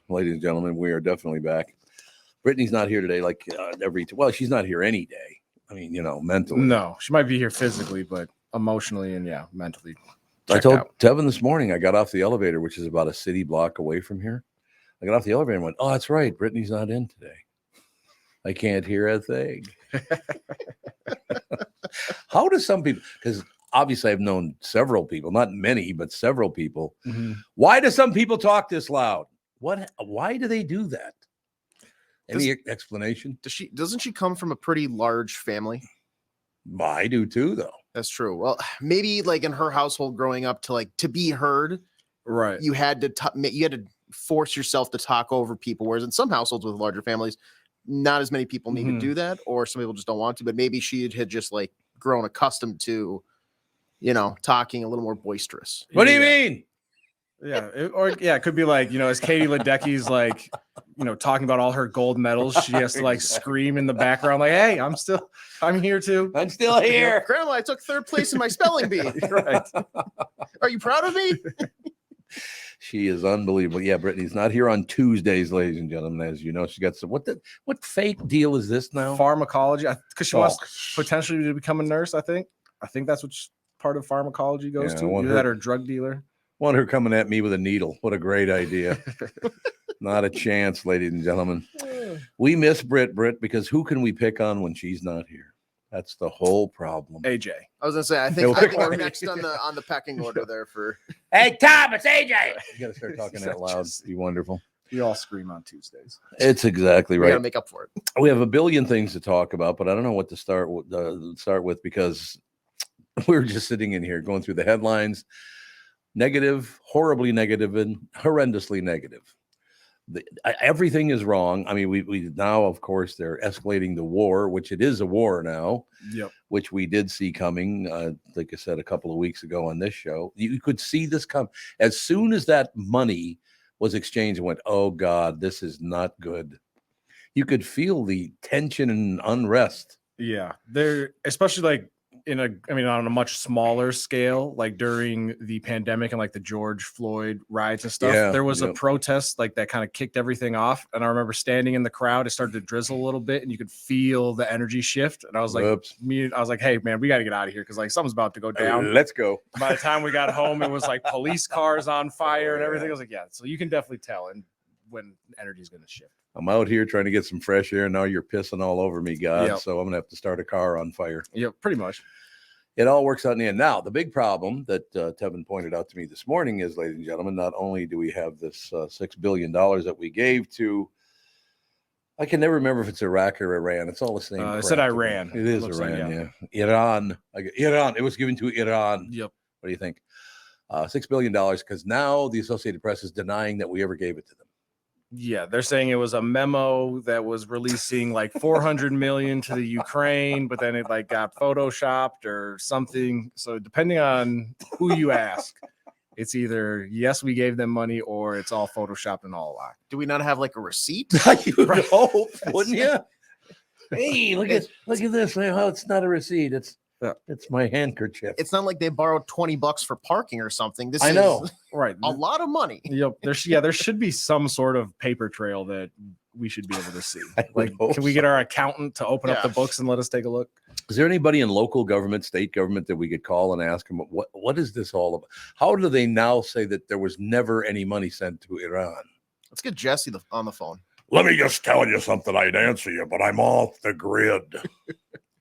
ladies and gentlemen. We are definitely back. Brittany's not here today, like well, she's not here any day. I mean, mentally. No, she might be here physically, but emotionally and mentally. I told Tevin this morning, I got off the elevator, which is about a city block away from here. I got off the elevator and went, oh, that's right. Brittany's not in today. I can't hear a thing. How do some people, because obviously I've known several people, not many, but several people. Mm-hmm. Why do some people talk this loud? Why do they do that? Any explanation? Doesn't she come from a pretty large family? I do too, though. That's true. Well, maybe like in her household growing up to be heard, right? You had to force yourself to talk over people. Whereas in some households with larger families, not as many people need to do that, or some people just don't want to. But maybe she had just like grown accustomed to, talking a little more boisterous. What do you mean? Yeah, it could be like, as Katie Ledecky's like, talking about all her gold medals, she has to like scream in the background, like, "Hey, I'm here too. I'm still here, Grandma. I took 3rd place in my spelling bee. Right? Are you proud of me?" She is unbelievable. Yeah, Brittany's not here on Tuesdays, ladies and gentlemen. As you know, she got some. What fake deal is this now? Pharmacology, because she wants potentially to become a nurse. I think that's what part of pharmacology goes to. Either that or drug dealer. Want her coming at me with a needle. What a great idea. Not a chance, ladies and gentlemen. We miss Britt, because who can we pick on when she's not here? That's the whole problem. AJ. I was gonna say, I think we're next on the pecking order there for. Hey, Tom, it's AJ. You gotta start talking that loud. It'd be wonderful. We all scream on Tuesdays. It's exactly right. We gotta make up for it. We have a billion things to talk about, but I don't know what to start with because we're just sitting in here going through the headlines. Negative, horribly negative, and horrendously negative. Everything is wrong. I mean, we now, of course, they're escalating the war, which it is a war now. Yep. Which we did see coming. Like I said a couple of weeks ago on this show, you could see this come as soon as that money was exchanged and went, oh God, this is not good. You could feel the tension and unrest. Yeah, they're especially like. On a much smaller scale, like during the pandemic and like the George Floyd riots and stuff, there was a protest like that kind of kicked everything off. And I remember standing in the crowd, it started to drizzle a little bit and you could feel the energy shift. And I was like, hey man, we got to get out of here. Cause like something's about to go down. Let's go. By the time we got home, it was like police cars on fire and everything. I was like, yeah. So you can definitely tell when energy is going to shift. I'm out here trying to get some fresh air. Now you're pissing all over me, God. Yep. So I'm going to have to start a car on fire. Yeah, pretty much. It all works out in the end. Now, the big problem that Tevin pointed out to me this morning is, ladies and gentlemen, not only do we have this $6 billion that we gave to, I can never remember if it's Iraq or Iran. It's all the same. I said Iran. It is Iran, yeah. Iran. It was given to Iran. Yep. What do you think? $6 billion, because now the Associated Press is denying that we ever gave it to them. Yeah, they're saying it was a memo that was releasing like 400 million to the Ukraine, but then it like got photoshopped or something. So depending on who you ask, it's either yes, we gave them money, or it's all photoshopped and all a lie. Do we not have like a receipt? You would hope, wouldn't you? Hey, look at this. Oh, it's not a receipt. It's my handkerchief. It's not like they borrowed $20 for parking or something. I know, right? A lot of money. Yep. There should be some sort of paper trail that we should be able to see. Like, can we get our accountant to open up the books and let us take a look? Is there anybody in local government, state government that we could call and ask them what is this all about? How do they now say that there was never any money sent to Iran? Let's get Jesse on the phone. Let me just tell you something. I'd answer you, but I'm off the grid.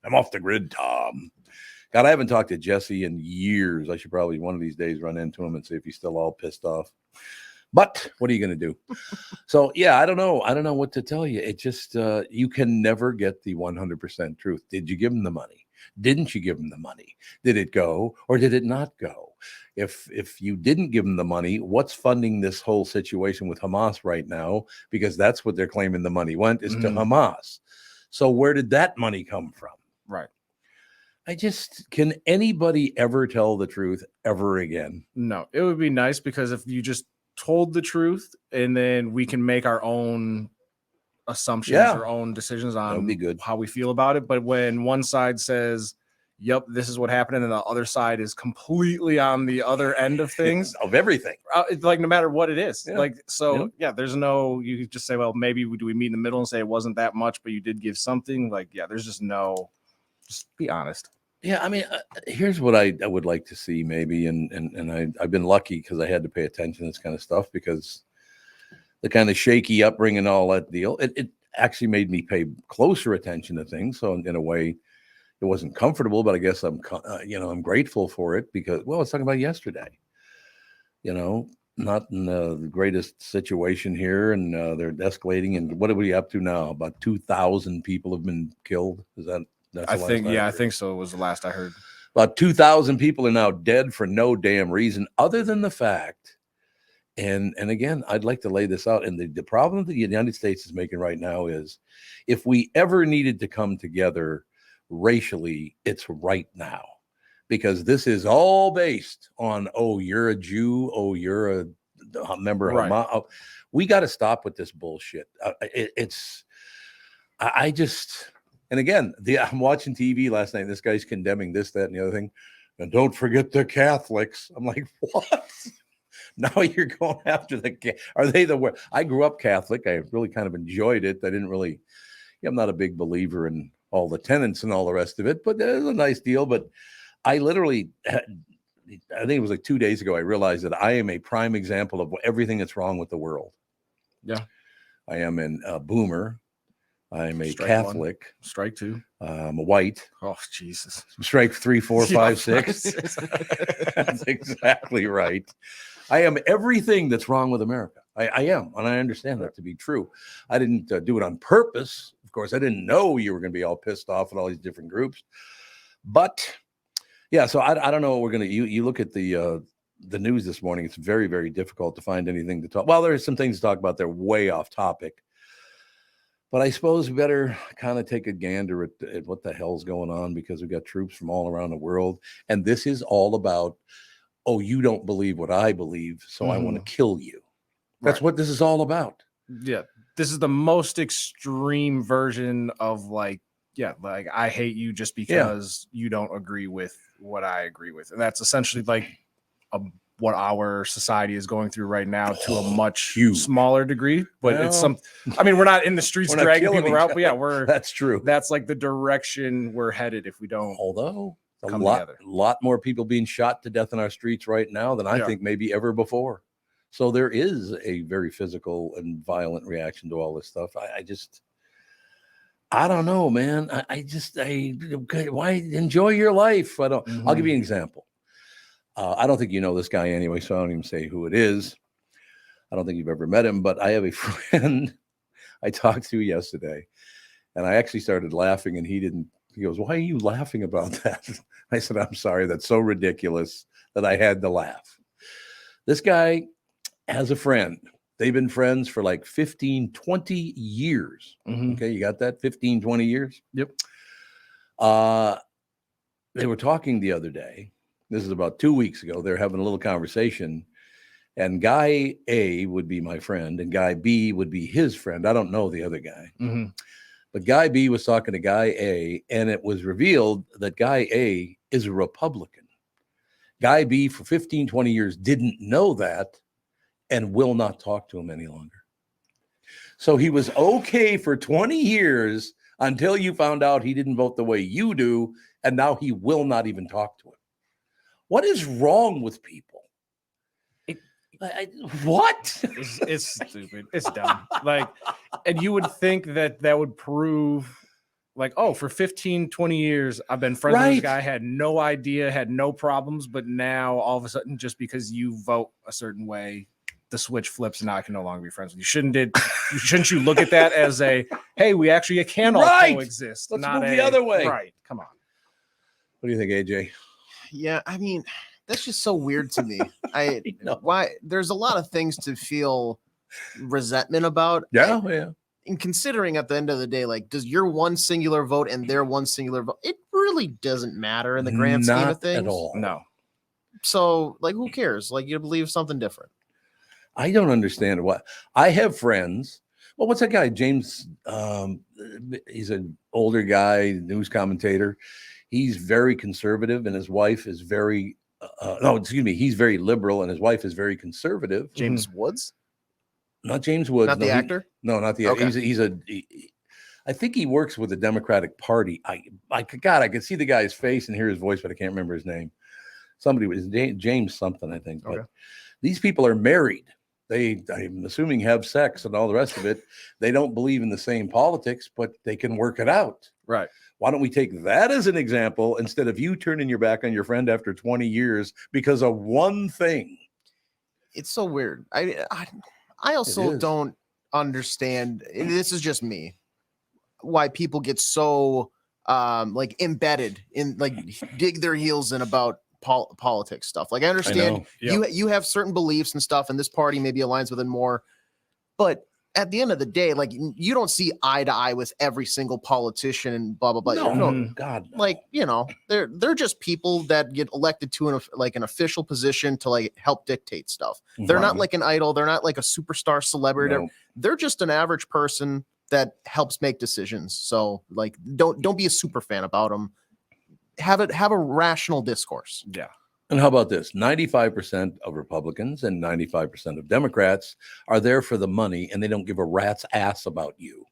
I'm off the grid, Tom. God, I haven't talked to Jesse in years. I should probably one of these days run into him and see if he's still all pissed off. But what are you going to do? So, yeah, I don't know. I don't know what to tell you. It just, you can never get the 100% truth. Did you give him the money? Didn't you give him the money? Did it go or did it not go? If you didn't give him the money, what's funding this whole situation with Hamas right now? Because that's what they're claiming the money went is to Hamas. So where did that money come from? Right. Can anybody ever tell the truth ever again? No, it would be nice because if you just told the truth and then we can make our own assumptions or own decisions on be good. How we feel about it. But when one side says yep, this is what happened, and then the other side is completely on the other end of things. Of everything. It's like no matter what it is. Yeah. Like, so Yeah. there's no, you could just say, well, maybe do we meet in the middle and say it wasn't that much, but you did give something. Like, there's just no, just be honest. Yeah, I mean, here's what I would like to see maybe, and I've been lucky because I had to pay attention to this kind of stuff because the kind of shaky upbringing and all that deal, it actually made me pay closer attention to things. So in a way, it wasn't comfortable, but I guess I'm grateful for it because, well, I was talking about yesterday, not in the greatest situation here, and they're escalating. And what are we up to now? About 2,000 people have been killed. Is that? I think so. It was the last I heard. About 2,000 people are now dead for no damn reason other than the fact. And again, I'd like to lay this out. And the problem that the United States is making right now is if we ever needed to come together racially, it's right now. Because this is all based on, oh, you're a Jew. Oh, you're a member of Hamas. Oh, we got to stop with this bullshit. And again, I'm watching TV last night. And this guy's condemning this, that, and the other thing. And don't forget the Catholics. I'm like, what? Now you're going after are they the worst? I grew up Catholic. I really kind of enjoyed it. I'm not a big believer in all the tenets and all the rest of it, but it was a nice deal. But I literally, I think it was like 2 days ago, I realized that I am a prime example of everything that's wrong with the world. Yeah. I am a boomer. I'm a Strike Catholic. 1. Strike 2. I'm a white. Oh, Jesus. Strike 3, 4, 5, 6. That's exactly right. I am everything that's wrong with America. I am, and I understand that to be true. I didn't do it on purpose. Of course, I didn't know you were going to be all pissed off at all these different groups. But, yeah, so I don't know what we're going to – you look at the news this morning. It's very, very difficult to find anything to talk – well, there are some things to talk about. They're way off topic. But I suppose we better kind of take a gander at what the hell's going on because we've got troops from all around the world. And this is all about – oh, you don't believe what I believe, so I want to kill you. That's what this is all about. Yeah. This is the most extreme version of like I hate you just because you don't agree with what I agree with. And that's essentially like what our society is going through right now to a much smaller degree. But we're not in the streets dragging people out, but that's true. That's like the direction we're headed if we don't. Although a lot more people being shot to death in our streets right now than I think maybe ever before. So there is a very physical and violent reaction to all this stuff. I don't know, man. Why enjoy your life? I'll give you an example. I don't think you know this guy anyway, so I don't even say who it is. I don't think you've ever met him, but I have a friend I talked to yesterday, and I actually started laughing, and he didn't. He goes, why are you laughing about that? I said, I'm sorry. That's so ridiculous that I had to laugh. This guy has a friend. They've been friends for like 15, 20 years. Okay, you got that? 15, 20 years? Yep. They were talking the other day. This is about 2 weeks ago. They're having a little conversation. And guy A would be my friend, and guy B would be his friend. I don't know the other guy. But guy B was talking to guy A, and it was revealed that guy A is a Republican. Guy B for 15, 20 years didn't know that and will not talk to him any longer. So he was okay for 20 years until you found out he didn't vote the way you do, and now he will not even talk to him. What is wrong with people? What? It's stupid. It's dumb. And you would think that would prove for 15, 20 years, I've been friends with this guy, had no idea, had no problems. But now all of a sudden, just because you vote a certain way, the switch flips and now I can no longer be friends with you. Shouldn't you look at that as hey, we actually can all coexist. Let's move the other way. Right. Come on. What do you think, AJ? Yeah, I mean, that's just so weird to me. Why there's a lot of things to feel resentment about. Yeah. And considering at the end of the day, does your one singular vote and their one singular vote, it really doesn't matter in the grand scheme of things. At all. No. So, who cares? You believe something different. I don't understand what I have friends. Well, what's that guy? James, he's an older guy, news commentator. He's very conservative, and his wife is very. He's very liberal, and his wife is very conservative. James Woods, not James Woods, not the actor. Not the actor. Okay. I think he works with the Democratic Party. I could see the guy's face and hear his voice, but I can't remember his name. Somebody was James something, I think. But these people are married. I'm assuming, have sex and all the rest of it. They don't believe in the same politics, but they can work it out. Right. Why don't we take that as an example instead of you turning your back on your friend after 20 years because of one thing? It's so weird. I also don't understand. This is just me. Why people get so like embedded in, like, dig their heels in about politics stuff. Like, I understand you have certain beliefs and stuff, and this party maybe aligns with it more, but at the end of the day, like, you don't see eye to eye with every single politician and blah blah blah. No, God, no. Like, they're just people that get elected to an official position to, like, help dictate stuff. They're not like an idol. They're not like a superstar celebrity. No. They're just an average person that helps make decisions. So, like, don't be a super fan about them. Have a rational discourse. Yeah. And how about this? 95% of Republicans and 95% of Democrats are there for the money, and they don't give a rat's ass about you.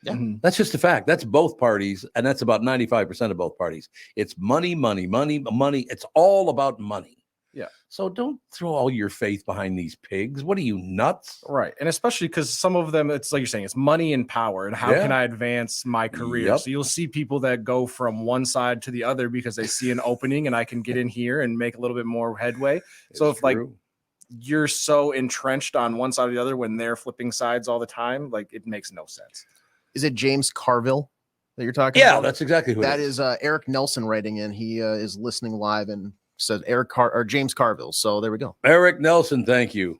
Yeah. That's just a fact. That's both parties, and that's about 95% of both parties. It's money, money, money, money. It's all about money. Yeah. So don't throw all your faith behind these pigs. What are you, nuts? Right. And especially because some of them, it's like you're saying, it's money and power. And how can I advance my career? Yep. So you'll see people that go from one side to the other because they see an opening and I can get in here and make a little bit more headway. So if like you're so entrenched on one side or the other when they're flipping sides all the time, like, it makes no sense. Is it James Carville that you're talking about? Yeah, that's exactly who that is. Eric Nelson writing in. He is listening live and said James Carville. So there we go. Eric Nelson, thank you.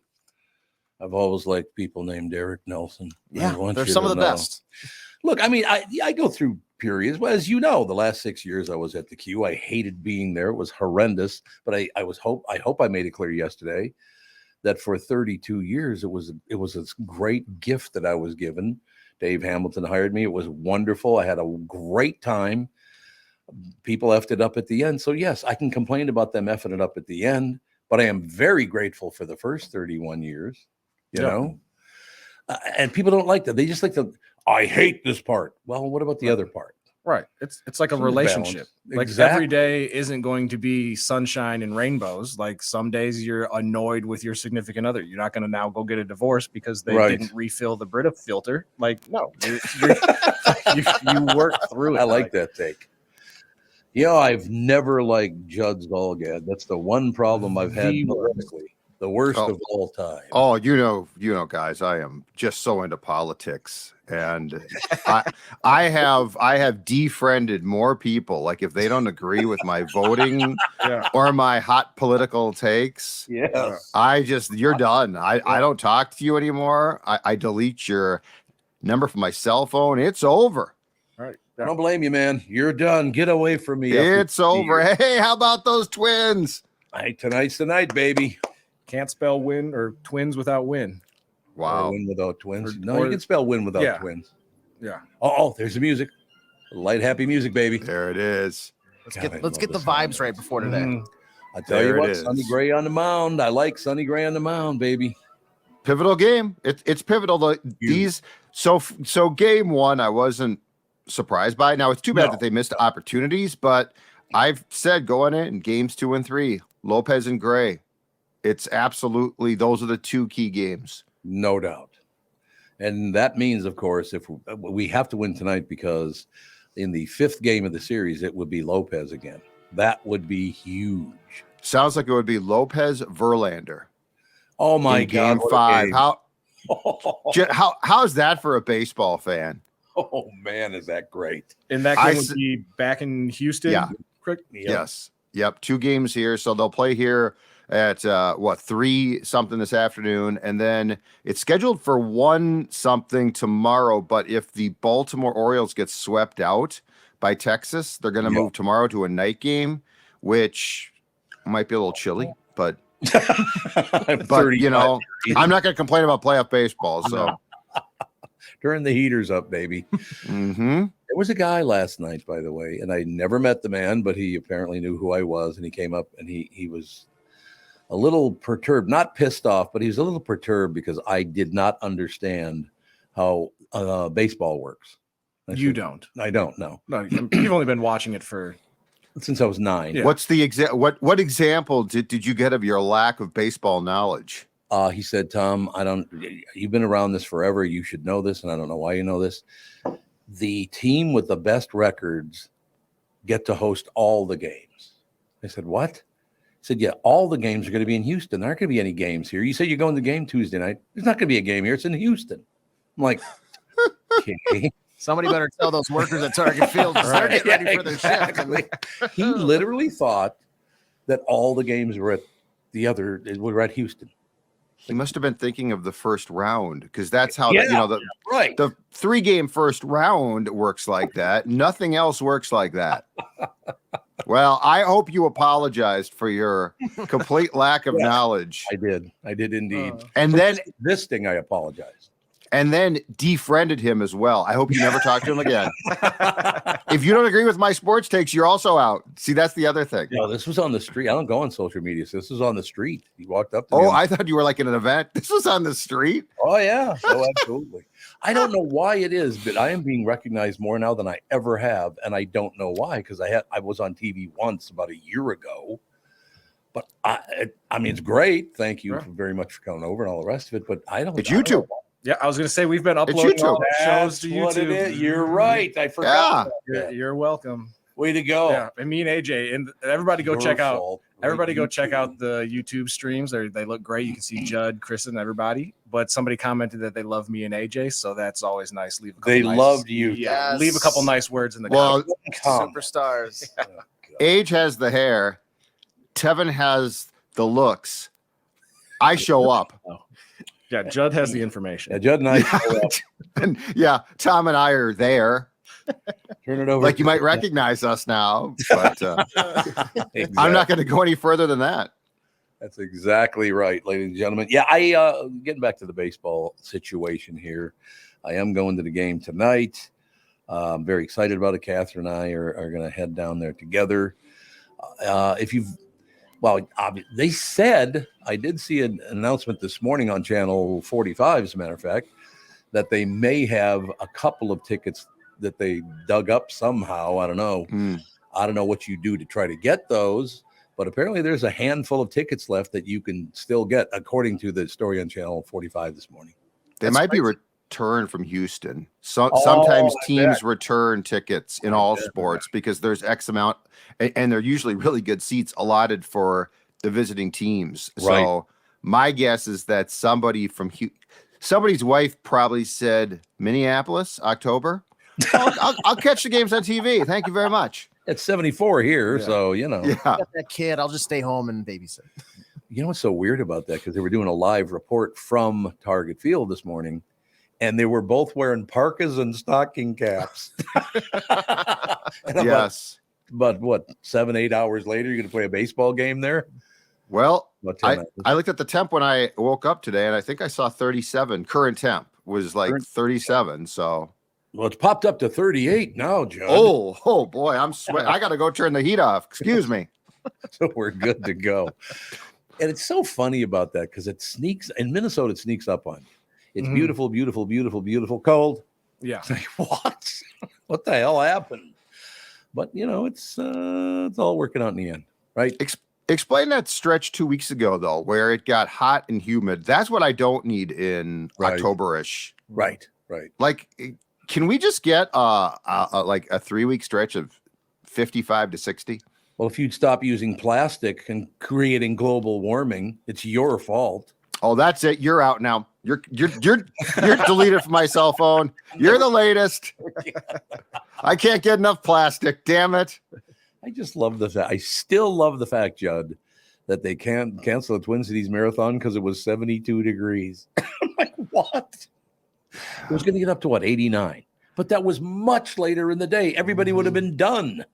I've always liked people named Eric Nelson. Yeah, they're some of the best. Look, I mean, I go through periods. Well, as you know, the last 6 years I was at the Q. I hated being there. It was horrendous. But I hope I made it clear yesterday that for 32 years it was a great gift that I was given. Dave Hamilton hired me. It was wonderful. I had a great time. People effed it up at the end. So yes, I can complain about them effing it up at the end, but I am very grateful for the first 31 years, you know? And people don't like that. They just like I hate this part. Well, what about the other part? Right. It's like a relationship. Like, every day isn't going to be sunshine and rainbows. Like, some days you're annoyed with your significant other. You're not going to now go get a divorce because they didn't refill the Brita filter. Like, no, you work through it. I like that take. I've never liked Judd's Golgad. That's the one problem I've had politically. The worst of all time. Oh, you know, guys, I am just so into politics, and I have defriended more people. Like, if they don't agree with my voting or my hot political takes, you're done. I don't talk to you anymore. I delete your number from my cell phone. It's over. Right. I don't blame you, man. You're done. Get away from me. It's over. Hey, how about those Twins? Tonight's the night, baby. Can't spell win or twins without win. Wow. Or win without twins. You can spell win without twins. Yeah. Oh, there's the music. Light, happy music, baby. There it is. Let's get the vibes right before today. I tell you what, Sonny Gray on the mound. I like Sonny Gray on the mound, baby. Pivotal game. It's pivotal. So game one, I wasn't surprised by. Now, it's too bad that they missed opportunities, but I've said going in games 2 and 3, Lopez and Gray. It's absolutely, those are the two key games. No doubt. And that means, of course, if we have to win tonight, because in the 5th game of the series, it would be Lopez again. That would be huge. Sounds like it would be Lopez Verlander. Oh my God. Game 5. How's that for a baseball fan? Oh man, is that great. And that game would be back in Houston? Yeah. Yes. Yep. 2 games here. So they'll play here at 3 something this afternoon, and then it's scheduled for 1 something tomorrow. But if the Baltimore Orioles get swept out by Texas, they're going to move tomorrow to a night game, which might be a little chilly, but you know, I'm not going to complain about playoff baseball. So turn the heaters up, baby. It was a guy last night, by the way, and I never met the man, but he apparently knew who I was, and he came up and he was a little perturbed, not pissed off, but he was a little perturbed because I did not understand how baseball works. You don't. I don't know. No, you've only been watching it since I was 9. Yeah. What's the what example did you get of your lack of baseball knowledge? He said, Tom, you've been around this forever. You should know this. And I don't know why you know this. The team with the best records get to host all the games. I said, what? He said, yeah, all the games are going to be in Houston. There aren't going to be any games here. You say you're going to the game Tuesday night. There's not going to be a game here. It's in Houston. I'm like, okay. Somebody better tell those workers at Target Field to start getting ready for their shift. He literally thought that all the games were at Houston. He must have been thinking of the first round because that's how the 3-game first round works like that. Nothing else works like that. Well, I hope you apologized for your complete lack of knowledge. I did indeed. And then this thing, I apologized. And then defriended him as well. I hope you never talk to him again. If you don't agree with my sports takes, you're also out. See, that's the other thing. No, this was on the street. I don't go on social media. So this was on the street. He walked up to me. Oh, I thought you were like in an event. This was on the street. Oh, yeah. Oh, absolutely. I don't know why it is, but I am being recognized more now than I ever have. And I don't know why, because I was on TV once about a year ago. But I mean, it's great. Thank you very much for coming over and all the rest of it. But I don't. It's YouTube. Yeah, I was going to say we've been uploading all the shows to YouTube. You're right. I forgot. Yeah. You're welcome. Way to go. Yeah, and me and AJ and everybody go check out. Everybody go check out the YouTube streams. They look great. You can see Judd, Krystin, everybody. But somebody commented that they love me and AJ, so that's always nice. Loved you. Yeah, leave a couple nice words in the comments. Superstars. Age has the hair. Tevin has the looks. I show up. Yeah, Judd has the information. Yeah, Judd and I show up. And Tom and I are there. Turn it over. Like you might recognize us now, but exactly. I'm not going to go any further than that. That's exactly right, ladies and gentlemen. Yeah, getting back to the baseball situation here. I am going to the game tonight. I'm very excited about it. Catherine and I are going to head down there together. They said, I did see an announcement this morning on Channel 45, as a matter of fact, that they may have a couple of tickets that they dug up somehow. I don't know. I don't know what you do to try to get those, but apparently there's a handful of tickets left that you can still get, according to the story on Channel 45 this morning. They might be returned from Houston. Sometimes teams return tickets in all sports because there's X amount, and they're usually really good seats allotted for the visiting teams. Right. So my guess is that somebody's wife probably said Minneapolis, October. I'll catch the games on TV. Thank you very much. It's 74 here, so got that kid. I'll just stay home and babysit. You know what's so weird about that? Because they were doing a live report from Target Field this morning, and they were both wearing parkas and stocking caps. And yes. But what, 7-8 hours later, you're going to play a baseball game there? Well, I looked at the temp when I woke up today, and I think I saw 37. Current temp was like 37. So, well, it's popped up to 38 now, Judd. Oh boy, I'm sweating. I got to go turn the heat off. Excuse me. So we're good to go. And it's so funny about that because it sneaks in Minnesota. It sneaks up on you. It's beautiful, beautiful, beautiful, beautiful. Cold. Yeah. It's like, what? What the hell happened? But it's all working out in the end, right? Explain that stretch 2 weeks ago though, where it got hot and humid. That's what I don't need in October-ish. Right. Like, can we just get like a 3-week stretch of 55 to 60? Well, if you'd stop using plastic and creating global warming, it's your fault. Oh, that's it. You're out now. You're deleted from my cell phone. You're the latest. I can't get enough plastic. Damn it. I just love the fact. I still love the fact, Judd, that they can't cancel the Twin Cities Marathon because it was 72 degrees. I'm like, what? It was going to get up to 89, but that was much later in the day. Everybody would have been done.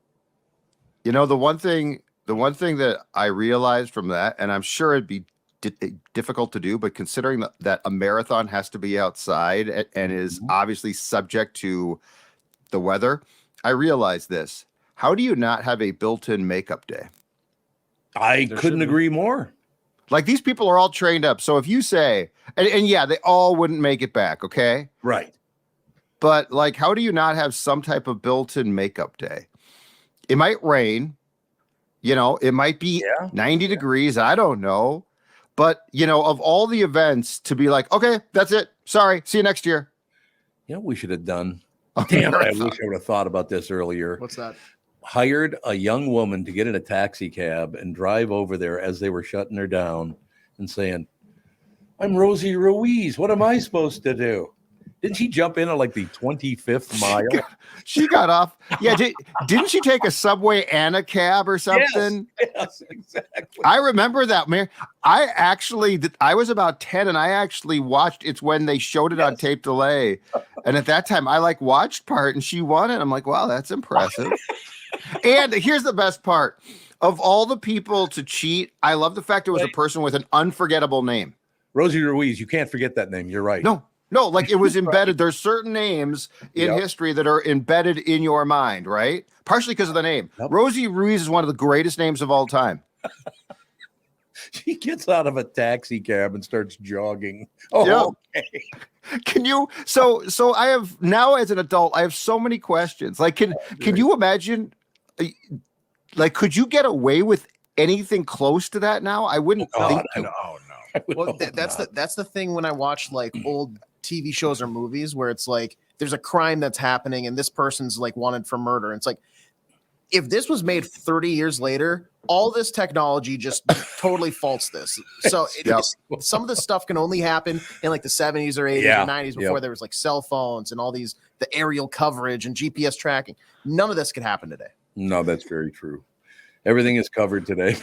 You know, the one thing that I realized from that, and I'm sure it'd be difficult to do, but considering that a marathon has to be outside and is obviously subject to the weather, I realized this. How do you not have a built-in makeup day? I couldn't agree more. Like, these people are all trained up. So if you say, and yeah, they all wouldn't make it back, okay? Right. But like, how do you not have some type of built-in makeup day? It might rain, it might be 90 degrees. I don't know. But, of all the events to be like, okay, that's it. Sorry. See you next year. We should have done. Damn, I wish I would have thought about this earlier. What's that? Hired a young woman to get in a taxi cab and drive over there as they were shutting her down and saying, I'm Rosie Ruiz. What am I supposed to do? Didn't she jump in at like the 25th mile? She got off. Yeah. Didn't she take a subway and a cab or something? Yes, exactly. I remember that, man. I was about 10 and I actually watched. It's when they showed it on tape delay. And at that time I watched part and she won it. I'm like, wow, that's impressive. And here's the best part. Of all the people to cheat, I love the fact it was a person with an unforgettable name. Rosie Ruiz. You can't forget that name. You're right. No, like it was embedded. There's certain names in history that are embedded in your mind, right? Partially because of the name. Yep. Rosie Ruiz is one of the greatest names of all time. She gets out of a taxi cab and starts jogging. Oh, okay. Can you? So I have now as an adult, I have so many questions. Like, can you imagine? Like, could you get away with anything close to that now? I wouldn't think. No. Well, that's the thing when I watch like old TV shows or movies where it's like there's a crime that's happening and this person's like wanted for murder. And it's like, if this was made 30 years later, all this technology just totally faults this. So some of this stuff can only happen in like the 70s or 80s or 90s before there was like cell phones and all the aerial coverage and GPS tracking. None of this could happen today. No, that's very true. Everything is covered today.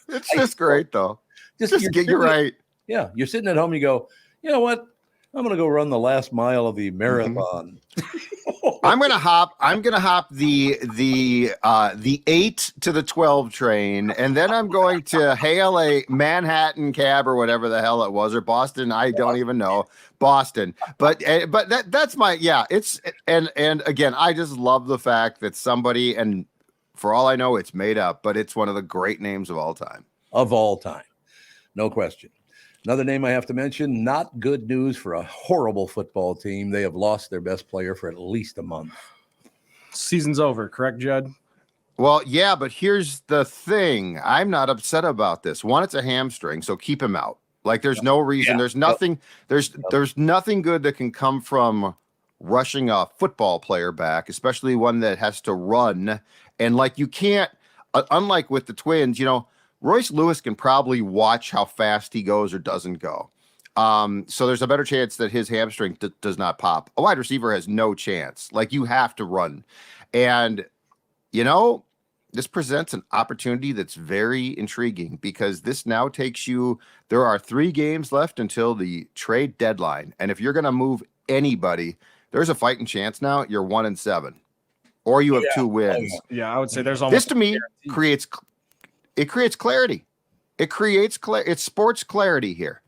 It's just great though. You're right. Yeah. You're sitting at home. You go, you know what? I'm going to go run the last mile of the marathon. I'm going to hop the 8 to the 12 train. And then I'm going to hail a Manhattan cab or whatever the hell it was, or Boston. I don't even know. Boston. But that's my, it's, and again, I just love the fact that somebody, and for all I know, it's made up, but it's one of the great names of all time. Of all time. No question. Another name I have to mention, not good news for a horrible football team. They have lost their best player for at least a month. Season's over, correct, Judd? Well, yeah, but here's the thing. I'm not upset about this. One, it's a hamstring, so keep him out. Like, there's no reason. Yeah. There's nothing. There's nothing good that can come from rushing a football player back, especially one that has to run. And like, you can't, unlike with the Twins, Royce Lewis can probably watch how fast he goes or doesn't go. So there's a better chance that his hamstring does not pop. A wide receiver has no chance. Like, you have to run. And, this presents an opportunity that's very intriguing because this now takes you, there are 3 games left until the trade deadline. And if you're going to move anybody, there's a fighting chance now. You're 1-7 or you have 2 wins. Yeah, I would say there's almost this to me creates clarity. It's sports clarity here.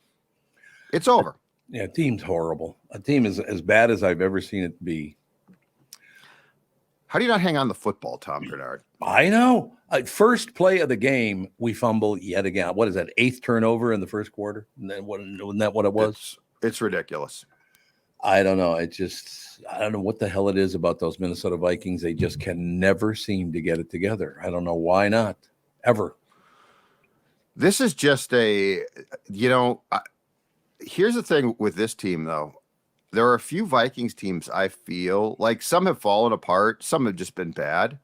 It's over. Yeah, team's horrible. A team is as bad as I've ever seen it be. How do you not hang on the football, Tom Barnard? I know. First play of the game, we fumble yet again. What is that? 8th turnover in the first quarter? Wasn't that what it was? It's ridiculous. I don't know. I don't know what the hell it is about those Minnesota Vikings. They just can never seem to get it together. I don't know why not. Ever. This is just here's the thing with this team, though. There are a few Vikings teams I feel like some have fallen apart. Some have just been bad.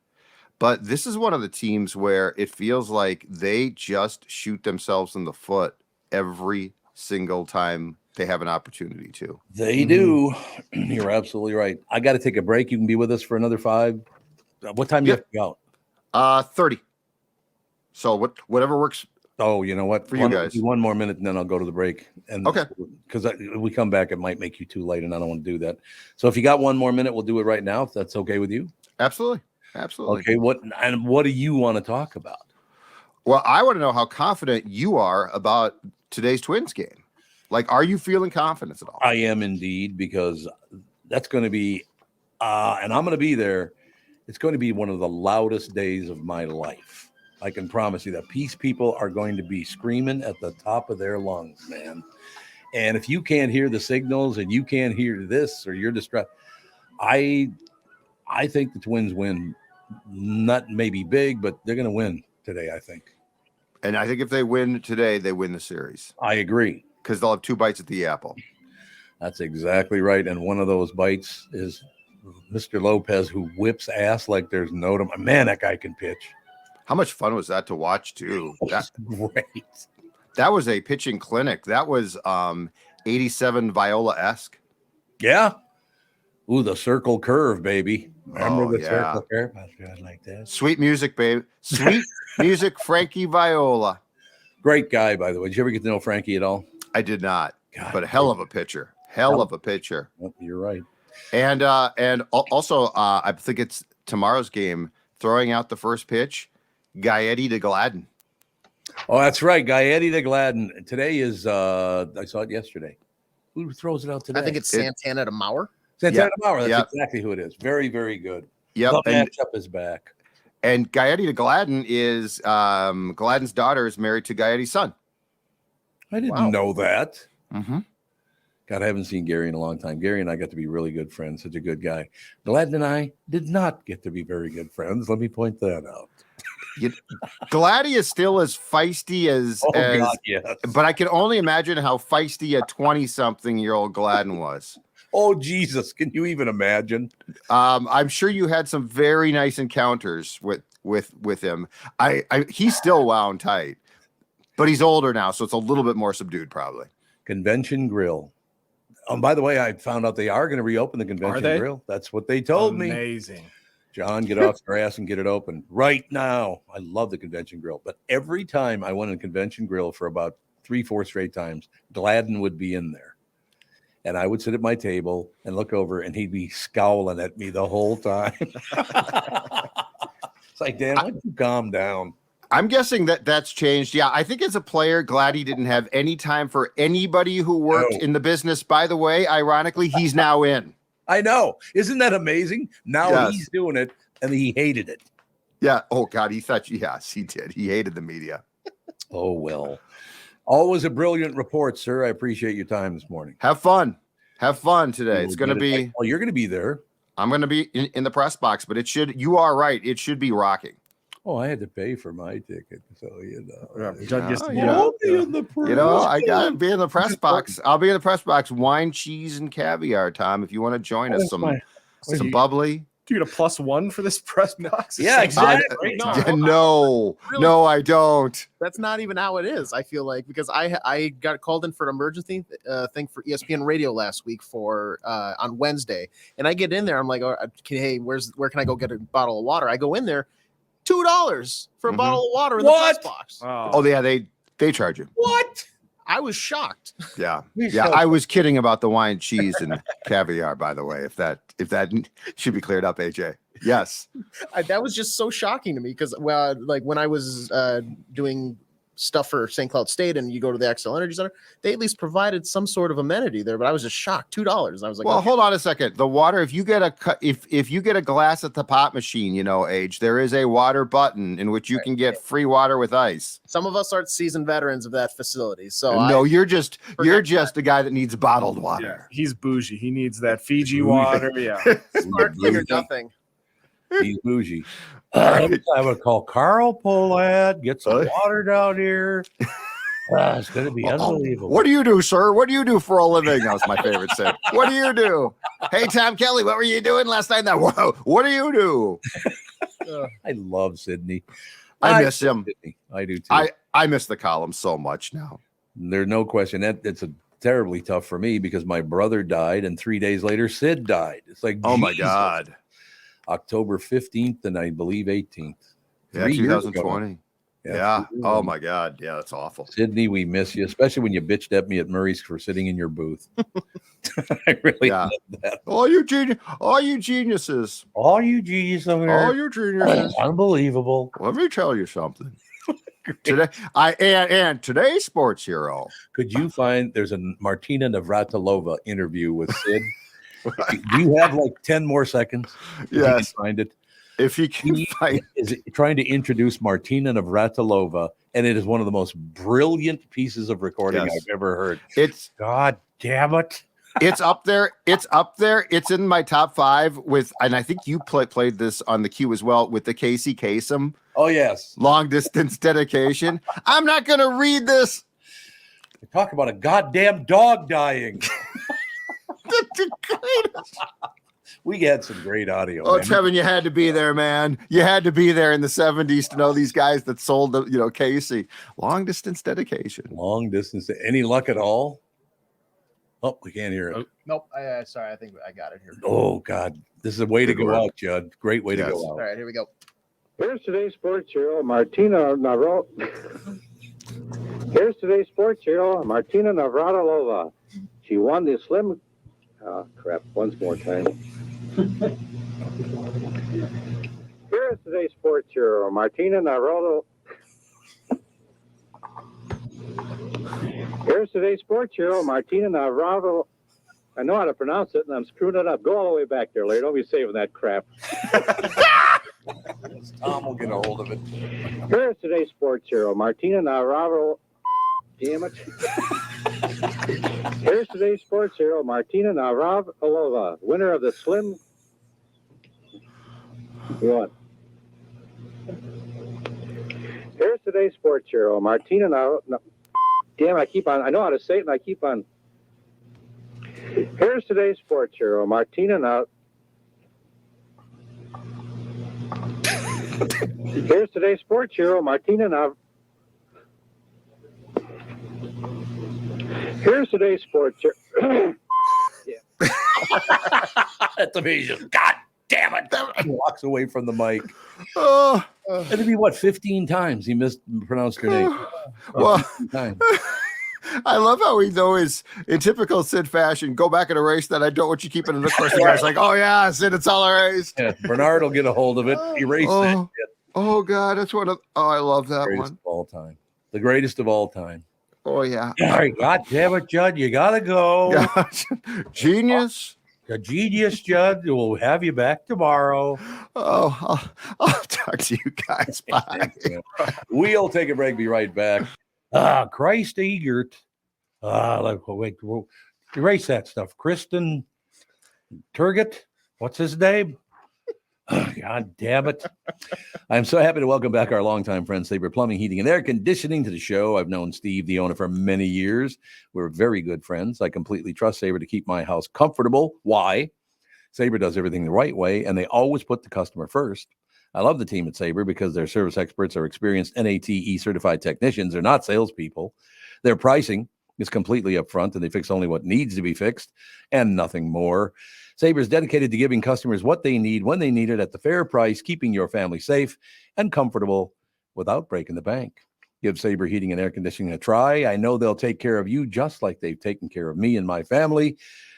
But this is one of the teams where it feels like they just shoot themselves in the foot every single time they have an opportunity to. They do. You're absolutely right. I got to take a break. You can be with us for another 5. What time do you have to go 30. So whatever works. Oh, you know what? For you guys. One more minute, and then I'll go to the break. And okay. Because we come back, it might make you too late, and I don't want to do that. So if you got one more minute, we'll do it right now, if that's okay with you. Absolutely. Okay. What do you want to talk about? Well, I want to know how confident you are about today's Twins game. Like, are you feeling confidence at all? I am indeed, because that's going to be and I'm going to be there. It's going to be one of the loudest days of my life. I can promise you that. Peace people are going to be screaming at the top of their lungs, man. And if you can't hear the signals and you can't hear this or you're distracted, I think the Twins win. Not maybe big, but they're going to win today, I think. And I think if they win today, they win the series. I agree. Because they'll have 2 bites at the apple. That's exactly right. And one of those bites is Mr. Lopez, who whips ass like there's no tomorrow. Man, that guy can pitch. How much fun was that to watch, too? That's great. That was a pitching clinic. That was 87 Viola-esque. Yeah. Ooh, the circle curve, baby. Remember the yeah. circle curve? I was like that. Sweet music, baby. Sweet music, Frankie Viola. Great guy, by the way. Did you ever get to know Frankie at all? I did not, God, but a hell of a pitcher. Hell of a pitcher. Oh, you're right. And also, I think it's tomorrow's game, throwing out the first pitch, Gaetti to Gladden. Oh, that's right. Gaetti to Gladden. Today is, I saw it yesterday. Who throws it out today? I think it's Santana to Maurer. Santana to Maurer. That's exactly who it is. Very, very good. Yep. The matchup is back. And Gaetti to Gladden is Gladden's daughter is married to Gaetti's son. I didn't know that. Mm-hmm. God, I haven't seen Gary in a long time. Gary and I got to be really good friends. Such a good guy. Gladden and I did not get to be very good friends. Let me point that out. Gladdy is still as feisty as, God, yes. But I can only imagine how feisty a 20-something-year-old Gladden was. Oh, Jesus. Can you even imagine? I'm sure you had some very nice encounters with him. He's still wound tight, but he's older now, so it's a little bit more subdued probably. Convention Grill. By the way, I found out they are going to reopen the Convention Grill. That's what they told me. Amazing. John, get off your ass and get it open right now. I love the Convention Grill, but every time I went to Convention Grill for about 3-4 straight times, Gladden would be in there. And I would sit at my table and look over, and he'd be scowling at me the whole time. It's like, Dan, why don't you calm down? I'm guessing that's changed. Yeah, I think as a player, Gladdy didn't have any time for anybody who worked in the business. By the way, ironically, he's now in. I know. Isn't that amazing? Now he's doing it, and he hated it. Yeah. Oh, God, he thought, yes, he did. He hated the media. Oh, well. Always a brilliant report, sir. I appreciate your time this morning. Have fun. Have fun today. It's going to be. Oh, you're going to be there. I'm going to be in the press box, but you are right. It should be rocking. Oh, I had to pay for my ticket, so Judd gets to be in the press. I got to be in the press box. I'll be in the press box. Wine, cheese, and caviar, Tom. If you want to join us, some bubbly. Do you get a +1 for this press box? Yeah, exactly. No, I don't. That's not even how it is. I feel like because I got called in for an emergency thing for ESPN Radio last week for on Wednesday, and I get in there. I'm like, hey, where can I go get a bottle of water? I go in there. $2 for a bottle of water in the press box. Oh yeah, they charge you. What? I was shocked. Yeah. I was kidding about the wine, cheese, and caviar. By the way, if that should be cleared up, AJ. Yes, that was just so shocking to me because like when I was doing stuff for St. Cloud State and you go to the XL Energy Center, they at least provided some sort of amenity there. But I was just shocked. $2. I was like, well, hold on a second. The water, if you get a glass at the pop machine, Age, there is a water button in which you can get free water with ice. Some of us aren't seasoned veterans of that facility, so no, you're just a guy that needs bottled water. Yeah, he's bougie. He needs that Fiji water. Yeah, sparkling or nothing. He's bougie. I would call Carl Polad, get some water down here. It's going to be unbelievable. What do you do, sir? What do you do for a living? That was my favorite set. What do you do? Hey, Tom Kelly, what were you doing last night? What do you do? I love Sydney. I miss him. Sydney. I do too. I miss the column so much now. There's no question. It's terribly tough for me because my brother died, and 3 days later, Sid died. It's like, oh my God. October 15th and I believe 18th. Yeah, 2020. Yeah. Oh my God. Yeah, that's awful. Sydney, we miss you, especially when you bitched at me at Murray's for sitting in your booth. I really love that. All you geniuses. All you geniuses over there. All you geniuses. Unbelievable. Let me tell you something. Today, and today's sports hero. Could you find there's a Martina Navratilova interview with Sid? Do you have like 10 more seconds? If you can Yes. find it. If you can He find is trying to introduce Martina Navratilova, and it is one of the most brilliant pieces of recording Yes. I've ever heard. it's God damn it. it's up there. It's up there. It's in my top 5 with, and I think you played this on the queue as well with the Casey Kasem Oh, yes. long distance dedication. I'm not going to read this. Talk about a goddamn dog dying. We had some great audio. Oh, man. Trevin, you had to be there, man. You had to be there in the 70s to know these guys that sold the, Casey. Long distance dedication. Long distance. Any luck at all? Oh, we can't hear it. Nope. Sorry, I think I got it here. Oh, God. This is a way to Good go work. out, Judd. Great way to Yes. go All out. right, here we go. Here's today's sports hero, Martina Navratilova. Here's today's sports hero, Martina Navratilova. She won the slim. Oh, crap. Once more time. Here's today's sports hero, Martina Navratilova. Here's today's sports hero, Martina Navratilova. I know how to pronounce it, and I'm screwing it up. Go all the way back there, lady. Don't be saving that crap. Tom will get a hold of it. Here's today's sports hero, Martina Navratilova. Damn it. Here's today's sports hero, Martina Navratilova, winner of the Slim. What? Here's today's sports hero, Martina Navratilova. Damn, I know how to say it, and I keep on. Here's today's sports hero, Martina Navratilova. Here's today's sports hero, Martina Navratilova. Here's today's sports hero. That's amazing. God damn it. He walks away from the mic. Oh, It'd be what, 15 times he mispronounced her name. well, 15 times. I love how he knows in typical Sid fashion, go back and erase that. I don't want you keeping it. Of course, the guy's like, oh, yeah, Sid, it's all erased. Yeah, Bernard will get a hold of it. Erase that. Oh, oh, God, that's one of, oh, I love that Greatest one. of all time. The greatest of all time. Oh, yeah. All right, God damn it, Judd. You got to go. Gosh. Genius. The genius, Judd. We'll have you back tomorrow. Oh, I'll talk to you guys. Bye. We'll take a break. Be right back. Christ Egert. Wait, erase that stuff. Krystin Turgott. What's his name? God damn it. I'm so happy to welcome back our longtime friend, Sabre Plumbing, Heating, and Air Conditioning to the show. I've known Steve, the owner, for many years. We're very good friends. I completely trust Sabre to keep my house comfortable. Why? Sabre does everything the right way, and they always put the customer first. I love the team at Sabre because their service experts are experienced NATE certified technicians. They're not salespeople. Their pricing is completely upfront, and they fix only what needs to be fixed and nothing more. Sabre is dedicated to giving customers what they need when they need it at the fair price, keeping your family safe and comfortable without breaking the bank. Give Sabre Heating and Air Conditioning a try. I know they'll take care of you just like they've taken care of me and my family.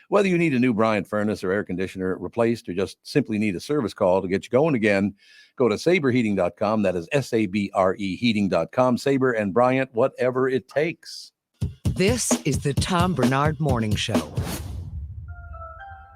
Whether you need a new Bryant furnace or air conditioner replaced or just simply need a service call to get you going again, go to saberheating.com. That is SABRE heating.com. Sabre and Bryant, whatever it takes. This is the Tom Barnard Morning Show.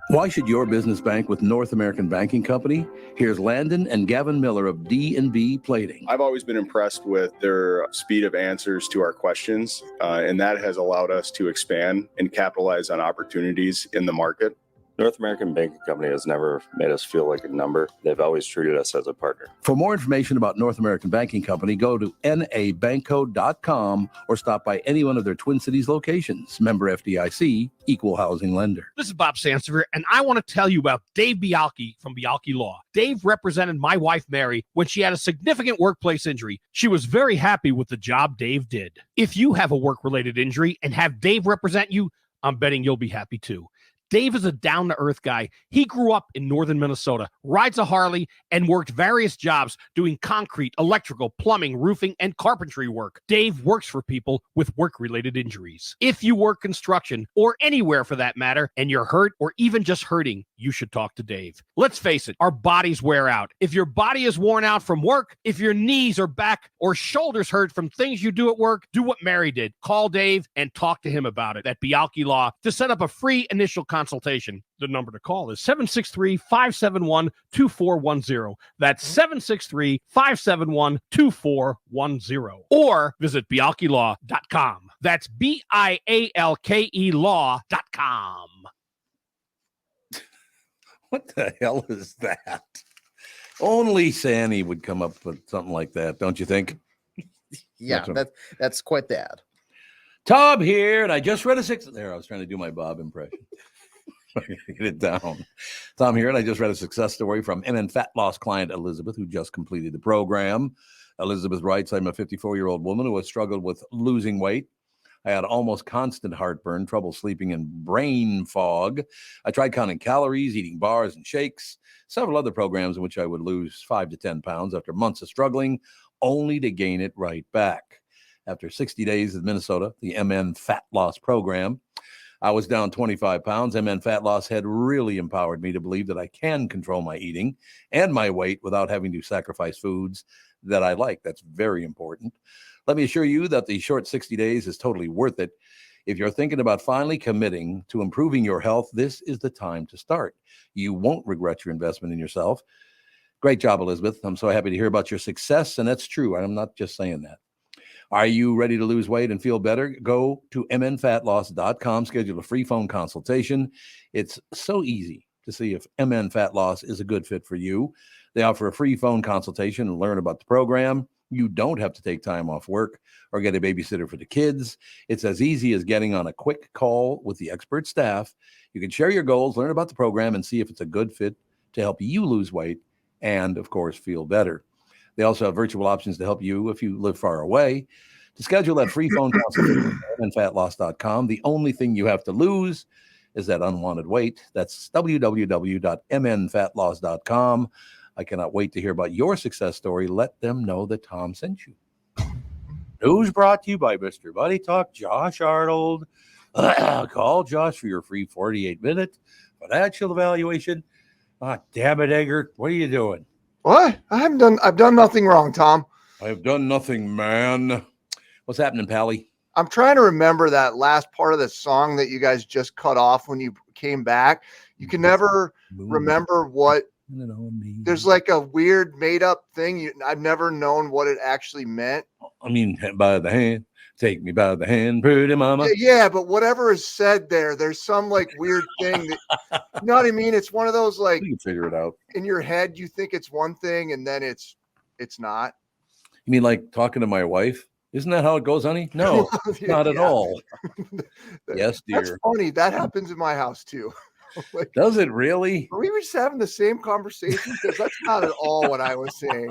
Why should your business bank with North American Banking Company? Here's Landon and Gavin Miller of D&B Plating. I've always been impressed with their speed of answers to our questions, and that has allowed us to expand and capitalize on opportunities in the market. North American Banking Company has never made us feel like a number. They've always treated us as a partner. For more information about North American Banking Company, go to nabanco.com or stop by any one of their Twin Cities locations. Member FDIC, equal housing lender. This is Bob Sansevier, and I want to tell you about Dave Bialke from Bialke Law. Dave represented my wife, Mary, when she had a significant workplace injury. She was very happy with the job Dave did. If you have a work-related injury and have Dave represent you, I'm betting you'll be happy too. Dave is a down-to-earth guy. He grew up in northern Minnesota, rides a Harley, and worked various jobs doing concrete, electrical, plumbing, roofing, and carpentry work. Dave works for people with work-related injuries. If you work construction, or anywhere for that matter, and you're hurt or even just hurting, you should talk to Dave. Let's face it, our bodies wear out. If your body is worn out from work, if your knees or back or shoulders hurt from things you do at work, do what Mary did. Call Dave and talk to him about it at Bialke Law to set up a free initial consultation consultation. The number to call is 763-571-2410. That's 763-571-2410. Or visit bialkelaw.com. That's BIALKE law.com. What the hell is that? Only Sandy would come up with something like that, don't you think? Yeah, that's quite the ad. Tom here, and I just read I was trying to do my Bob impression. Get it down. Tom here, and I just read a success story from MN Fat Loss client Elizabeth, who just completed the program. Elizabeth writes, I'm a 54-year-old woman who has struggled with losing weight. I had almost constant heartburn, trouble sleeping, and brain fog. I tried counting calories, eating bars and shakes, several other programs in which I would lose 5 to 10 pounds after months of struggling, only to gain it right back. After 60 days in Minnesota, the MN Fat Loss program, I was down 25 pounds. MN Fat Loss had really empowered me to believe that I can control my eating and my weight without having to sacrifice foods that I like. That's very important. Let me assure you that the short 60 days is totally worth it. If you're thinking about finally committing to improving your health, this is the time to start. You won't regret your investment in yourself. Great job, Elizabeth. I'm so happy to hear about your success, and that's true. I'm not just saying that. Are you ready to lose weight and feel better? Go to mnfatloss.com, schedule a free phone consultation. It's so easy to see if MN Fat Loss is a good fit for you. They offer a free phone consultation and learn about the program. You don't have to take time off work or get a babysitter for the kids. It's as easy as getting on a quick call with the expert staff. You can share your goals, learn about the program, and see if it's a good fit to help you lose weight and, of course, feel better. They also have virtual options to help you if you live far away. To schedule that free phone consultation at mnfatloss.com, the only thing you have to lose is that unwanted weight. That's www.mnfatloss.com. I cannot wait to hear about your success story. Let them know that Tom sent you. News brought to you by Mr. Buddy Talk, Josh Arnold. Call Josh for your free 48-minute financial evaluation. Damn it, Eggert. What are you doing? What? I've done nothing wrong, Tom. I have done nothing, man. What's happening, Pally? I'm trying to remember that last part of the song that you guys just cut off when you came back. You can never remember what. There's like a weird made up thing. I've never known what it actually meant. I mean, by the hand, take me by the hand, pretty mama. Yeah, but whatever is said there's some like weird thing that, you know what I mean? It's one of those like, you can figure it out. In your head, you think it's one thing and then it's not. You mean like talking to my wife? Isn't that how it goes, honey? No, not at all. Yes, dear. That's funny. That happens in my house too. Like, does it really? Are we just having the same conversation? Because that's not at all what I was saying.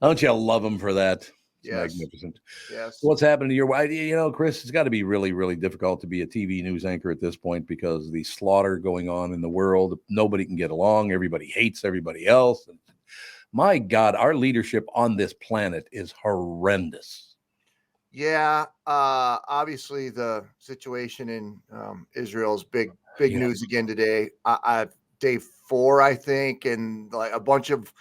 Don't you love him for that? It's yes. Magnificent. Yes. What's happening to your wife? You know, Chris, it's got to be really, really difficult to be a TV news anchor at this point because the slaughter going on in the world, nobody can get along. Everybody hates everybody else. And my God, our leadership on this planet is horrendous. Yeah, obviously the situation in Israel is big news again today. Day 4, I think, and like a bunch of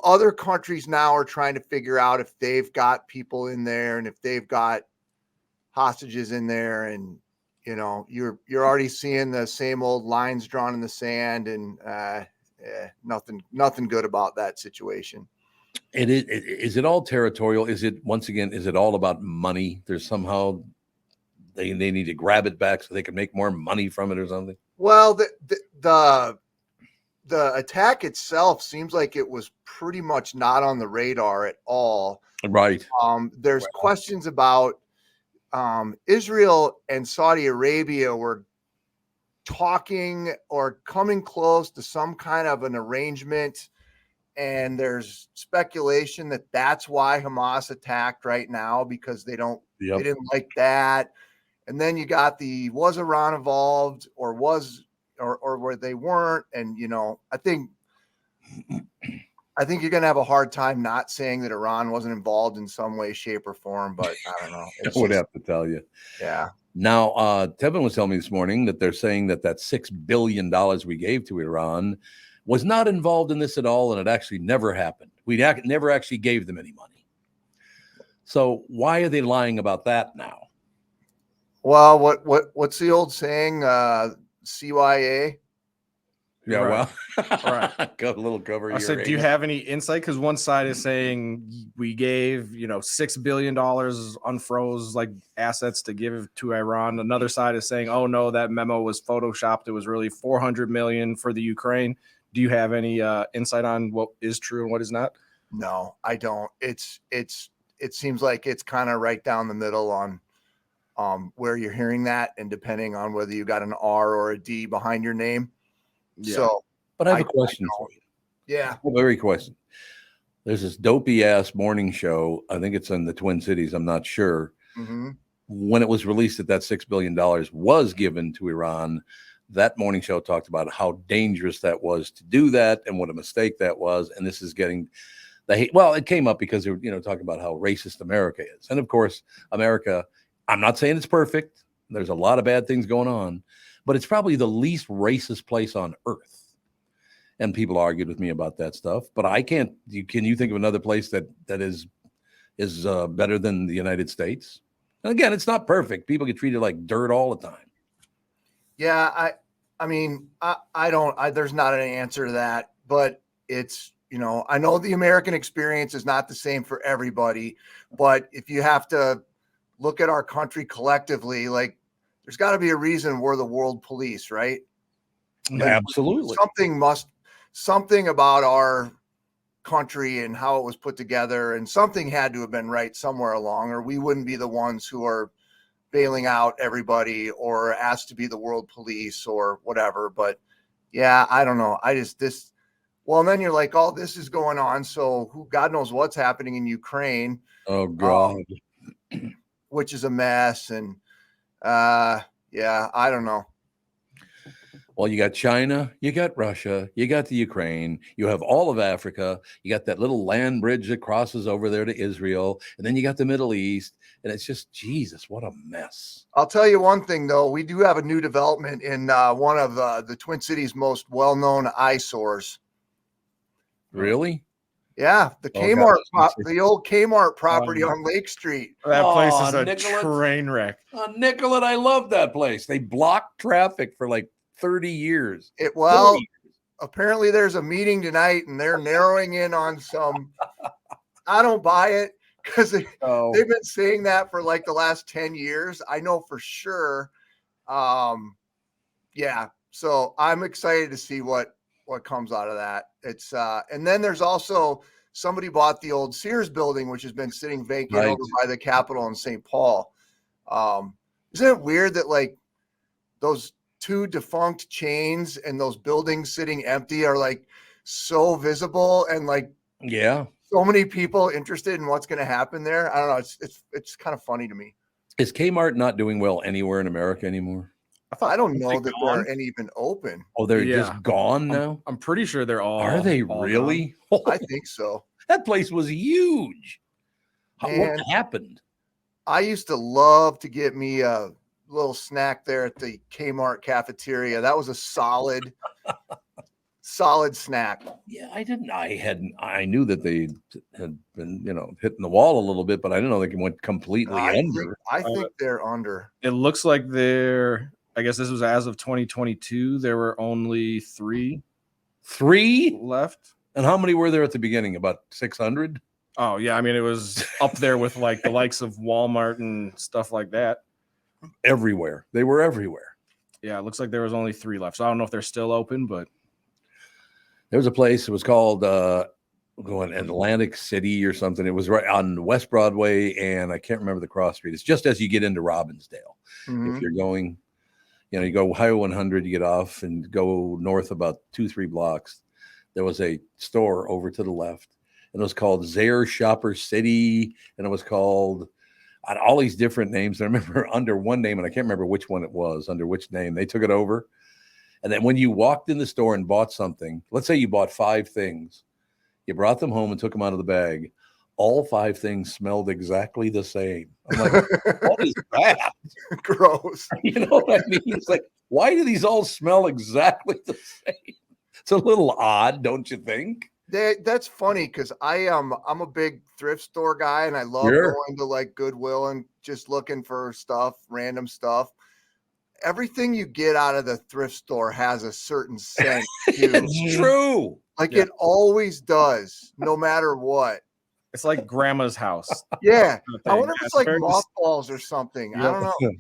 other countries now are trying to figure out if they've got people in there and if they've got hostages in there, and you know you're already seeing the same old lines drawn in the sand, and nothing good about that situation. Is it all territorial? Is it, once again, is it all about money? There's somehow they need to grab it back so they can make more money from it or something? Well, the attack itself seems like it was pretty much not on the radar at all. Right. There's questions about Israel and Saudi Arabia were talking or coming close to some kind of an arrangement. And there's speculation that that's why Hamas attacked right now, because they didn't like that. And then you got was Iran involved or where they weren't. And, you know, I think you're going to have a hard time not saying that Iran wasn't involved in some way, shape, or form, but I don't know. I would have to tell you. Yeah. Now, Tevin was telling me this morning that they're saying that $6 billion we gave to Iran was not involved in this at all, and it actually never happened. We never actually gave them any money. So why are they lying about that now? Well, what's the old saying? CYA. Yeah, Right. well, Right. got a little cover. I said, do you have any insight? Because one side is saying we gave, $6 billion unfroze like assets to give to Iran. Another side is saying, oh no, that memo was photoshopped. It was really 400 million for the Ukraine. Do you have any insight on what is true and what is not? No, I don't. It seems like it's kind of right down the middle on where you're hearing that, and depending on whether you got an R or a D behind your name. Yeah. So, But I have a question for you. Yeah. Very question. There's this dopey ass morning show. I think it's in the Twin Cities. I'm not sure. Mm-hmm. When it was released that $6 billion was given to Iran, that morning show talked about how dangerous that was to do that and what a mistake that was. And this is getting the hate. Well, it came up because they were, talking about how racist America is. And of course, America, I'm not saying it's perfect. There's a lot of bad things going on, but it's probably the least racist place on earth. And people argued with me about that stuff, but I can't. Can you think of another place that is better than the United States? And again, it's not perfect. People get treated like dirt all the time. Yeah, I mean, I don't. There's not an answer to that, but it's I know the American experience is not the same for everybody, but if you have to look at our country collectively, like there's got to be a reason we're the world police, right? Like, absolutely. Something about our country and how it was put together, and something had to have been right somewhere along, or we wouldn't be the ones who are bailing out everybody or asked to be the world police or whatever. But yeah, I don't know. And then you're like, all this is going on. So God knows what's happening in Ukraine. Oh God. Which is a mess. And yeah, I don't know. Well, you got China, you got Russia, you got the Ukraine, you have all of Africa, you got that little land bridge that crosses over there to Israel, and then you got the Middle East, and it's just, Jesus, what a mess. I'll tell you one thing, though. We do have a new development in one of the Twin Cities' most well-known eyesores. Really? Yeah, the Kmart, the old Kmart property on Lake Street. That place is a train wreck. Nicollet, I love that place. They blocked traffic for like 30 years. Apparently there's a meeting tonight and they're narrowing in on some. I don't buy it because they've been saying that for like the last 10 years. I know for sure. Yeah. So I'm excited to see what comes out of that. It's and then there's also somebody bought the old Sears building, which has been sitting vacant over by the Capitol in St. Paul. Isn't it weird that like those two defunct chains and those buildings sitting empty are like so visible and like so many people interested in what's going to happen there? I don't know. It's kind of funny to me. Is Kmart not doing well anywhere in America anymore? I don't know that they're any even open. Oh, they're just gone now? I'm pretty sure they're all. Are they really? I think so. That place was huge. What happened? I used to love to get me a little snack there at the Kmart cafeteria. That was a solid snack. Yeah, I knew that they had been, hitting the wall a little bit, but I didn't know they went completely under. I think they're under. It looks like I guess this was as of 2022. There were only three left. And how many were there at the beginning? About 600? Oh yeah. I mean, it was up there with like the likes of Walmart and stuff like that. Everywhere. They were everywhere. Yeah. It looks like there was only 3 left. So I don't know if they're still open, but there was a place, it was called Atlantic City or something. It was right on West Broadway, and I can't remember the cross street. It's just as you get into Robbinsdale. Mm-hmm. If you're going, you go Highway 100, you get off and go north about 2-3 blocks. There was a store over to the left, and it was called Zare Shopper City, and it was called all these different names. I remember under one name, and I can't remember which one it was, under which name. They took it over. And then when you walked in the store and bought something, let's say you bought 5 things, you brought them home and took them out of the bag. All 5 things smelled exactly the same. I'm like, what is that? Gross. You know what I mean? It's like, why do these all smell exactly the same? It's a little odd, don't you think? That's funny because I'm a big thrift store guy and I love going to like Goodwill and just looking for stuff, random stuff. Everything you get out of the thrift store has a certain scent. It's true. Like it always does, no matter what. It's like grandma's house. Yeah. I wonder if it's like mothballs or something. I don't know.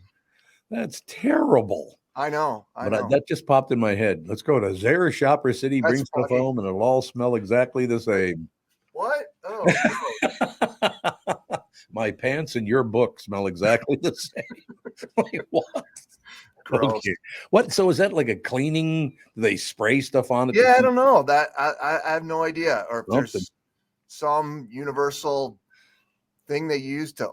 That's terrible. I know. But that just popped in my head. Let's go to Zara Shopper City, bring stuff home, and it'll all smell exactly the same. What? Oh, my pants and your book smell exactly the same. Like, what? Gross. Okay. What? So is that like a cleaning? Do they spray stuff on it? Yeah, I don't know. That I have no idea. Or if there's some universal thing they use to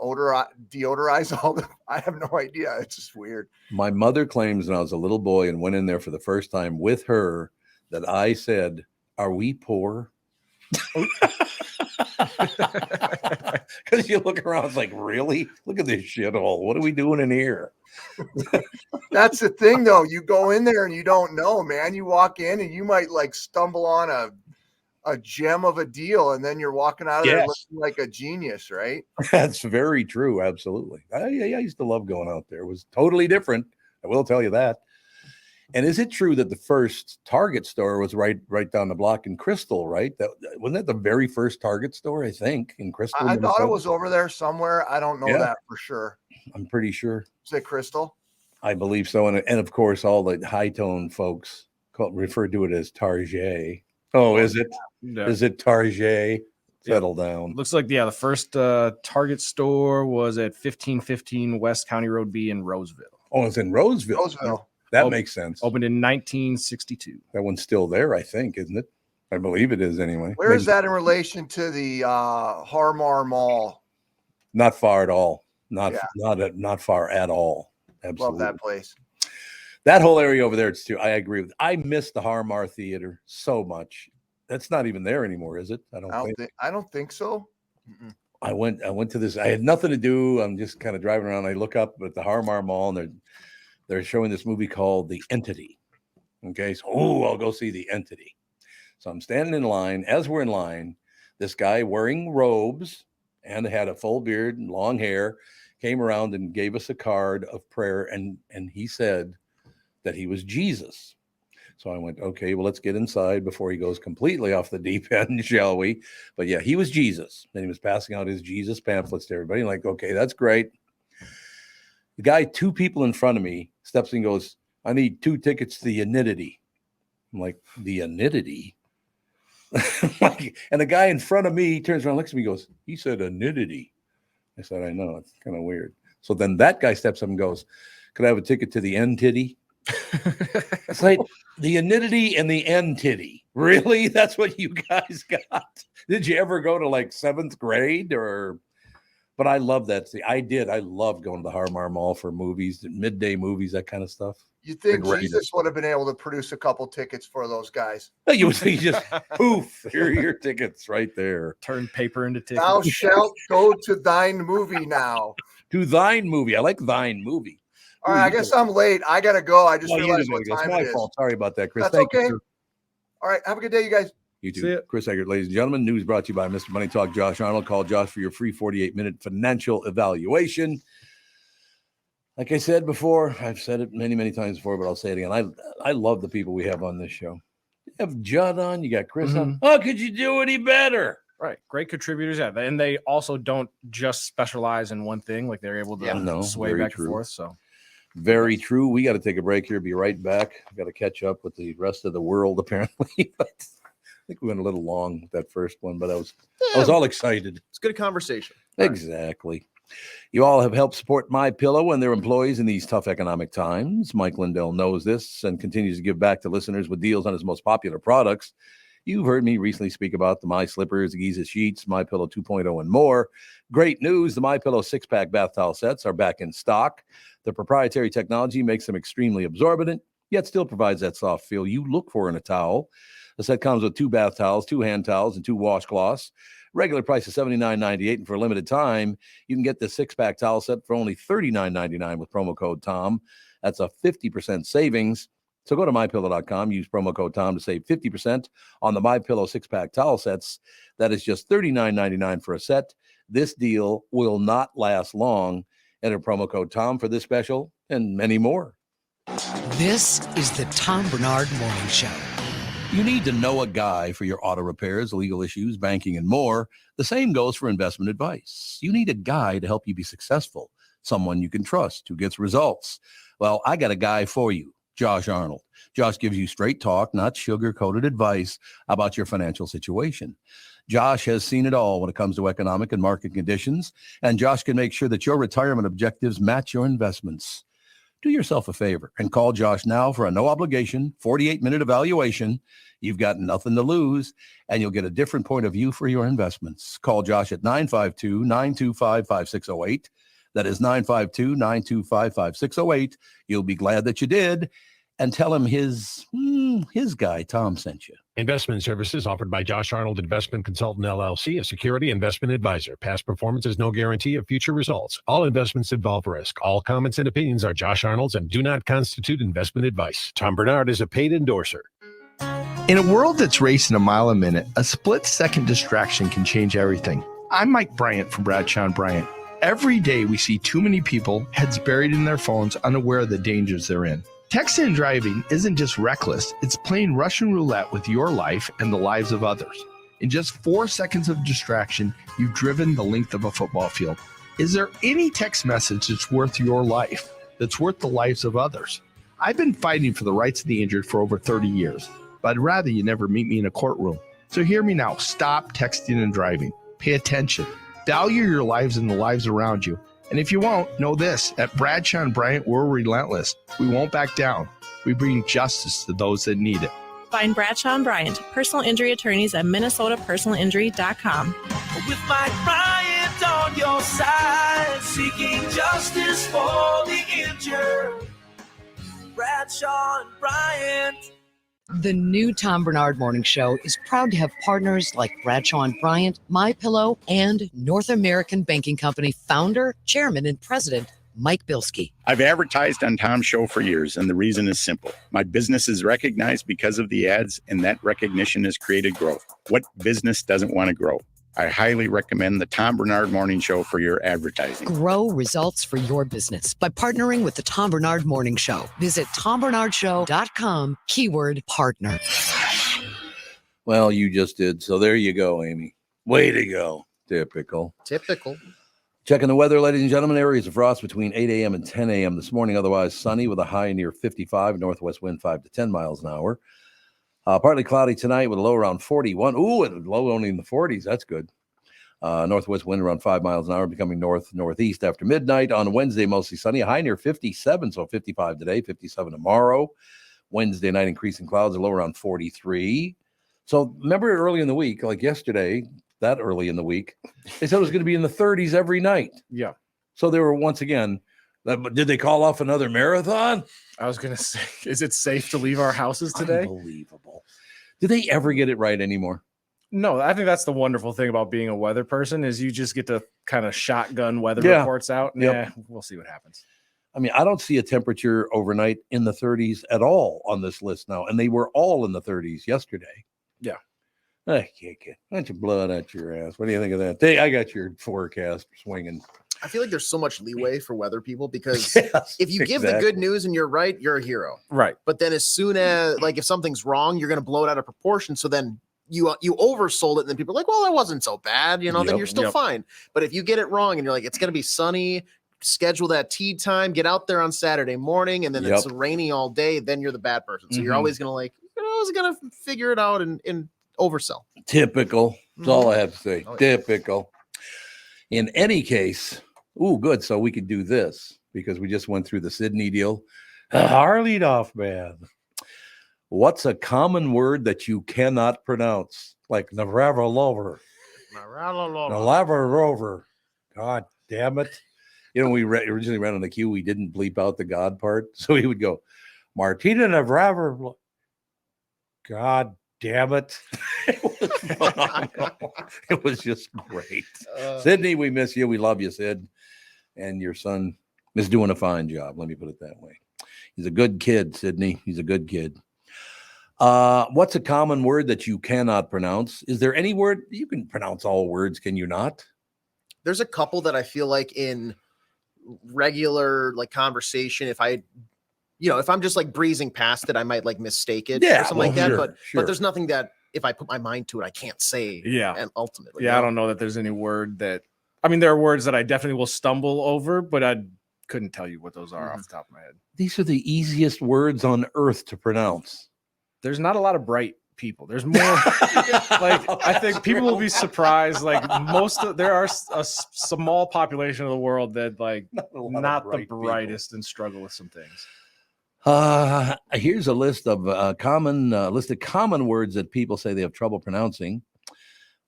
deodorize all the. I have no idea. It's just weird. My mother claims when I was a little boy and went in there for the first time with her that I said, "Are we poor?" Because you look around, it's like, really? Look at this shithole. What are we doing in here? That's the thing, though. You go in there and you don't know, man. You walk in and you might like stumble on a gem of a deal, and then you're walking out of there looking like a genius, right? That's very true. Absolutely. I used to love going out there. It was totally different. I will tell you that. And is it true that the first Target store was right down the block in Crystal, right? Wasn't that the very first Target store, I think, in Crystal? I thought it was over there somewhere. I don't know that for sure. I'm pretty sure. Is it Crystal? I believe so. And of course, all the high-tone folks refer to it as Target. Oh, is it? Yeah. Is it Target? Settle down. Looks like, the first Target store was at 1515 West County Road B in Roseville. Oh, it's in Roseville. Roseville. That makes sense. Opened in 1962. That one's still there, I think, isn't it? I believe it is anyway. Where is that in relation to the Harmar Mall? Not far at all. Not far at all. Absolutely. Love that place. That whole area over there, it's too. I agree with. I miss the Harmar Theater so much. That's not even there anymore, is it? I don't think so. Mm-mm. I went to this. I had nothing to do. I'm just kind of driving around. I look up at the Harmar Mall, and they're showing this movie called The Entity. Okay, so I'll go see The Entity. So I'm standing in line. As we're in line, this guy wearing robes and had a full beard and long hair came around and gave us a card of prayer, and he said that he was Jesus. So I went, okay, well, let's get inside before he goes completely off the deep end, shall we? But yeah, he was Jesus. And he was passing out his Jesus pamphlets to everybody. Like, okay, that's great. The guy, 2 people in front of me, steps in and goes, I need 2 tickets to the Anidity. I'm like, the Anidity? And the guy in front of me turns around, looks at me, goes, he said Anidity. I said, I know, it's kind of weird. So then that guy steps up and goes, could I have a ticket to the N-titty? It's like the Anidity and the N-titty. Really? That's what you guys got? Did you ever go to like 7th grade or? But I love that. See, I did. I love going to the Harmar Mall for movies, midday movies, that kind of stuff. You think Jesus would have been able to produce a couple tickets for those guys? You would say, just poof, here are your tickets right there. Turn paper into tickets. Thou shalt go to thine movie now. To thine movie. I like thine movie. All right, I guess I'm late. I gotta go. I just realized what time it is. Fault. Sorry about that, Chris. That's Thank okay. you. All right, have a good day, you guys. You too. Chris Eggert, ladies and gentlemen. News brought to you by Mr. Money Talk, Josh Arnold. Call Josh for your free 48-minute financial evaluation. Like I said before, I've said it many, many times before, but I'll say it again. I love the people we have on this show. You have Judd on, you got Chris on. How could you do any better? Right. Great contributors. Yeah. And they also don't just specialize in one thing. Like they're able to sway back and forth. So very true. We got to take a break here. Be right back. I've got to catch up with the rest of the world, apparently. But I think we went a little long with that first one, but I was all excited. It's good conversation. Exactly. You all have helped support MyPillow and their employees in these tough economic times. Mike Lindell knows this and continues to give back to listeners with deals on his most popular products. You've heard me recently speak about the My Slippers, the Giza Sheets, MyPillow 2.0, and more. Great news, the MyPillow 6-pack bath towel sets are back in stock. The proprietary technology makes them extremely absorbent, yet still provides that soft feel you look for in a towel. The set comes with 2 bath towels, 2 hand towels, and 2 washcloths. Regular price is $79.98, and for a limited time, you can get the 6-pack towel set for only $39.99 with promo code TOM. That's a 50% savings. So go to mypillow.com, use promo code Tom to save 50% on the MyPillow 6-pack towel sets. That is just $39.99 for a set. This deal will not last long. Enter promo code Tom for this special and many more. This is the Tom Barnard Morning Show. You need to know a guy for your auto repairs, legal issues, banking, and more. The same goes for investment advice. You need a guy to help you be successful, someone you can trust, who gets results. Well, I got a guy for you, Josh Arnold. Josh gives you straight talk, not sugar-coated advice about your financial situation. Josh has seen it all when it comes to economic and market conditions, and Josh can make sure that your retirement objectives match your investments. Do yourself a favor and call Josh now for a no-obligation 48-minute evaluation. You've got nothing to lose, and you'll get a different point of view for your investments. Call Josh at 952-925-5608. That is 952-925-5608. You'll be glad that you did. And tell him his guy, Tom, sent you. Investment services offered by Josh Arnold Investment Consultant, LLC, a security investment advisor. Past performance is no guarantee of future results. All investments involve risk. All comments and opinions are Josh Arnold's and do not constitute investment advice. Tom Barnard is a paid endorser. In a world that's racing a mile a minute, a split-second distraction can change everything. I'm Mike Bryant from Bradshaw & Bryant. Every day we see too many people, heads buried in their phones, unaware of the dangers they're in. Texting and driving isn't just reckless, it's playing Russian roulette with your life and the lives of others. In just 4 seconds of distraction, you've driven the length of a football field. Is there any text message that's worth your life, that's worth the lives of others? I've been fighting for the rights of the injured for over 30 years, but I'd rather you never meet me in a courtroom. So hear me now, stop texting and driving. Pay attention. Value your lives and the lives around you. And if you won't, know this, at Bradshaw & Bryant, we're relentless. We won't back down. We bring justice to those that need it. Find Bradshaw & Bryant, personal injury attorneys at minnesotapersonalinjury.com. With Mike Bryant on your side, seeking justice for the injured. Bradshaw & Bryant. The new Tom Barnard Morning Show is proud to have partners like Bradshaw & Bryant, MyPillow, and North American Banking Company founder, chairman, and president, Mike Bilski. I've advertised on Tom's show for years, and the reason is simple. My business is recognized because of the ads, and that recognition has created growth. What business doesn't want to grow? I highly recommend the Tom Barnard Morning Show for your advertising. Grow results for your business by partnering with the Tom Barnard Morning Show. Visit TomBarnardShow.com, keyword partner. Well, you just did. So there you go, Amy. Way to go. Typical. Checking the weather, ladies and gentlemen. Areas of frost between 8 a.m. and 10 a.m. this morning. Otherwise sunny with a high near 55, northwest wind 5 to 10 miles an hour. Partly cloudy tonight with a low around 41. Ooh, and low only in the 40s. That's good. Northwest wind around 5 miles an hour, becoming northeast after midnight. On Wednesday, mostly sunny. A high near 57, so 55 today, 57 tomorrow. Wednesday night, increasing clouds, a low around 43. So remember early in the week, like yesterday, that early in the week, they said it was going to be in the 30s every night. Yeah. So they were once again. Did they call off another marathon? I was going to say, is it safe to leave our houses today? Unbelievable. Do they ever get it right anymore? No, I think that's the wonderful thing about being a weather person is you just get to kind of shotgun weather reports out. Yeah, we'll see what happens. I mean, I don't see a temperature overnight in the 30s at all on this list now. And they were all in the 30s yesterday. Yeah. I can't get a bunch of blood at your ass. What do you think of that? I got your forecast swinging. I feel like there's so much leeway for weather people because if you give the good news and you're right, you're a hero. Right. But then as soon as, like, if something's wrong, you're going to blow it out of proportion. So then you oversold it and then people are like, well, that wasn't so bad. You know, then you're still fine. But if you get it wrong and you're like, it's going to be sunny, schedule that tea time, get out there on Saturday morning, and then it's rainy all day, then you're the bad person. So you're always going to always going to figure it out and oversell. Typical. That's all I have to say. Typical. In any case, good. So we could do this because we just went through the Sydney deal. Our leadoff man. What's a common word that you cannot pronounce? Like Navarro-Lover. Navarro-Rover. God damn it. You know, we originally ran on the queue. We didn't bleep out the God part. So he would go, Martina Navarro. God damn it. It was phenomenal. It was just great. Sydney, we miss you. We love you, Sid. And your son is doing a fine job. Let me put it that way. He's a good kid, Sydney. He's a good kid. What's a common word that you cannot pronounce? Is there any word you can pronounce all words? Can you not? There's a couple that I feel like in regular like conversation, if I'm just like breezing past it, I might like mistake it or something like that. Sure, but sure. there's nothing that if I put my mind to it, I can't say. Yeah. And ultimately. Yeah, I don't know that there's any word that, I mean, there are words that I definitely will stumble over, but I couldn't tell you what those are off the top of my head. These are the easiest words on earth to pronounce. There's not a lot of bright people. There's more like, I think people will be surprised. Like there are a small population of the world that like not the brightest and struggle with some things. Here's a list of common words that people say they have trouble pronouncing.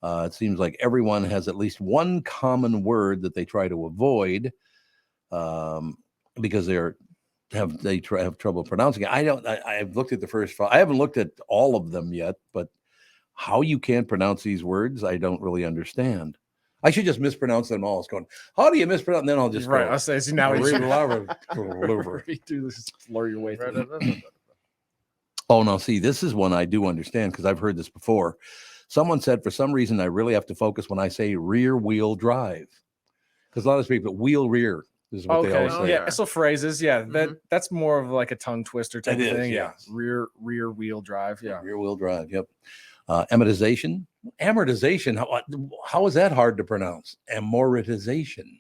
It seems like everyone has at least one common word that they try to avoid because they have trouble pronouncing it. I've looked at the first five. I haven't looked at all of them yet, but how you can't pronounce these words, I don't really understand. I should just mispronounce them all. It's going, how do you mispronounce? And then I'll just right. go, I'll say, see, now you do this, slur your way through. Oh, no, see, this is one I do understand because I've heard this before. Someone said, for some reason, I really have to focus when I say rear wheel drive. Because a lot of people, wheel rear is what they always say. Yeah, so phrases, that's more of like a tongue twister type of thing. Yeah, rear wheel drive. Yeah, rear wheel drive. Yep. Amortization. How is that hard to pronounce? Amortization.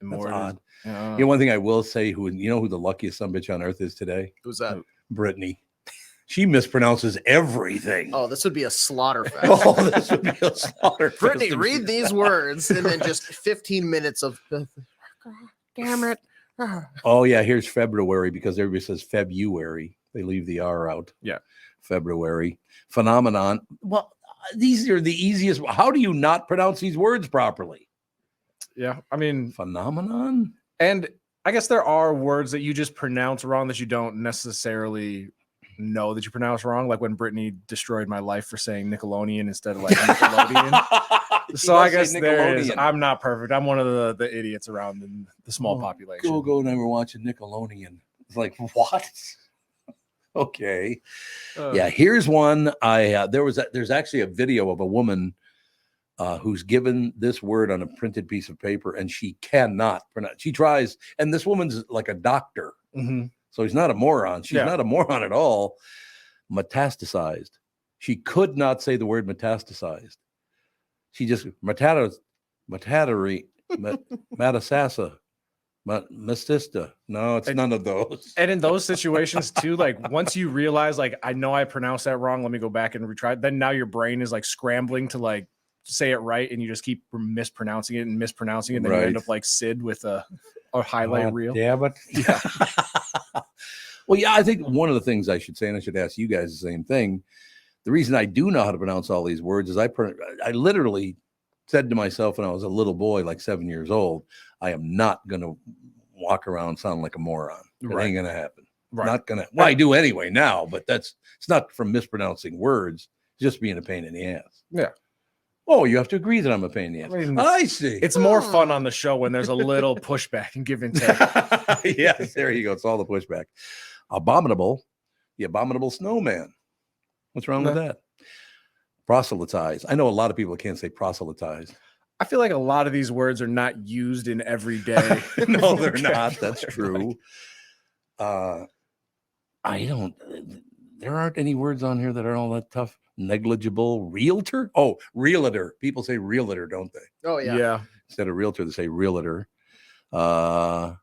That's odd. One thing I will say, who the luckiest sumbitch on earth is today? Who's that? Brittany. She mispronounces everything. Oh, this would be a slaughter fest. This would be a slaughter fest. Brittany, read these words and then just 15 minutes of damn it. Oh, yeah, here's February because everybody says February. They leave the R out. Yeah. February. Phenomenon. Well, these are the easiest. How do you not pronounce these words properly? Yeah, I mean, phenomenon. And I guess there are words that you just pronounce wrong that you don't necessarily know that you pronounce wrong. Like when Brittany destroyed my life for saying Nickelodeon instead of like Nickelodeon. So I guess there is. I'm not perfect. I'm one of the idiots around in the small population. Go and I were watching Nickelodeon. It's like, what? Okay. Yeah, here's one. There's actually a video of a woman who's given this word on a printed piece of paper, and she cannot pronounce. She tries, and this woman's like a doctor, so he's not a moron. She's not a moron at all. Metastasized. She could not say the word metastasized. She just metasasa, mestista. No, it's none of those. And in those situations too, like once you realize, like, I know I pronounced that wrong, let me go back and retry. Then now your brain is like scrambling to like say it right, and you just keep mispronouncing it. And then you end up like Sid with a highlight reel. Damn it. Yeah. Well, yeah, I think one of the things I should say, and I should ask you guys the same thing. The reason I do know how to pronounce all these words is I literally said to myself when I was a little boy, like 7 years old, I am not going to walk around sounding like a moron. It ain't going to happen. Right. Not going to. Well, I do anyway now, but it's not from mispronouncing words, just being a pain in the ass. Yeah. Oh, you have to agree that I'm a pain in the ass. I see. It's more fun on the show when there's a little pushback and give and take. Yes, there you go. It's all the pushback. Abominable. The abominable snowman. What's wrong with that? Proselytize. I know a lot of people can't say proselytize. I feel like a lot of these words are not used in everyday. No, they're not. That's true. There aren't any words on here that are all that tough. Negligible. Realtor. Oh, realtor. People say realtor, don't they? Oh, yeah. Yeah. Instead of realtor, they say realtor. Oh,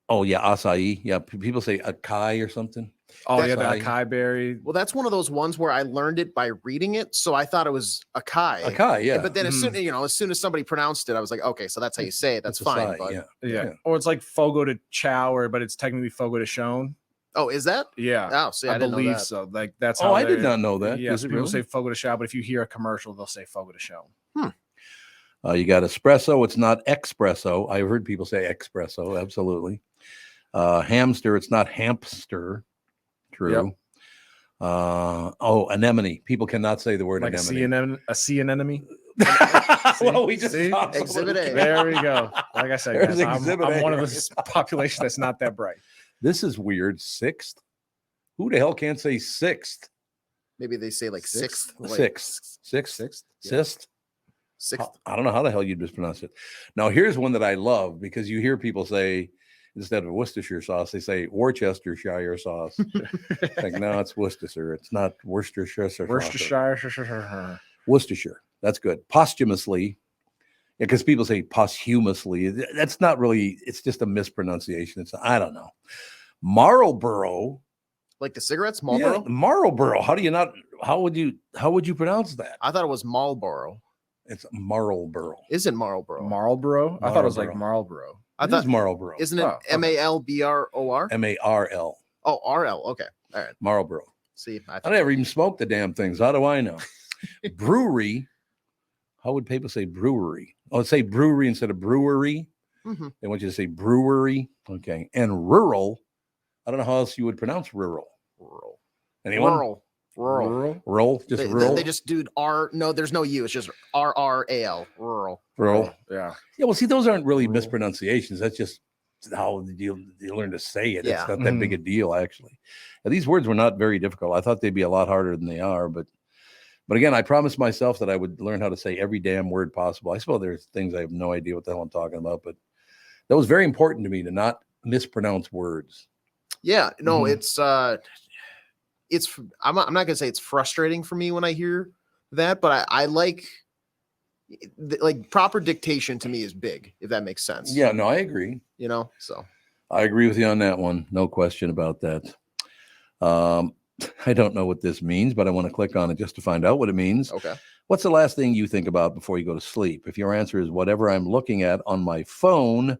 yeah. Acai. Yeah. People say acai or something. Oh, yeah. The acai berry. Well, that's one of those ones where I learned it by reading it. So I thought it was acai. Acai, yeah. But then as soon as somebody pronounced it, I was like, okay, so that's how you say it. That's fine. Acai, but yeah. Or it's like fogo de chao, but it's technically fogo de chon. Oh, is that? Yeah. Oh, see, I didn't know believe that. so. Like that's how I did not know that. Yeah, Is it people really? say fogo de chao, but if you hear a commercial, they'll say fogo de chon. You got espresso. It's not espresso. I've heard people say espresso. Absolutely. Hamster. It's not hamster. True. Yep. Anemone. People cannot say the word like anemone. A sea anemone. Well, we just talked Exhibit A. There we go. Like I said, There's guys, Exhibit I'm A. one of the population that's not that bright. This is weird. Sixth? Who the hell can't say sixth? Maybe they say like sixth. Like, Sixth. Sixth. Sixth? Sixth. I don't know how the hell you'd mispronounce it. Now, here's one that I love because you hear people say, instead of Worcestershire sauce, they say Worcestershire sauce. Like, no, it's Worcestershire. It's not Worcestershire. Worcestershire. That's good. Posthumously, because people say posthumously. That's not really, it's just a mispronunciation. It's, I don't know. Marlboro. Like the cigarettes, Marlboro? Yeah, Marlboro. How would you pronounce that? I thought it was Marlboro. It's Marlboro. Is it Marlboro? Marlboro? I thought it was like Marlboro. I thought Marlboro. Isn't it Malbror? Marl. Oh, RL. Okay. All right. Marlboro. See, I never even smoked the damn things. How do I know? Brewery. How would people say brewery? Oh, say brewery instead of brewery. Mm-hmm. They want you to say brewery. Okay. And rural. I don't know how else you would pronounce rural. Rural. Anyone? Rural. Just rural. They just do R. No, there's no U. It's just RRAL. Rural. Rural. Yeah. Yeah. Well, see, those aren't really mispronunciations. That's just how you learn to say it. Yeah. It's not that big a deal, actually. Now, these words were not very difficult. I thought they'd be a lot harder than they are, but again, I promised myself that I would learn how to say every damn word possible. I suppose there's things I have no idea what the hell I'm talking about, but that was very important to me to not mispronounce words. Yeah, no, it's I'm not gonna say it's frustrating for me when I hear that, but I like proper dictation to me is big, if that makes sense. Yeah, no, I agree. You know, so I agree with you on that one. No question about that. I don't know what this means, but I want to click on it just to find out what it means. Okay. What's the last thing you think about before you go to sleep? If your answer is whatever I'm looking at on my phone,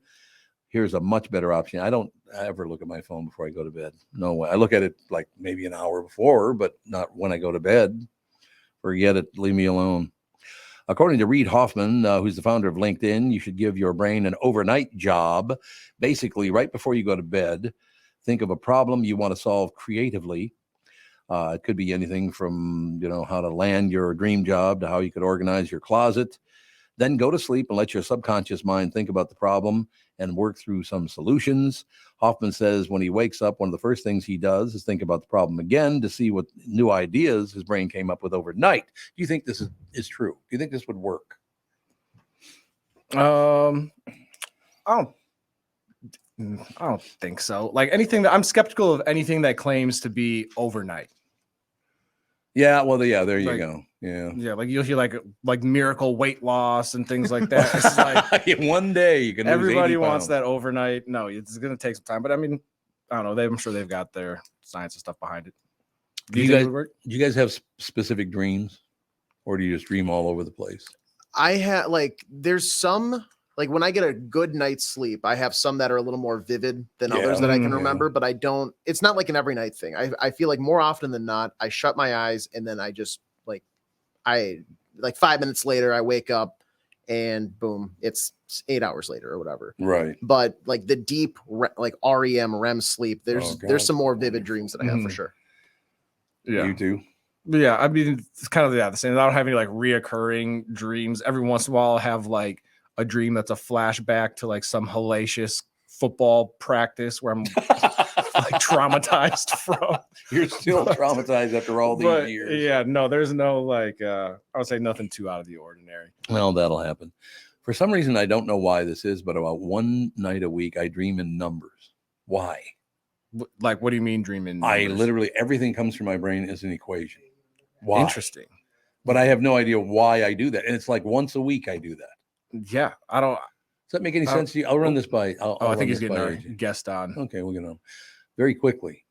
here's a much better option. I don't ever look at my phone before I go to bed. No way. I look at it like maybe an hour before, but not when I go to bed. Forget it. Leave me alone. According to Reid Hoffman, who's the founder of LinkedIn, you should give your brain an overnight job. Basically, right before you go to bed, think of a problem you want to solve creatively. It could be anything from, how to land your dream job to how you could organize your closet. Then go to sleep and let your subconscious mind think about the problem and work through some solutions. Hoffman says when he wakes up, one of the first things he does is think about the problem again to see what new ideas his brain came up with overnight. Do you think this is true? Do you think this would work? I don't think so. Like I'm skeptical of anything that claims to be overnight. Yeah, well, there you go. Yeah, like you'll hear like miracle weight loss and things like that. It's like one day you can. Everybody lose 80 wants pounds. that overnight. No, it's going to take some time. But I mean, I don't know. I'm sure they've got their science and stuff behind it. Do you guys have specific dreams, or do you just dream all over the place? I have there's some when I get a good night's sleep, I have some that are a little more vivid than others that I can remember, but I don't. It's not like an every night thing. I feel like more often than not, I shut my eyes and then I just 5 minutes later I wake up and boom, it's 8 hours later or whatever. Right. But the deep REM sleep, there's some more vivid dreams that I have for sure. Yeah, you too. Yeah, I mean it's kind of the same. I don't have any reoccurring dreams. Every once in a while, I'll have a dream that's a flashback to some hellacious football practice where I'm traumatized from. You're still traumatized after all these years. Yeah, no, there's no I would say nothing too out of the ordinary. Well, that'll happen. For some reason, I don't know why this is, but about one night a week, I dream in numbers. Why? What do you mean dream in numbers? I literally, everything comes through my brain as an equation. Why? Interesting. But I have no idea why I do that. And it's once a week I do that. Yeah, I don't. Does that make any sense to you? I'll run this by. I think he's getting our guest on. Okay, we'll get on. Very quickly,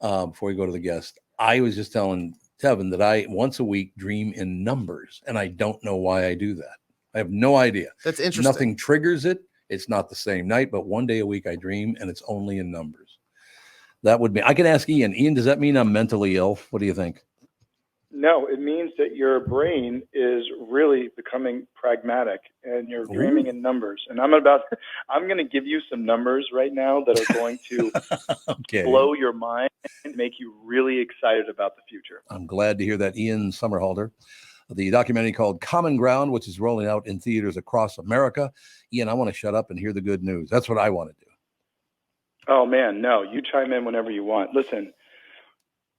before we go to the guest, I was just telling Tevin that I once a week dream in numbers, and I don't know why I do that. I have no idea. That's interesting. Nothing triggers it. It's not the same night, but one day a week I dream, and it's only in numbers. That would be. I can ask Ian. Ian, does that mean I'm mentally ill? What do you think? No, it means that your brain is really becoming pragmatic and you're dreaming in numbers. And I'm going to give you some numbers right now that are going to blow your mind and make you really excited about the future. I'm glad to hear that. Ian Somerhalder, the documentary called Common Ground, which is rolling out in theaters across America. Ian, I want to shut up and hear the good news. That's what I want to do. Oh, man, no, you chime in whenever you want. Listen,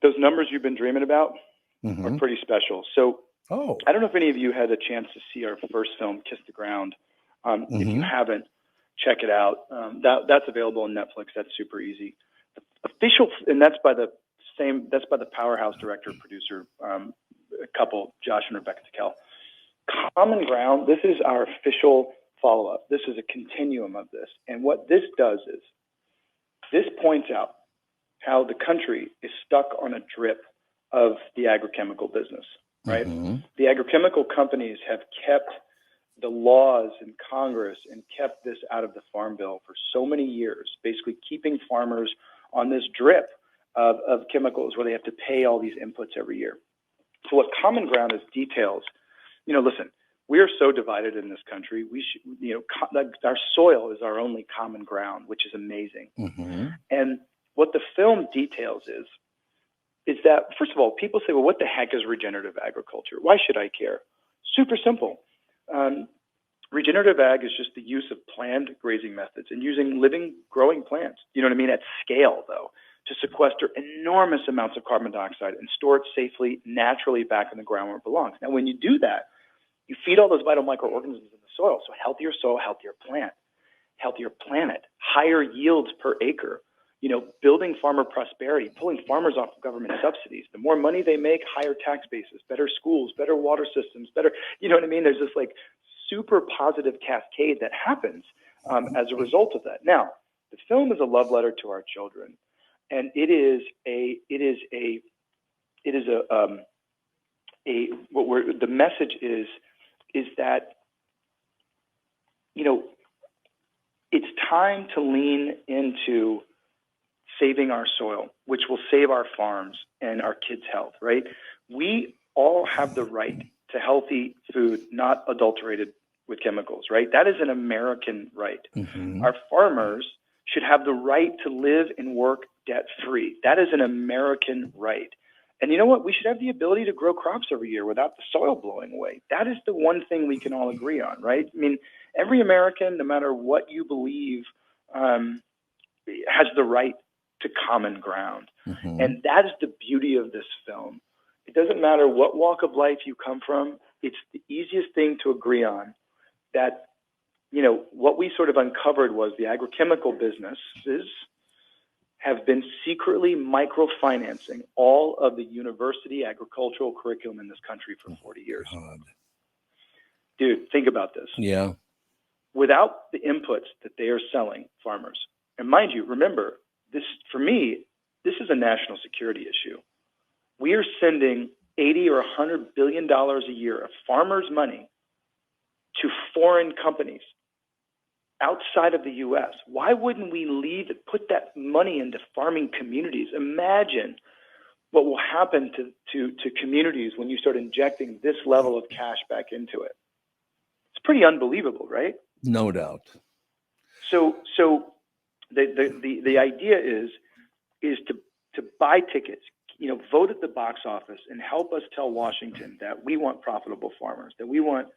those numbers you've been dreaming about are pretty special. So I don't know if any of you had a chance to see our first film, Kiss the Ground. If you haven't, check it out. That's available on Netflix. That's super easy. Official, and that's by the powerhouse director, producer, couple, Josh and Rebecca Tickell. Common Ground, this is our official follow-up. This is a continuum of this. And what this does is, this points out how the country is stuck on a drip of the agrochemical business, right? The agrochemical companies have kept the laws in Congress and kept this out of the Farm Bill for so many years, basically keeping farmers on this drip of chemicals where they have to pay all these inputs every year. So what Common Ground is details, listen, we are so divided in this country. We should, our soil is our only common ground, which is amazing. And what the film details is that, first of all, people say, well, what the heck is regenerative agriculture? Why should I care? Super simple. Regenerative ag is just the use of planned grazing methods and using living, growing plants, you know what I mean, at scale, though, to sequester enormous amounts of carbon dioxide and store it safely, naturally back in the ground where it belongs. Now, when you do that, you feed all those vital microorganisms in the soil. So healthier soil, healthier plant, healthier planet, higher yields per acre, building farmer prosperity, pulling farmers off of government subsidies. The more money they make, higher tax bases, better schools, better water systems, better, you know what I mean? There's this like super positive cascade that happens as a result of that. Now, the film is a love letter to our children, and the message is that, it's time to lean into saving our soil, which will save our farms and our kids' health, right? We all have the right to healthy food, not adulterated with chemicals, right? That is an American right. Our farmers should have the right to live and work debt-free. That is an American right. And you know what? We should have the ability to grow crops every year without the soil blowing away. That is the one thing we can all agree on, right? I mean, every American, no matter what you believe, has the right to common ground. And that is the beauty of this film. It doesn't matter what walk of life you come from. It's the easiest thing to agree on that, what we sort of uncovered was the agrochemical businesses have been secretly microfinancing all of the university agricultural curriculum in this country for 40 years. Dude, think about this. Yeah. Without the inputs that they are selling farmers, and mind you, remember, this, for me, this is a national security issue. We are sending $80 or $100 billion a year of farmers' money to foreign companies outside of the U.S. Why wouldn't we put that money into farming communities? Imagine what will happen to communities when you start injecting this level of cash back into it. It's pretty unbelievable, right? No doubt. So the idea is to buy tickets, vote at the box office and help us tell Washington that we want profitable farmers, that we want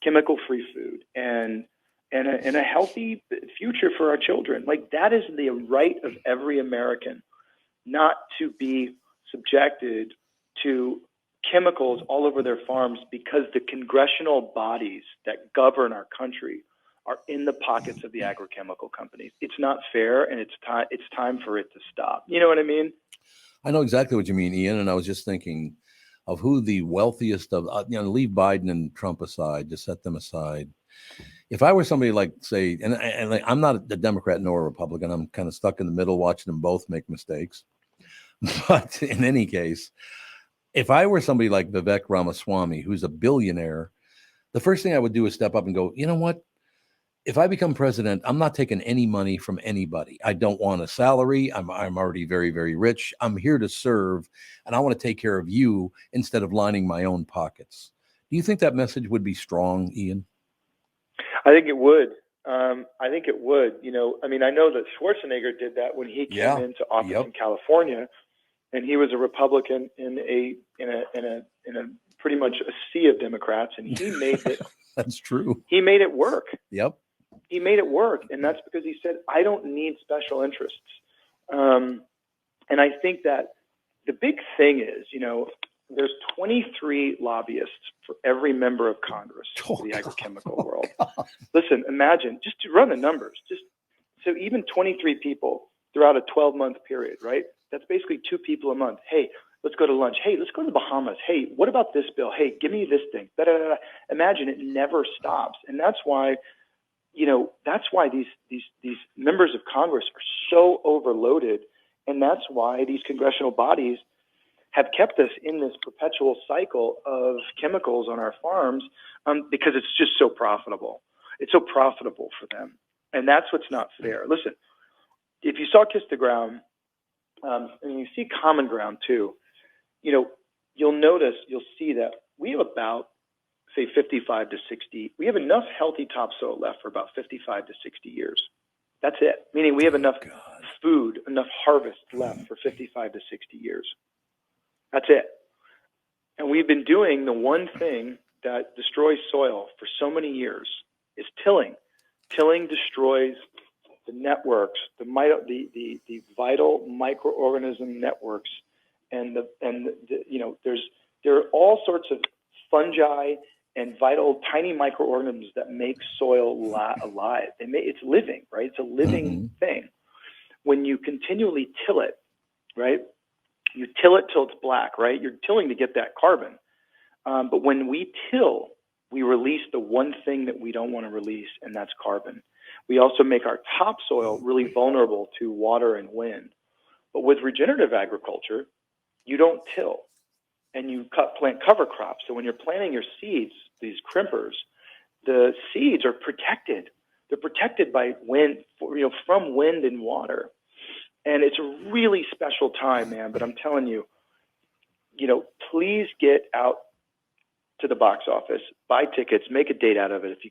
chemical-free food and a healthy future for our children. Like, that is the right of every American, not to be subjected to chemicals all over their farms because the congressional bodies that govern our country are in the pockets of the agrochemical companies. It's not fair, and it's time for it to stop. You know what I mean? I know exactly what you mean, Ian. And I was just thinking of who the wealthiest of, leave Biden and Trump aside, just set them aside. If I were somebody like, say, and I'm not a Democrat nor a Republican, I'm kind of stuck in the middle watching them both make mistakes. But in any case, if I were somebody like Vivek Ramaswamy, who's a billionaire, the first thing I would do is step up and go, you know what? If I become president, I'm not taking any money from anybody. I don't want a salary. I'm already very, very rich. I'm here to serve, and I want to take care of you instead of lining my own pockets. Do you think that message would be strong, Ian? I think it would. I think it would. I know that Schwarzenegger did that when he came into office in California, and he was a Republican in a pretty much a sea of Democrats, and he made it. That's true. He made it work. Yep. He made it work, and that's because he said, I don't need special interests. And I think that the big thing is, there's 23 lobbyists for every member of Congress for the agrochemical world. Listen, imagine, just to run the numbers, so even 23 people throughout a 12-month period, right? That's basically 2 people a month. Hey, let's go to lunch. Hey, let's go to the Bahamas. Hey, what about this bill? Hey, give me this thing. Da-da-da-da. Imagine, it never stops. And that's why, these members of Congress are so overloaded. And that's why these congressional bodies have kept us in this perpetual cycle of chemicals on our farms, because it's just so profitable. It's so profitable for them. And that's what's not fair. Listen, if you saw Kiss the Ground, and you see Common Ground too, you'll see that we have about, say, 55 to 60. We have enough healthy topsoil left for about 55 to 60 years. That's it. Meaning we have enough food, enough harvest left for 55 to 60 years. That's it. And we've been doing the one thing that destroys soil for so many years is tilling. Tilling destroys the networks, the vital microorganism networks, and there are all sorts of fungi and vital tiny microorganisms that make soil alive. It's living, right? It's a living thing. When you continually till it, right? You till it till it's black, right? You're tilling to get that carbon. But when we till, we release the one thing that we don't want to release, and that's carbon. We also make our topsoil really vulnerable to water and wind. But with regenerative agriculture, you don't till, and you plant cover crops. So when you're planting your seeds, these crimpers, the seeds are protected. They're protected by wind, from wind and water. And it's a really special time, man. But I'm telling you, please get out to the box office, buy tickets, make a date out of it. If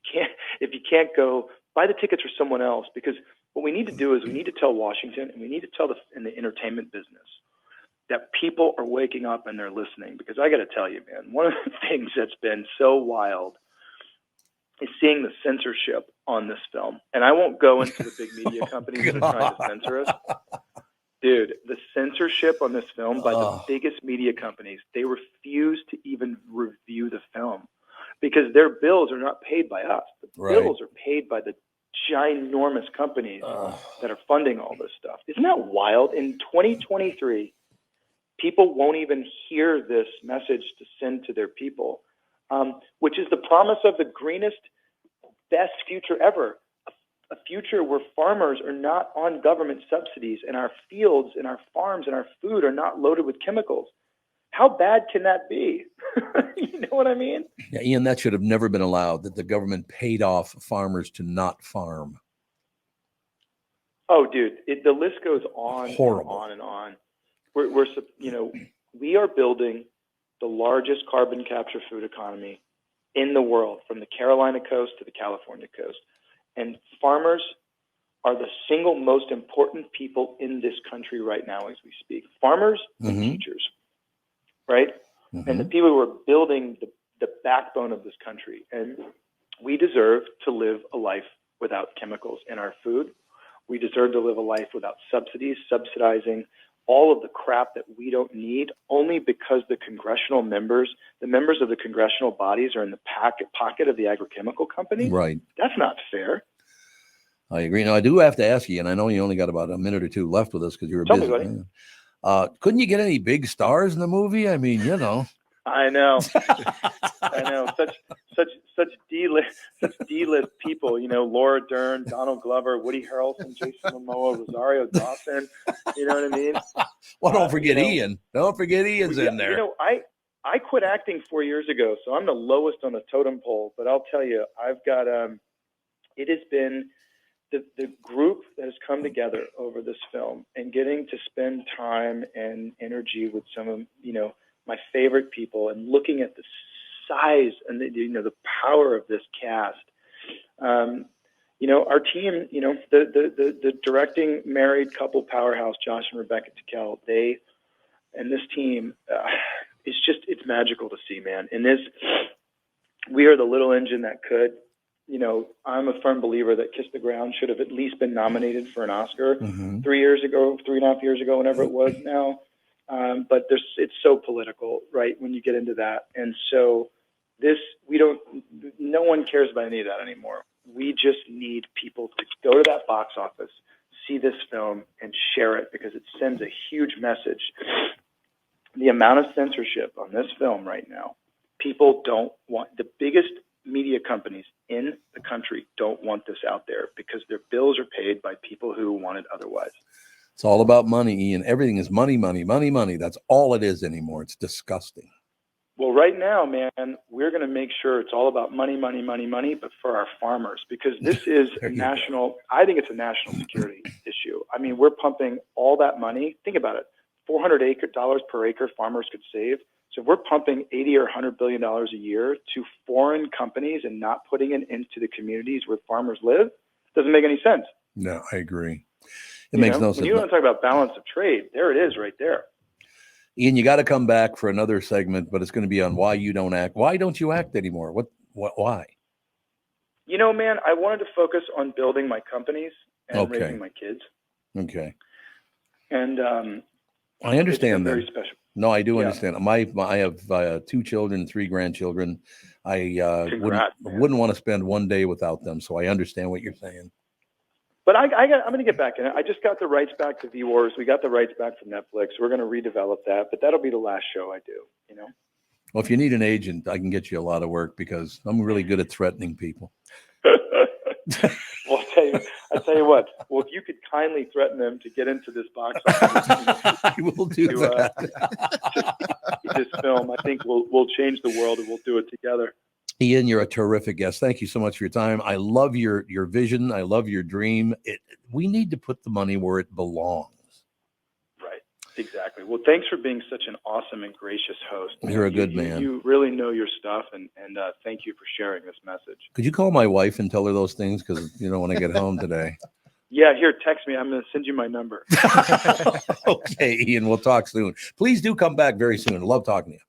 you can't go, buy the tickets for someone else, because what we need to do is we need to tell Washington, and we need to tell in the entertainment business that people are waking up and they're listening. Because I got to tell you, man, one of the things that's been so wild is seeing the censorship on this film. And I won't go into the big media companies that are trying to censor us. Dude, the censorship on this film by the biggest media companies, they refuse to even review the film because their bills are not paid by us. The bills are paid by the ginormous companies that are funding all this stuff. Isn't that wild? In 2023, people won't even hear this message to send to their people, which is the promise of the greenest, best future ever. A future where farmers are not on government subsidies and our fields and our farms and our food are not loaded with chemicals. How bad can that be? You know what I mean? Yeah, Ian, that should have never been allowed, that the government paid off farmers to not farm. Oh, dude, the list goes on Horrible. and on and on. We are building the largest carbon capture food economy in the world, from the Carolina coast to the California coast. And farmers are the single most important people in this country right now as we speak. Farmers and teachers, right? And the people who are building the backbone of this country. And we deserve to live a life without chemicals in our food. We deserve to live a life without subsidizing all of the crap that we don't need, only because the members of the congressional bodies are in the pocket of the agrochemical company. Right. That's not fair. I agree. Now, I do have to ask you, and I know you only got about a minute or two left with us because you were Tell busy. me, buddy. Couldn't you get any big stars in the movie? I mean, I know. I know. Such D-list people, Laura Dern, Donald Glover, Woody Harrelson, Jason Momoa, Rosario Dawson. You know what I mean? Well, don't forget Ian. Don't forget Ian's in there. I quit acting 4 years ago, so I'm the lowest on the totem pole. But I'll tell you, I've got it has been the group that has come together over this film and getting to spend time and energy with some of my favorite people and looking at the size and the power of this cast. Our team, the directing married couple powerhouse, Josh and Rebecca Tickell, and this team, it's magical to see, man. And we are the little engine that could. You know, I'm a firm believer that Kiss the Ground should have at least been nominated for an Oscar 3 years ago, 3.5 years ago, whenever it was now. But it's so political, right, when you get into that. And so no one cares about any of that anymore. We just need people to go to that box office, see this film, and share it, because it sends a huge message. The amount of censorship on this film right now, people don't want, the biggest media companies in the country don't want this out there because their bills are paid by people who want it otherwise. It's all about money, Ian. Everything is money, money, money, money. That's all it is anymore. It's disgusting. Well, right now, man, we're going to make sure it's all about money, money, money, money, but for our farmers, because this is a national, I think it's a national security issue. I mean, we're pumping all that money. Think about it. $400 per acre farmers could save. So if we're pumping $80 or $100 billion a year to foreign companies and not putting it into the communities where farmers live, doesn't make any sense. No, I agree. It makes no sense. When you want to talk about balance of trade, there it is right there. Ian, you got to come back for another segment, but it's going to be on why you don't act. Why don't you act anymore? Why? You know, man, I wanted to focus on building my companies and raising my kids. Okay. And I understand that. Very special. No, I do understand. I have 2 children, 3 grandchildren. I wouldn't want to spend one day without them. So I understand what you're saying. But I'm going to get back in it. I just got the rights back to V-Wars. We got the rights back from Netflix. We're going to redevelop that, but that'll be the last show I do, you know? Well, if you need an agent, I can get you a lot of work because I'm really good at threatening people. Well, I tell you what. Well, if you could kindly threaten them to get into this box office, I will do that. This film, I think we'll change the world, and we'll do it together. Ian, you're a terrific guest. Thank you so much for your time. I love your vision. I love your dream. We need to put the money where it belongs. Right. Exactly. Well, thanks for being such an awesome and gracious host. You're a good man. You really know your stuff, and thank you for sharing this message. Could you call my wife and tell her those things? Because, when I get home today. Yeah, here, text me. I'm going to send you my number. Okay, Ian, we'll talk soon. Please do come back very soon. Love talking to you.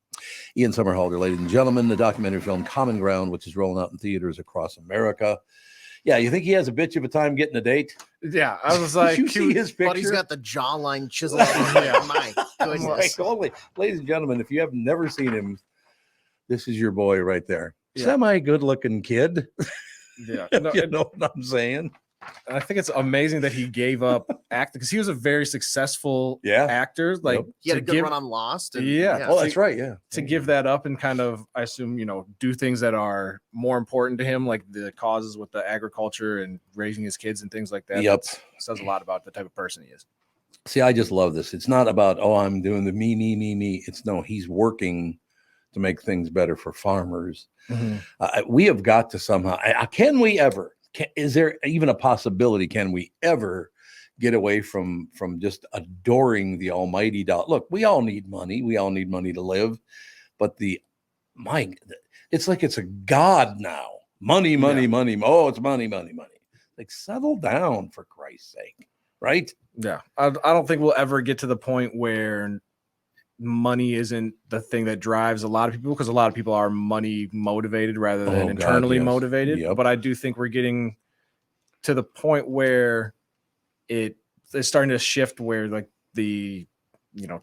Ian Somerhalder, ladies and gentlemen, the documentary film Common Ground, which is rolling out in theaters across America. Yeah, you think he has a bitch of a time getting a date? Yeah, I was like, did you see his picture? But he's got the jawline chiseled out. My goodness. Ladies and gentlemen, if you have never seen him, this is your boy right there. Yeah. Semi-good-looking kid. Yeah, You know what I'm saying? I think it's amazing that he gave up acting because he was a very successful actor. Like he had a good run on Lost. And, Oh, that's right. Yeah. To give that up and kind of, I assume, do things that are more important to him, like the causes with the agriculture and raising his kids and things like that. Yep. Says a lot about the type of person he is. See, I just love this. It's not about, I'm doing the me. It's no, he's working to make things better for farmers. Mm-hmm. We have got to somehow, can we ever? Is there even a possibility? Can we ever get away from just adoring the almighty dollar? Look, we all need money. We all need money to live. But it's like it's a god now. Money. Oh, it's money. Like, settle down, for Christ's sake. Right? Yeah. I don't think we'll ever get to the point where money isn't the thing that drives a lot of people, because a lot of people are money motivated rather than internally motivated. Yep. But I do think we're getting to the point where it's starting to shift, where like the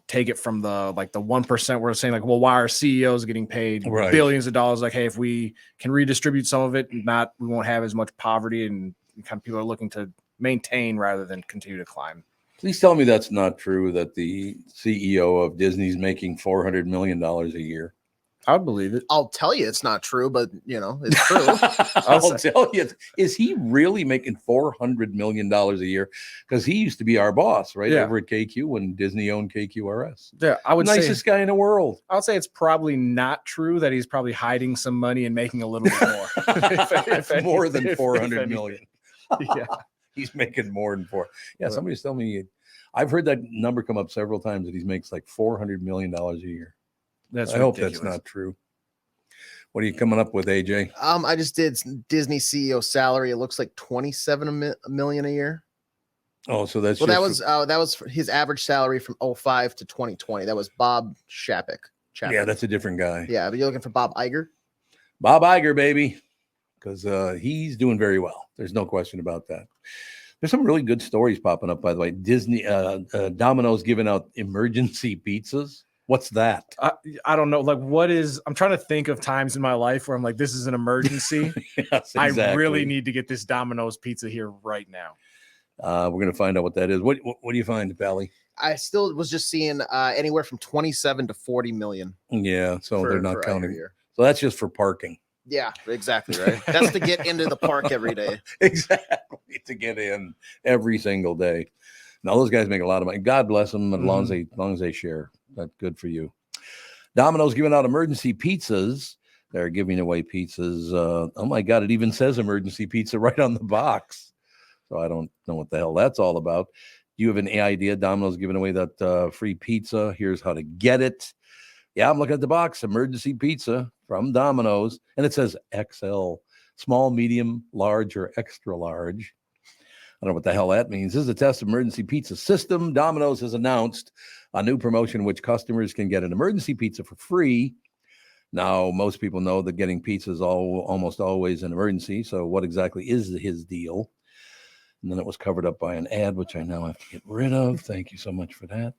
take it from the 1%, we're saying like, well, why are CEOs getting paid billions of dollars? Like, hey, if we can redistribute some of it, we won't have as much poverty, and kind of people are looking to maintain rather than continue to climb. Please tell me that's not true, that the CEO of Disney's making $400 million a year. I would believe it. I'll tell you it's not true, but it's true. I'll tell you. Is he really making $400 million a year? Because he used to be our boss, right? Over at KQ when Disney owned KQRS. Yeah, I would say nicest guy in the world. I would say it's probably not true, that he's probably hiding some money and making a little bit more. It's more than $400 million. Yeah. He's making more than $4. Yeah, somebody's telling me, I've heard that number come up several times, that he makes like $400 million a year. I hope that's not true. What are you coming up with, AJ? I just did Disney CEO salary. It looks like $27 million a year. Oh, so that's that was his average salary from 2005 to 2020. That was Bob Chapek. chapter. Yeah, that's a different guy. Yeah, but you're looking for Bob Iger? Bob Iger, baby, because he's doing very well. There's no question about that. There's some really good stories popping up, by the way. Disney, Domino's giving out emergency pizzas. What's that? I don't know. Like, I'm trying to think of times in my life where I'm like, this is an emergency. Yes, exactly. I really need to get this Domino's pizza here right now. We're going to find out what that is. What do you find, Pally? I still was just seeing anywhere from 27 to 40 million. Yeah, so they're not counting. Here. So that's just for parking. Yeah, exactly. Right. That's to get into the park every day. Exactly. To get in every single day. Now, those guys make a lot of money. God bless them as long as they share. That's good for you. Domino's giving out emergency pizzas. They're giving away pizzas. Oh, my God. It even says emergency pizza right on the box. So I don't know what the hell that's all about. Do you have any idea? Domino's giving away that free pizza. Here's how to get it. Yeah, I'm looking at the box. Emergency pizza from Domino's. And it says XL, small, medium, large, or extra large. I don't know what the hell that means. This is a test of emergency pizza system. Domino's has announced a new promotion in which customers can get an emergency pizza for free. Now, most people know that getting pizza is almost always an emergency. So what exactly is his deal? And then it was covered up by an ad, which I now have to get rid of. Thank you so much for that.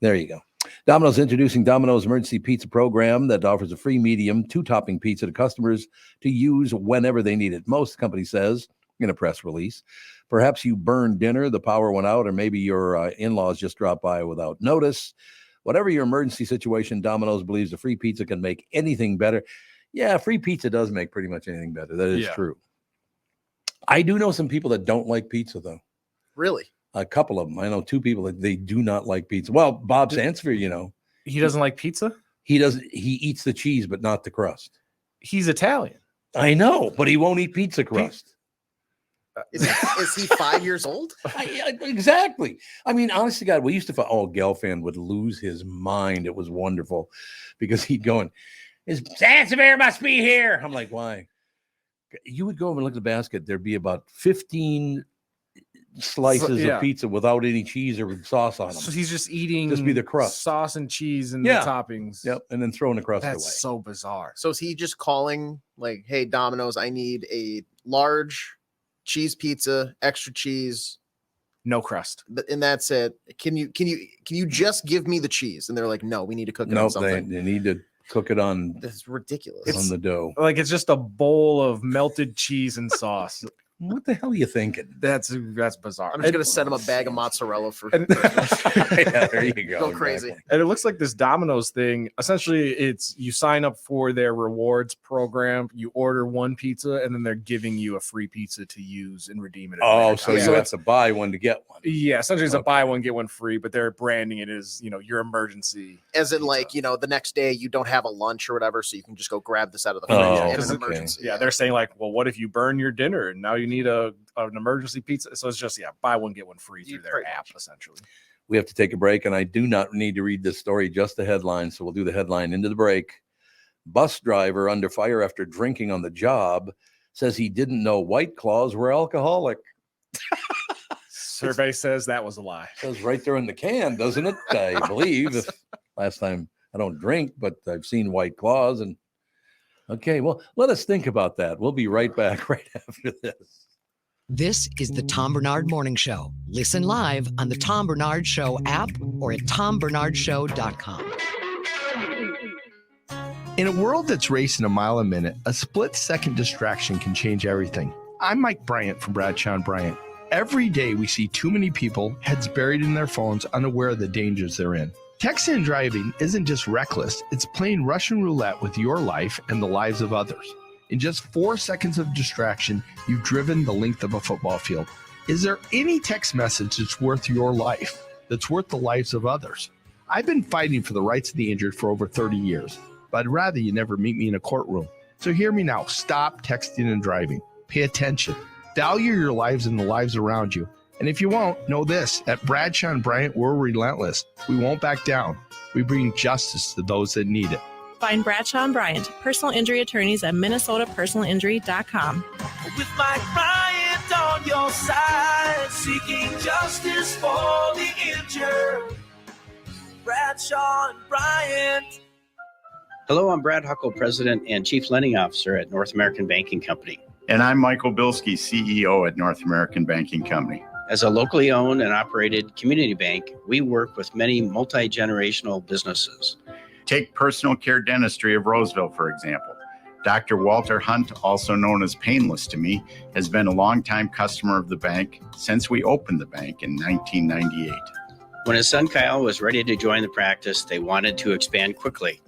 There you go. Domino's introducing Domino's Emergency Pizza Program that offers a free medium 2-topping pizza to customers to use whenever they need it. Most, the company says in a press release. Perhaps you burned dinner, the power went out, or maybe your in-laws just dropped by without notice. Whatever your emergency situation, Domino's believes a free pizza can make anything better. Yeah, free pizza does make pretty much anything better. That is true. I do know some people that don't like pizza, though. Really? A couple of them. I know 2 people that they do not like pizza. Well, Bob Sansevere, He doesn't like pizza? He doesn't. He eats the cheese, but not the crust. He's Italian. I know, but he won't eat pizza crust. Is he 5 years old? Exactly. I mean, honest to God, we used to find, Gelfand would lose his mind. It was wonderful because he'd go, his Sansevier must be here. I'm like, why? You would go over and look at the basket. There'd be about 15 slices of pizza without any cheese or sauce on them. So he's just eating be the crust, sauce and cheese and the toppings. Yep, and then throwing the crust away. That's so bizarre. So is he just calling like, "Hey, Domino's, I need a large cheese pizza, extra cheese, no crust," and that's it. Can you just give me the cheese? And they're like, "No, we need to cook it on something." They need to cook it on. That's ridiculous. On the dough. Like it's just a bowl of melted cheese and sauce. What the hell are you thinking? That's bizarre. I'm just gonna send him a bag of mozzarella for. Yeah, there you go. Go crazy. Exactly. And it looks like this Domino's thing. Essentially, it's you sign up for their rewards program. You order one pizza, and then they're giving you a free pizza to use and redeem it. So you have to buy one to get one. Yeah, essentially, it's a buy one get one free, but they're branding it as your emergency. As in, like the next day you don't have a lunch or whatever, so you can just go grab this out of the fridge in an emergency. Yeah, they're saying like, well, what if you burn your dinner and now you need an emergency pizza? So it's just buy one get one free through their app essentially. We have to take a break, and I do not need to read this story, just the headline. So we'll do the headline into the break. Bus driver under fire after drinking on the job says he didn't know White Claws were alcoholic. Survey says that was a lie. It says right there in the can, doesn't it? I believe. Last time, I don't drink, but I've seen White Claws. And okay, well, let us think about that. We'll be right back right after this. This is the Tom Barnard Morning Show. Listen live on the Tom Barnard Show app or at tombernardshow.com. In a world that's racing a mile a minute, a split-second distraction can change everything. I'm Mike Bryant from Bradshaw & Bryant. Every day we see too many people, heads buried in their phones, unaware of the dangers they're in. Texting and driving isn't just reckless, it's playing Russian roulette with your life and the lives of others. In just 4 seconds of distraction, you've driven the length of a football field. Is there any text message that's worth your life, that's worth the lives of others? I've been fighting for the rights of the injured for over 30 years, but I'd rather you never meet me in a courtroom. So hear me now. Stop texting and driving. Pay attention. Value your lives and the lives around you. And if you won't, know this. At Bradshaw & Bryant, we're relentless. We won't back down. We bring justice to those that need it. Find Bradshaw & Bryant, personal injury attorneys at minnesotapersonalinjury.com. With Mike Bryant on your side, seeking justice for the injured. Bradshaw & Bryant. Hello, I'm Brad Huckle, President and Chief Lending Officer at North American Banking Company. And I'm Michael Bilski, CEO at North American Banking Company. As a locally owned and operated community bank, we work with many multi-generational businesses. Take Personal Care Dentistry of Roseville, for example. Dr. Walter Hunt, also known as Painless to me, has been a longtime customer of the bank since we opened the bank in 1998. When his son Kyle was ready to join the practice, they wanted to expand quickly.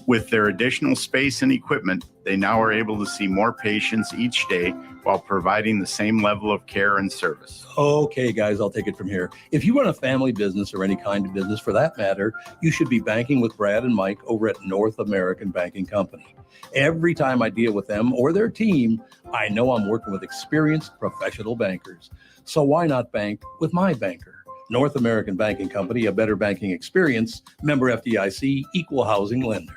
With their additional space and equipment, they now are able to see more patients each day while providing the same level of care and service. Okay, guys, I'll take it from here. If you run a family business or any kind of business for that matter, you should be banking with Brad and Mike over at North American Banking Company. Every time I deal with them or their team, I know I'm working with experienced professional bankers. So why not bank with my banker? North American Banking Company, a better banking experience, member FDIC, equal housing lender.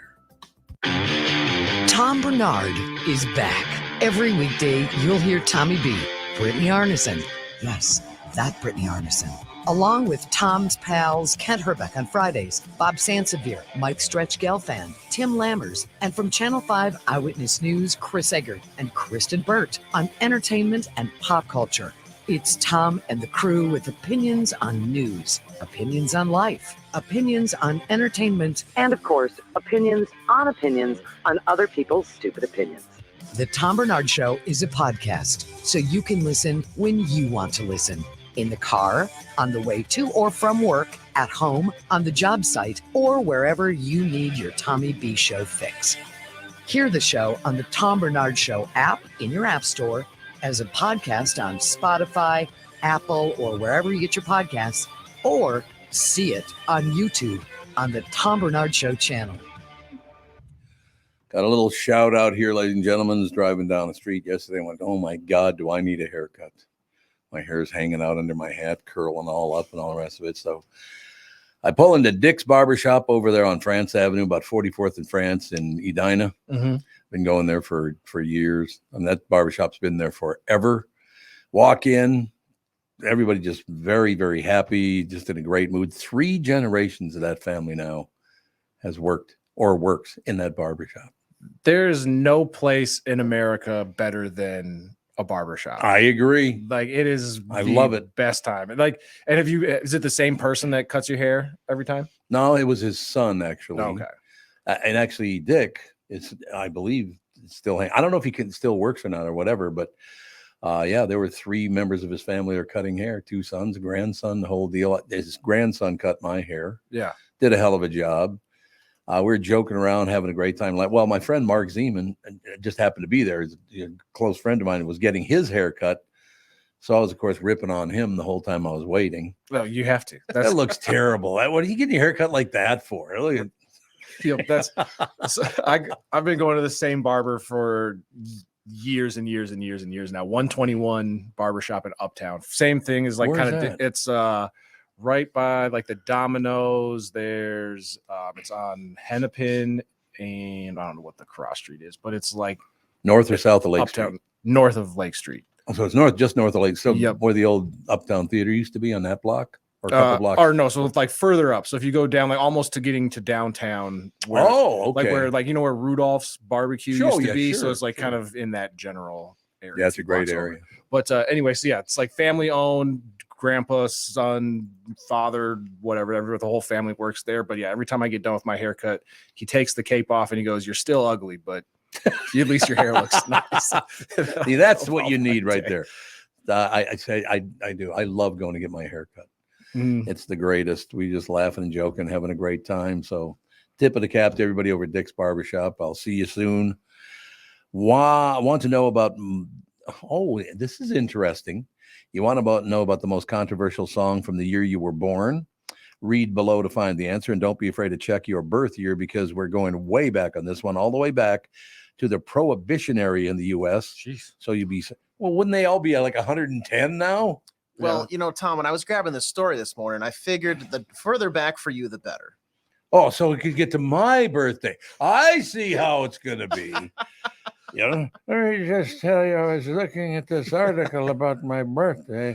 Tom Barnard is back. Every weekday, you'll hear Tommy B, Brittany Arneson. Yes, that Brittany Arneson. Along with Tom's pals, Kent Herbeck on Fridays, Bob Sansevier, Mike Stretch Gelfand, Tim Lammers, and from Channel 5 Eyewitness News, Chris Eggert and Kristen Burt on entertainment and pop culture. It's Tom and the crew with opinions on news, opinions on life, opinions on entertainment, and of course, opinions on other people's stupid opinions. The Tom Barnard Show is a podcast, so you can listen when you want to listen. In the car, on the way to or from work, at home, on the job site, or wherever you need your Tommy B Show fix. Hear the show on the Tom Barnard Show app in your app store, as a podcast on Spotify, Apple, or wherever you get your podcasts, or see it on YouTube on the Tom Barnard Show channel. Got a little shout out here, ladies and gentlemen. I was driving down the street yesterday and went, oh my God, do I need a haircut? My hair's hanging out under my hat, curling all up and all the rest of it. So I pull into Dick's Barbershop over there on France Avenue, about 44th and France in Edina. Mm-hmm. Been going there for years. And that barbershop's been there forever. Walk in, everybody just very, very happy, just in a great mood. 3 generations of that family now has worked or works in that barbershop. There's no place in America better than a barbershop. I agree. Like, it is. I love it. Best time. Like, and is it the same person that cuts your hair every time? No, it was his son, actually. Okay. And actually, Dick is, I believe, still. I don't know if he still works or not or whatever, but yeah, there were 3 members of his family are cutting hair. 2 sons, a grandson, the whole deal. His grandson cut my hair. Yeah, did a hell of a job. We were joking around, having a great time. Like, well, my friend Mark Zeman just happened to be there. He's a close friend of mine, was getting his hair cut. So I was, of course, ripping on him the whole time I was waiting. Well, you have to. That looks terrible. What are you getting your hair cut like that for? Look at. I've been going to the same barber for years and years and years and years now. 121 barbershop in Uptown. Same thing is like kind of it's right by like the Domino's. There's it's on Hennepin, and I don't know what the cross street is, but it's like north or south of Lake Uptown, Street. North of Lake Street. So it's just north of Lake. So where the old Uptown Theater used to be, on that block. Or a couple blocks. Or no, so it's like further up. So if you go down, like almost to getting to downtown, where, okay. Like where, like, you know where Rudolph's barbecue used to be. So it's like kind of in that general area. Yeah, it's a great area. But anyway, so yeah, it's like family owned. Grandpa, son, father, whatever, the whole family works there. But yeah, every time I get done with my haircut, he takes the cape off and he goes, "You're still ugly, but at least your hair looks nice." See, that's what you need right there. I say I do. I love going to get my hair cut. It's the greatest. We just laughing and joking, having a great time. So tip of the cap to everybody over at Dick's Barbershop. I'll see you soon. Want to know about, this is interesting. You want to know about the most controversial song from the year you were born? Read below to find the answer, and don't be afraid to check your birth year, because we're going way back on this one, all the way back to the Prohibition era in the U.S. Jeez. So wouldn't they all be at like 110 now? Well, you know, Tom, when I was grabbing this story this morning, I figured the further back for you, the better. Oh, so we could get to my birthday. I see how it's going to be. Let me just tell you, I was looking at this article about my birthday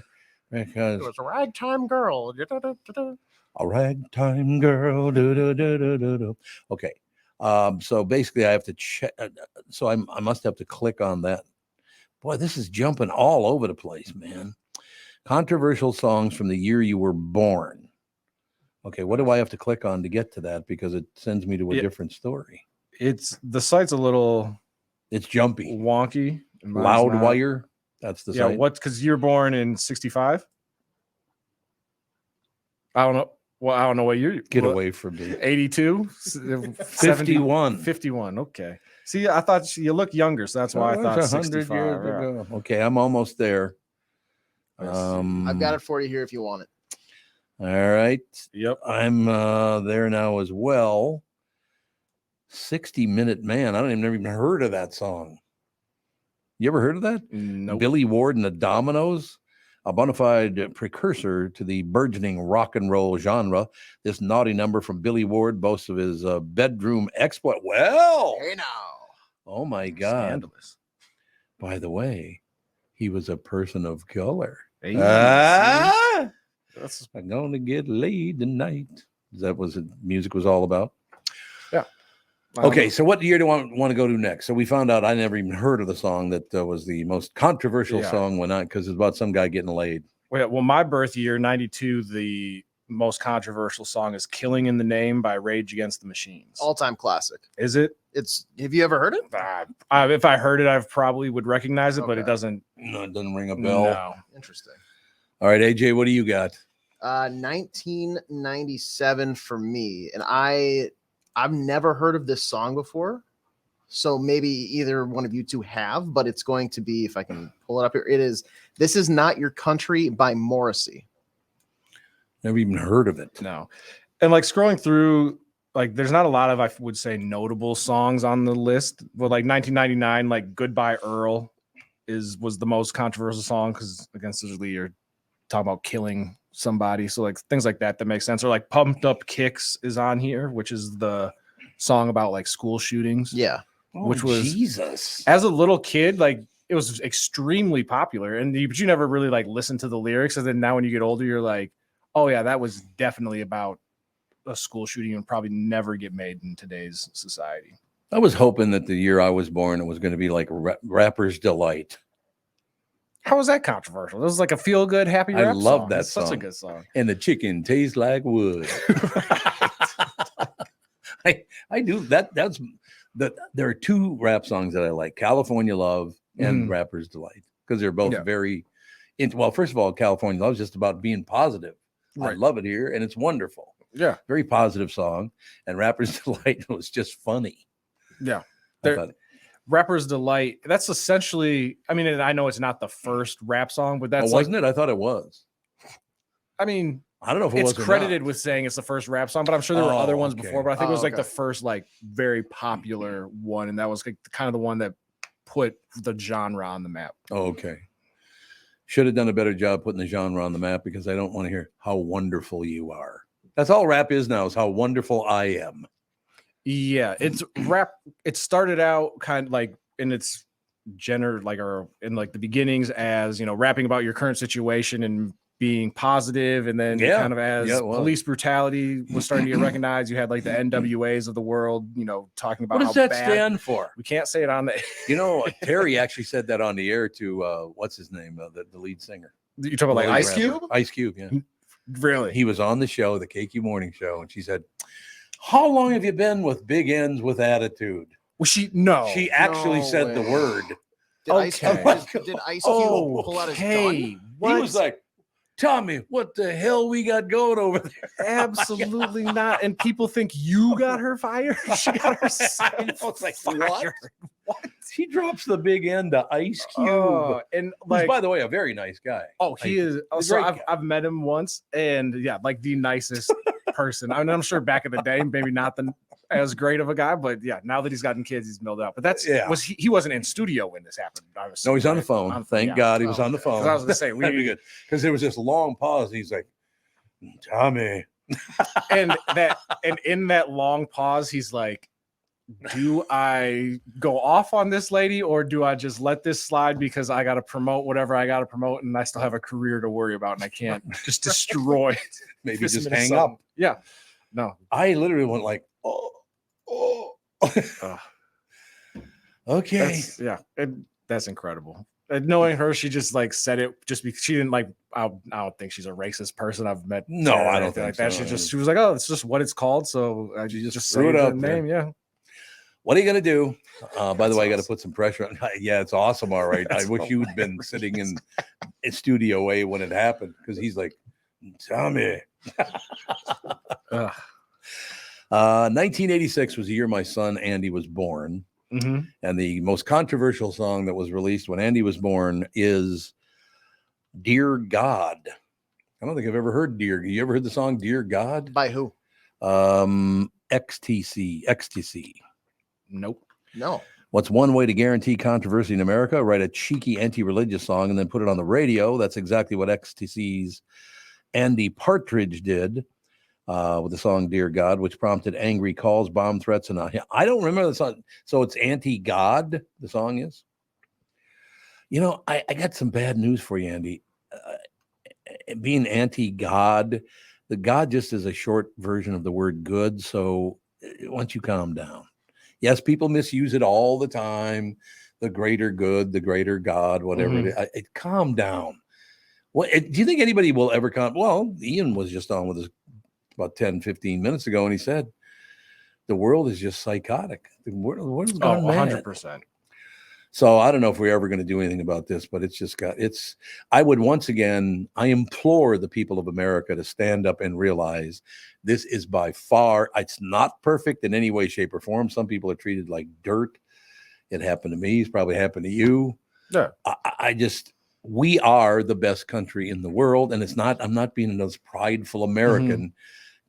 because it was a ragtime girl. A ragtime girl. Do. Okay. So basically, I have to check. So I must have to click on that. Boy, this is jumping all over the place, man. Controversial songs from the year you were born. Okay, what do I have to click on to get to that? Because it sends me to a different story. It's the site's a little. It's jumpy, wonky. Loudwire. That's the site. What? Because you're born in 65. I don't know. Well, I don't know what year. Get away from me. 82, 51. 51. Okay. See, I thought you look younger, so that's why I thought 65. Years ago. Okay, I'm almost there. I've got it for you here if you want it. All right. Yep. I'm there now as well. 60-Minute Man. I don't even heard of that song. You ever heard of that? No. Billy Ward and the Dominoes, a bona fide precursor to the burgeoning rock and roll genre. This naughty number from Billy Ward boasts of his bedroom exploit. Well, hey now. Oh my God. Scandalous. By the way, he was a person of color. Hey, I'm gonna get laid tonight. That was what music was all about. Yeah. Okay, so what year do I want to go to next? So we found out I never even heard of the song that was the most controversial song when because it's about some guy getting laid. Well, my birth year, 92, the most controversial song is Killing in the Name by Rage Against the Machines. All-time classic. Is it? Have you ever heard it? If I heard it, I probably would recognize it, but it doesn't. No, it doesn't ring a bell. No. Interesting. All right, AJ, what do you got? 1997 for me, and I've never heard of this song before, so maybe either one of you two have, but it's going to be, if I can pull it up here, This Is Not Your Country by Morrissey. Never even heard of it. No. And like scrolling through, like there's not a lot of, I would say, notable songs on the list. But like 1999, like Goodbye Earl was the most controversial song because against usually you're talking about killing somebody. So like things like that makes sense. Or like Pumped Up Kicks is on here, which is the song about like school shootings. Yeah. Which was Jesus. As a little kid, like it was extremely popular. But you never really like listened to the lyrics. And then now when you get older, you're like, oh yeah, that was definitely about a school shooting and probably never get made in today's society. I was hoping that the year I was born, it was going to be like Rapper's Delight. How was that controversial? This was like a feel-good, happy rap I love song. that It's song. Such a good song. And the chicken tastes like wood. I do that. There are two rap songs that I like: California Love and Rapper's Delight, because they're both very. Well, first of all, California Love is just about being positive. I Right. love it here, and it's wonderful. Yeah, very positive song. And Rapper's Delight was just funny. Yeah. I thought- Rapper's Delight. That's essentially, I mean, and I know it's not the first rap song, but that's wasn't it? I thought it was. I mean, I don't know if it it's was or credited not. with saying it's the first rap song, but I'm sure there were other ones okay. before. But I think it was like okay. the first like very popular one, and that was like kind of the one that put the genre on the map. Oh, okay. Should have done a better job putting the genre on the map, because I don't want to hear how wonderful you are. That's all rap is now, is how wonderful I am. Yeah, it's rap. It started out kind of like in its or in like the beginnings as, you know, rapping about your current situation and being positive, and then kind of as police brutality was starting to get recognized, you had like the NWAs of the world, you know, talking about What does how that bad, stand for? We can't say it on the. You know, Terry actually said that on the air to what's his name, the lead singer. You talking about like Ice Cube? Ice Cube, yeah. Really? He was on the show, the KQ Morning Show, and she said, "How long have you been with big ends with attitude?" Well, she actually said the word. Did Ice Cube pull out his gun? He was like, "Tommy, what the hell we got going over there?" Absolutely not. And people think you got her fired. She got herself like, fired. What? She drops the big end to Ice Cube, and who's, like, by the way, a very nice guy. Oh, he is. He's a So great guy. I've met him once, and yeah, like the nicest person. I mean, I'm sure back in the day, maybe not as great of a guy, but yeah, now that he's gotten kids, he's milled out. But that's he wasn't in studio when this happened. No, he's on the phone. Thank God he was on the phone. 'Cause I was gonna say that'd be good, because there was this long pause. And he's like, "Tommy," and in that long pause, he's like, do I go off on this lady, or do I just let this slide because I got to promote whatever I got to promote, and I still have a career to worry about, and I can't just destroy maybe 50 just minutes hang of- up. Yeah, no, I literally went like, "Oh," Okay. That's incredible. And knowing her, she just like said it just because she didn't like. I don't think she's a racist person. I've met. No, I don't think like that. so. She was like, oh, it's just what it's called. So I just threw say it the out there. name. Yeah. What are you gonna do? By the way, I got to put some pressure on. Yeah, it's awesome. All right. I wish you'd been sitting in Studio A when it happened, because he's like, tell me. 1986 was the year my son Andy was born. Mm-hmm. And the most controversial song that was released when Andy was born is Dear God. I don't think I've ever heard Dear. You ever heard the song Dear God? By who? XTC. Nope. No. What's one way to guarantee controversy in America? Write a cheeky anti-religious song and then put it on the radio. That's exactly what XTC's Andy Partridge did. With the song Dear God, which prompted angry calls, bomb threats, and I don't remember the song. So it's anti-God, the song is? You know, I got some bad news for you, Andy. Being anti-God, the God just is a short version of the word good, so why don't you calm down? Yes, people misuse it all the time. The greater good, the greater God, whatever it is. Calm down. What, do you think anybody will ever calm? Well, Ian was just on with us about 10, 15 minutes ago, and he said, the world is just psychotic. The world is gone mad. 100%. So I don't know if we're ever going to do anything about this, but I would once again, I implore the people of America to stand up and realize this is by far, it's not perfect in any way, shape, or form. Some people are treated like dirt. It happened to me. It's probably happened to you. Yeah. We are the best country in the world. And I'm not being those prideful American.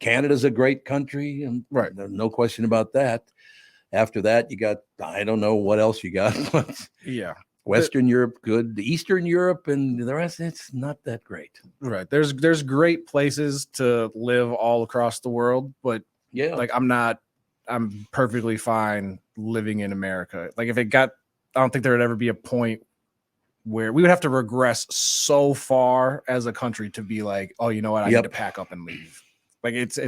Canada's a great country, and there's no question about that. After that, you got, I don't know what else you got. Yeah. Western Europe, good. Eastern Europe and the rest, it's not that great. Right. There's great places to live all across the world, but yeah, like I'm perfectly fine living in America. Like I don't think there would ever be a point where we would have to regress so far as a country to be like, oh, you know what? I need to pack up and leave. Like it's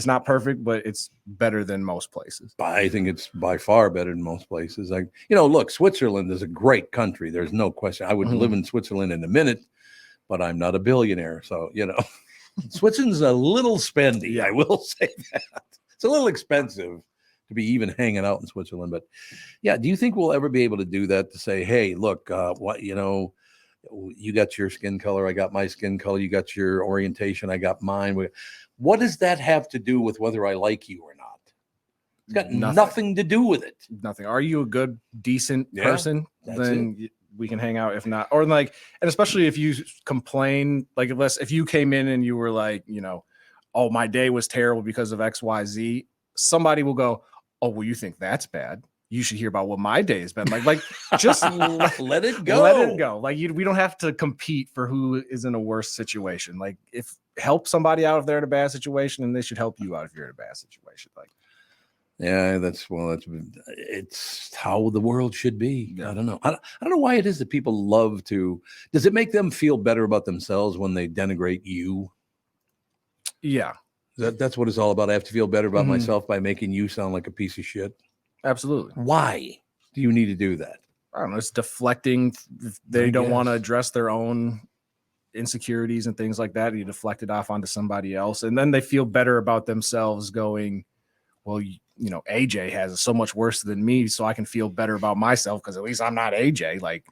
not perfect, but it's better than most places. I think it's by far better than most places. Like, look, Switzerland is a great country. There's no question. I would live in Switzerland in a minute, but I'm not a billionaire. So, Switzerland's a little spendy. I will say that. It's a little expensive to be even hanging out in Switzerland. But yeah, do you think we'll ever be able to do that, to say, hey, look, you got your skin color, I got my skin color, you got your orientation, I got mine. What does that have to do with whether I like you or not? It's got nothing to do with it. Nothing. Are you a good, decent person? Then we can hang out. If not, or like, and especially if you complain, like if you came in and you were like, oh, my day was terrible because of XYZ, somebody will go, oh, well, you think that's bad? You should hear about what my day has been like. Just let it go. Let it go. Like we don't have to compete for who is in a worse situation. Like help somebody out if they're in a bad situation, and they should help you out if you're in a bad situation. Like, yeah, it's how the world should be. Yeah. I don't know. I don't know why it is that people love to. Does it make them feel better about themselves when they denigrate you? Yeah, that's what it's all about. I have to feel better about myself by making you sound like a piece of shit. Absolutely. Why do you need to do that? I don't know. It's deflecting. They don't want to address their own insecurities and things like that. You deflect it off onto somebody else. And then they feel better about themselves going, well, AJ has it so much worse than me, so I can feel better about myself because at least I'm not AJ. Like,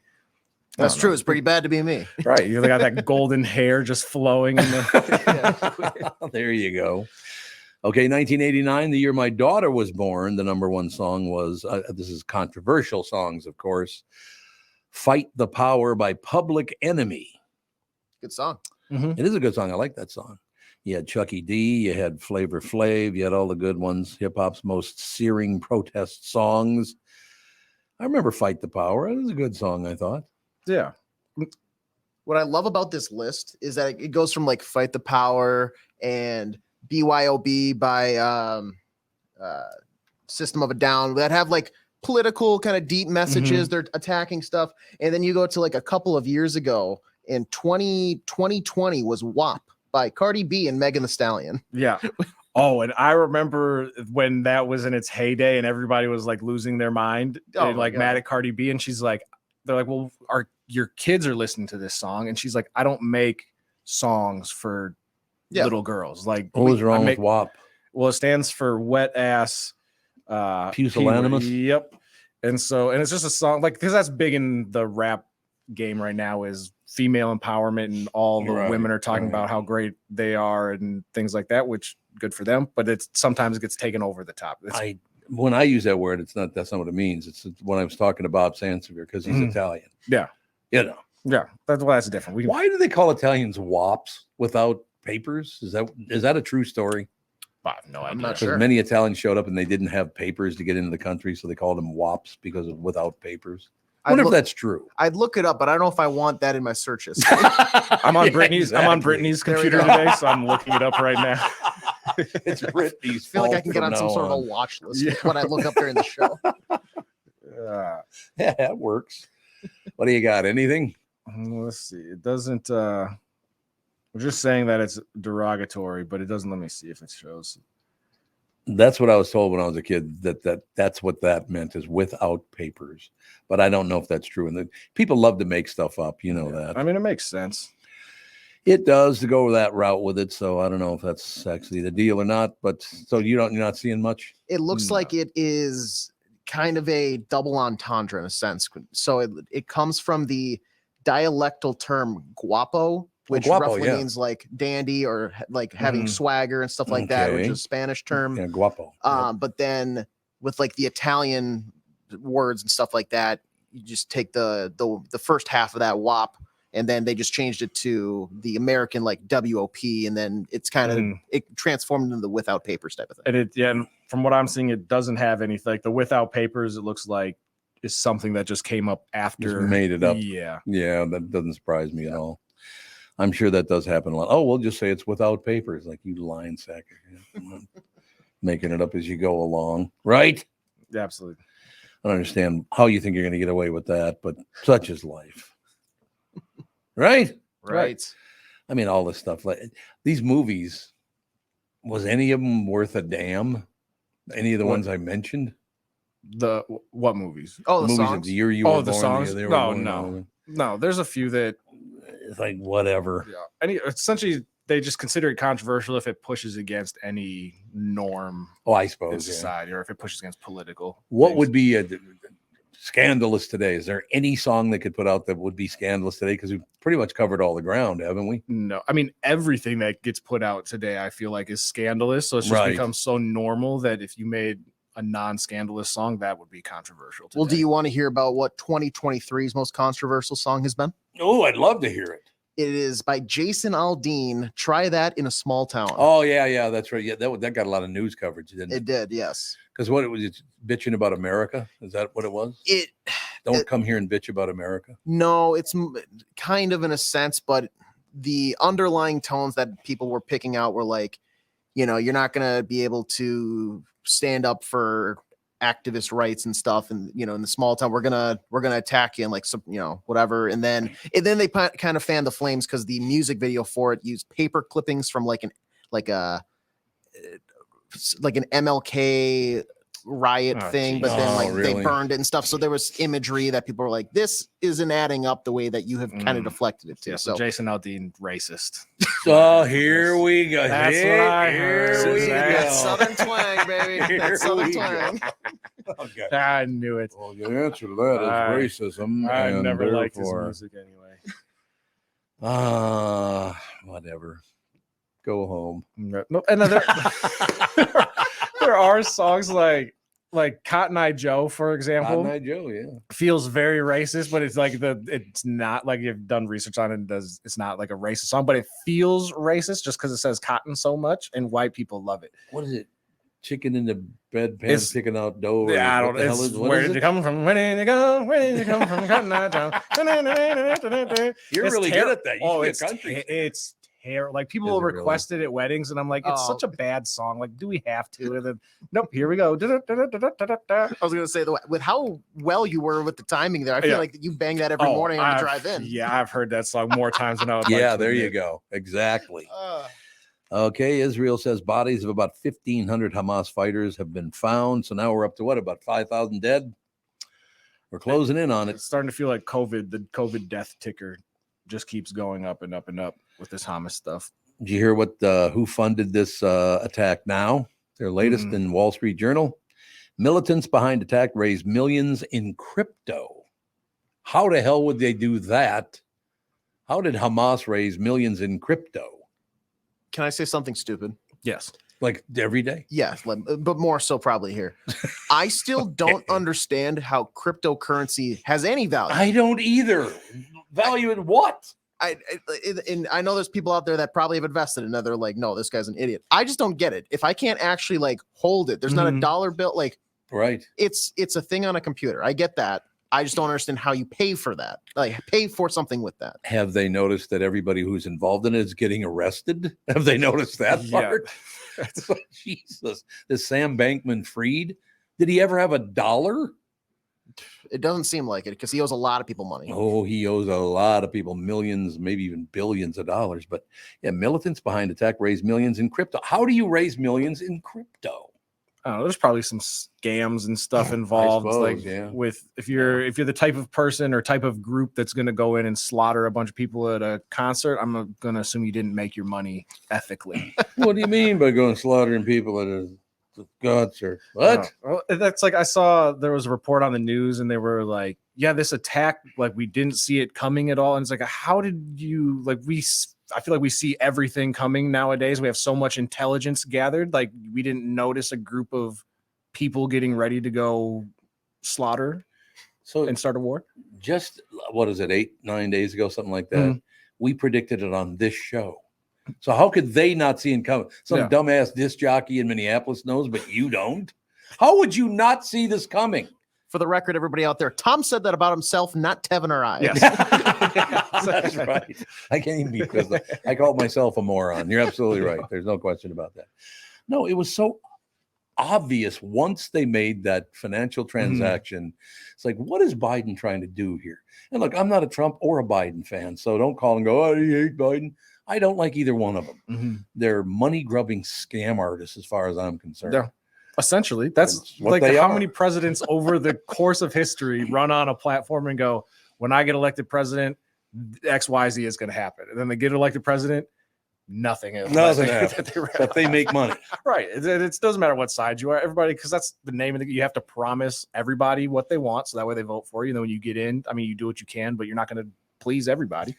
that's true. It's pretty bad to be me. Right. You got that golden hair just flowing. There you go. Okay, 1989, the year my daughter was born, the number one song was, this is controversial songs, of course, Fight the Power by Public Enemy. Good song. It is a good song. I like that song. You had Chucky D, you had Flavor Flav, you had all the good ones, hip-hop's most searing protest songs. I remember Fight the Power. It was a good song, I thought. Yeah. What I love about this list is that it goes from like Fight the Power and BYOB by System of a Down that have like political kind of deep messages. They're attacking stuff. And then you go to like a couple of years ago in 2020 was WAP by Cardi B and Megan Thee Stallion. Yeah. Oh, and I remember when that was in its heyday and everybody was like losing their mind, like mad at Cardi B. And she's like, they're like, well, your kids are listening to this song. And she's like, I don't make songs for little girls. Like, what was wrong with WAP? Well, it stands for wet ass pusillanimous. Yep. And it's just a song like, because that's big in the rap game right now is female empowerment, and all the women are talking about how great they are and things like that, which good for them, but sometimes it gets taken over the top. When I use that word, that's not what it means. It's when I was talking to Bob Sansevier because he's Italian. Yeah. Yeah, that's different. Why do they call Italians wops without papers? Is that a true story? No, I'm not sure. Many Italians showed up and they didn't have papers to get into the country, so they called them wops because of without papers. I wonder if that's true. I'd look it up, but I don't know if I want that in my search history. I'm on Brittany's computer today, so I'm looking it up right now. It's Brittany's. I feel like I can get on some sort of a watch list when I look up during the show. Yeah, that works. What do you got? Anything? Let's see. It doesn't. We're just saying that it's derogatory, but it doesn't let me see if it shows. That's what I was told when I was a kid. That's what that meant, is without papers. But I don't know if that's true. And people love to make stuff up. You know that. I mean, it makes sense. It does, to go that route with it. So I don't know if that's actually the deal or not. But so you're not seeing much. It looks like it is kind of a double entendre in a sense. So it comes from the dialectal term guapo, which roughly means like dandy or like having swagger and stuff like that, which is a Spanish term. Yeah, guapo. But then with like the Italian words and stuff like that, you just take the first half of that WAP, and then they just changed it to the American like WOP, and then it's kind of it transformed into the without papers type of thing. And from what I'm seeing, it doesn't have anything like the without papers. It looks like is something that just came up after. Just made it up. Yeah, that doesn't surprise me at all. I'm sure that does happen a lot. Oh, we'll just say it's without papers, like you lying sacker. Making it up as you go along, right? Yeah, absolutely. I don't understand how you think you're going to get away with that, but such is life. Right? I mean, all this stuff. Like these movies, was any of them worth a damn? Any of the ones I mentioned? The what movies? Oh, the movies songs? of the year you were born. The songs? No. There's a few that it's like whatever. Yeah. Essentially, they just consider it controversial if it pushes against any norm. I suppose in society, or if it pushes against political. What things. would be a scandalous today? Is there any song they could put out that would be scandalous today? Because we've pretty much covered all the ground, haven't we? No, I mean everything that gets put out today, I feel like is scandalous. So it's just become so normal that if you made a non-scandalous song, that would be controversial today. Well, do you want to hear about what 2023's most controversial song has been? Oh, I'd love to hear it. It is by Jason Aldean. Try That in a Small Town. Oh, yeah, that's right. Yeah, that got a lot of news coverage, didn't it? It did, yes. Because what it was, it's bitching about America. Is that what it was? Don't come here and bitch about America. No, it's kind of in a sense, but the underlying tones that people were picking out were like, you're not going to be able to stand up for activist rights and stuff, and in the small town we're gonna attack you and like some whatever, and then they kind of fanned the flames because the music video for it used paper clippings from like an MLK riot thing, but then they burned it and stuff, so there was imagery that people were like, this isn't adding up the way that you have kind of deflected it to. Yeah, so Jason Aldean racist. So here we go. That's what I heard. That southern twang, baby. That southern twang. Okay. I knew it. Well, the answer to that is racism. I and never liked his therefore- music anyway. Whatever. Go home. No, and there are songs like Cotton Eye Joe, for example. Cotton Eye Joe, yeah. Feels very racist, but it's like it's not like you've done research on it. It's not like a racist song, but it feels racist just because it says cotton so much, and white people love it. What is it? Chicken in the bedpan sticking out dough. Yeah, I don't know. Where did you come from? Where did you go? Where did you come from? Cotton Eye Joe. You're really good at that. It's terrible. Like people will request it at weddings, and I'm like, it's such a bad song. Like, do we have to? And then, nope. Here we go. I was gonna say with how well you were with the timing there, I feel like you bang that every morning on the drive in. Yeah, I've heard that song more times than I would. Yeah, there you go. Exactly. Okay, Israel says bodies of about 1,500 Hamas fighters have been found. So now we're up to what, about 5,000 dead? We're closing in on it. It's starting to feel like COVID. The COVID death ticker just keeps going up and up and up with this Hamas stuff. Did you hear what who funded this attack now? Their latest in Wall Street Journal. Militants behind attack raised millions in crypto. How the hell would they do that? How did Hamas raise millions in crypto? Can I say something stupid? Yes. Like every day? Yes, but more so probably here. I still don't understand how cryptocurrency has any value. I don't either. Value in what? And I know there's people out there that probably have invested in it. They're like, no, this guy's an idiot. I just don't get it. If I can't actually like hold it, there's not a dollar bill. Like, right. It's a thing on a computer. I get that. I just don't understand how you pay for that. Like pay for something with that. Have they noticed that everybody who's involved in it is getting arrested? Have they noticed that part? Jesus. This Sam Bankman-Fried, did he ever have a dollar? It doesn't seem like it because he owes a lot of people money. Oh, he owes a lot of people millions, maybe even billions of dollars. But yeah, militants behind attack raise millions in crypto. How do you raise millions in crypto? I don't know, there's probably some scams and stuff involved. With if you're the type of person or type of group that's going to go in and slaughter a bunch of people at a concert, I'm going to assume you didn't make your money ethically. What do you mean by going slaughtering people at a concert? What? Well, that's like I saw there was a report on the news and they were like, yeah, this attack, like we didn't see it coming at all. And it's like, how did you I feel like we see everything coming nowadays. We have so much intelligence gathered. Like we didn't notice a group of people getting ready to go slaughter and start a war. Just what is it, 8-9 days ago, something like that. We predicted it on this show. So how could they not see it coming? Some dumbass disc jockey in Minneapolis knows, but you don't. How would you not see this coming? For the record, everybody out there, Tom said that about himself, not Tevin or I. Yes. That's right. I can't even be because I called myself a moron. You're absolutely right. There's no question about that. No, it was so obvious once they made that financial transaction. It's like, what is Biden trying to do here? And look, I'm not a Trump or a Biden fan, so don't call and go, oh, you hate Biden. I don't like either one of them. They're money-grubbing scam artists as far as I'm concerned. Yeah. Essentially, that's what like they how are. many presidents over the course of history run on a platform and go, when I get elected president, X, Y, Z is going to happen. And then they get elected president, nothing is. Nothing happens, but they make money. Right. It doesn't matter what side you are, everybody, because that's the name of it. You have to promise everybody what they want, so that way they vote for you. And then when you get in, I mean, you do what you can, but you're not going to please everybody.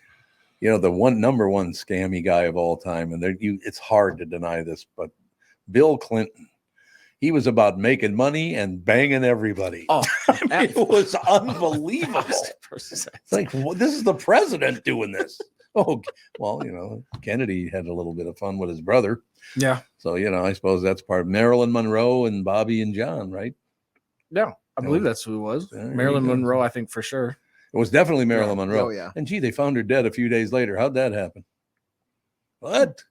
You know, the number one scammy guy of all time, and it's hard to deny this, but Bill Clinton. He was about making money and banging everybody. Oh, it was unbelievable. It's like, well, this is the president doing this. Oh, well, you know, Kennedy had a little bit of fun with his brother. Yeah. So, you know, I suppose that's part of Marilyn Monroe and Bobby and John, right? Yeah, I believe that's who it was. Marilyn Monroe, I think for sure. It was definitely Marilyn Monroe. Oh, yeah. And gee, they found her dead a few days later. How'd that happen? What?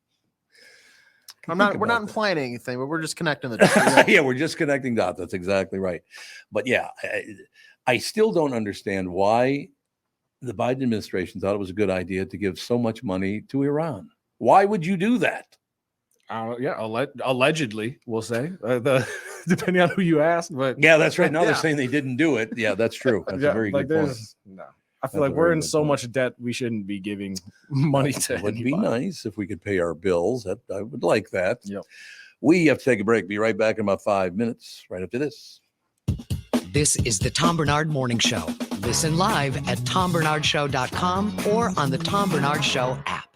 We're not implying anything, but we're just connecting the dots. Yeah, we're just connecting dots. That's exactly right. But yeah, I still don't understand why the Biden administration thought it was a good idea to give so much money to Iran. Why would you do that? Allegedly, we'll say, depending on who you ask. But yeah, that's right. Now they're saying they didn't do it. Yeah, that's true. That's a very good point. No. I feel like we're in so much debt, we shouldn't be giving money to anybody. It would be nice if we could pay our bills. I would like that. Yep. We have to take a break. Be right back in about 5 minutes, right after this. This is the Tom Barnard Morning Show. Listen live at tombernardshow.com or on the Tom Barnard Show app.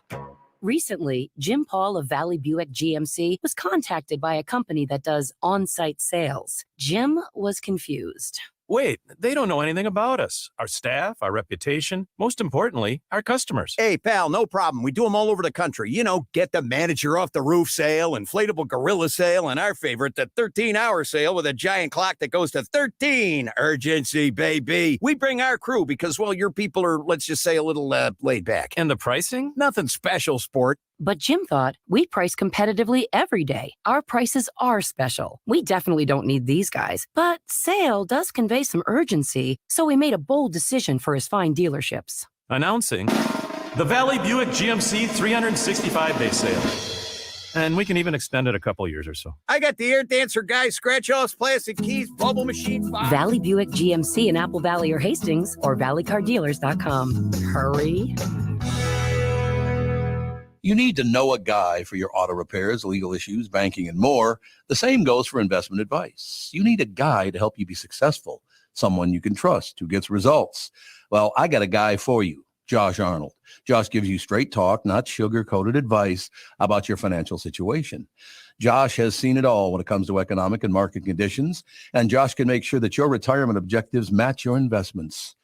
Recently, Jim Paul of Valley Buick GMC was contacted by a company that does on-site sales. Jim was confused. Wait, they don't know anything about us, our staff, our reputation, most importantly, our customers. Hey, pal, no problem. We do them all over the country. You know, get the manager off the roof sale, inflatable gorilla sale, and our favorite, the 13-hour sale with a giant clock that goes to 13. Urgency, baby. We bring our crew because, well, your people are, let's just say, a little laid back. And the pricing? Nothing special, sport. But Jim thought, we price competitively every day. Our prices are special. We definitely don't need these guys. But sale does convey some urgency, so we made a bold decision for his fine dealerships. Announcing the Valley Buick GMC 365-day sale. And we can even extend it a couple years or so. I got the air dancer guy, scratch offs, plastic keys, bubble machine box. Valley Buick GMC in Apple Valley or Hastings, or valleycardealers.com. Hurry. You need to know a guy for your auto repairs, legal issues, banking, and more. The same goes for investment advice. You need a guy to help you be successful, someone you can trust who gets results. Well, I got a guy for you, Josh Arnold. Josh gives you straight talk, not sugar-coated advice about your financial situation. Josh has seen it all when it comes to economic and market conditions, and Josh can make sure that your retirement objectives match your investments.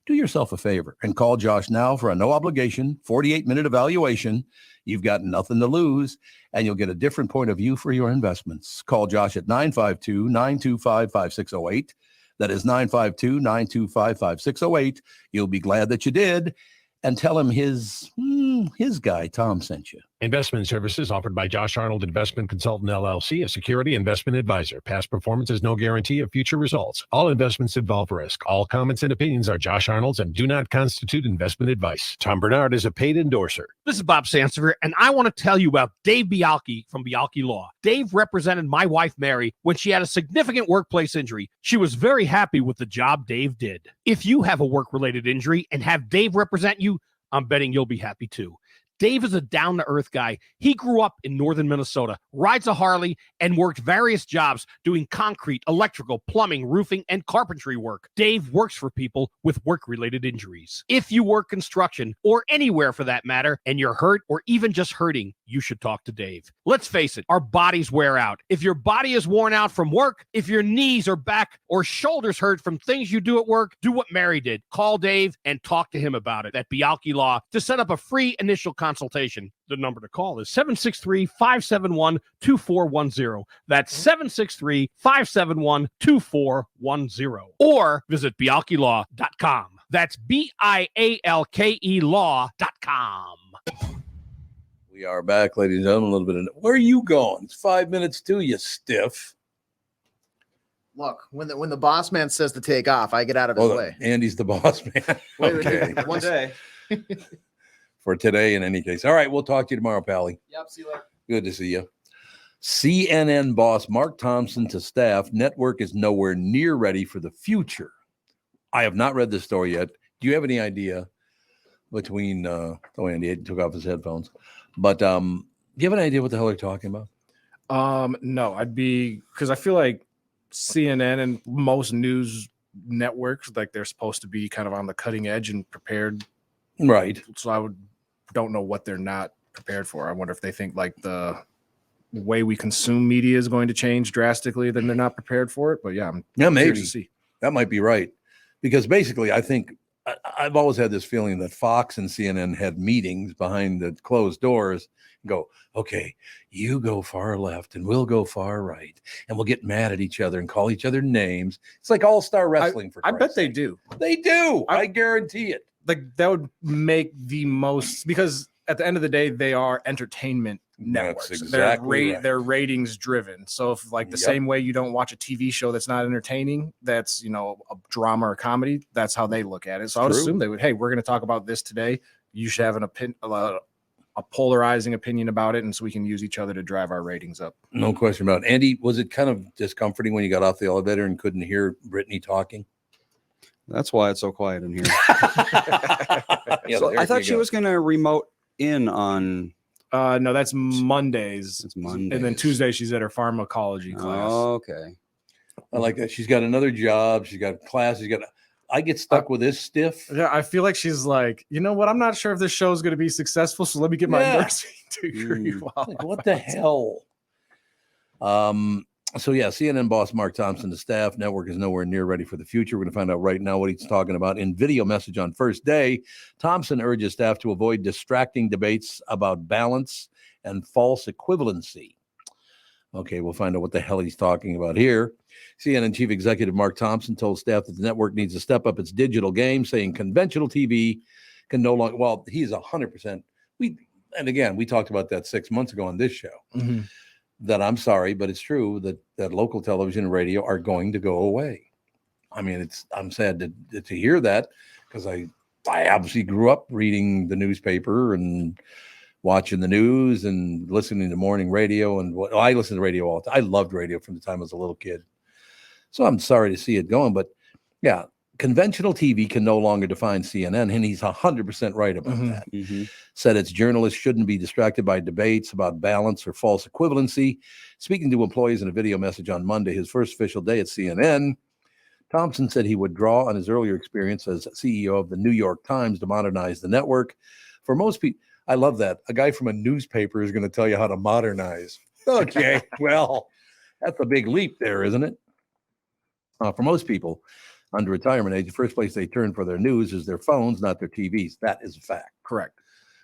Do yourself a favor and call Josh now for a no-obligation 48-minute evaluation. You've got nothing to lose, and you'll get a different point of view for your investments. Call Josh at 952-925-5608. That is 952-925-5608. You'll be glad that you did. And tell him his guy, Tom, sent you. Investment services offered by Josh Arnold Investment Consultant, LLC, a security investment advisor. Past performance is no guarantee of future results. All investments involve risk. All comments and opinions are Josh Arnold's and do not constitute investment advice. Tom Barnard is a paid endorser. This is Bob Sansevier, and I want to tell you about Dave Bialke from Bialke Law. Dave represented my wife, Mary, when she had a significant workplace injury. She was very happy with the job Dave did. If you have a work-related injury and have Dave represent you, I'm betting you'll be happy too. Dave is a down-to-earth guy. He grew up in northern Minnesota, rides a Harley, and worked various jobs doing concrete, electrical, plumbing, roofing, and carpentry work. Dave works for people with work-related injuries. If you work construction, or anywhere for that matter, and you're hurt or even just hurting, you should talk to Dave. Let's face it, our bodies wear out. If your body is worn out from work, if your knees or back or shoulders hurt from things you do at work, do what Mary did. Call Dave and talk to him about it at Bialke Law to set up a free initial consultation. The number to call is 763-571-2410. That's 763-571-2410. Or visit bialkelaw.com. That's BIALKE law.com. We are back, ladies and gentlemen. A little bit of where are you going? It's 5 minutes to you, stiff. Look, when the boss man says to take off, I get out of his way. Andy's the boss man. Okay. One day. For today, in any case. All right, we'll talk to you tomorrow, Pally. Yep, see you later. Good to see you. CNN boss Mark Thompson to staff, network is nowhere near ready for the future. I have not read this story yet. Do you have any idea between, Andy took off his headphones, but do you have an idea what the hell they're talking about? No, because I feel like CNN and most news networks, like they're supposed to be kind of on the cutting edge and prepared. Right. So don't know what they're not prepared for. I wonder if they think like the way we consume media is going to change drastically, then they're not prepared for it. But I'm maybe to see. That might be right, because basically I think I've always had this feeling that Fox and CNN had meetings behind the closed doors and go, okay, you go far left and we'll go far right, and we'll get mad at each other and call each other names. It's like all-star wrestling. I bet they do. They do. I guarantee it. Like that would make the most, because at the end of the day, they are entertainment networks. That's exactly right. They're ratings driven. So if like the same way you don't watch a TV show that's not entertaining, that's, a drama or comedy, that's how they look at it. So I would assume they would, hey, we're going to talk about this today. You should have a polarizing opinion about it, and so we can use each other to drive our ratings up. No question about it. Andy, was it kind of discomforting when you got off the elevator and couldn't hear Brittany talking? That's why it's so quiet in here. So I thought she was going to remote in on. No, that's Mondays. It's Mondays. And then Tuesday she's at her pharmacology class. Oh, okay. I like that. She's got another job. She's got classes. I get stuck with this stiff. Yeah, I feel like she's like, you know what? I'm not sure if this show is going to be successful, so let me get my nursing degree. Like, what the hell? So CNN boss Mark Thompson, the staff network is nowhere near ready for the future. We're going to find out right now what he's talking about. In video message on first day, Thompson urges staff to avoid distracting debates about balance and false equivalency. Okay, we'll find out what the hell he's talking about here. CNN Chief Executive Mark Thompson told staff that the network needs to step up its digital game, saying conventional TV can no longer, well, he's 100%. We talked about that 6 months ago on this show. Mm-hmm. That I'm sorry, but it's true that local television and radio are going to go away. I mean, I'm sad to hear that, because I obviously grew up reading the newspaper and watching the news and listening to morning radio. And I listen to radio all the time. I loved radio from the time I was a little kid. So I'm sorry to see it going, but yeah, conventional TV can no longer define CNN, and he's 100% right about that. Said its journalists shouldn't be distracted by debates about balance or false equivalency. Speaking to employees in a video message on Monday, his first official day at CNN, Thompson said he would draw on his earlier experience as CEO of the New York Times to modernize the network. For most people, I love that. A guy from a newspaper is going to tell you how to modernize. Okay, well, that's a big leap there, isn't it? For most people under retirement age, the first place they turn for their news is their phones, not their TVs. That is a fact. Correct.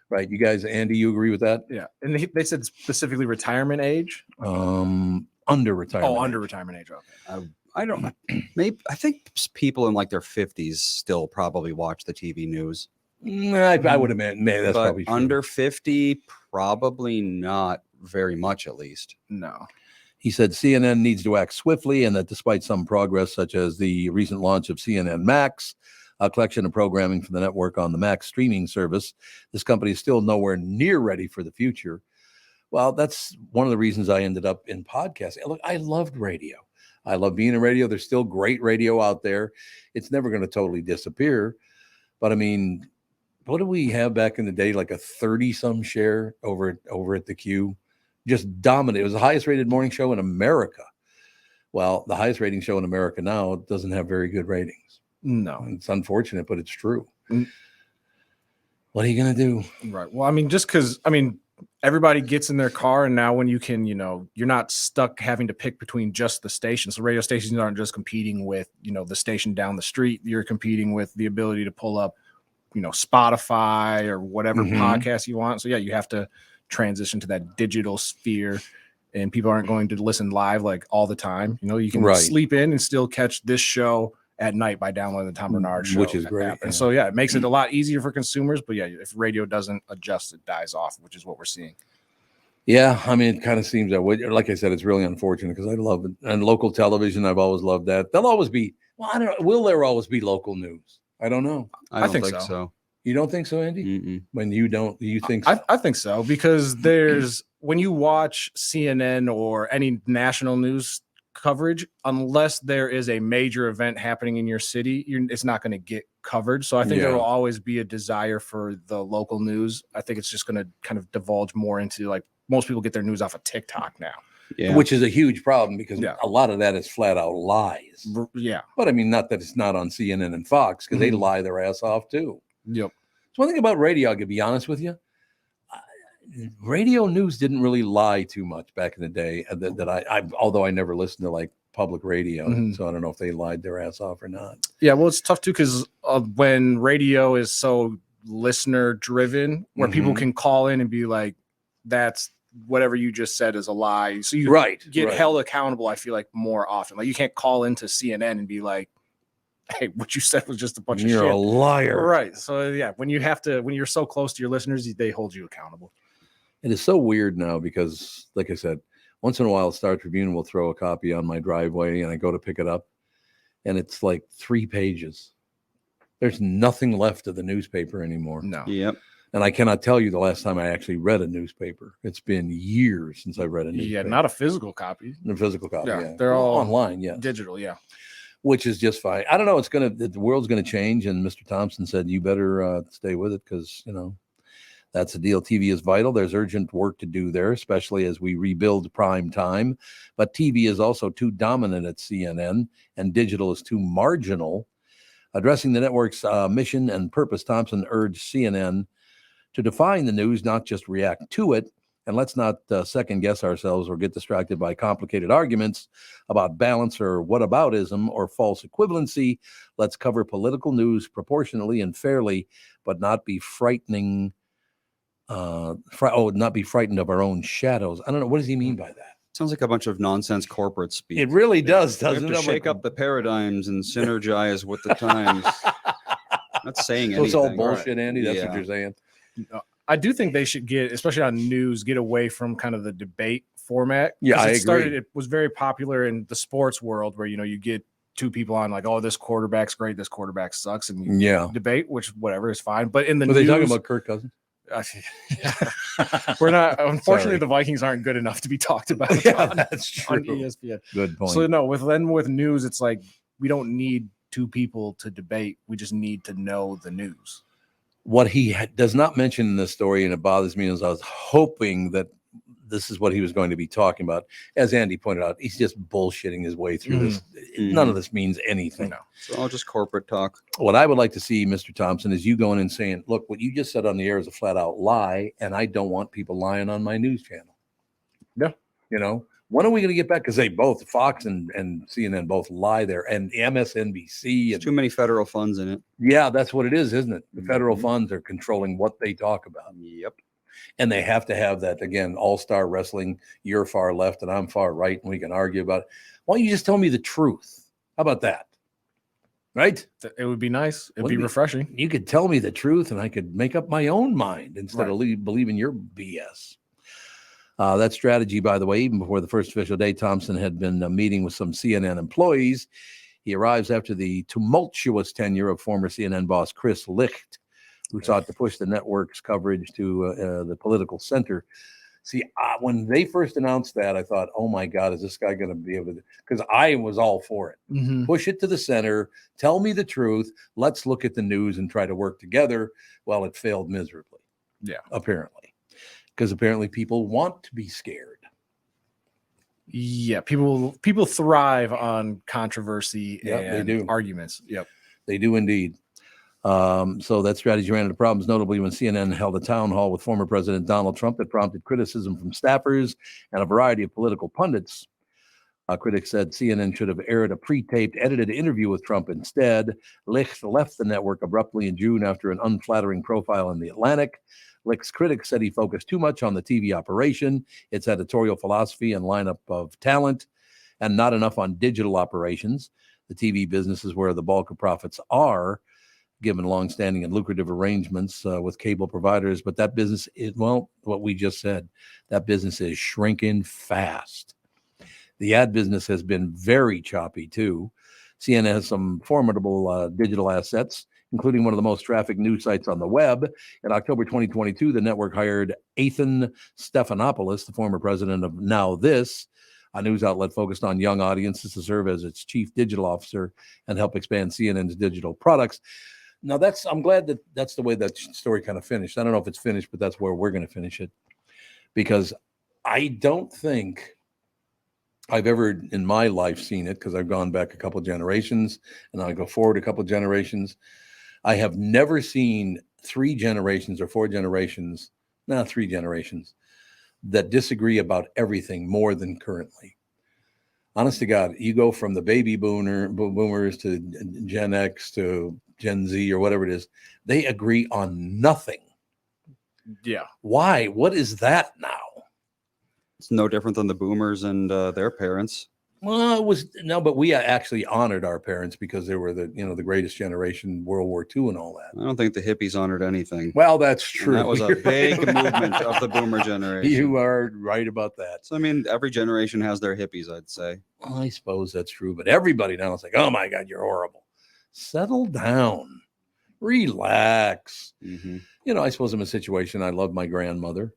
Right. You guys, Andy, you agree with that? Yeah. And they said specifically retirement age? Under retirement. Oh, under retirement age. Okay. I don't. Maybe I think people in like their 50s still probably watch the TV news. I would admit, that's but probably true. Under 50, probably not very much, at least. No. He said CNN needs to act swiftly, and that despite some progress, such as the recent launch of CNN Max, a collection of programming for the network on the Max streaming service, this company is still nowhere near ready for the future. Well, that's one of the reasons I ended up in podcasting. Look, I loved radio. I love being in radio. There's still great radio out there. It's never going to totally disappear. But I mean, what did we have back in the day? Like a 30-some share over at the Q? Just dominated. It was the highest rated morning show in America. Well, the highest rating show in America now doesn't have very good ratings. No. It's unfortunate, but it's true. What are you going to do? Right. Well, I mean, just because, everybody gets in their car, and now when you can, you're not stuck having to pick between just the stations. So radio stations aren't just competing with, the station down the street. You're competing with the ability to pull up, Spotify or whatever podcast you want. So yeah, you have to transition to that digital sphere, and people aren't going to listen live like all the time. You can sleep in and still catch this show at night by downloading the Tom Barnard show, which is great. And so yeah, it makes it a lot easier for consumers. But yeah, if radio doesn't adjust, it dies off, which is what we're seeing. Yeah, it kind of seems that way. Like I said, it's really unfortunate because I love it. And local television, I've always loved that. There'll always be. Well, I don't know. Will there always be local news? I don't know. I don't think so. You don't think so, Andy? When you don't, you think so? I think so, because when you watch CNN or any national news coverage, unless there is a major event happening in your city, it's not going to get covered. So I think there will always be a desire for the local news. I think it's just going to kind of divulge more into, like, most people get their news off of TikTok now. Yeah. Which is a huge problem because a lot of that is flat out lies. Yeah. But not that it's not on CNN and Fox, because they lie their ass off too. Yep. So one thing about radio, I could be honest with you, radio news didn't really lie too much back in the day. Although I never listened to like public radio, so I don't know if they lied their ass off or not. Yeah, well, it's tough too because when radio is so listener driven, where people can call in and be like, "That's whatever you just said is a lie." So you get held accountable. I feel like more often, like you can't call into CNN and be like, "Hey, what you said was just a bunch of shit." You're a liar. Right. So yeah, when you're so close to your listeners, they hold you accountable. It is so weird now because, like I said, once in a while, Star Tribune will throw a copy on my driveway and I go to pick it up and it's like 3 pages. There's nothing left of the newspaper anymore. No. Yep. And I cannot tell you the last time I actually read a newspaper. It's been years since I've read a newspaper. Yeah, not a physical copy. A physical copy, yeah. They're all online, yeah. Digital, yeah. Which is just fine. I don't know. The world's going to change. And Mr. Thompson said, you better stay with it because, that's the deal. TV is vital. There's urgent work to do there, especially as we rebuild prime time. But TV is also too dominant at CNN and digital is too marginal. Addressing the network's mission and purpose, Thompson urged CNN to define the news, not just react to it. And let's not second guess ourselves or get distracted by complicated arguments about balance or whataboutism or false equivalency. Let's cover political news proportionally and fairly, but not be frightening. Not be frightened of our own shadows. I don't know. What does he mean by that? Sounds like a bunch of nonsense corporate speak. It really does, doesn't it? We have to shake up the paradigms and synergize with the times. Not saying anything. It's all bullshit, Andy. That's what you're saying. I do think they should get, especially on news, get away from kind of the debate format. Yeah, I agree. It was very popular in the sports world where, you get 2 people on like, oh, this quarterback's great, this quarterback sucks, and you debate, which whatever is fine. But in the news, they talking about Kirk Cousins? We're not. Unfortunately, Sorry. the Vikings aren't good enough to be talked about that's on true. ESPN. Good point. So no, with news, it's like we don't need two people to debate. We just need to know the news. What he does not mention in this story, and it bothers me, is I was hoping that this is what he was going to be talking about. As Andy pointed out, he's just bullshitting his way through this. None of this means anything. No. It's all just corporate talk. What I would like to see, Mr. Thompson, is you going and saying, look, what you just said on the air is a flat out lie, and I don't want people lying on my news channel. Yeah. You know, when are we going to get back? Because they both, Fox and CNN both lie there, and MSNBC. And Too many federal funds in it. yeah, that's what it is, isn't it? The federal funds are controlling what they talk about. Yep. And they have to have that, again, all-star wrestling. You're far left and I'm far right, and we can argue about it. Why don't you just tell me the truth? How about that? Right? It would be nice. It'd Wouldn't be it? refreshing. You could tell me the truth, and I could make up my own mind instead of believing your BS. That strategy, by the way, even before the first official day, Thompson had been meeting with some CNN employees. He arrives after the tumultuous tenure of former CNN boss Chris Licht, who sought to push the network's coverage to the political center. See, when they first announced that, I thought, oh my God, is this guy going to be able to? Because I was all for it. Push it to the center. Tell me the truth. Let's look at the news and try to work together. Well, it failed miserably. Yeah. Apparently. Because apparently people want to be scared. Yeah. People thrive on controversy and they do. arguments. Yep. They do indeed. So that strategy ran into problems, notably when CNN held a town hall with former President Donald Trump that prompted criticism from staffers and a variety of political pundits. Critics said CNN should have aired a pre-taped, edited interview with Trump instead. Licht left the network abruptly in June after an unflattering profile in The Atlantic. Licht's critics said he focused too much on the TV operation, its editorial philosophy and lineup of talent, and not enough on digital operations. The TV business is where the bulk of profits are, given longstanding and lucrative arrangements with cable providers. But that business is, well, what we just said, that business is shrinking fast. The ad business has been very choppy, too. CNN has some formidable digital assets, including one of the most trafficked news sites on the web. In October 2022, the network hired Ethan Stephanopoulos, the former president of Now This, a news outlet focused on young audiences, to serve as its chief digital officer and help expand CNN's digital products. Now, I'm glad that that's the way that story kind of finished. I don't know if it's finished, but that's where we're going to finish it. Because I don't think I've ever in my life seen it, because I've gone back a couple of generations and I go forward a couple of generations. I have never seen 3 generations or 4 generations, 3 generations, that disagree about everything more than currently. Honest to God, you go from the baby boomers to Gen X to Gen Z or whatever it is, they agree on nothing. Yeah. Why? What is that now? It's no different than the boomers and their parents. Well, but we actually honored our parents because they were the greatest generation, World War II and all that. I don't think the hippies honored anything. Well, that's true. And that was a big movement of the boomer generation. You are right about that. So, I mean, every generation has their hippies, I'd say. Well, I suppose that's true, but everybody now is like, oh my God, you're horrible. Settle down. Relax. Mm-hmm. I suppose I'm in a situation. I love my grandmother.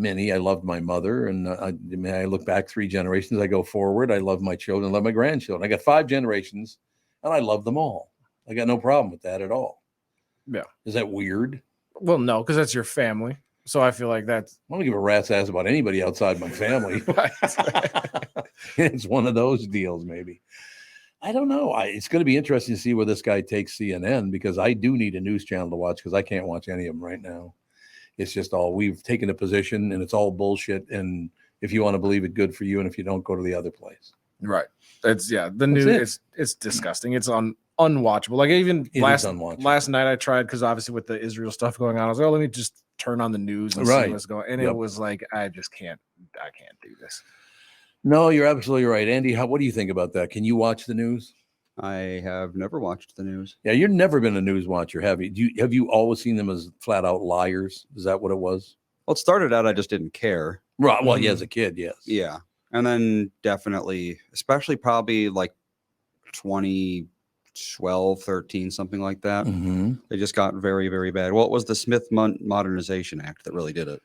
Minnie, I loved my mother, and I look back 3 generations. I go forward. I love my children, I love my grandchildren. I got 5 generations, and I love them all. I got no problem with that at all. Yeah. Is that weird? Well, no, because that's your family. So I feel like that's. I don't give a rat's ass about anybody outside my family. It's one of those deals, maybe. I don't know. It's going to be interesting to see where this guy takes CNN, because I do need a news channel to watch, because I can't watch any of them right now. It's just we've taken a position, and it's all bullshit. And if you want to believe it, good for you. And if you don't, go to the other place. Right. The news. It's disgusting. It's unwatchable. Like even last night I tried, because obviously with the Israel stuff going on, I was like, let me just turn on the news and see what's going on. And it was like, I can't do this. No, you're absolutely right. Andy, what do you think about that? Can you watch the news? I have never watched the news. Yeah, you've never been a news watcher, have you? Have you always seen them as flat out liars? Is that what it was? Well, it started out I just didn't care. Right. Well, yeah, as a kid, yes. Yeah. And then definitely, especially probably like 20 12, 13, something like that. Mm-hmm. They just got very, very bad. Well, it was the Smith Modernization Act that really did it.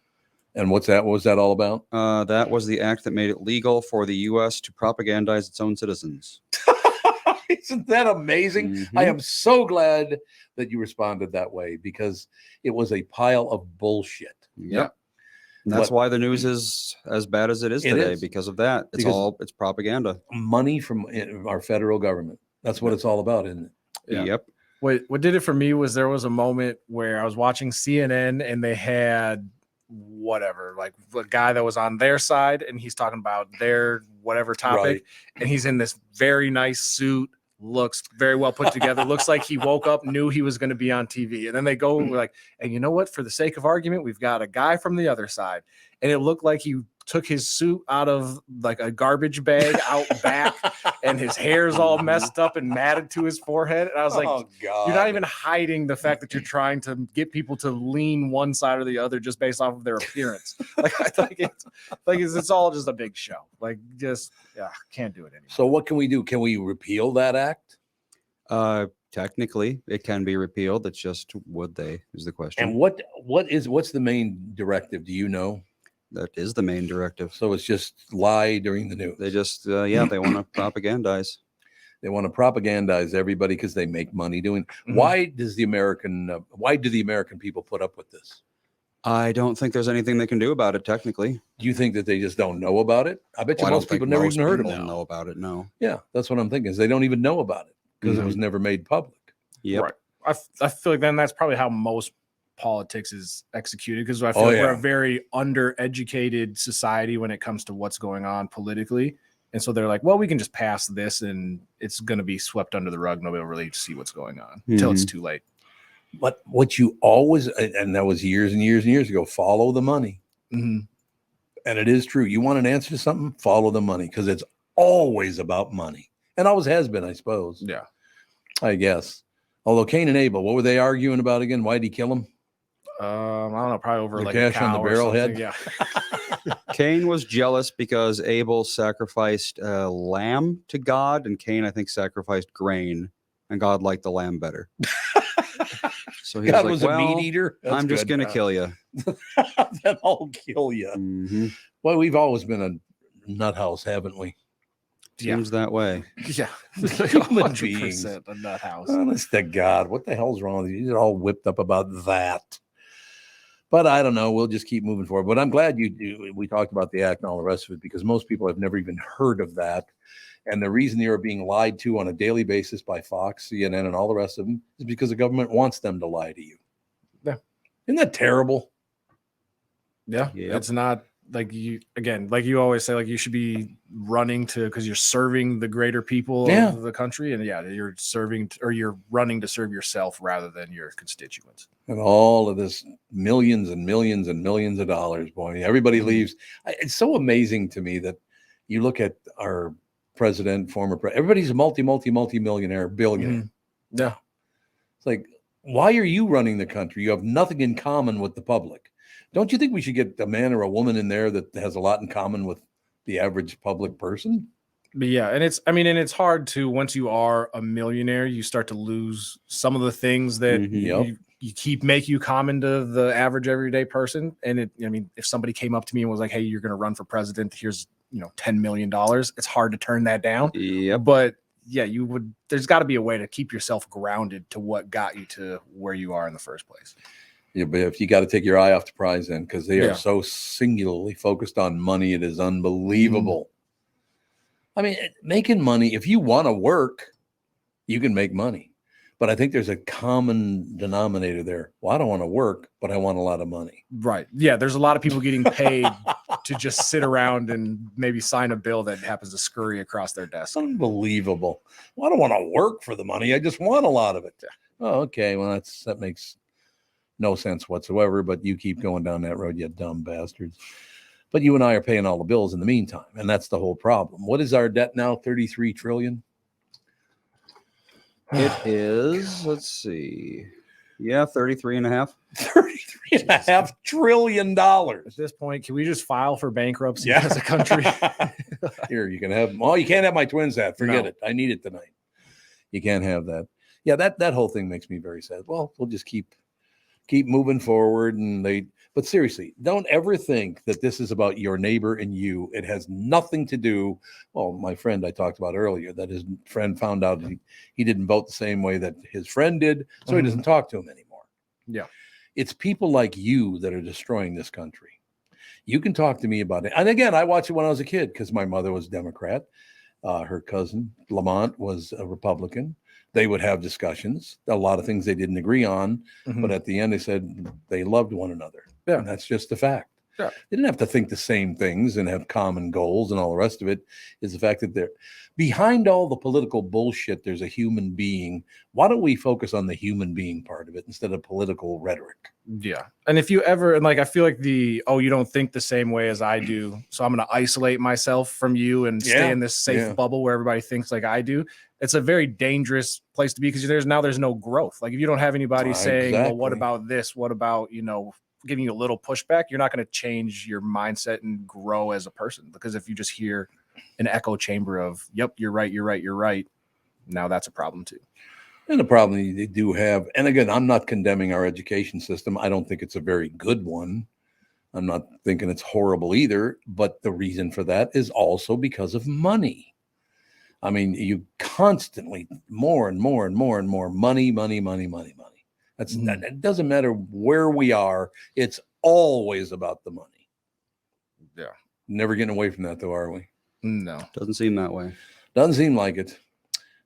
And what's that? What was that all about? That was the act that made it legal for the U.S. to propagandize its own citizens. Isn't that amazing? Mm-hmm. I am so glad that you responded that way because it was a pile of bullshit. Yep. And that's why the news is as bad as it is today because of that. It's propaganda. Money from our federal government. That's what it's all about, isn't it? Yeah. Yep. What did it for me was there was a moment where I was watching CNN and they had whatever, like the guy that was on their side and he's talking about their whatever topic, Right. and he's in this very nice suit, looks very well put together, looks like he woke up, knew he was going to be on TV, and then they go like, and you know what, for the sake of argument, we've got a guy from the other side, and it looked like he took his suit out of like a garbage bag out back and his hair's all messed up and matted to his forehead, and I was like, oh, God. You're not even hiding the fact that you're trying to get people to lean one side or the other just based off of their appearance. Like I think it's all just a big show. Like just can't do it anymore. So what can we do? Can we repeal that act? Technically, it can be repealed. It's just would they is the question. And what's the main directive? Do you know? That is the main directive. So it's just lie during the news. They just they want to propagandize. They want to propagandize everybody because they make money doing. Mm-hmm. Why do the American people put up with this? I don't think there's anything they can do about it. Technically, do you think that they just don't know about it? I bet you most people never even heard of it. Know about it? No. Yeah, that's what I'm thinking. Is they don't even know about it because it was never made public. Yep. Right. I feel like then that's probably how most politics is executed because I feel like we're a very undereducated society when it comes to what's going on politically. And so they're like, well, we can just pass this and it's going to be swept under the rug. Nobody will really see what's going on until it's too late. But what you always, and that was years and years and years ago, follow the money. Mm-hmm. And it is true. You want an answer to something, follow the money because it's always about money. And always has been, I suppose. Yeah. I guess. Although Cain and Abel, what were they arguing about again? Why did he kill him? I don't know, probably over the like cash a cow on the barrel head. Yeah. Cain was jealous because Abel sacrificed a lamb to God, and Cain, I think, sacrificed grain, and God liked the lamb better. So he God was was like, a meat eater. That's I'm just good. going to kill you. Then I'll kill you. Mm-hmm. Well, we've always been a nut house, haven't we? Seems that way. Yeah. Human beings. 100% a nut house. Honest to God, what the hell's wrong with you? You're all whipped up about that. But I don't know. We'll just keep moving forward. But I'm glad we talked about the act and all the rest of it because most people have never even heard of that. And the reason they are being lied to on a daily basis by Fox, CNN, and all the rest of them is because the government wants them to lie to you. Yeah. Isn't that terrible? Yeah. Yep. It's not like like you always say, like you should be running because you're serving the greater people of the country. And you're serving or you're running to serve yourself rather than your constituents. And all of this millions and millions and millions of dollars, boy, everybody leaves. It's so amazing to me that you look at our president, everybody's a multi-millionaire, billionaire. Mm-hmm. Yeah. It's like, why are you running the country? You have nothing in common with the public. Don't you think we should get a man or a woman in there that has a lot in common with the average public person? But yeah, and it's hard to, once you are a millionaire, you start to lose some of the things that you keep make you common to the average everyday person. And if somebody came up to me and was like, hey, you're going to run for president, here's $10 million. It's hard to turn that down. Yeah. But yeah, there's got to be a way to keep yourself grounded to what got you to where you are in the first place. Yeah, but if you got to take your eye off the prize then, because they are so singularly focused on money, it is unbelievable. I mean, making money, if you want to work, you can make money. But I think there's a common denominator there. Well, I don't want to work, but I want a lot of money. Right. Yeah, there's a lot of people getting paid to just sit around and maybe sign a bill that happens to scurry across their desk. Unbelievable. Well, I don't want to work for the money. I just want a lot of it. Oh, okay. Well, that makes no sense whatsoever, but you keep going down that road, you dumb bastards. But you and I are paying all the bills in the meantime, and that's the whole problem. What is our debt now? 33 trillion? It is, let's see. Yeah, 33 and a half. $33.5 trillion. At this point, can we just file for bankruptcy as a country? Here, you can have, you can't have my twins hat. Forget it. I need it tonight. You can't have that. Yeah, that whole thing makes me very sad. Well, we'll just keep moving forward. But seriously, don't ever think that this is about your neighbor and you. It has nothing to do. Well, my friend I talked about earlier, that his friend found out he didn't vote the same way that his friend did, so he doesn't talk to him anymore. Yeah. It's people like you that are destroying this country. You can talk to me about it. And again, I watched it when I was a kid because my mother was Democrat. Her cousin, Lamont, was a Republican. They would have discussions, a lot of things they didn't agree on, but at the end they said they loved one another. Yeah. And that's just the fact. Yeah. They didn't have to think the same things and have common goals and all the rest of it. Is the fact that they're behind all the political bullshit, there's a human being. Why don't we focus on the human being part of it instead of political rhetoric? Yeah. And if you ever, and like, I feel like you don't think the same way as I do, so I'm going to isolate myself from you and stay in this safe bubble where everybody thinks like I do. It's a very dangerous place to be because there's no growth. Like if you don't have anybody saying, well, what about this? What about, giving you a little pushback, you're not going to change your mindset and grow as a person. Because if you just hear an echo chamber of, yep, you're right, now that's a problem too. And the problem they do have, and again, I'm not condemning our education system. I don't think it's a very good one. I'm not thinking it's horrible either. But the reason for that is also because of money. I mean, you constantly more and more money. That's it doesn't matter where we are. It's always about the money. Yeah. Never getting away from that though, are we? No. Doesn't seem that way. Doesn't seem like it.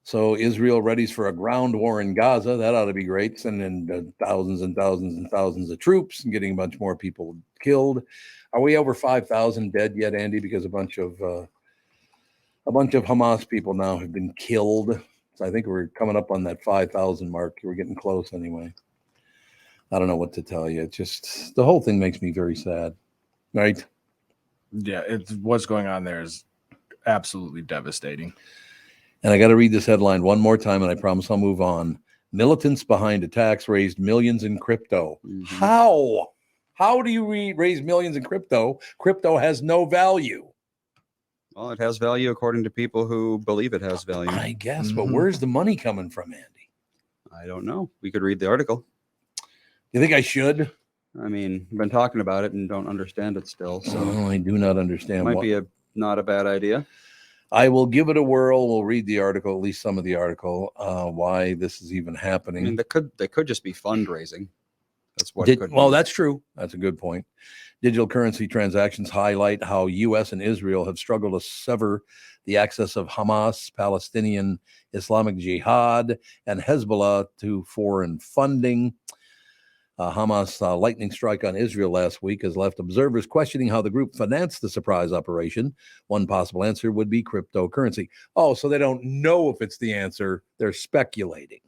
So Israel readies for a ground war in Gaza. That ought to be great. Sending in thousands and thousands and thousands of troops and getting a bunch more people killed. Are we over 5,000 dead yet, Andy? Because a bunch of Hamas people now have been killed. So I think we're coming up on that 5,000 mark. We're getting close anyway. I don't know what to tell you. It's just the whole thing makes me very sad. Right? Yeah, what's going on there is absolutely devastating. And I got to read this headline one more time, and I promise I'll move on. Militants behind attacks raised millions in crypto. How? How do you raise millions in crypto? Crypto has no value. Well, it has value according to people who believe it has value. I guess, but where's the money coming from, Andy? I don't know. We could read the article. You think I should? I mean, I've been talking about it and don't understand it still. So I do not understand. Might be not a bad idea. I will give it a whirl. We'll read the article, at least some of the article, why this is even happening. I mean, they could just be fundraising. That's what it could well, be. that's true. That's a good point. Digital currency transactions highlight how U.S. and Israel have struggled to sever the access of Hamas, Palestinian Islamic Jihad, and Hezbollah to foreign funding. Hamas' lightning strike on Israel last week has left observers questioning how the group financed the surprise operation. One possible answer would be cryptocurrency. Oh, so they don't know if it's the answer. They're speculating.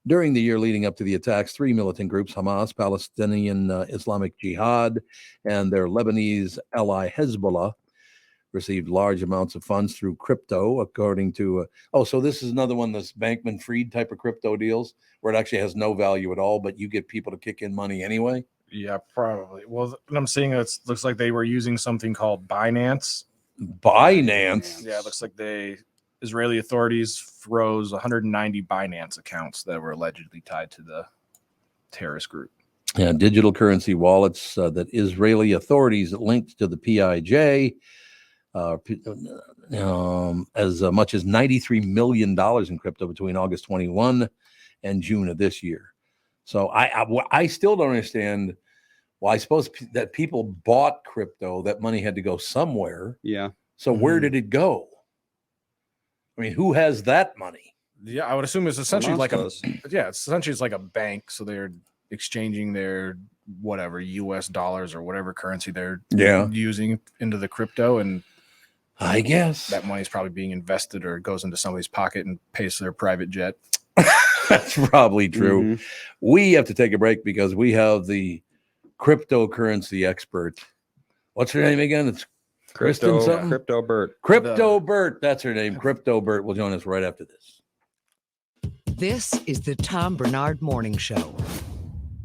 During the year leading up to the attacks, 3 militant groups, Hamas, Palestinian Islamic Jihad, and their Lebanese ally Hezbollah, received large amounts of funds through crypto, according to... so this is another one of those Bankman-Fried type of crypto deals, where it actually has no value at all, but you get people to kick in money anyway? Yeah, probably. Well, I'm seeing it looks like they were using something called Binance. Binance? Yeah, it looks like Israeli authorities froze 190 Binance accounts that were allegedly tied to the terrorist group. Yeah, digital currency wallets that Israeli authorities linked to the PIJ, as much as $93 million in crypto between August 21 and June of this year. So I still don't understand. Well, I suppose that people bought crypto, that money had to go somewhere. Yeah. So where did it go? I mean, who has that money? Yeah, I would assume it's essentially it's like a bank. So they're exchanging their whatever US dollars or whatever currency they're using into the crypto, and I guess that money's probably being invested or goes into somebody's pocket and pays their private jet. That's probably true. We have to take a break because we have the cryptocurrency expert. What's her name again? It's Krystin something? Crypto Bert. Crypto Bert. That's her name. Crypto Bert will join us right after this. This is the Tom Barnard Morning Show.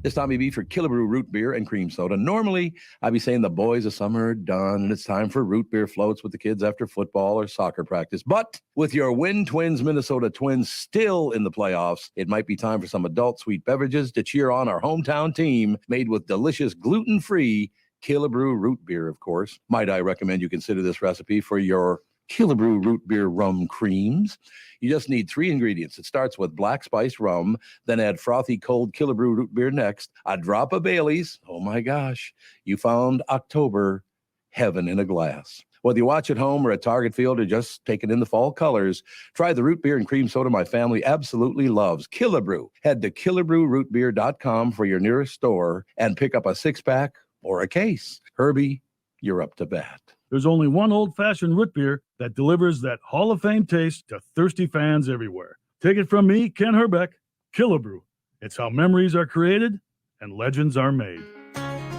It's Tommy B for Killebrew Root Beer and Cream Soda. Normally, I'd be saying the boys of summer are done and it's time for root beer floats with the kids after football or soccer practice. But with your Win Twins Minnesota Twins still in the playoffs, it might be time for some adult sweet beverages to cheer on our hometown team made with delicious gluten-free Killebrew Root Beer, of course. Might I recommend you consider this recipe for your Killebrew Root Beer Rum Creams. You just need 3 ingredients. It starts with black spiced rum, then add frothy cold Killebrew Root Beer next, a drop of Bailey's. Oh my gosh, you found October heaven in a glass. Whether you watch at home or at Target Field or just take it in the fall colors, try the root beer and cream soda my family absolutely loves. Killebrew. Head to killebrewrootbeer.com for your nearest store and pick up a 6-pack or a case. Herbie, you're up to bat. There's only one old-fashioned root beer that delivers that Hall of Fame taste to thirsty fans everywhere. Take it from me, Ken Herbeck, Killebrew. It's how memories are created and legends are made.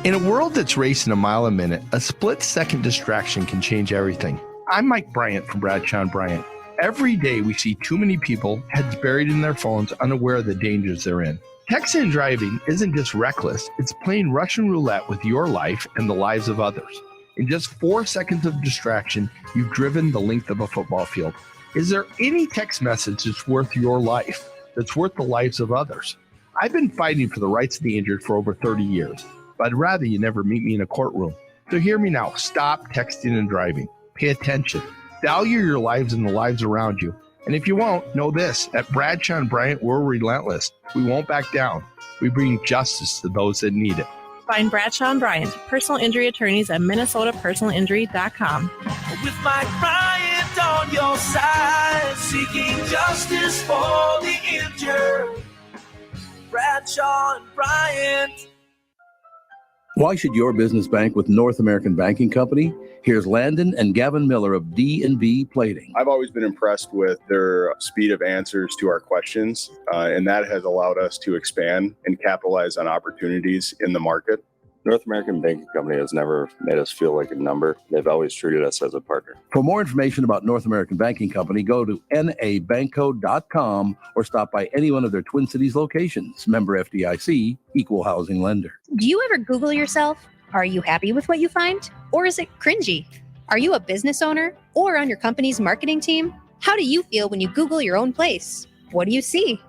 In a world that's racing a mile a minute, a split-second distraction can change everything. I'm Mike Bryant from Bradshaw & Bryant. Every day we see too many people, heads buried in their phones, unaware of the dangers they're in. Texting and driving isn't just reckless, it's playing Russian roulette with your life and the lives of others. In just 4 seconds of distraction, you've driven the length of a football field. Is there any text message that's worth your life, that's worth the lives of others? I've been fighting for the rights of the injured for over 30 years, but I'd rather you never meet me in a courtroom. So hear me now. Stop texting and driving. Pay attention. Value your lives and the lives around you. And if you won't, know this. At Bradshaw & Bryant, we're relentless. We won't back down. We bring justice to those that need it. Find Bradshaw & Bryant, personal injury attorneys at minnesotapersonalinjury.com. With Mike Bryant on your side, seeking justice for the injured. Bradshaw & Bryant. Why should your business bank with North American Banking Company? Here's Landon and Gavin Miller of D&B Plating. I've always been impressed with their speed of answers to our questions, and that has allowed us to expand and capitalize on opportunities in the market. North American Banking Company has never made us feel like a number. They've always treated us as a partner. For more information about North American Banking Company, go to nabanco.com or stop by any one of their Twin Cities locations. Member FDIC, equal housing lender. Do you ever Google yourself? Are you happy with what you find? Or is it cringy? Are you a business owner or on your company's marketing team? How do you feel when you Google your own place? What do you see?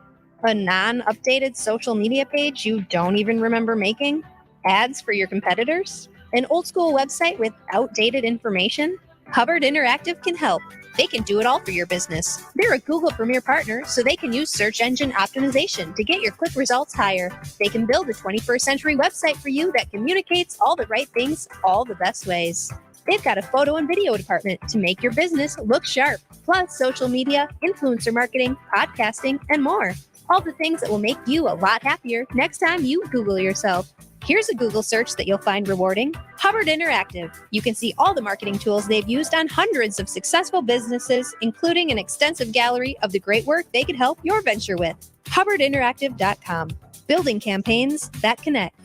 A non-updated social media page you don't even remember making? Ads for your competitors? An old school website with outdated information? Hubbard Interactive can help. They can do it all for your business. They're a Google Premier partner, so they can use search engine optimization to get your click results higher. They can build a 21st century website for you that communicates all the right things all the best ways. They've got a photo and video department to make your business look sharp, plus social media, influencer marketing, podcasting, and more. All the things that will make you a lot happier next time you Google yourself. Here's a Google search that you'll find rewarding. Hubbard Interactive. You can see all the marketing tools they've used on hundreds of successful businesses, including an extensive gallery of the great work they could help your venture with. HubbardInteractive.com. Building campaigns that connect.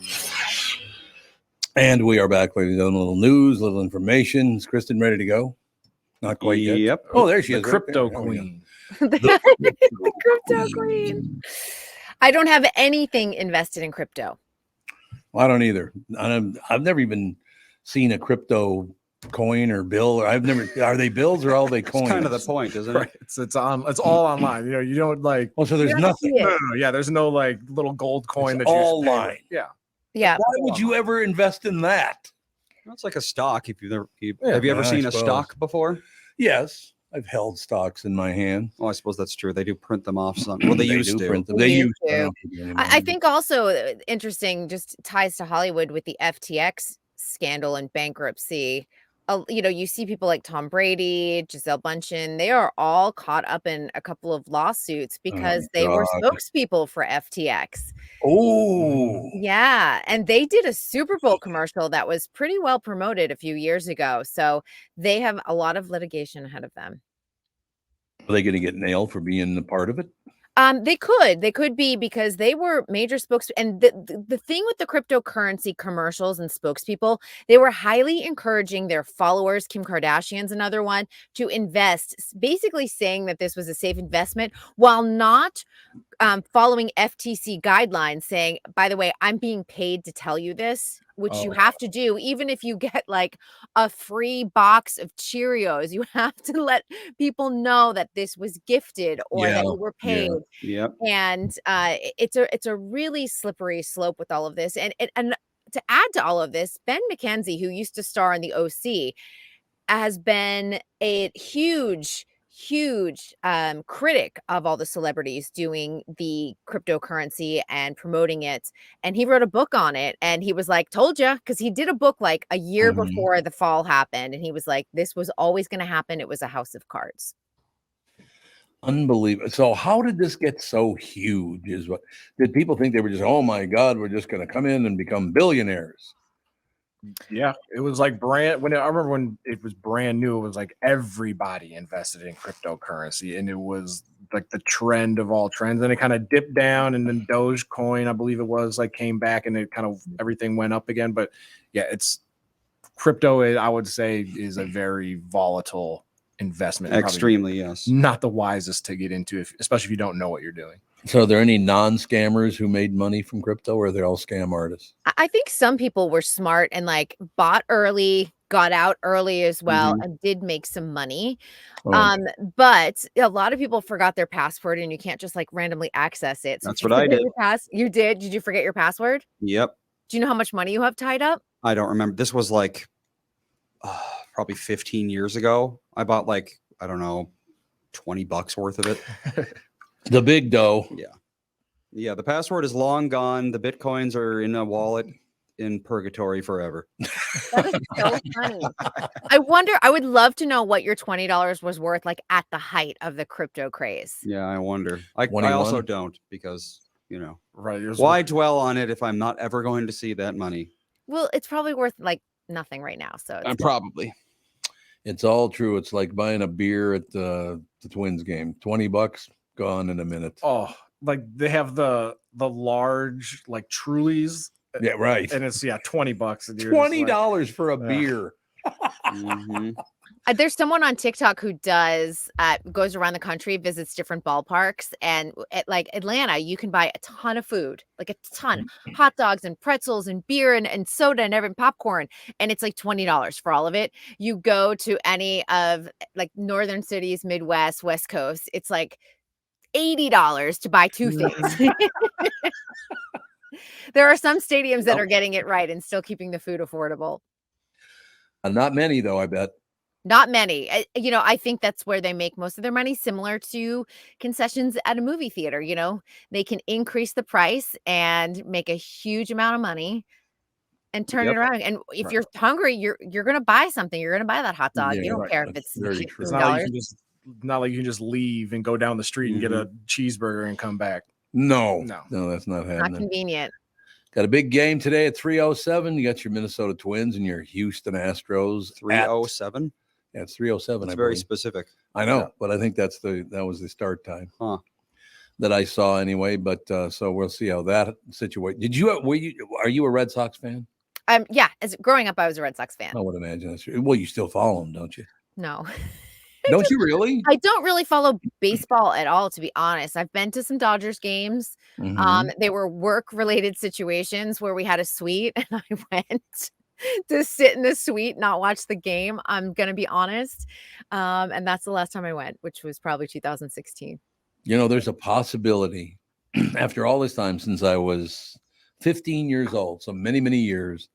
And we are back, ladies and gentlemen. A little news, a little information. Is Krystin ready to go? Not quite yet. Yep. Oh, there she is. The crypto queen. The crypto queen. I don't have anything invested in crypto. Well, I don't either. I've never even seen a crypto coin or bill. Or I've never. Are they bills or are they coins? It's kind of the point, isn't it? Right. It's all online. You know, you don't like. Well, so there's nothing. No, yeah, there's no like little gold coin It's that all you line. Yeah. Yeah. Why would you ever invest in that? It's like a stock. If you've never, have you ever seen a stock before? Yes, I've held stocks in my hand. Oh, I suppose that's true. They do print them off. Well, they used to. Print them. They used to. I think also interesting, just ties to Hollywood with the FTX scandal and bankruptcy. You know, you see people like Tom Brady, Gisele Bündchen, they are all caught up in a couple of lawsuits because they were spokespeople for FTX. Oh, yeah. And they did a Super Bowl commercial that was pretty well promoted a few years ago. So they have a lot of litigation ahead of them. Are they going to get nailed for being a part of it? They could be because they were major spokes. And the thing with the cryptocurrency commercials and spokespeople, they were highly encouraging their followers. Kim Kardashian's another one, to invest, basically saying that this was a safe investment while not following FTC guidelines, saying, by the way, I'm being paid to tell you this, which you have to do. Even if you get like a free box of Cheerios, you have to let people know that this was gifted or that you were paid. Yep. And it's a really slippery slope with all of this. And to add to all of this, Ben McKenzie, who used to star in the OC, has been a huge critic of all the celebrities doing the cryptocurrency and promoting it. And he wrote a book on it, and he was like, told you, because he did a book like a year before the fall happened. And he was like, this was always going to happen. It was a house of cards. Unbelievable. So how did this get so huge? Did people think they were just, oh my God, we're just going to come in and become billionaires? Yeah, it was like I remember when it was brand new, it was like everybody invested in cryptocurrency, and it was like the trend of all trends. And it kind of dipped down, and then Dogecoin, I believe it was, like came back, and it kind of everything went up again. But yeah, it's crypto, I would say, is a very volatile investment. Extremely, yes. Not the wisest to get into, especially if you don't know what you're doing. So are there any non-scammers who made money from crypto, or are they all scam artists? I think some people were smart and like bought early, got out early as well, and did make some money. But a lot of people forgot their password, and you can't just like randomly access it. So that's what I did. You did? Did you forget your password? Yep. Do you know how much money you have tied up? I don't remember. This was like probably 15 years ago. I bought like, I don't know, $20 worth of it. The big dough. Yeah. The password is long gone. The Bitcoins are in a wallet in purgatory forever. That is so funny. I would love to know what your $20 was worth, like at the height of the crypto craze. Yeah, I wonder. I also don't, because, right. Why dwell on it if I'm not ever going to see that money? Well, it's probably worth like nothing right now. So probably. It's all true. It's like buying a beer at the Twins game. $20 gone in a minute. Oh, like they have the large like Trulies. Yeah, right. And it's $20. $20 for a beer. There's someone on TikTok who goes around the country, visits different ballparks, and at like Atlanta, you can buy a ton of food, like a ton, hot dogs and pretzels and beer and soda and popcorn, and it's like $20 for all of it. You go to any of like northern cities, Midwest, West Coast, it's like $80 to buy two things. There are some stadiums that are getting it right and still keeping the food affordable. Not many, though, I bet. Not many. I think that's where they make most of their money, similar to concessions at a movie theater. They can increase the price and make a huge amount of money and turn it around. And if you're hungry, you're going to buy something. You're going to buy that hot dog. You don't care if it's $15. Not like you can just leave and go down the street and get a cheeseburger and come back. No, that's not happening. Not convenient. Got a big game today at 3:07. You got your Minnesota Twins and your Houston Astros. 3:07? Yeah, it's 3:07. It's very specific. I know, but I think that was the start time that I saw anyway. But so we'll see how that situation. Are you a Red Sox fan? Yeah. As growing up, I was a Red Sox fan. I would imagine that's true. Well, you still follow them, don't you? No. Don't you really? I don't really follow baseball at all, to be honest. I've been to some Dodgers games. They were work-related situations where we had a suite, and I went to sit in the suite, not watch the game. I'm going to be honest. And that's the last time I went, which was probably 2016. There's a possibility after all this time, since I was 15 years old, so many, many years,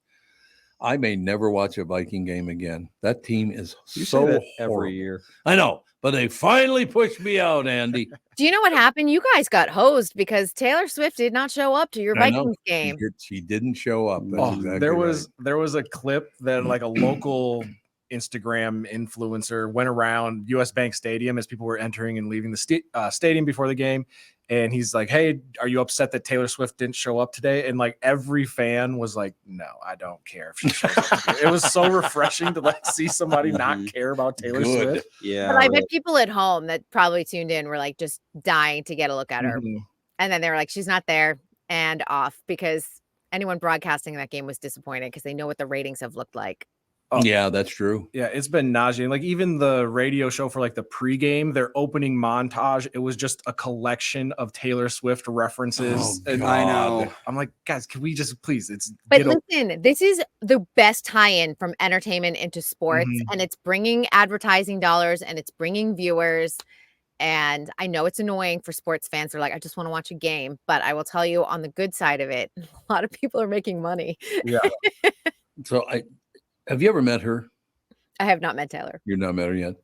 I may never watch a Viking game again. That team is so horrible. Every year. I know, but they finally pushed me out, Andy. Do you know what happened? You guys got hosed because Taylor Swift did not show up to your Vikings game. She didn't show up. That's exactly there right. was a clip that like a local Instagram influencer went around US Bank Stadium as people were entering and leaving the stadium before the game. and he's like, "Hey, are you upset that Taylor Swift didn't show up today?" And like every fan was like, "No, I don't care if she shows up today." It was so refreshing to like see somebody not care about Taylor Swift. Yeah, But I bet people at home that probably tuned in were like just dying to get a look at her. And then they were like, she's not there, and off, because anyone broadcasting that game was disappointed because they know what the ratings have looked like. Oh. Yeah, that's true. Yeah, it's been nauseating. Like even the radio show for like the pregame, their opening montage, it was just a collection of Taylor Swift references. Oh, and God. I know. I'm like, guys, can we just please? But listen, this is the best tie-in from entertainment into sports, and it's bringing advertising dollars and it's bringing viewers. And I know it's annoying for sports fans. They're like, I just want to watch a game. But I will tell you, on the good side of it, a lot of people are making money. Yeah. So have you ever met her? I have not met Taylor. You've not met her yet?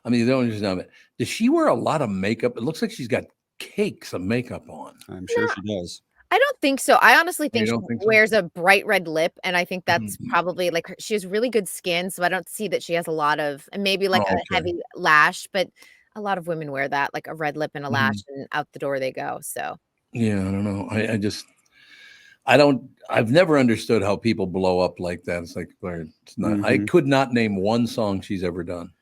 I mean, you don't just not met. Does she wear a lot of makeup? It looks like she's got cakes of makeup on. I'm sure she does. I don't think so. I honestly think she don't think so? wears a bright red lip, and I think that's probably like she has really good skin, so I don't see that she has a lot of, and maybe like a heavy lash, but a lot of women wear that, like a red lip and a lash, and out the door they go. So yeah, I don't know. I've never understood how people blow up like that. It's like, it's not, I could not name one song she's ever done.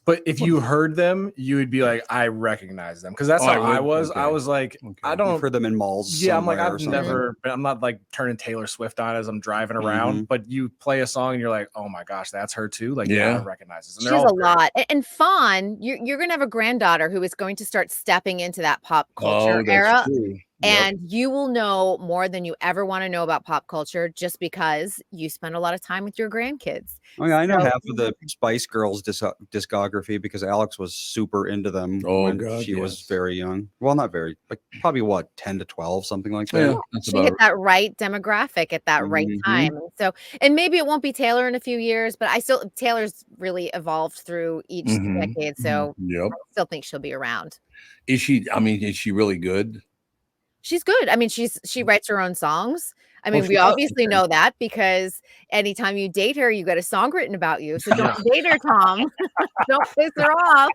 But if you heard them, you would be like, I recognize them, because that's how I was. Okay. I was like, I don't heard them in malls. Yeah, I'm like, I'm not like turning Taylor Swift on as I'm driving around. But you play a song and you're like, oh my gosh, that's her too. Like, yeah, I recognize this. She has a lot. And Fawn, you're gonna have a granddaughter who is going to start stepping into that pop culture era. True. And you will know more than you ever want to know about pop culture just because you spend a lot of time with your grandkids. Oh, yeah, I know half of the Spice Girls discography because Alex was super into them when she was very young. Well, not very, like probably 10 to 12, something like that. Yeah, she hit that right demographic at that right time. So, and maybe it won't be Taylor in a few years, but Taylor's really evolved through each decade. So I still think she'll be around. Is she really good? She's good. I mean, she writes her own songs. I mean, we obviously know that because anytime you date her, you get a song written about you. So don't date her, Tom. Don't piss her off.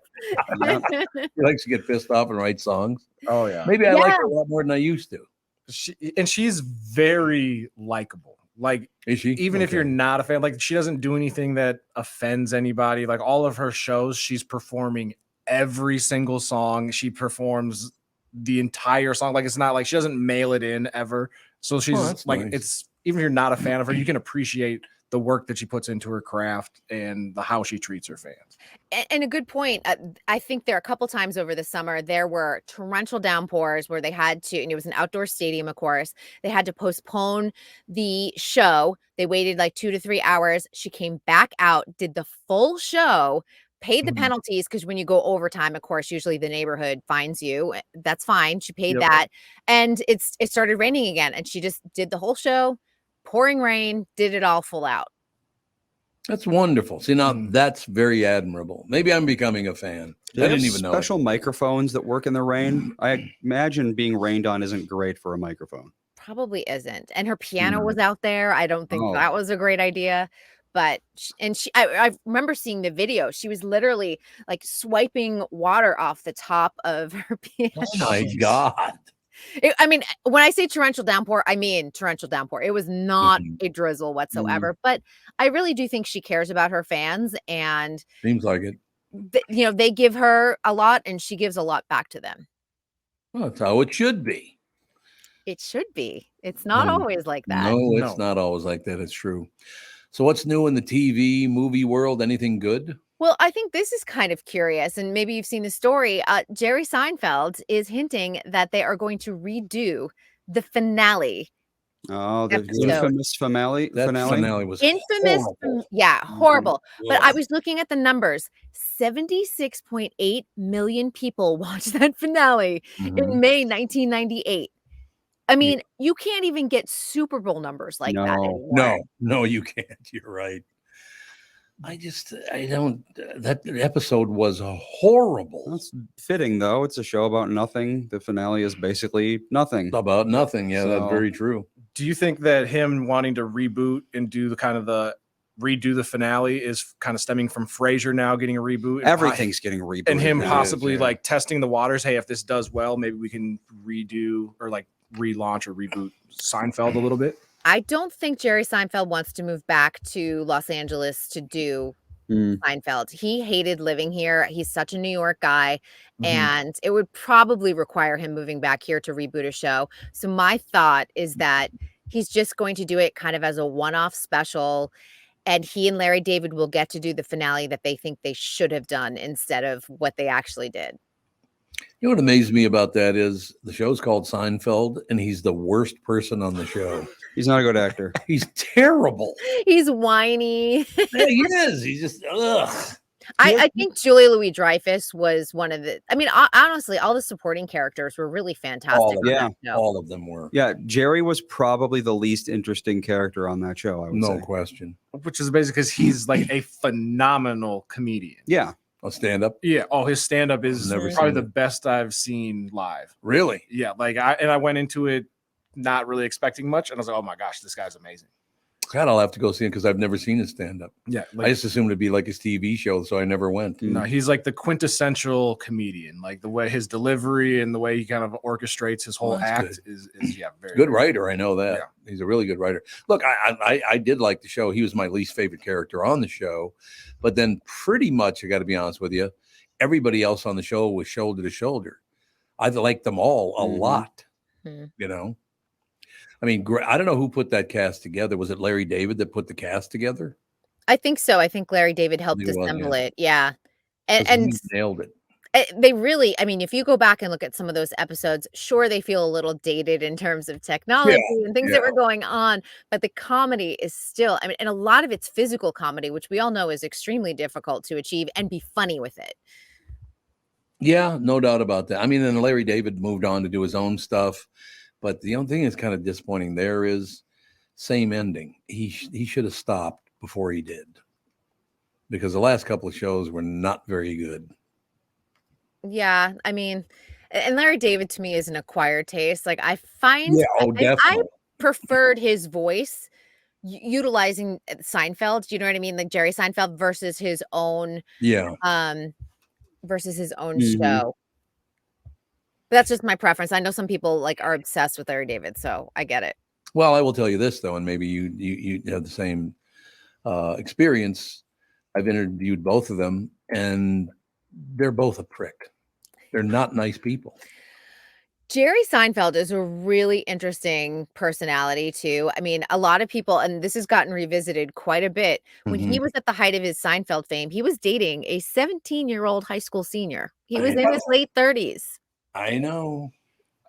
She likes to get pissed off and write songs. Oh yeah. Maybe I like her a lot more than I used to. She's very likable. Like, is she? Even if you're not a fan, like she doesn't do anything that offends anybody. Like all of her shows, she's performing every single song. She performs the entire song. Like it's not like she doesn't mail it in ever. So she's like, nice. It's even if you're not a fan of her, you can appreciate the work that she puts into her craft and how she treats her fans. And a good point. I think there are a couple times over the summer, there were torrential downpours where they had to, and it was an outdoor stadium, of course, they had to postpone the show. They waited like 2 to 3 hours. She came back out, did the full show, paid the penalties, because when you go overtime, of course, usually the neighborhood fines you. That's fine. She paid that. And it started raining again. And she just did the whole show, pouring rain, did it all full out. That's wonderful. See, now that's very admirable. Maybe I'm becoming a fan. I didn't even know. Special microphones that work in the rain. I imagine being rained on isn't great for a microphone. Probably isn't. And her piano was out there. I don't think that was a great idea. But I remember seeing the video. She was literally like swiping water off the top of her piano. Oh my God. I mean, when I say torrential downpour, I mean torrential downpour. It was not a drizzle whatsoever. But I really do think she cares about her fans, and seems like it. They give her a lot, and she gives a lot back to them. Well, that's how it should be. It should be. It's not always like that. No, it's not always like that. It's true. So what's new in the TV movie world? Anything good? Well, I think this is kind of curious, and maybe you've seen the story. Jerry Seinfeld is hinting that they are going to redo the finale. Oh, the infamous finale. That finale was infamous. Horrible. Yeah, horrible. But I was looking at the numbers. 76.8 million people watched that finale in May 1998. I mean, you can't even get Super Bowl numbers like that anymore. No, you can't. You're right. That episode was horrible. That's fitting, though. It's a show about nothing. The finale is basically nothing. About nothing. Yeah, that's very true. Do you think that him wanting to reboot and do the kind of redo the finale is kind of stemming from Frasier now getting a reboot. Everything's getting rebooted. And him possibly like testing the waters. Hey, if this does well, maybe we can redo or like relaunch or reboot Seinfeld a little bit. I don't think Jerry Seinfeld wants to move back to Los Angeles to do Seinfeld. He hated living here. He's such a New York guy, and it would probably require him moving back here to reboot a show. So my thought is that he's just going to do it kind of as a one-off special, and he and Larry David will get to do the finale that they think they should have done instead of what they actually did. You know what amazed me about that is the show's called Seinfeld, and he's the worst person on the show. He's not a good actor. He's terrible. He's whiny. Yeah, he is. He's just ugh. I think Julia Louis-Dreyfus was one of the. I mean, honestly, all the supporting characters were really fantastic. All of them were. Yeah, Jerry was probably the least interesting character on that show. I would say. No question. Which is basically because he's like a phenomenal comedian. Yeah. A stand-up. Yeah. Oh, his stand-up is Never probably seen the it. best I've seen live. Really? Yeah. Like I went into it not really expecting much, and I was like, oh my gosh, this guy's amazing. God, I'll have to go see him because I've never seen his stand-up. Yeah, I just assumed it'd be like his TV show, so I never went. No, he's like the quintessential comedian. Like the way his delivery and the way he kind of orchestrates his whole act is very good writer. I know that. He's a really good writer. Look, I did like the show. He was my least favorite character on the show, but then pretty much, I got to be honest with you, everybody else on the show was shoulder to shoulder. I liked them all a lot. You know. I mean, I don't know who put that cast together. Was it Larry David that put the cast together? I think so. I think Larry David helped assemble it. Yeah. And he nailed it. They really, I mean, if you go back and look at some of those episodes, sure, they feel a little dated in terms of technology and things that were going on, but the comedy is still, I mean, and a lot of it's physical comedy, which we all know is extremely difficult to achieve and be funny with it. Yeah, no doubt about that. I mean, and Larry David moved on to do his own stuff. But the only thing that's kind of disappointing there is same ending. He should have stopped before he did, because the last couple of shows were not very good. Yeah, I mean, and Larry David to me is an acquired taste. Like I find, I preferred his voice utilizing Seinfeld. Do you know what I mean? Like Jerry Seinfeld versus his own, versus his own show. But that's just my preference. I know some people like are obsessed with Larry David, so I get it. Well, I will tell you this though, and maybe you have the same experience. I've interviewed both of them, and they're both a prick. They're not nice people. Jerry Seinfeld is a really interesting personality too. I mean, a lot of people, and this has gotten revisited quite a bit. When he was at the height of his Seinfeld fame, he was dating a 17-year-old high school senior. He was in his late 30s. I know.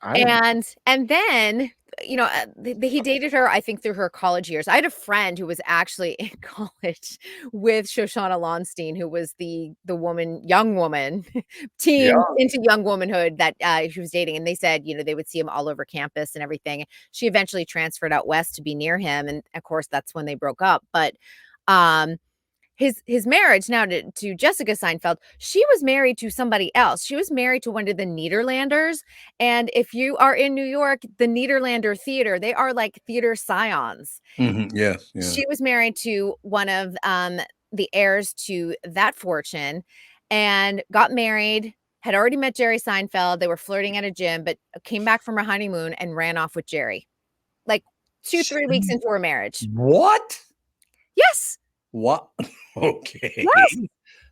And then, you know, he dated her, I think, through her college years. I had a friend who was actually in college with Shoshana Lonstein, who was the young woman teen into young womanhood that she was dating. And they said, you know, they would see him all over campus and everything. She eventually transferred out west to be near him. And of course, that's when they broke up. But his marriage now to Jessica Seinfeld, she was married to somebody else. She was married to one of the Nederlanders. And if you are in New York, the Nederlander Theater, they are like theater scions. Yes. She was married to one of the heirs to that fortune and got married, had already met Jerry Seinfeld. They were flirting at a gym, but came back from her honeymoon and ran off with Jerry. Like 2-3 weeks into her marriage. What? Yes. What? Okay. Yes.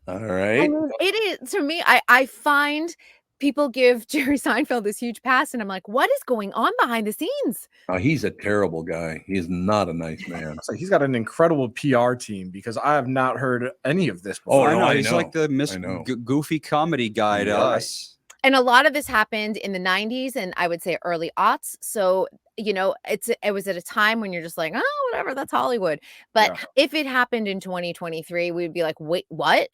All right. I mean, it is, to me, I find people give Jerry Seinfeld this huge pass, and I'm like, what is going on behind the scenes? He's a terrible guy. He's not a nice man. So he's got an incredible PR team, because I have not heard any of this before. Oh, no, he's like the goofy comedy guy to us. And a lot of this happened in the 90s and I would say early aughts. So, you know, it was at a time when you're just like, oh, whatever, that's Hollywood. But if it happened in 2023, we'd be like, wait, what?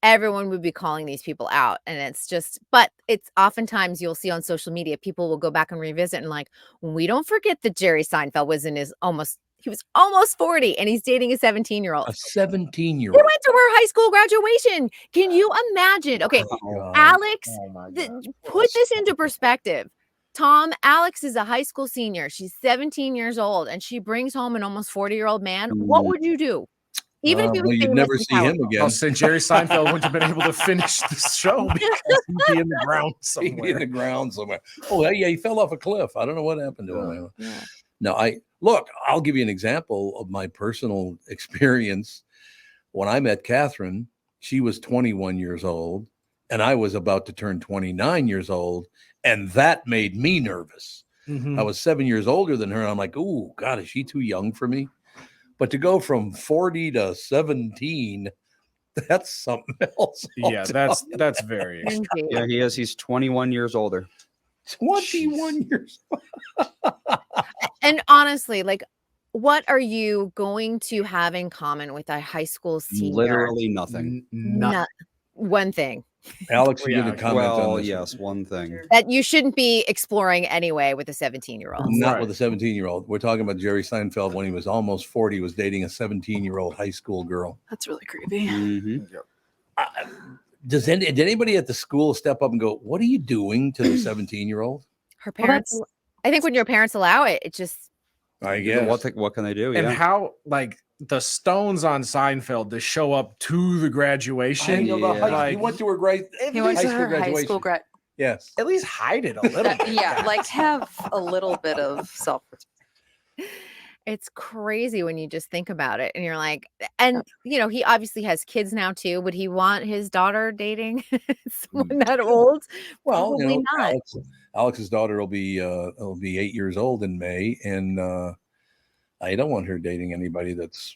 Everyone would be calling these people out. And it's just, but it's oftentimes you'll see on social media, people will go back and revisit and like, we don't forget that Jerry Seinfeld was he was almost 40 and he's dating a 17-year-old. A 17-year-old. He went to her high school graduation. Can you imagine? Okay, Alex, put this into perspective. Tom, Alex is a high school senior. She's 17 years old and she brings home an almost 40-year-old man. What would you do? Even if he was you'd famous never in see him California. again. I'll say Jerry Seinfeld wouldn't have been able to finish the show because he'd be in the ground He'd be in the somewhere. ground somewhere. Oh, yeah, he fell off a cliff. I don't know what happened to him. Yeah. No, I'll give you an example of my personal experience. When I met Catherine, she was 21 years old, and I was about to turn 29 years old, and that made me nervous. Mhm. I was 7 years older than her, and I'm like, oh, God, is she too young for me? But to go from 40 to 17, that's something else. Yeah, that's very extreme. Yeah, he is. He's 21 years older. 21 years. And honestly, like, what are you going to have in common with a high school senior? Literally nothing. One thing Alex, you didn't comment on Well, this. yes, one thing. that you shouldn't be exploring anyway with a 17-year-old. Not with a 17-year-old. We're talking about Jerry Seinfeld when he was almost 40, was dating a 17-year-old high school girl. That's really creepy. Mm-hmm. Did anybody at the school step up and go, what are you doing to the 17-year-old? Her parents, I think when your parents allow it, it just I guess. What can they do? And Yeah. how, like, the Stones on Seinfeld to show up to the graduation. He went to her grade. He went to her high school grad. Yes. At least hide it a little bit. Yeah, like have a little bit of self-respect. it's crazy when you just think about it. And you're like, and you know, he obviously has kids now too. Would he want his daughter dating someone that old? Well, Probably not. Alex's daughter will be 8 years old in May, and I don't want her dating anybody that's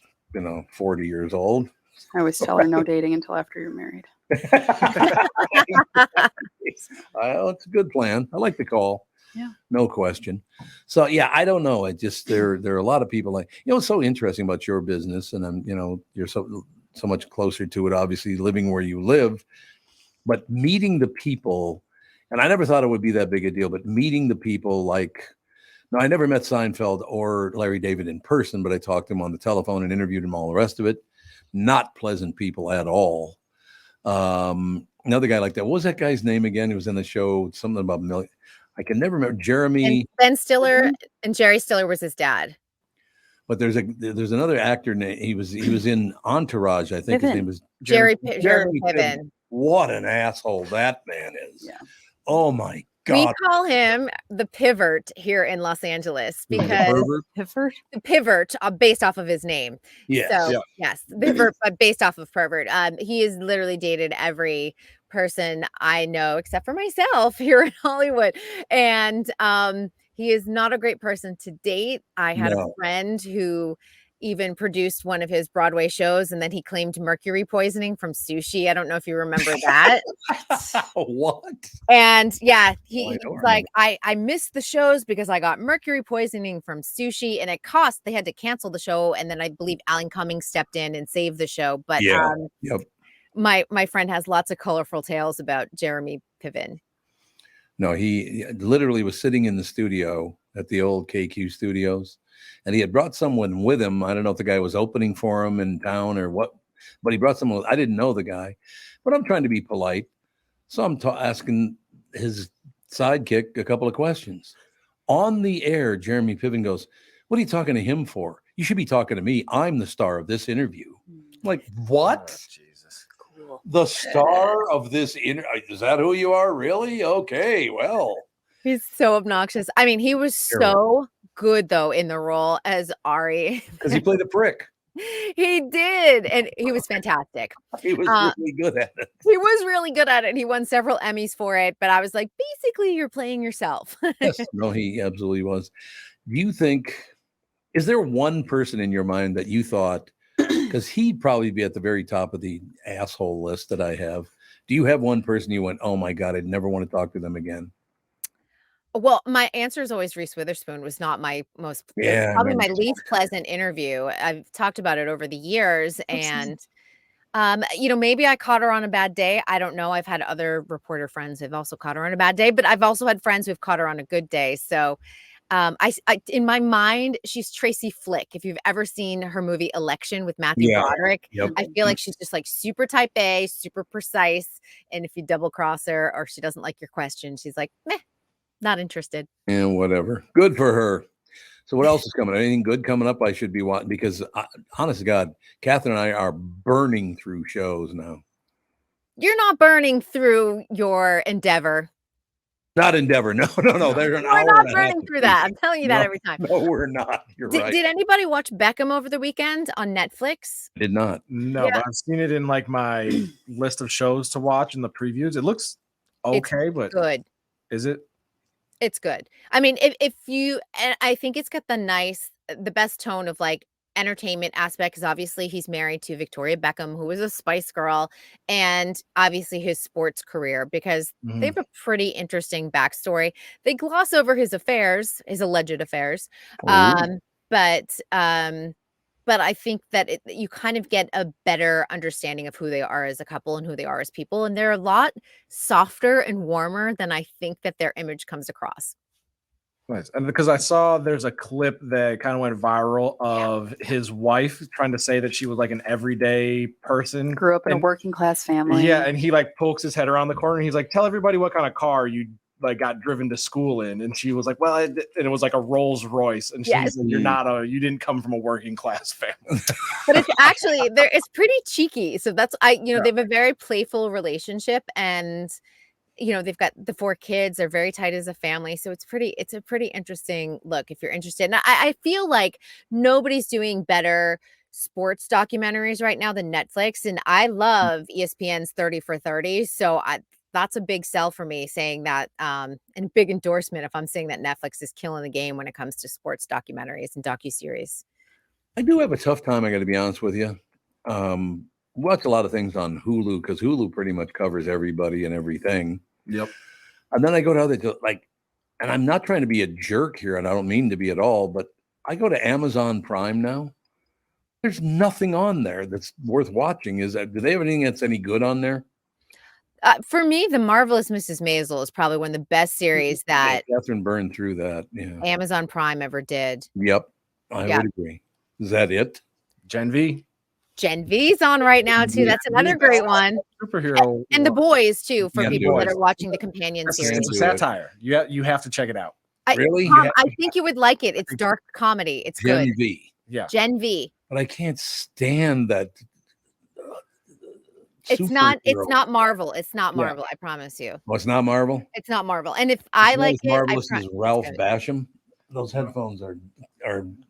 40 years old. I always tell her no dating until after you're married. It's a good plan. I like the call. Yeah. No question. So yeah, I don't know. It just there are a lot of people like it's so interesting about your business, and I'm you're so much closer to it, obviously living where you live, but meeting the people, and I never thought it would be that big a deal, but meeting the people I never met Seinfeld or Larry David in person, but I talked to him on the telephone and interviewed him, all the rest of it. Not pleasant people at all. Another guy like that. What was that guy's name again? He was in the show, something about million. I can never remember. Jeremy. And Ben Stiller and Jerry Stiller was his dad. But there's another actor name. He was in Entourage. I think his name was Jeremy Piven. Piven. What an asshole that man is. Yeah. Oh my We God. call him the pivot here in Los Angeles because the pivot based off of his name. Yes. So yes, the pivot, but based off of pervert. He has literally dated every person I know except for myself here in Hollywood, and he is not a great person to date. I had a friend who even produced one of his Broadway shows, and then he claimed mercury poisoning from sushi. I don't know if you remember that. What? And yeah, he's like, I missed the shows because I got mercury poisoning from sushi, and they had to cancel the show. And then I believe Alan Cumming stepped in and saved the show. But my friend has lots of colorful tales about Jeremy Piven. No, he literally was sitting in the studio at the old KQ studios, and he had brought someone with him. I don't know if the guy was opening for him in town or what, but he brought someone. I didn't know the guy, but I'm trying to be polite. So I'm asking his sidekick a couple of questions. On the air, Jeremy Piven goes, "What are you talking to him for? You should be talking to me. I'm the star of this interview." I'm like, what? Cool. The star of this interview? Is that who you are? Really? Okay, well. He's so obnoxious. I mean, he was so good, though, in the role as Ari. Because he played a prick. He did. And he was fantastic. He was really good at it. He was really good at it. He won several Emmys for it. But I was like, basically, you're playing yourself. Yes. No, he absolutely was. Do you think, is there one person in your mind that you thought, because he'd probably be at the very top of the asshole list that I have. Do you have one person you went, oh my God, I'd never want to talk to them again? Well, my answer is always Reese Witherspoon. Was not my most, probably my least pleasant interview. I've talked about it over the years, and maybe I caught her on a bad day. I don't know. I've had other reporter friends who've also caught her on a bad day, but I've also had friends who've caught her on a good day. So, I in my mind, she's Tracy Flick. If you've ever seen her movie Election with Matthew Broderick, I feel like she's just like super type A, super precise, and if you double cross her or she doesn't like your question, she's like, meh. Not interested. And whatever. Good for her. So what else is coming? Anything good coming up I should be watching? Because honest to God, Catherine and I are burning through shows now. You're not burning through your Endeavor. Not Endeavor. No. They're an hour We're not and a half burning through that. I'm telling you that every time. No, we're not. You're right. Did anybody watch Beckham over the weekend on Netflix? Did not. No, Yeah. but I've seen it in like my list of shows to watch in the previews. It looks okay, but good. Is it? It's good. I mean, if you, and I think it's got the best tone of like entertainment aspect, because obviously he's married to Victoria Beckham, who was a Spice Girl, and obviously his sports career, because they have a pretty interesting backstory. They gloss over his affairs, his alleged affairs. But I think that you kind of get a better understanding of who they are as a couple and who they are as people. And they're a lot softer and warmer than I think that their image comes across. Nice. And because I saw there's a clip that kind of went viral of his wife trying to say that she was like an everyday person. Grew up in a working class family. Yeah. And he like pokes his head around the corner and he's like, tell everybody what kind of car you like got driven to school in. And she was like, well, and it was like a Rolls Royce. And she said, you didn't come from a working class family. But it's actually it's pretty cheeky. So they have a very playful relationship, and they've got the 4 kids. They're very tight as a family. So it's a pretty interesting look if you're interested. And I feel like nobody's doing better sports documentaries right now than Netflix. And I love ESPN's 30 for 30. So that's a big sell for me, saying that, and big endorsement if I'm saying that Netflix is killing the game when it comes to sports documentaries and docuseries. I do have a tough time, I got to be honest with you. Watch a lot of things on Hulu because Hulu pretty much covers everybody and everything. Yep. And then I go to other, and I'm not trying to be a jerk here, and I don't mean to be at all, but I go to Amazon Prime now. There's nothing on there that's worth watching. Do they have anything that's any good on there? For me, The Marvelous Mrs. Maisel is probably one of the best series that Catherine burned through that. Yeah. Amazon Prime ever did. Yep. I would agree. Is that it? Gen V. Gen V's on right now too. That's another great one. Superhero. And The Boys too, for people that are watching the companion series. It's a satire. You have to check it out. Really? Tom, I think you would like it. It's dark comedy. It's good. Gen V. Yeah. Gen V. But I can't stand that. It's not Marvel. It's not Marvel. I promise you. Oh, it's not Marvel? It's not Marvel. And if I like it, Marvelous is Ralph Basham. Those headphones are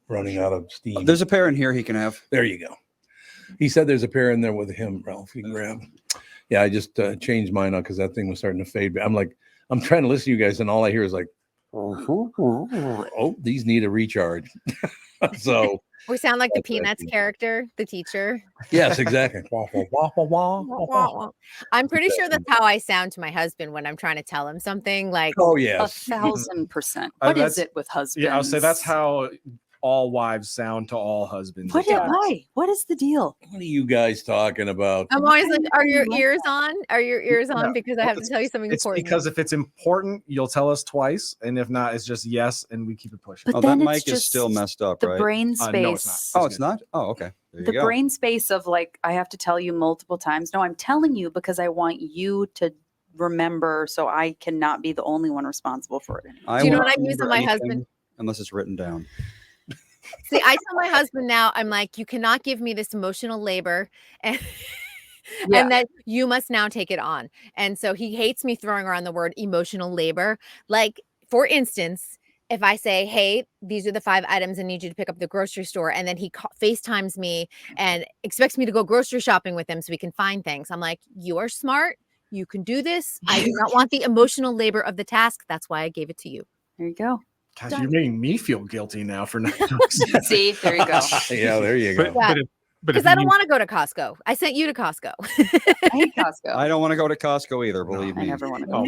running out of steam. There's a pair in here he can have. There you go. He said there's a pair in there with him, Ralph. You can grab. Yeah, I just changed mine out because that thing was starting to fade. I'm trying to listen to you guys, and all I hear is like, oh, these need a recharge. So we sound like the Peanuts character, the teacher. Yes, exactly. I'm pretty sure that's how I sound to my husband when I'm trying to tell him something. Like, oh yes, 1,000%. What is it with husbands? Yeah, I'll say that's how all wives sound to all husbands. Why? What is the deal? What are you guys talking about? I'm always like, are your ears on? Are your ears on? Because I have to tell you something important. Because if it's important, you'll tell us twice. And if not, it's just yes. And we keep it pushing. But that then mic is still messed up, the right? brain space. No, it's not. It's not? Oh, okay. There The you go. brain space of like, I have to tell you multiple times. No, I'm telling you because I want you to remember so I cannot be the only one responsible for it anymore. Do you know what I use on my husband? Unless it's written down. See, I tell my husband now, I'm like, you cannot give me this emotional labor and that you must now take it on. And so he hates me throwing around the word emotional labor. Like, for instance, if I say, hey, these are the 5 items I need you to pick up at the grocery store, and then he FaceTimes me and expects me to go grocery shopping with him so we can find things. I'm like, you are smart. You can do this. I do not want the emotional labor of the task. That's why I gave it to you. There you go. Gosh, you're making me feel guilty now for not. See, there you go. Yeah, there you go. Because I don't want to go to Costco. I sent you to Costco. I hate Costco. I don't want to go to Costco either, believe me. I never want to go.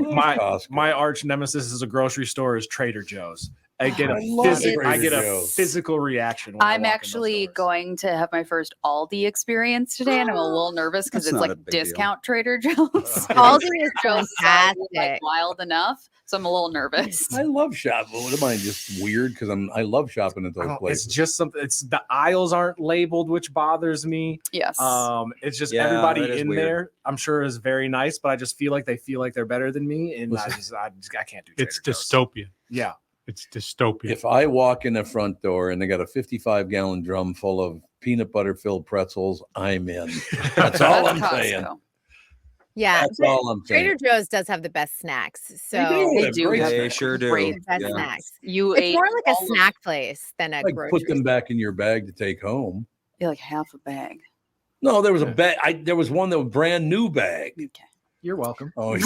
My arch nemesis as a grocery store is Trader Joe's. I get a physical reaction. When I'm actually going to have my first Aldi experience today, and I'm a little nervous because it's like discount Trader Joe's. Aldi is fantastic. Like wild enough, so I'm a little nervous. I love shopping. What am I, just weird? Because I love shopping at those places. It's just something. It's the aisles aren't labeled, which bothers me. Yes. It's just everybody in there. I'm sure is very nice, but I just feel like they feel like they're better than me, and I can't do. It's dystopia. Yeah. It's dystopian. If I walk in the front door and they got a 55-gallon drum full of peanut butter filled pretzels, I'm in. That's all I'm saying. Yeah, That's all I'm saying. Trader Joe's does have the best snacks. So They do. They sure do. great best Yeah. snacks. You It's ate more like a all of- snack place than a Like grocery. put them back in your bag to take home. Yeah, like half a bag. No, there was a bag. There was one that was brand new bag. You're welcome. Oh,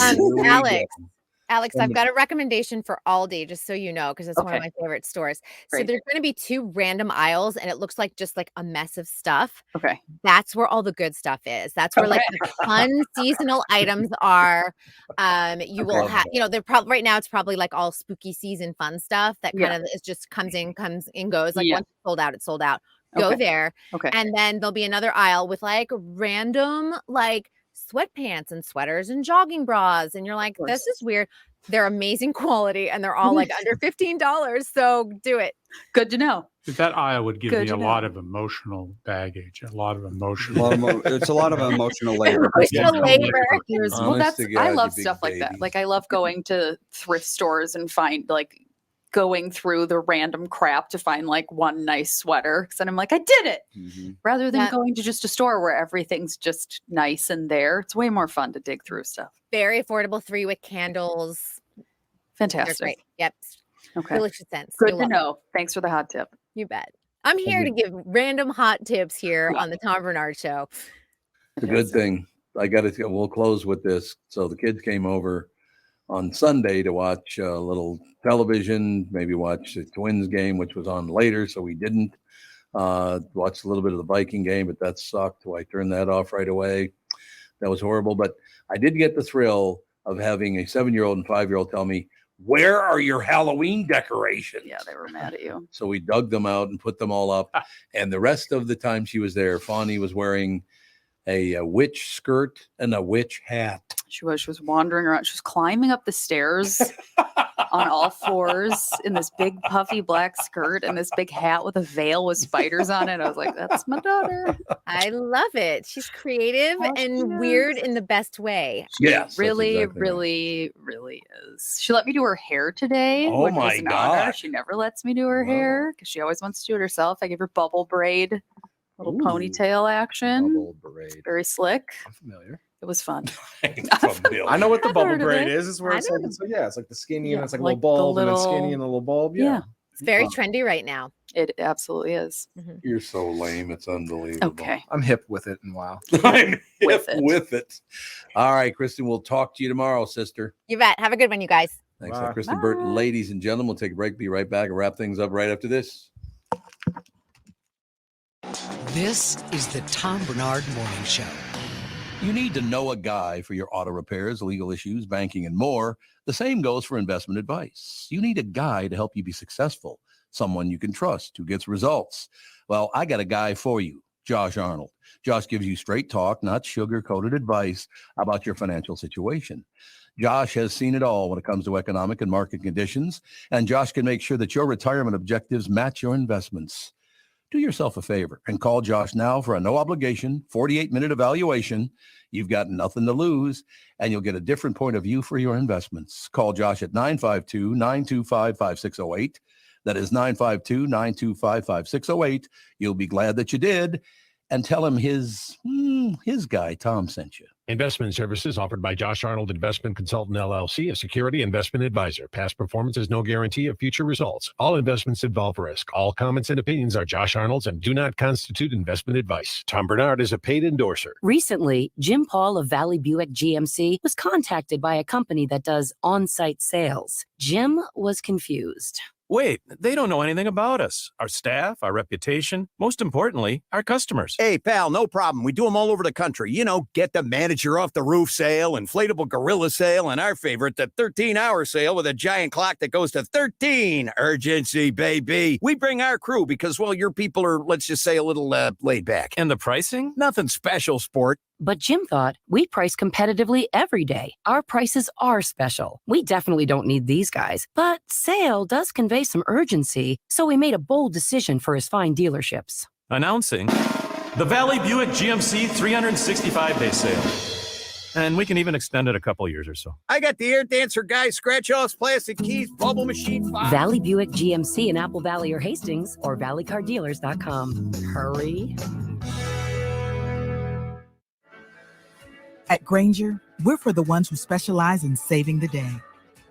Alex, I've got a recommendation for Aldi, just so you know, because it's one of Okay. my favorite stores. So Great. there's going to be 2 random aisles, and it looks like just like a mess of stuff. Okay. That's where all the good stuff is. That's where like the fun seasonal items are. You will love have, that. they're probably right now. It's probably like all spooky season fun stuff that kind Yeah. of is just comes and goes. Like Yeah. once it's sold out, it's sold out. Go Okay. there, Okay. and then there'll be another aisle with like random like sweatpants and sweaters and jogging bras, and you're like, Of this course. is weird. They're amazing quality, and they're all like under $15. So do it. Good to know. That aisle would give Good me to a lot know. of emotional baggage, a lot of A emotional. lot of it's a lot of emotional labor. Emotional labor. Well, Honest that's to I God, love you big stuff like that. baby. Like I love going to thrift stores and find like going through the random crap to find like one nice sweater. Because then I'm like, I did it. Rather than Yeah. going to just a store where everything's just nice and there. It's way more fun to dig through stuff. Very affordable 3-wick candles. They're Fantastic. great. Yep. Okay. Delicious scents. Good You'll to love it. know. Thanks for the hot tip. You bet. I'm here to give random hot tips here on the Tom Barnard Show. It's a good thing. We'll close with this. So the kids came over on Sunday to watch a little television, maybe watch the Twins game, which was on later. So we didn't watch a little bit of the Viking game, but that sucked. So I turned that off right away. That was horrible. But I did get the thrill of having a 7-year-old and 5-year-old tell me, where are your Halloween decorations? Yeah, they were mad at you. So we dug them out and put them all up. And the rest of the time she was there, Fawny was wearing a witch skirt and a witch hat. She was wandering around. She was climbing up the stairs on all fours in this big puffy black skirt and this big hat with a veil with spiders on it. I was like, that's my daughter. I love it. She's creative and weird in the best way. Yes. that's Really, exactly right. really is. She let me do her hair today. Oh which my is an honor. God. She never lets me do her hair because she always wants to do it herself. I gave her bubble braid, little ponytail action. Bubble braid. Very slick. I'm familiar. It was fun. I know what the I've bubble heard of braid it. is. It's where I it's know like, so yeah, it's like the skinny Yeah, and it's like a like little the bulb and then little- skinny and a little bulb. Yeah. It's very trendy right now. It absolutely is. You're so lame. It's unbelievable. Okay. I'm hip with it and wow. I'm With hip it. with it. All right, Kristen, we'll talk to you tomorrow, sister. You bet. Have a good one, you guys. Thanks, Bye. Kristen Burton. Ladies and gentlemen, we'll take a break, be right back, and wrap things up right after this. This is the Tom Barnard Morning Show. You need to know a guy for your auto repairs, legal issues, banking, and more. The same goes for investment advice. You need a guy to help you be successful, someone you can trust who gets results. Well, I got a guy for you, Josh Arnold. Josh gives you straight talk, not sugar-coated advice about your financial situation. Josh has seen it all when it comes to economic and market conditions, and Josh can make sure that your retirement objectives match your investments. Do yourself a favor and call Josh now for a no-obligation 48-minute evaluation. You've got nothing to lose, and you'll get a different point of view for your investments. Call Josh at 952-925-5608. That is 952-925-5608. You'll be glad that you did, and tell him his guy, Tom, sent you. Investment services offered by Josh Arnold Investment Consultant LLC, a security investment advisor. Past performance is no guarantee of future results. All investments involve risk. All comments and opinions are Josh Arnold's and do not constitute investment advice. Tom Barnard is a paid endorser. Recently, Jim Paul of Valley Buick GMC was contacted by a company that does on-site sales. Jim was confused. Wait, they don't know anything about us, our staff, our reputation, most importantly, our customers. Hey, pal, no problem. We do them all over the country. Get the manager off the roof sale, inflatable gorilla sale, and our favorite, the 13-hour sale with a giant clock that goes to 13. Urgency, baby. We bring our crew because, well, your people are, let's just say, a little laid back. And the pricing? Nothing special, sport. But Jim thought we price competitively every day. Our prices are special. We definitely don't need these guys. But sale does convey some urgency, so we made a bold decision for his fine dealerships. Announcing the Valley Buick GMC 365-day sale. And we can even extend it a couple years or so. I got the air dancer guy, scratch offs, plastic keys, bubble machine. Valley Buick GMC in Apple Valley or Hastings or valleycardealers.com. Hurry. At Granger, we're for the ones who specialize in saving the day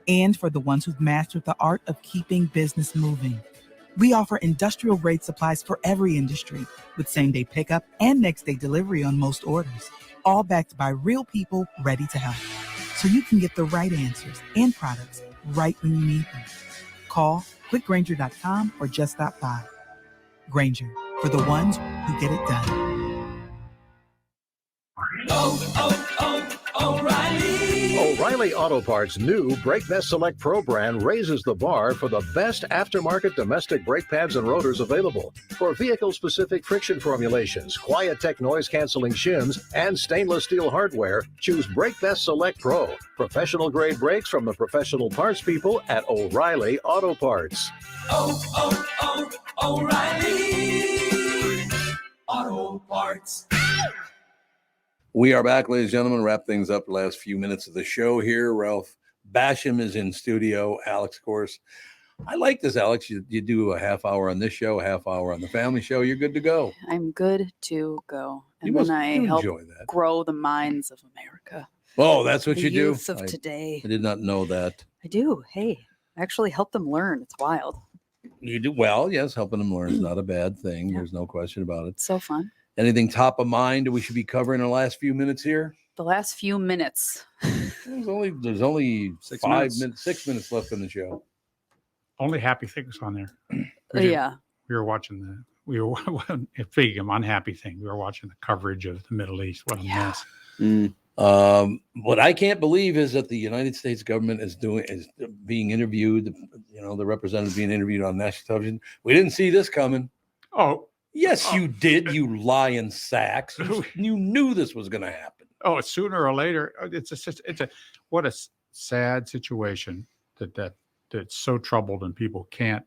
and for the ones who've mastered the art of keeping business moving. We offer industrial-grade supplies for every industry with same-day pickup and next-day delivery on most orders, all backed by real people ready to help. So you can get the right answers and products right when you need them. Call quickgranger.com or just stop by. Granger, for the ones who get it done. O'Reilly Auto Parts' new Brake Best Select Pro brand raises the bar for the best aftermarket domestic brake pads and rotors available. For vehicle-specific friction formulations, Quiet-Tech noise-canceling shims, and stainless steel hardware, choose Brake Best Select Pro. Professional-grade brakes from the professional parts people at O'Reilly Auto Parts. O'Reilly Auto Parts. We are back, ladies and gentlemen. Wrap things up the last few minutes of the show here. Ralph Basham is in studio. Alex, of course. I like this, Alex. You do a half hour on this show, a half hour on the family show. You're good to go. I'm good to go. And You then I help enjoy that. grow the minds of America. Oh, that's what The you do? youth of today. I did not know that. I do. Hey, I actually help them learn. It's wild. You do? Well, yes, helping them learn is not a bad thing. There's no question about it. So fun. Anything top of mind we should be covering in the last few minutes here? The last few minutes. There's only 6 minutes left in the show. Only happy things on there. Yeah. We were watching speaking of unhappy thing, we were watching the coverage of the Middle East. What a mess. What I can't believe is that the United States government is being interviewed. The representative being interviewed on national television. We didn't see this coming. Oh, yes, you did. You lying sacks. You knew this was going to happen. Oh, sooner or later. What a sad situation that's so troubled, and people can't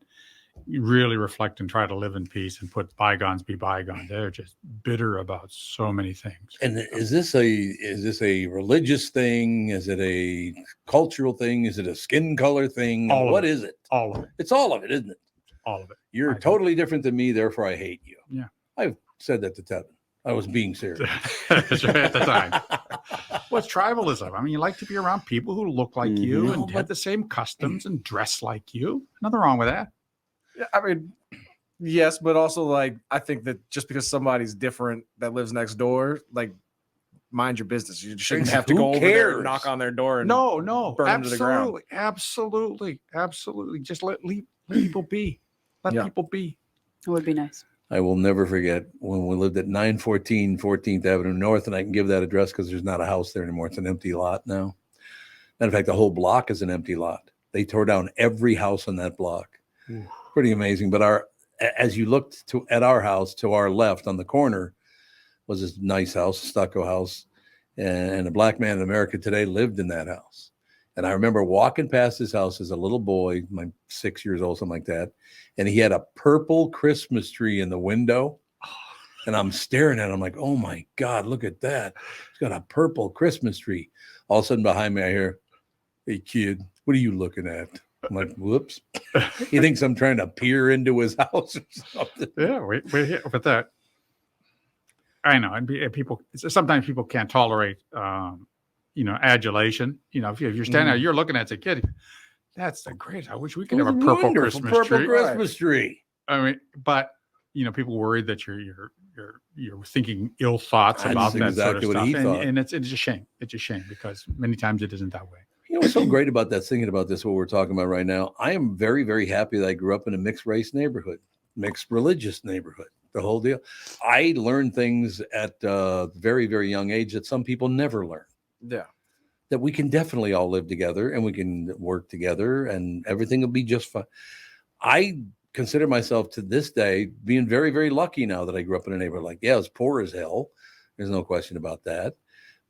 really reflect and try to live in peace and put bygones be bygones. They're just bitter about so many things. And is this a religious thing? Is it a cultural thing? Is it a skin color thing? What is it? All of it. It's all of it, isn't it? All of it. You're totally different than me, therefore I hate you. Yeah. I've said that to Tevin. I was being serious. That's right, at the time. Well, it's tribalism. I mean, you like to be around people who look like you and have the same customs and dress like you. Nothing wrong with that. Yeah, I mean, yes, but also like I think that just because somebody's different that lives next door, like mind your business. You shouldn't have to go over there and knock on their door and no, burn them to the ground. Absolutely. Just let people be. Let people be. It would be nice. I will never forget when we lived at 914 14th Avenue North, and I can give that address because there's not a house there anymore. It's an empty lot now. Matter of fact, the whole block is an empty lot. They tore down every house on that block. Ooh. Pretty amazing. But as you looked at our house, to our left on the corner was this nice house, a stucco house, and a black man in America today lived in that house. And I remember walking past his house as a little boy, like 6 years old, something like that. And he had a purple Christmas tree in the window. And I'm staring at him like, oh my God, look at that. He's got a purple Christmas tree. All of a sudden behind me, I hear, hey kid, what are you looking at? I'm like, whoops. He thinks I'm trying to peer into his house or something. Yeah, we're here with that. I know. And people, sometimes people can't tolerate, adulation. If you're standing there, you're looking at the kid. That's the great. I wish we could have a purple Christmas tree. I mean, but people worried that you're thinking ill thoughts about that exactly sort what of he stuff, thought. and it's a shame. It's a shame because many times it isn't that way. What's so great about that? Thinking about this, what we're talking about right now, I am very, very happy that I grew up in a mixed race neighborhood, mixed religious neighborhood. The whole deal. I learned things at a very, very young age that some people never learn. Yeah. That we can definitely all live together and we can work together and everything will be just fine. I consider myself to this day being very, very lucky now that I grew up in a neighborhood like, yeah, it was poor as hell. There's no question about that.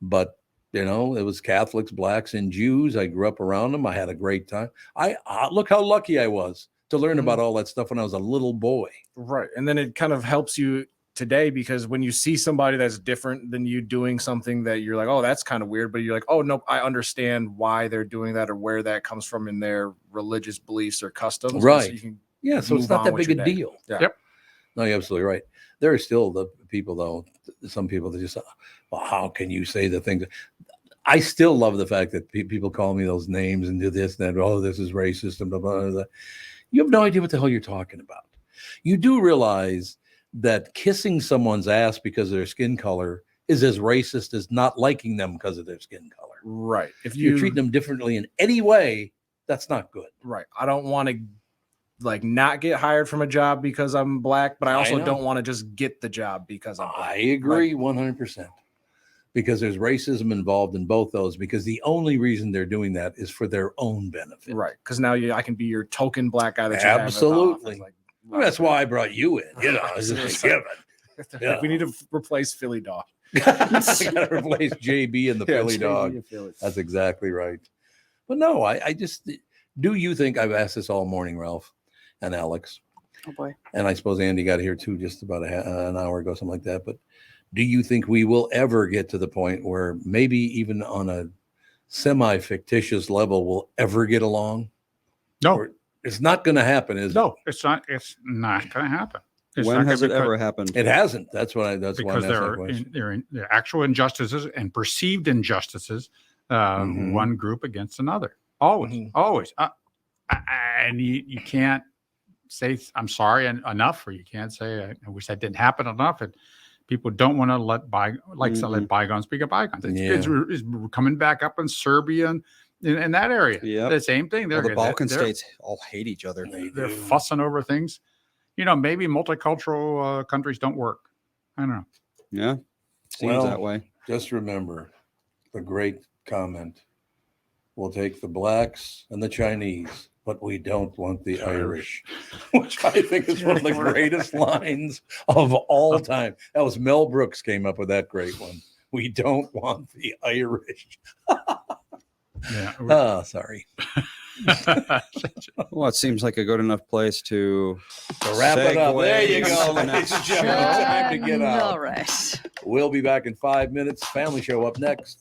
But, it was Catholics, blacks, and Jews. I grew up around them. I had a great time. I look how lucky I was to learn about all that stuff when I was a little boy. Right. And then it kind of helps you today, because when you see somebody that's different than you doing something that you're like, oh, that's kind of weird, but you're like, oh no, I understand why they're doing that or where that comes from in their religious beliefs or customs. Right. So you can so it's not that big a deal. Yeah. Yep. No, you're absolutely right. There are still the people, though, some people that just, well, how can you say the things? I still love the fact that people call me those names and do this and that. Oh, this is racist and blah, blah, blah, blah. You have no idea what the hell you're talking about. You do realize that kissing someone's ass because of their skin color is as racist as not liking them because of their skin color. Right. If you're treating them differently in any way, that's not good. Right. I don't want to like not get hired from a job because I'm black, but I also don't want to just get the job because I'm black. I agree 100%. Because there's racism involved in both those, because the only reason they're doing that is for their own benefit. Right. Because now I can be your token black guy that you absolutely. have. Well, that's why I brought you in. You know, it's just a given. Yeah. We need to replace Philly Dog. We got to replace JB and the Philly Dog. That's exactly right. But no, I just, do you think, I've asked this all morning, Ralph and Alex. Oh boy. And I suppose Andy got here too, just about an hour ago, something like that. But do you think we will ever get to the point where maybe even on a semi-fictitious level we'll ever get along? No. Or it's not going to happen, is it? No, it's not going to happen. It's when has it ever happened? It hasn't. That's why I'm because asking there that are question. there are actual injustices and perceived injustices, one group against another. Always. And you can't say I'm sorry enough, or you can't say I wish that didn't happen enough. And people don't want to let bygones be bygones. It's coming back up in Serbia and in that area. Yeah, the same thing. The Balkan states all hate each other. They're fussing over things. You know, maybe multicultural countries don't work. I don't know. Yeah, seems that way. Just remember the great comment. We'll take the blacks and the Chinese, but we don't want the Irish, which I think is one of the greatest lines of all time. That was Mel Brooks came up with that great one. We don't want the Irish. Yeah. Sorry. Well, it seems like a good enough place to wrap it up. There you go, the ladies and next gentlemen. show. Time to get out. All right. We'll be back in 5 minutes. Family Show up next.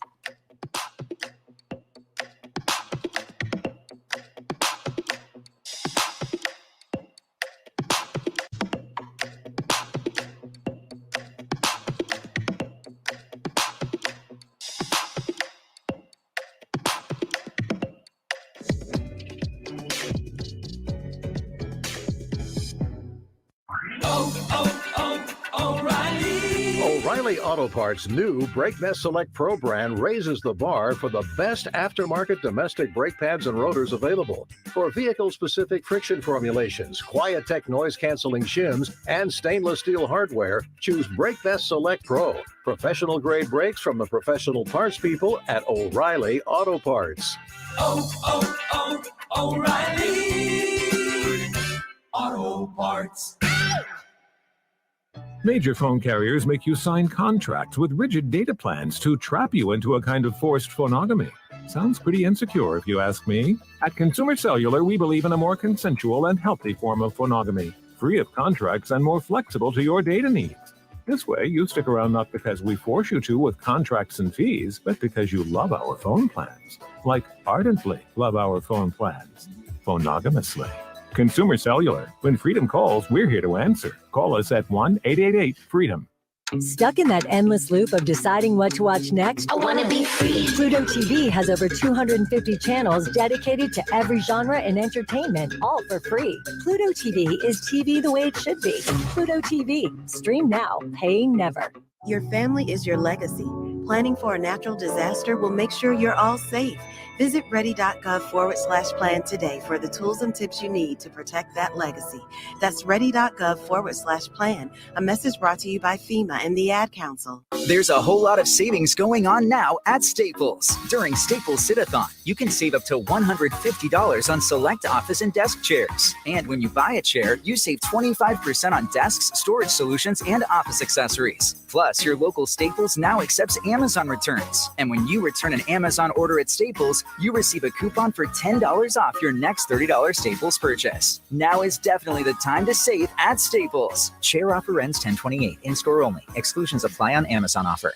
O'Reilly Auto Parts' new Brake Best Select Pro brand raises the bar for the best aftermarket domestic brake pads and rotors available. For vehicle-specific friction formulations, Quiet-Tech noise-canceling shims, and stainless steel hardware, choose Brake Best Select Pro. Professional-grade brakes from the professional parts people at O'Reilly Auto Parts. O'Reilly Auto Parts. Major phone carriers make you sign contracts with rigid data plans to trap you into a kind of forced phonogamy. Sounds pretty insecure if you ask me. At Consumer Cellular, we believe in a more consensual and healthy form of phonogamy, free of contracts and more flexible to your data needs. This way, you stick around not because we force you to with contracts and fees, but because you love our phone plans. Like ardently love our phone plans. Phonogamously. Consumer Cellular. When freedom calls, we're here to answer. Call us at 1-888-FREEDOM. Stuck in that endless loop of deciding what to watch next? I want to be free. Pluto TV has over 250 channels dedicated to every genre in entertainment, all for free. Pluto TV is TV the way it should be. Pluto TV. Stream now, paying never. Your family is your legacy. Planning for a natural disaster will make sure you're all safe. Visit ready.gov/plan today for the tools and tips you need to protect that legacy. That's ready.gov/plan. A message brought to you by FEMA and the Ad Council. There's a whole lot of savings going on now at Staples. During Staples Sit-a-thon, you can save up to $150 on select office and desk chairs. And when you buy a chair, you save 25% on desks, storage solutions, and office accessories. Plus, your local Staples now accepts Amazon returns. And when you return an Amazon order at Staples, you receive a coupon for $10 off your next $30 Staples purchase. Now is definitely the time to save at Staples. Share offer ends 10/28. In-store only. Exclusions apply on Amazon offer.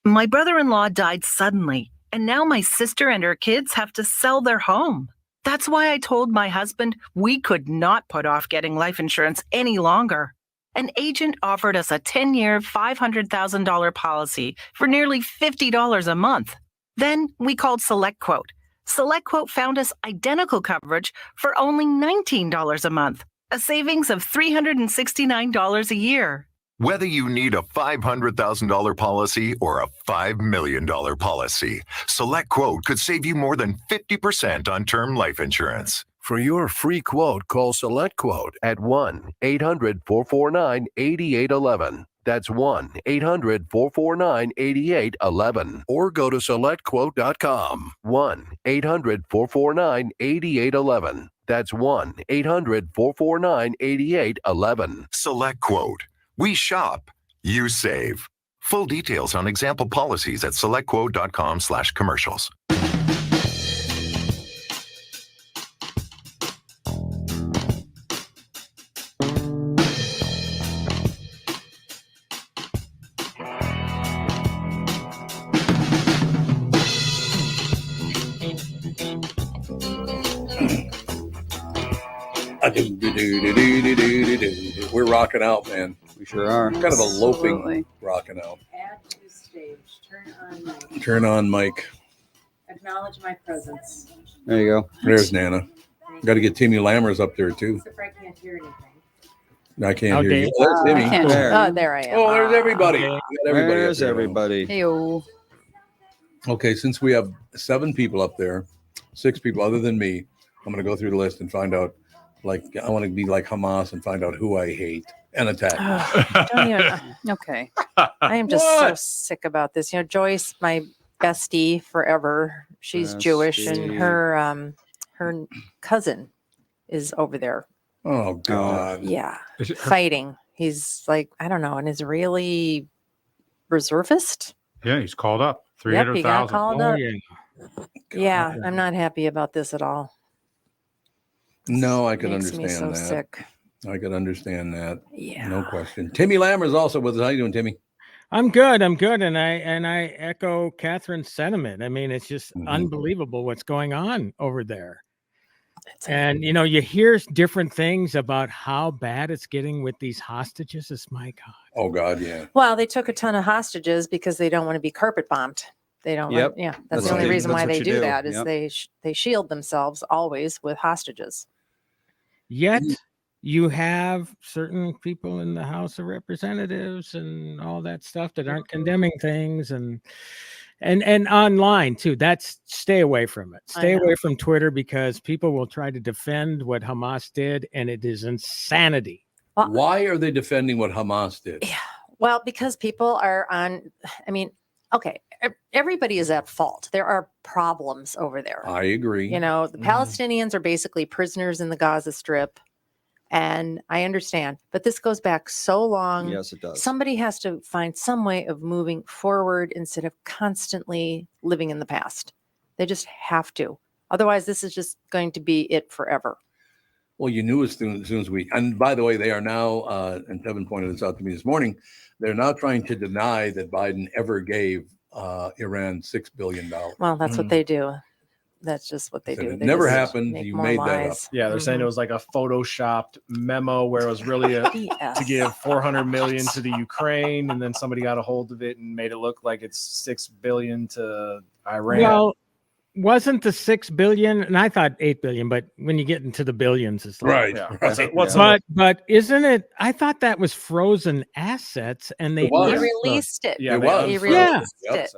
My brother-in-law died suddenly, and now my sister and her kids have to sell their home. That's why I told my husband we could not put off getting life insurance any longer. An agent offered us a 10-year, $500,000 policy for nearly $50 a month. Then we called SelectQuote. SelectQuote found us identical coverage for only $19 a month, a savings of $369 a year. Whether you need a $500,000 policy or a $5 million policy, SelectQuote could save you more than 50% on term life insurance. For your free quote, call SelectQuote at 1-800-449-8811. That's 1-800-449-8811. Or go to SelectQuote.com. 1-800-449-8811. That's 1-800-449-8811. SelectQuote. We shop, you save. Full details on example policies at SelectQuote.com/commercials. We're rocking out, man. We sure are. Kind of a loping rocking out. Add to stage. Turn on mic. Turn on mic. Acknowledge my presence. There you go. There's Nana. Got to get Timmy Lammers up there too. Except I can't hear anything. I can't hear you. There's Timmy. Oh, there I am. Oh, there's everybody. We got everybody There's up there. everybody. Heyo. Okay, since we have 7 people up there, 6 people other than me, I'm going to go through the list and find out. Like, I want to be like Hamas and find out who I hate and attack. Don't even, okay. I am just so sick about this. You know, Joyce, my bestie forever, she's Jewish, and her cousin is over there. Oh, God. Yeah. Fighting. He's like, I don't know, an Israeli reservist. Yeah, he's called up. Yep, he got 300,000. called up. Yeah, I'm not happy about this at all. No, I can Makes me understand so that. sick. I can understand that. Yeah. No question. Timmy Lammers also with us. How you doing, Timmy? I'm good. And I echo Catherine's sentiment. I mean, it's just unbelievable what's going on over there. And you know, you hear different things about how bad it's getting with these hostages. It's my God. Oh God, yeah. Well, they took a ton of hostages because they don't want to be carpet bombed. They don't. Yep. Yeah, that's the only reason why they do that is they shield themselves always with hostages. Yet you have certain people in the House of Representatives and all that stuff that aren't condemning things and online too. That's stay away from it. Stay away from Twitter because people will try to defend what Hamas did, and it is insanity. Well, why are they defending what Hamas did? Yeah. Well, because people are on. I mean, okay, everybody is at fault. There are problems over there. I agree. You know, the Palestinians are basically prisoners in the Gaza Strip. And I understand, but this goes back so long. Yes, it does. Somebody has to find some way of moving forward instead of constantly living in the past. They just have to. Otherwise, this is just going to be it forever. Well, you knew as soon as we, and by the way, they are now, and Kevin pointed this out to me this morning, they're now trying to deny that Biden ever gave Iran $6 billion. Well, that's what they do. That's just what they do. It They never just happened. make You more made that up. lies. Yeah, they're saying it was like a photoshopped memo where it was really to give 400 million to the Ukraine, and then somebody got a hold of it and made it look like it's 6 billion to Iran. Well, wasn't the 6 billion, and I thought 8 billion, but when you get into the billions, it's like, but isn't it? I thought that was frozen assets, and they released it. Yeah, They released it.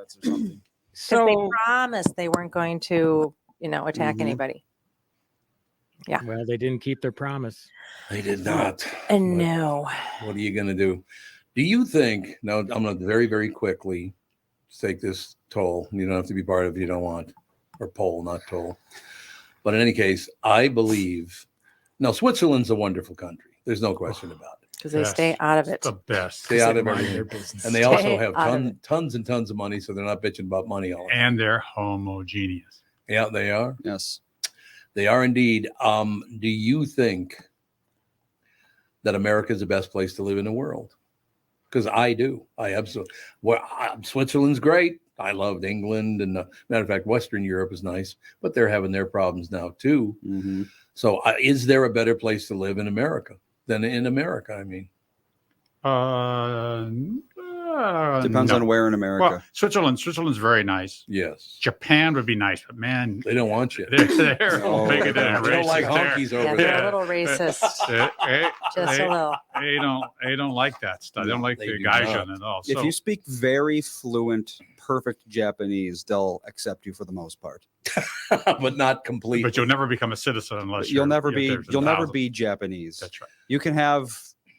So they promised they weren't going to, attack anybody. Yeah. Well, they didn't keep their promise. They did not. And no. What are you going to do? Do you think, now I'm going to very, very quickly take this toll. You don't have to be part of it if you don't want, or poll, not toll. But in any case, I believe, now Switzerland's a wonderful country. There's no question about it. Because they stay out of it. The best. Stay out of Mind everything. their business. And they also Stay have out of tons and tons of money, so they're not bitching about money all the time. And they're homogeneous. Yeah, they are. Yes, they are indeed. Do you think that America is the best place to live in the world? Because I do. I absolutely. Well, Switzerland's great. I loved England, and matter of fact, Western Europe is nice, but they're having their problems now too. Mm-hmm. So, is there a better place to live in America than in America? I mean, depends on where in America. Well, Switzerland's very nice. Yes. Japan would be nice, but man, they don't want you. They're No, bigoted they and don't racist. like honkies over Yeah, there. they're a little racist. Just a little. They don't like that stuff. They don't like the Gaijin at all. If you speak very fluent, perfect Japanese, they'll accept you for the most part. But not completely. But you'll never become a citizen unless you'll never be Japanese. That's right. You can have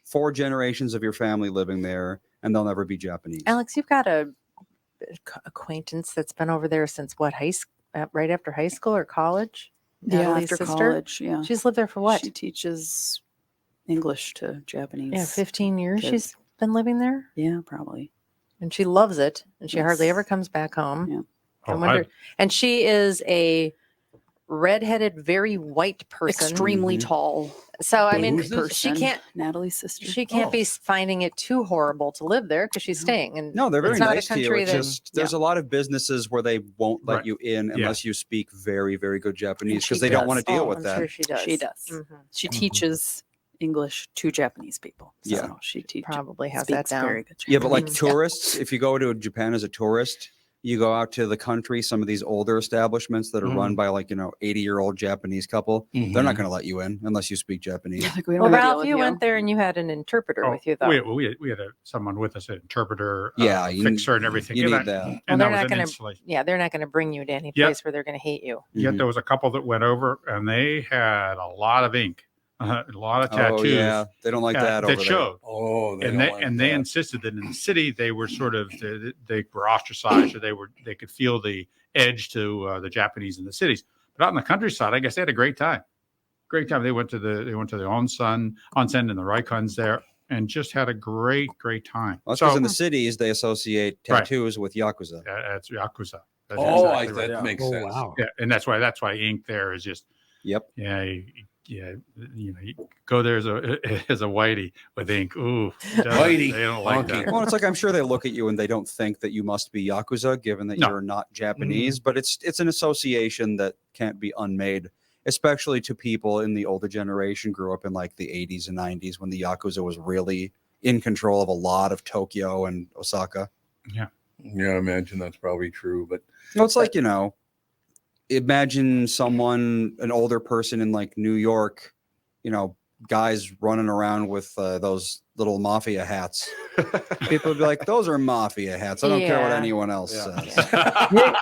4 generations of your family living there, and they'll never be Japanese. Alex, you've got a acquaintance that's been over there since what, right after high school or college? Yeah, Natalie's after sister? college. Yeah, She's lived there for what? She teaches English to Japanese. Yeah, 15 years kids. she's been living there. Yeah, probably. And she loves it, and she Yes. hardly ever comes back home. Yeah. I wonder. And she is a redheaded, very white person, Extremely tall. So I mean, Who's this? she can't. Natalie's sister. She can't be finding it too horrible to live there because she's staying. And No, they're very it's not nice a to you. country It's that, just there's a lot of businesses where they won't let you in unless you speak very, very good Japanese because they don't want to deal with I'm that. sure she does. She does. Mhm. She teaches English to Japanese people. So Yeah. she Probably has that speaks down. very good Yeah, but like Japanese. tourists, if you go to Japan as a tourist, you go out to the country, some of these older establishments that are run by 80-year-old Japanese couple, they're not going to let you in unless you speak Japanese. Well, Ralph, you went there and you had an interpreter with you, though. we had someone with us, an interpreter, Yeah, you fixer, and everything. you And need that. Well, And they're that was not an going installation. to. Yeah, they're not going to bring you to any Yep. place where they're going to hate you. Yet there was a couple that went over, and they had a lot of ink, a lot of tattoos. Oh, yeah. They don't like that over that there. showed. Oh, They insisted that in the city they were sort of they were ostracized, or they could feel the edge to the Japanese in the cities. But out in the countryside, I guess they had a great time. Great time. They went to the onsen and the Raikons there, and just had a great time. Well, that's because in the cities they associate tattoos with yakuza. That's yakuza. That's that makes sense. Wow. Yeah, and that's why ink there is just. Yep. Yeah. You go there as a whitey with ink. Ooh, Whitey. They don't like that. Well, it's like I'm sure they look at you and they don't think that you must be yakuza, given that you're not Japanese. But it's an association that can't be unmade, especially to people in the older generation grew up in like the 80s and 90s when the yakuza was really in control of a lot of Tokyo and Osaka. Yeah, I imagine that's probably true. But no, it's like imagine an older person in like New York, guys running around with those little mafia hats. People would be like, those are mafia hats. I don't care what anyone else says. Got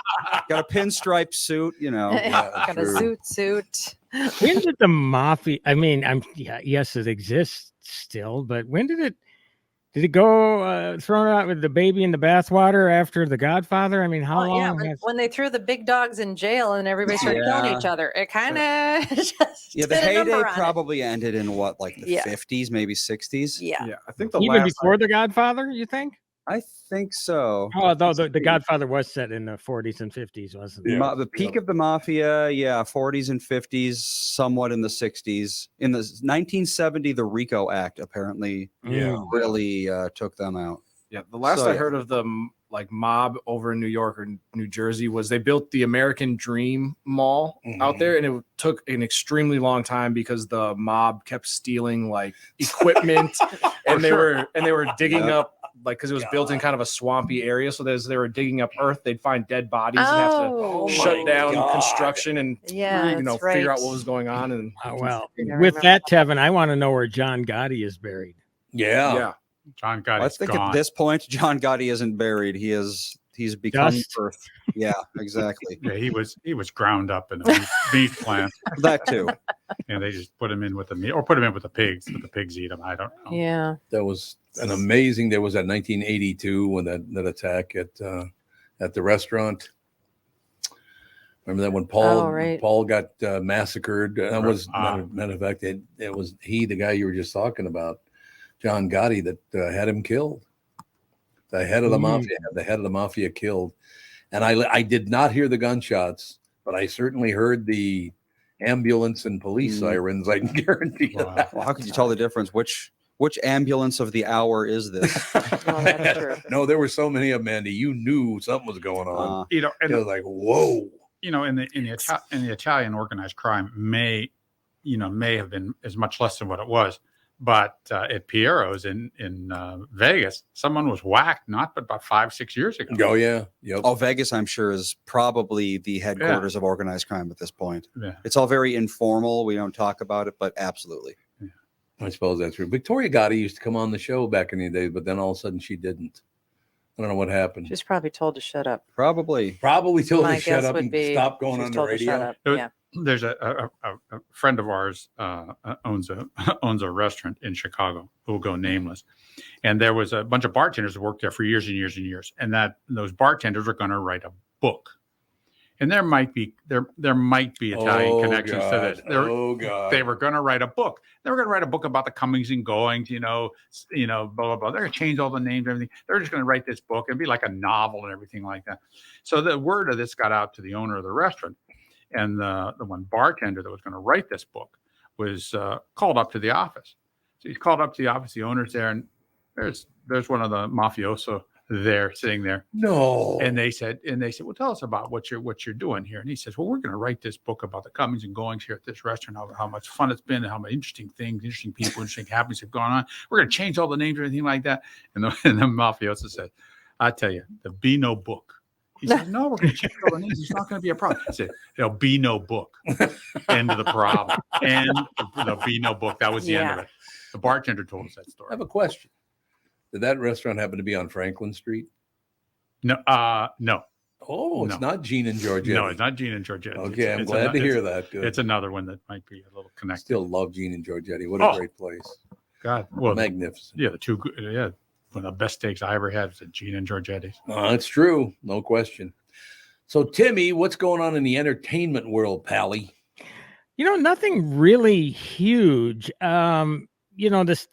a pinstripe suit, Got a zoot suit. When did the mafia? I mean, yes, it exists still, but when did it go thrown out with the baby in the bathwater after The Godfather? I mean, how long? When they threw the big dogs in jail and everybody started killing each other, it kind of just the did a number heyday on it. probably ended in what, like the 50s, maybe 60s. Yeah. I think Even before The Godfather, you think? I think so. Oh, though the Godfather was set in the 40s and 50s, wasn't it? The peak of the mafia, 40s and 50s, somewhat in the 60s. In the 1970, the RICO Act apparently really took them out. Yeah, the last I heard of the mob over in New York or New Jersey was they built the American Dream Mall out there, and it took an extremely long time because the mob kept stealing equipment, and they were digging up because it was built in kind of a swampy area. So as they were digging up earth, they'd find dead bodies and have to shut down construction and figure out what was going on. And with that, Tevin, I want to know where John Gotti is buried. Yeah. John Gotti. I think at this point, John Gotti isn't buried. He's become Earth. Yeah, exactly. Yeah, he was ground up in a beef plant. That too. And they just put him in with the meat, or put him in with the pigs. But the pigs eat him. I don't know. Yeah. That was an amazing. There was that 1982 when that attack at the restaurant. Remember that when Paul got massacred? That was matter of fact, it was the guy you were just talking about, John Gotti, that had him killed. The head of the mafia, killed, and I did not hear the gunshots, but I certainly heard the ambulance and police sirens. I can guarantee you that. Well, how could you tell the difference? Which ambulance of the hour is this? That's true. No, there were so many of them, Andy. You knew something was going on. You know, and it was like, whoa. You know, in the Italian organized crime may have been as much less than what it was. But at Piero's in Vegas, someone was whacked not but about 5-6 years ago. Oh yeah, yep. Oh, Vegas, I'm sure, is probably the headquarters of organized crime at this point. Yeah. It's all very informal. We don't talk about it, but absolutely. Yeah. I suppose that's true. Victoria Gotti used to come on the show back in the day, but then all of a sudden she didn't. I don't know what happened. She's probably told to shut up. Probably told My to shut guess up would and be stop going she's on the told to shut radio. up. Yeah. There's a friend of ours owns a restaurant in Chicago who will go nameless, and there was a bunch of bartenders who worked there for years and years and years, and those bartenders are going to write a book, and there might be Italian connections to this. They were going to write a book. They were going to write a book about the comings and goings, blah blah blah. They're going to change all the names, and everything. They're just going to write this book and be like a novel and everything like that. So the word of this got out to the owner of the restaurant. And the one bartender that was going to write this book was called up to the office. So he's called up to the office. The owner's there, and there's one of the mafioso there sitting there. No. And they said, well, tell us about what you're doing here. And he says, well, we're going to write this book about the comings and goings here at this restaurant, how much fun it's been, and how many interesting things, interesting people, interesting happenings have gone on. We're going to change all the names or anything like that. And the mafioso said, I tell you, there'll be no book. He said, no, we're going to change all the names. It's not going to be a problem. He said, there'll be no book. End of the problem. And there'll be no book. That was the end of it. The bartender told us that story. I have a question. Did that restaurant happen to be on Franklin Street? No. No. Oh, it's not Gene and Georgette. No, it's not Gene and Georgette. Okay, I'm glad to hear that. Good. It's another one that might be a little connected. Still love Gene and Georgette. What a great place. God. Well, magnificent. Yeah, the two. Yeah. One of the best steaks I ever had was at Gene and Georgette's. That's true. No question. So, Timmy, what's going on in the entertainment world, Pally? Nothing really huge. This,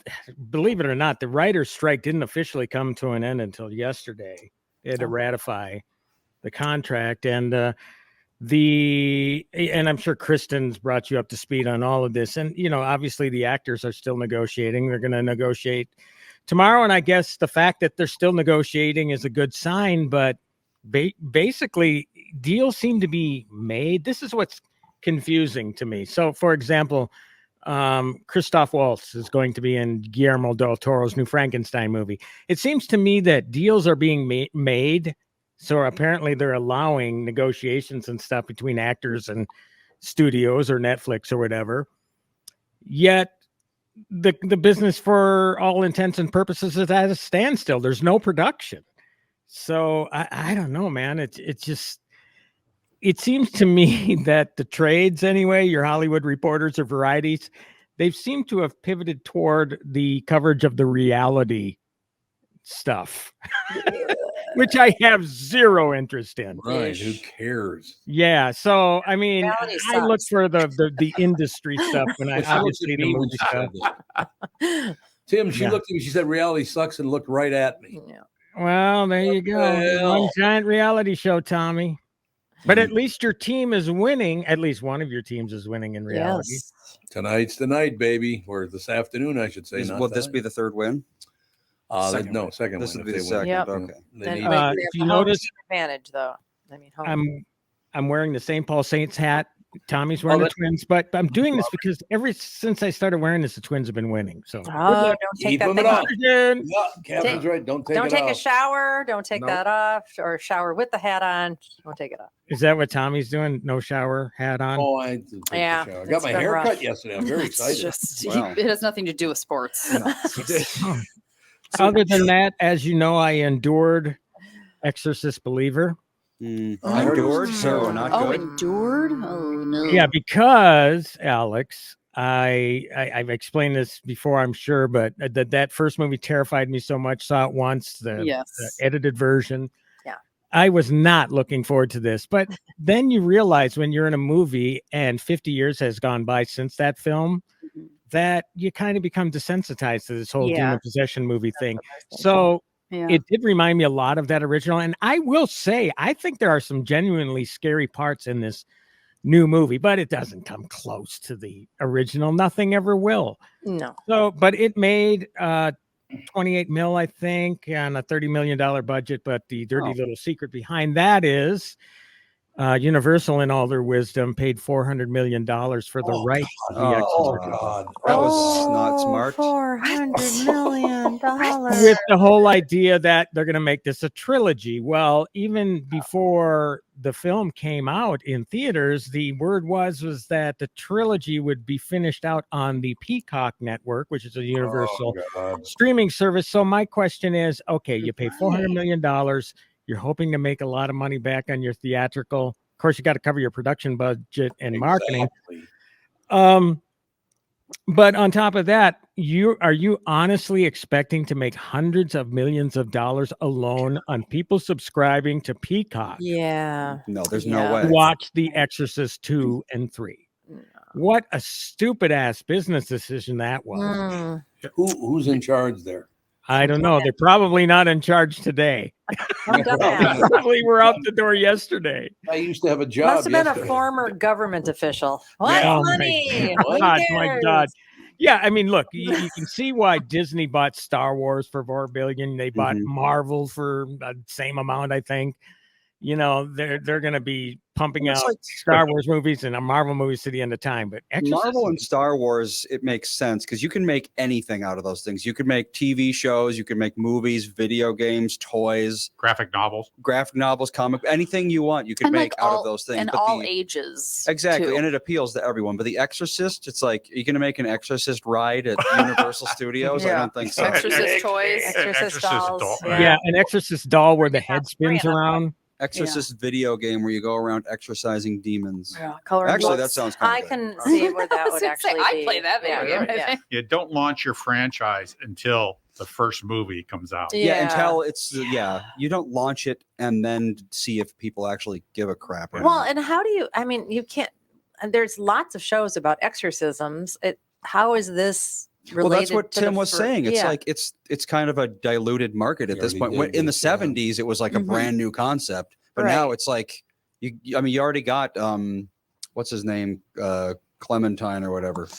believe it or not, the writer's strike didn't officially come to an end until yesterday. They had to ratify the contract, and I'm sure Krystin's brought you up to speed on all of this. And, obviously the actors are still negotiating. They're going to negotiate tomorrow. And I guess the fact that they're still negotiating is a good sign, but basically deals seem to be made. This is what's confusing to me. So, for example, Christoph Waltz is going to be in Guillermo del Toro's new Frankenstein movie. It seems to me that deals are being made. So apparently they're allowing negotiations and stuff between actors and studios or Netflix or whatever. Yet the business, for all intents and purposes, is at a standstill. There's no production. So I don't know, man. It seems to me that the trades, anyway, your Hollywood Reporters or Varieties, they've seemed to have pivoted toward the coverage of the reality stuff, which I have zero interest in. Right? Who cares? Yeah. So I mean, Reality I look sucks. for the industry stuff when I obviously the movie stuff. Tim, she looked at me. She said, "Reality sucks," and looked right at me. Yeah. Well, there you go. One giant reality show, Tommy. But at least your team is winning. At least one of your teams is winning in reality. Yes. Tonight's the night, baby, or this afternoon, I should say. Will this be the third win? Second win. win. This would if be they the win. second. Yep. Okay. They And need- if you notice, advantage though. I mean, home. I'm wearing the St. Paul Saints hat. Tommy's wearing the Twins, but I'm doing this because since I started wearing this, the Twins have been winning. So don't take Keep that them thing up. off. Yeah, Catherine's right. Don't take Don't it take off. a shower. Don't take Nope. that off, or shower with the hat on. Don't take it off. is that what Tommy's doing? No shower, hat on. Oh, I did take Yeah, a shower. I it's got my been hair rough. cut yesterday. I'm very It's excited. just Wow. It has nothing to do with sports. Other than that, as you know, I endured Exorcist Believer. Endured, so not Oh, good. endured? Oh no. Yeah, because Alex, I've explained this before, I'm sure, but that first movie terrified me so much. Saw it once, the edited version. Yeah. I was not looking forward to this, but then you realize when you're in a movie and 50 years has gone by since that film, that you kind of become desensitized to this whole demon possession movie thing. So it did remind me a lot of that original. And I will say, I think there are some genuinely scary parts in this new movie, but it doesn't come close to the original. Nothing ever will. No. So, but it made 28 mil, I think, on a $30 million budget. But the dirty little secret behind that is Universal, in all their wisdom, paid $400 million for the rights to The Exorcist. Oh, God. That was not smart. $400 million. With the whole idea that they're going to make this a trilogy. Well, even before the film came out in theaters, the word was that the trilogy would be finished out on the Peacock network, which is a Universal streaming service. So my question is, okay, you pay $400 million. You're hoping to make a lot of money back on your theatrical. Of course, you got to cover your production budget and marketing. But on top of that, are you honestly expecting to make hundreds of millions of dollars alone on people subscribing to Peacock? Yeah. No, there's no way. Watch The Exorcist 2 and 3. No. What a stupid ass business decision that was. Who's in charge there? I don't know. They're probably not in charge today. Probably were out the door yesterday. I used to have a job. Must have been a former government official. What money? My God. Yeah, I mean, look, you can see why Disney bought Star Wars for $4 billion. They bought Marvel for the same amount, I think. You know, they're going to be pumping out Star Wars movies and Marvel movies to the end of time. But Marvel and Star Wars, it makes sense because you can make anything out of those things. You could make TV shows, you can make movies, video games, toys, graphic novels, comic, anything you want, you can make out of those things. And all ages. Exactly. Too. And it appeals to everyone. But The Exorcist, it's like, you're going to make an Exorcist ride at Universal Studios? I don't think so. Exorcist toys. Exorcist dolls. Yeah, an Exorcist doll where the head spins around. Exorcist video game where you go around exorcising demons. Yeah, actually, that sounds kind I of can see where that would actually be. I play that video game. You don't launch your franchise until the first movie comes out. Yeah, until it's you don't launch it and then see if people actually give a crap. Well, and how do you? I mean, you can't. There's lots of shows about exorcisms. How is this related? Well, that's what to Tim was saying. It's like it's kind of a diluted market at this point. In the 70s, it was like a brand new concept, but now it's like you already got what's his name, Clementine or whatever.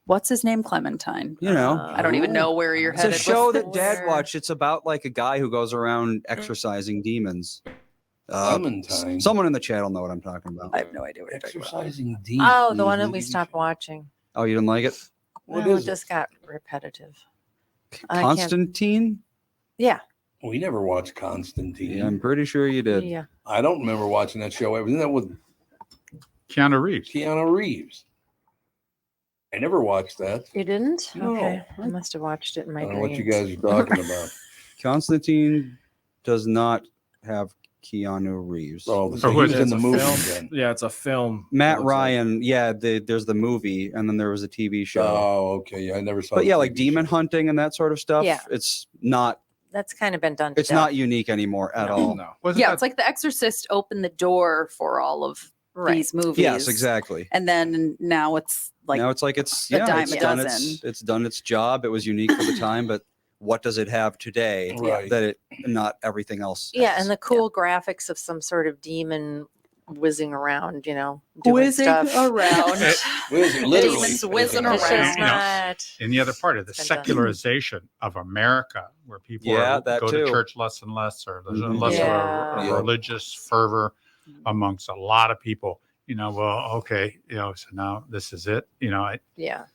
What's his name? Clementine. You know, I don't even know where you're headed. It's a show that Dad watched. It's about like a guy who goes around exorcising demons. Clementine. Someone in the chat will know what I'm talking about. I have no idea what you're talking about. Exorcising demons. Oh, the one that we stopped watching. Oh, you didn't like it? Well, it just got repetitive. Constantine? Yeah. We never watched Constantine. Yeah, I'm pretty sure you did. Yeah. I don't remember watching that show. Wasn't that with Keanu Reeves? Keanu Reeves. I never watched that. You didn't? No. Okay. I must have watched it in my I don't know what you dreams. guys are talking about. Constantine does not have Keanu Reeves. Oh, so he was in the movie then. Yeah, it's a film. Matt Ryan. Yeah, there's the movie, and then there was a TV show. Oh, okay. Yeah, I never saw. But yeah, like demon hunting and that sort of stuff. Yeah. It's not. That's kind of been done. To It's death. not unique anymore at all. No. It's like The Exorcist opened the door for all of these movies. Yes, exactly. And then now it's like it's a dime it's a done dozen. it's done its job. It was unique for the time, but what does it have today Right. that it not everything else? Yeah, has? and the cool graphics of some sort of demon whizzing around, doing Whizzing stuff around. Literally. Demons whizzing It's just around. not. And the other part of the It's been done. secularization of America, where people that go too. to church less and less, or there's Mhm. less Yeah. of a religious fervor amongst a lot of people. Well, okay, so now this is it. Yeah.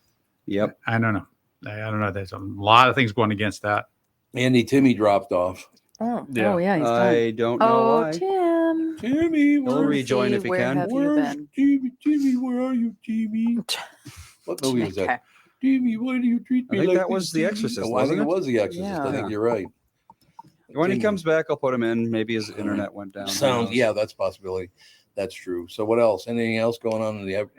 Yep. I don't know. I don't know. There's a lot of things going against that. Andy Timmy dropped off. Oh, Yeah. Yeah, he's I don't know Oh, why. Tim. Timmy, He'll rejoin if he Where can. have you been? Timmy, where are you, Timmy? What movie was Okay. that? Timmy, why do you treat I me think like that this, was The Timmy? Exorcist, Oh, I wasn't think it it? was The Exorcist. I think Yeah. you're right. When he Timmy. comes back, I'll put him in. Maybe his internet went down. Who Sounds, knows? yeah, that's a possibility. That's true. So what else? Anything else going on in the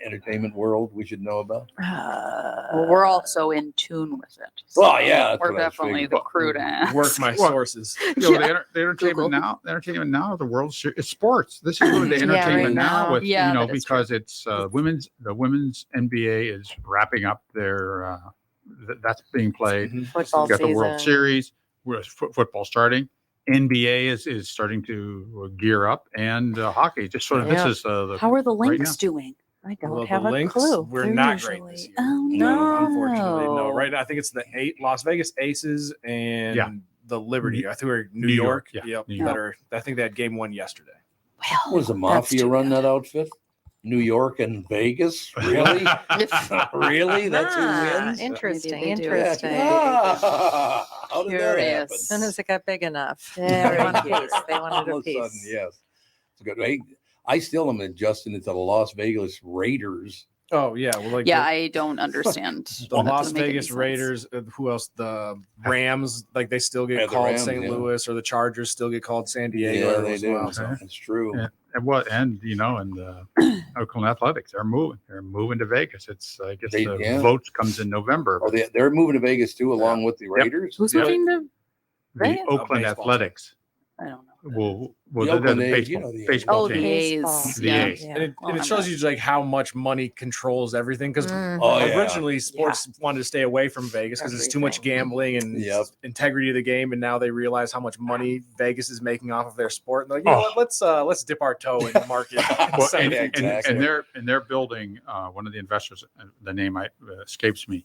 entertainment world we should know about? Well, we're also in tune with it. Well, yeah, that's we're what I was definitely thinking. the crew to ask. Work my sources. The Google. entertainment now, the World Series, it's sports. This is really the Yeah, entertainment right now, now. with Yeah, that is because it's the women's NBA is wrapping up their that's being played. Football You got the World season. Series. with football starting. NBA is starting to gear up, and hockey just sort of this is How are the right Lynx now. doing? I don't Well, have the a Lynx clue. we're They're not usually... great this year. Oh, No, unfortunately, no. Right now, I think it's the Las Vegas Aces and the Liberty. I think we're New York. Yep. That are. I think they had game 1 yesterday. What does the Mafia run that outfit? New York and Vegas? Really? Really? That's who wins? Interesting. Maybe they do. Interesting. How did that happen? As soon as it got big enough, they Very wanted a piece. They wanted All a of a sudden, piece. yes. It's good. Hey, I still am adjusting it to the Las Vegas Raiders. Oh yeah, well, like I don't understand. the That Las doesn't make any Vegas sense. Raiders. Who else? The Rams. Like they still get the called Rams, St. Louis, or the Chargers still get called San Diego. Yeah, they as do. well, so. It's true. And Oakland Athletics, they're moving to Vegas. It's I guess the votes comes in November. Oh, they're moving to Vegas too, along with the Raiders. Who's moving to the Vegas? Oakland Athletics? I don't know. Well, The they're Oakland the A's, baseball, the A's. baseball The team. A's. The A's. And it shows you like how much money controls everything. Because yeah. originally sports wanted to stay away from Vegas because it's too much gambling and integrity of the game. And now they realize how much money Vegas is making off of their sport. And they're like, you know what? Let's dip our toe in the market. And they're building. One of the investors, the name escapes me.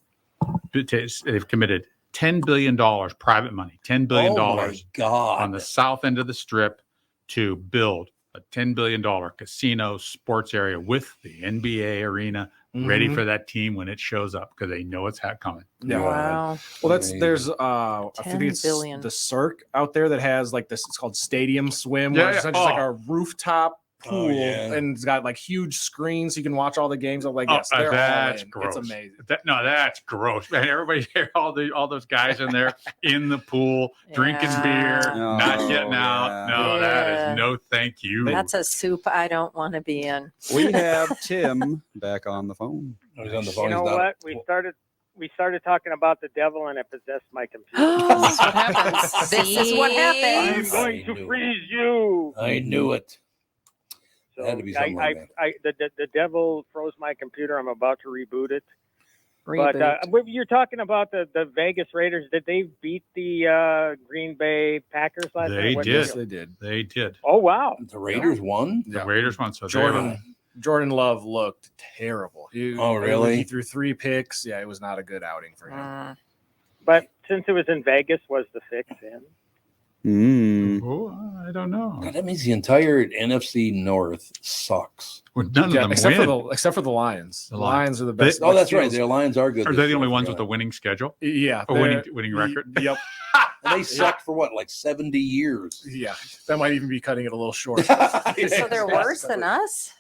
They've committed $10 billion private money, $10 billion on the south end of the strip to build a $10 billion casino sports area with the NBA arena ready for that team when it shows up because they know it's coming. Yeah. Wow. Well, there's I think it's billion. the Cirque out there that has like this. It's called Stadium Swim, where it's just like a rooftop pool, and it's got like huge screens so you can watch all the games. I'm like, yes, they're that's all in. gross. It's amazing. That's gross, man. Everybody there, all those guys in there in the pool drinking beer, not getting out. No, that is no thank you. That's a soup I don't want to be in. We have Tim back on the phone. He's on the phone. You know what? We started talking about the devil and it possessed my computer. What happens? This is what happens. I'm going to freeze you. I knew it. So Had to be something like that. the devil froze my computer. I'm about to reboot it. But you're talking about the Vegas Raiders. Did they beat the Green Bay Packers last night? They did. They did. Oh, wow. The Raiders won? The Raiders won. So Jordan Love looked terrible. Really? He threw 3 picks. Yeah, it was not a good outing for him. But since it was in Vegas, was the fix in? I don't know. God, that means the entire NFC North sucks. Well, none of them except for the Lions. The Lions are the best. That's right. The Lions are good. Are they the only ones with a winning schedule? Yeah. A winning record? Yep. And they sucked for what, like 70 years? Yeah. That might even be cutting it a little short. So they're worse than us?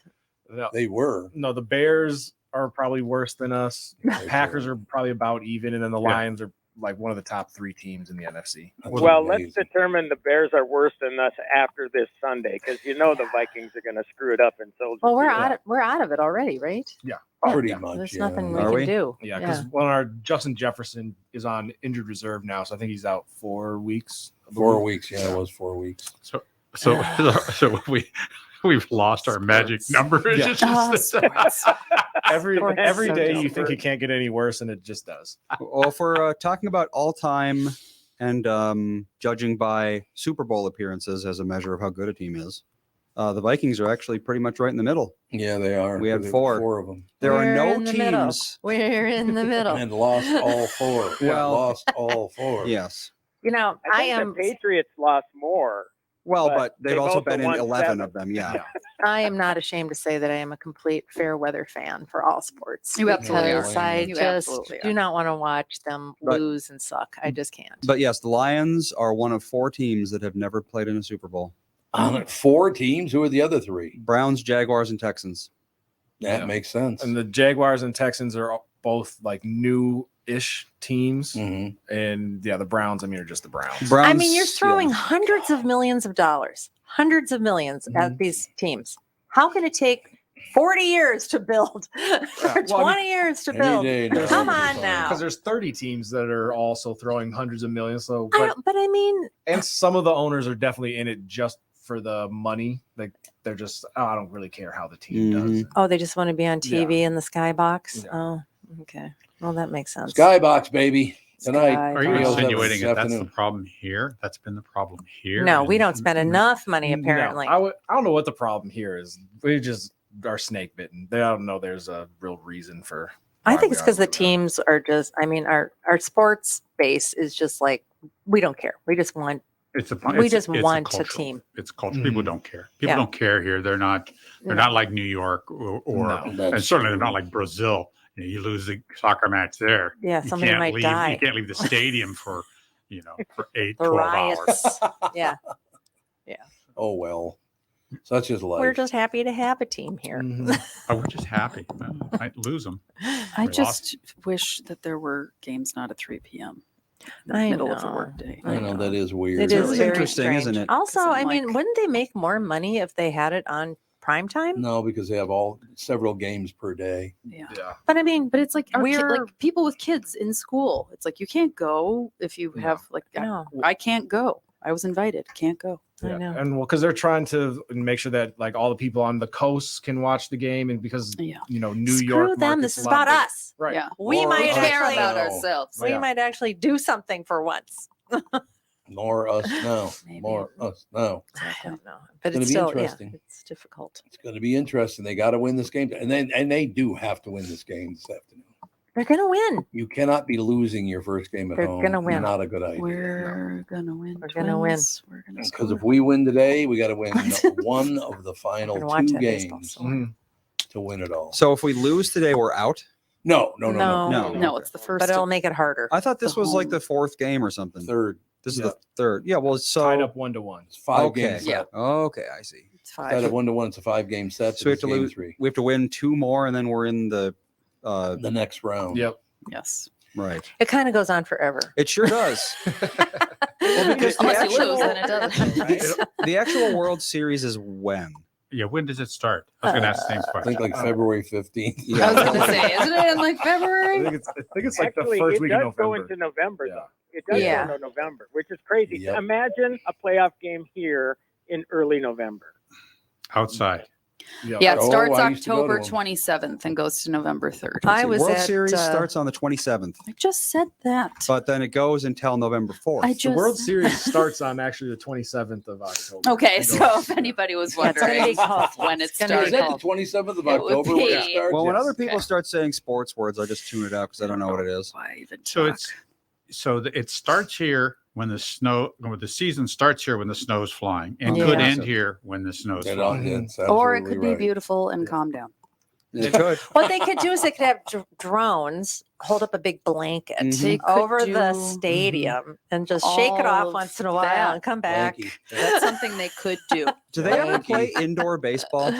No, they were. No, the Bears are probably worse than us. Packers are probably about even, and then the Lions are like one of the top 3 teams in the NFC. Well, let's determine the Bears are worse than us after this Sunday, because the Vikings are going to screw it up in Soldier. Well, we're out of it already, right? Yeah, pretty much. There's nothing we can do. Yeah, because our Justin Jefferson is on injured reserve now, so I think he's out 4 weeks. 4 weeks, yeah, it was 4 weeks. So we've lost our magic number. Every day you think it can't get any worse, and it just does. Well, if we're talking about all-time and judging by Super Bowl appearances as a measure of how good a team is, the Vikings are actually pretty much right in the middle. Yeah, they are. We had 4 of them. There are no middle. teams. We're in the middle. And lost all 4. Lost all 4. Yes. I think the Patriots lost more. Well, but they've also been in 11 of them. Yeah. I am not ashamed to say that I am a complete fair weather fan for all sports. You absolutely are. Because I You just absolutely do are. not want to watch them lose and suck. I just can't. But yes, the Lions are one of 4 teams that have never played in a Super Bowl. 4 teams? Who are the other 3? Browns, Jaguars, and Texans. That makes sense. And the Jaguars and Texans are both like new-ish teams, and the Browns. I mean, are just the Browns. I mean, you're throwing hundreds of millions of dollars, at these teams. How can it take 40 years to build, or 20 years to build? Come on now. Because there's 30 teams that are also throwing hundreds of millions. So, but I mean, and some of the owners are definitely in it just for the money. Like they're just, I don't really care how the team does. Oh, they just want to be on TV in the skybox. Yeah. Oh, okay. Well, that makes sense. Skybox, baby. tonight. Are you 3:07 insinuating this that that's the afternoon. problem here? That's been the problem here. No, we And- don't spend enough money apparently. No, I don't know what the problem here is. We just are snake bitten. I don't know. There's a real reason for. I why think we it's are because the where we are. teams are just. I mean, our sports base is just like we don't care. We just want. It's a We it's just a want a cultural- team. It's culture. People don't care. People Yeah. don't care here. They're not like New York or No, and certainly they're not like Brazil. You lose the soccer match there. Yeah, You somebody can't might leave, die. You can't leave the stadium for for 8, The 12 riots. hours. Yeah, Oh well, such is life. we're just happy to have a team here. Oh, we're just happy. Might lose them. I just wish that there were games not at 3 p.m. in the I middle of a know. workday. I know that is weird. It is very interesting, strange. isn't it? Also, I'm I mean, like- wouldn't they make more money if they had it on prime time? No, because they have several games per day. Yeah. But I mean, But it's like We're- like people with kids in school. It's like you can't go if you have like No. I can't go. I was invited. Can't go. I know. And because they're trying to make sure that like all the people on the coast can watch the game, and because Yeah. New Screw York, them. market's This is a lot about bigger. us. Right. Yeah. We Or might us. care actually. about No. ourselves. We Yeah. might actually do something for once. More us now. Maybe. More us now. I don't know, but gonna it's be still interesting. it's difficult. It's going to be interesting. They got to win this game, and they do have to win this game this afternoon. They're gonna win. You cannot be losing your first game at They're home. gonna win. Not a good idea. We're gonna win. We're gonna win. Twins. We're gonna Because score. if we win today, we got to win one of the final Gonna watch 2 that baseball games Mhm. to win it all. So if we lose today, we're out. No. No, it's the first. But it'll make it harder. I thought this The was like home. the 4th game or something. Third. This is Yeah. the 3rd. Yeah. Well, so Tied up 1-1. It's 5 okay. games. Yeah. Okay, I see. It's Tied 5. up 1-1. It's a 5-game set. So we have to game lose. 3. We have to win 2 more, and then we're in the. The next round. Yep. Yes. Right. It kind of goes on forever. It sure does. Well, because Unless you lose, then it doesn't. the actual World Series is when? Yeah. When does it start? I was going to ask the same I question. think like February 15th. I was gonna say, isn't it in like I February? think it's like Actually, the first it week does of go November. into November, Yeah. though. It does Yeah. go into November, which is crazy. Yep. Imagine a playoff game here in early November. Outside. Yeah, it Oh, starts I used to go to October one. 27th and goes to November 3rd. I was World at Series starts on the 27th, I just said that. but then it goes until November 4th. I The just World Series starts on actually the 27th of October. Okay, It so goes- if anybody was That's gonna wondering be tough. when it It's gonna be Is started, that tough. the 27th of It would October when it be- starts? Well, when Yes. other people Okay. start saying sports words, I just tune it out because I don't know what it is. why even So talk? it starts here when the season starts here when the snow's flying, and Yeah. could end here when the snow's That flying. it's or it absolutely could be right. beautiful and calm down. It could. What they could do is they could have drones hold up a big blanket They could over the do stadium and just shake it all off of once in a while that. and come back. Thank you. That's something they could do. Do they ever play indoor baseball?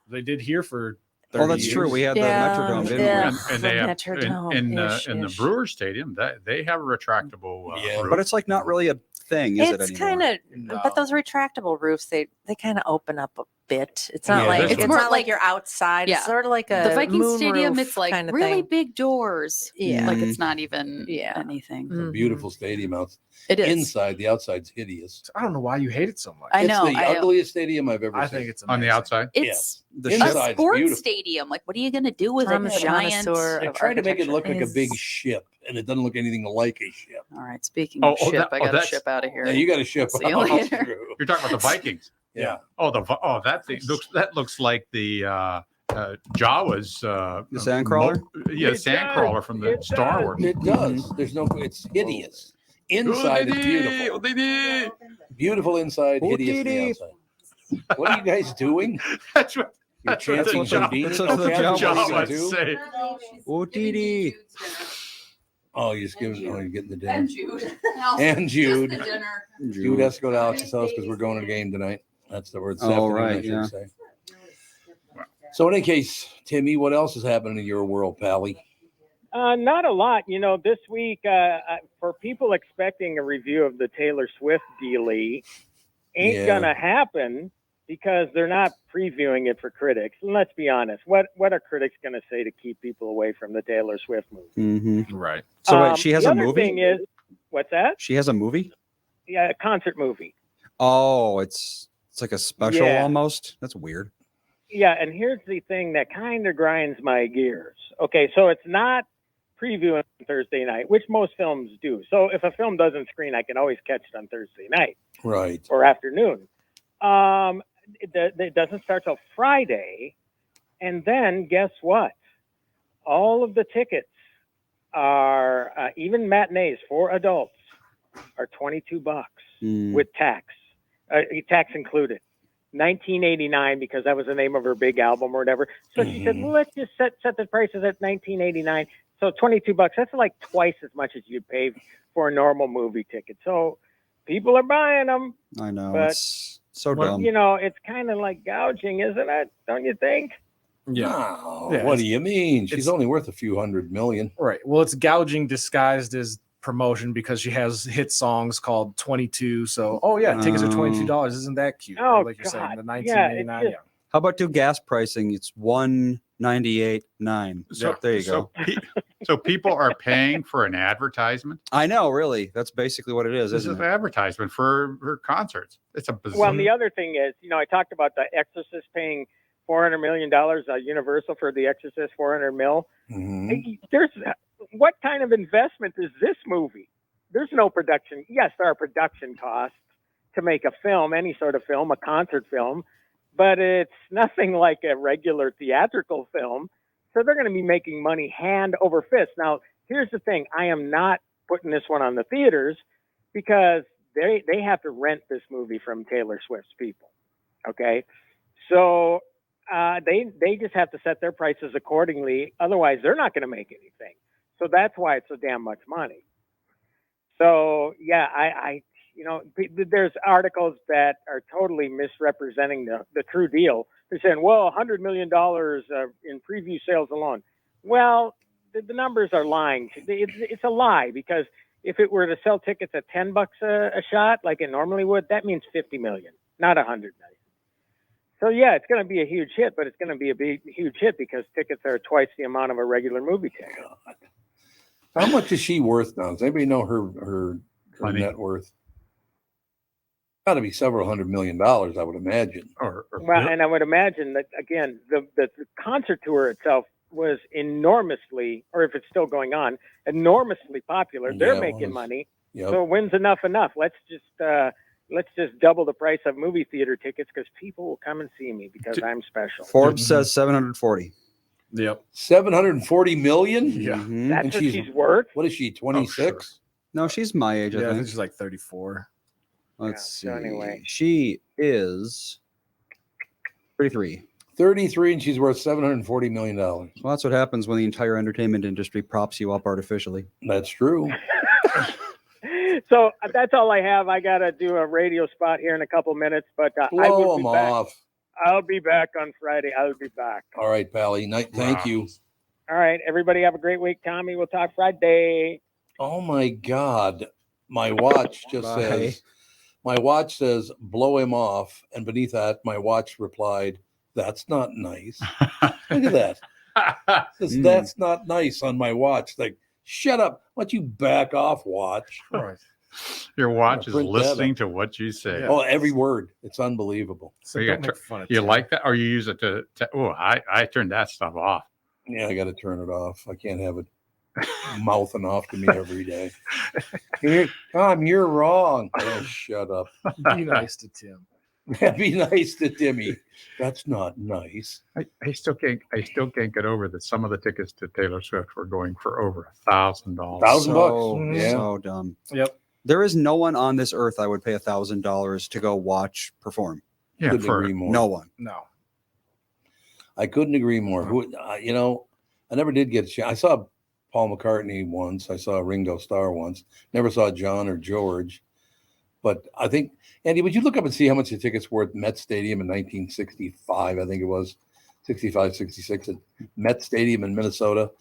They did here for 30 Oh, that's true. years. We had Yeah, the Metrodome, didn't yeah. we? And they The have Metrodome, in the ish. Brewer Stadium that they have a retractable Yeah. roof. But it's like not really a thing, is It's it kind anymore? of, No. but those retractable roofs, they kind of open up a bit. It's not Yeah, like this it's one- more not like like- you're outside. Yeah. It's sort of like a The Viking moon Stadium, roof it's like kind of really thing. big doors. Yeah. Like Mhm. it's not even Yeah. anything. Mm. Beautiful stadium out It is. inside. The outside's hideous. I don't know why you hate it so much. I know. It's the ugliest stadium I've ever I seen. think it's on the amazing. outside. It's The Inside. a Inside's sports beautiful. stadium. Like, what are you going to do with I'm a a giant? connoisseur They of tried to make it architecture. look like a big Is- ship, and it doesn't look anything like a ship. All right. Speaking Oh, of oh, ship, that- I oh, got to that's- ship out of here. Yeah, you got to ship. See you out. later. True. You're talking about the Vikings. Yeah. Oh, that thing looks like the Jawas. The Sandcrawler? Yeah, It Sandcrawler does. from the It Star does. Wars. It does. There's no. It's hideous. Inside is beautiful. Beautiful inside, hideous on the outside. What are you guys doing? That's what. You're That's what chanting the for Jawa- Venus? that's what the Okay, that's what Jawas you're gonna do? say. Oh, Didi. Oh, you're just giving. Oh, you're getting the dinner. Jude. And Jude. Just the dinner. Jude has to go to Alex's house because we're going to the game tonight. That's the word. Oh, right, yeah. Say. So, in any case, Timmy, what else is happening in your world, Pally? Not a lot. This week, for people expecting a review of the Taylor Swift dealie, ain't Yeah. gonna happen because they're not previewing it for critics. And let's be honest, what are critics gonna say to keep people away from the Taylor Swift movie? Mm-hmm. Right. So wait, she has the a other movie? Thing is, what's that? She has a movie? Yeah, a concert movie. Oh, it's like a special Yeah. almost. That's weird. Yeah, and here's the thing that kind of grinds my gears. Okay, so it's not preview on Thursday night, which most films do. So if a film doesn't screen, I can always catch it on Thursday night Right. or afternoon. It doesn't start till Friday. And then guess what? All of the tickets are, even matinees for adults, are $22 with tax included. 1989 because that was the name of her big album or whatever. So she said, well, let's just set the prices at 1989. So $22. That's like twice as much as you'd pay for a normal movie ticket. So people are buying them. I know. But, It's so dumb. you know, it's kind of like gouging, isn't it? Don't you think? Yeah. No, Yeah, what do you mean? She's only worth a few $100 million. Right. Well, it's gouging disguised as promotion because she has hit songs called 22. So, oh yeah, tickets are $22. Isn't that cute? Oh, like you're saying, the God. 1989. Yeah. How about do gas pricing? It's $198.9. So there you go. So people are paying for an advertisement. I know, really. That's basically what it is, This isn't is it? an advertisement for her concerts. It's a bizarre. Well, and the other thing is, you know, I talked about the Exorcist paying $400 million, Universal for the Exorcist, $400 million. There's what kind of investment is this movie? There's no production. Yes, there are production costs to make a film, any sort of film, a concert film, but it's nothing like a regular theatrical film. So they're going to be making money hand over fist. Now, here's the thing. I am not putting this one on the theaters because they have to rent this movie from Taylor Swift's people. Okay. So they just have to set their prices accordingly. Otherwise, they're not going to make anything. So that's why it's so damn much money. So yeah, I you know, there's articles that are totally misrepresenting the true deal. They're saying, well, $100 million in preview sales alone. Well, the numbers are lying. It's a lie because if it were to sell tickets at $10 a shot, like it normally would, that means 50 million, not 100 million. So yeah, it's going to be a huge hit, but it's going to be a huge hit because tickets are twice the amount of a regular movie ticket. How much is she worth now? Does anybody know her net worth? Got to be several $100 million, I would imagine. Well, and I would imagine that again, the concert tour itself was enormously, or if it's still going on, enormously popular. They're making money, so when's enough? Let's just double the price of movie theater tickets because people will come and see me because I'm special. Forbes says 740. Yep. 740 million? Yeah. That's what she's worth? What is she, 26? No, she's my age, I Yeah, I think. think she's like 34. Let's see. so anyway. She is 33. 33, and she's worth $740 million. Well, that's what happens when the entire entertainment industry props you up artificially. That's true. So that's all I have. I got to do a radio spot here in a couple minutes, but I Blow will be them back. off. I'll be back on Friday. I'll be back. All right, Pally. Thank you. All right. Everybody have a great week. Tommy, we'll talk Friday. Oh, my God. My watch just says, blow him off. And beneath that, my watch replied, that's not nice. Look at that. It says, that's not nice on my watch. Like, shut up. Why don't you back off, watch? Right. Your watch is Print that listening up. to what you say. Oh, every word. It's unbelievable. So you like that, or you use it to I turned that stuff off. Yeah, I got to turn it off. I can't have it mouthing off to me every day. Tom, you're wrong. Oh, shut up. Be nice to Tim. Be nice to Timmy. That's not nice. I still can't get over that some of the tickets to Taylor Swift were going for over $1,000. $1,000. Yeah. So dumb. Yep. There is no one on this earth I would pay $1,000 to go watch perform. Yeah, Couldn't agree more. No one. No. I couldn't agree more. Who, you know, I never did get a chance. I saw Paul McCartney once. I saw Ringo Starr once. Never saw John or George. But I think, Andy, would you look up and see how much the tickets were at Met Stadium in 1965? I think it was 65, 66 at Met Stadium in Minnesota.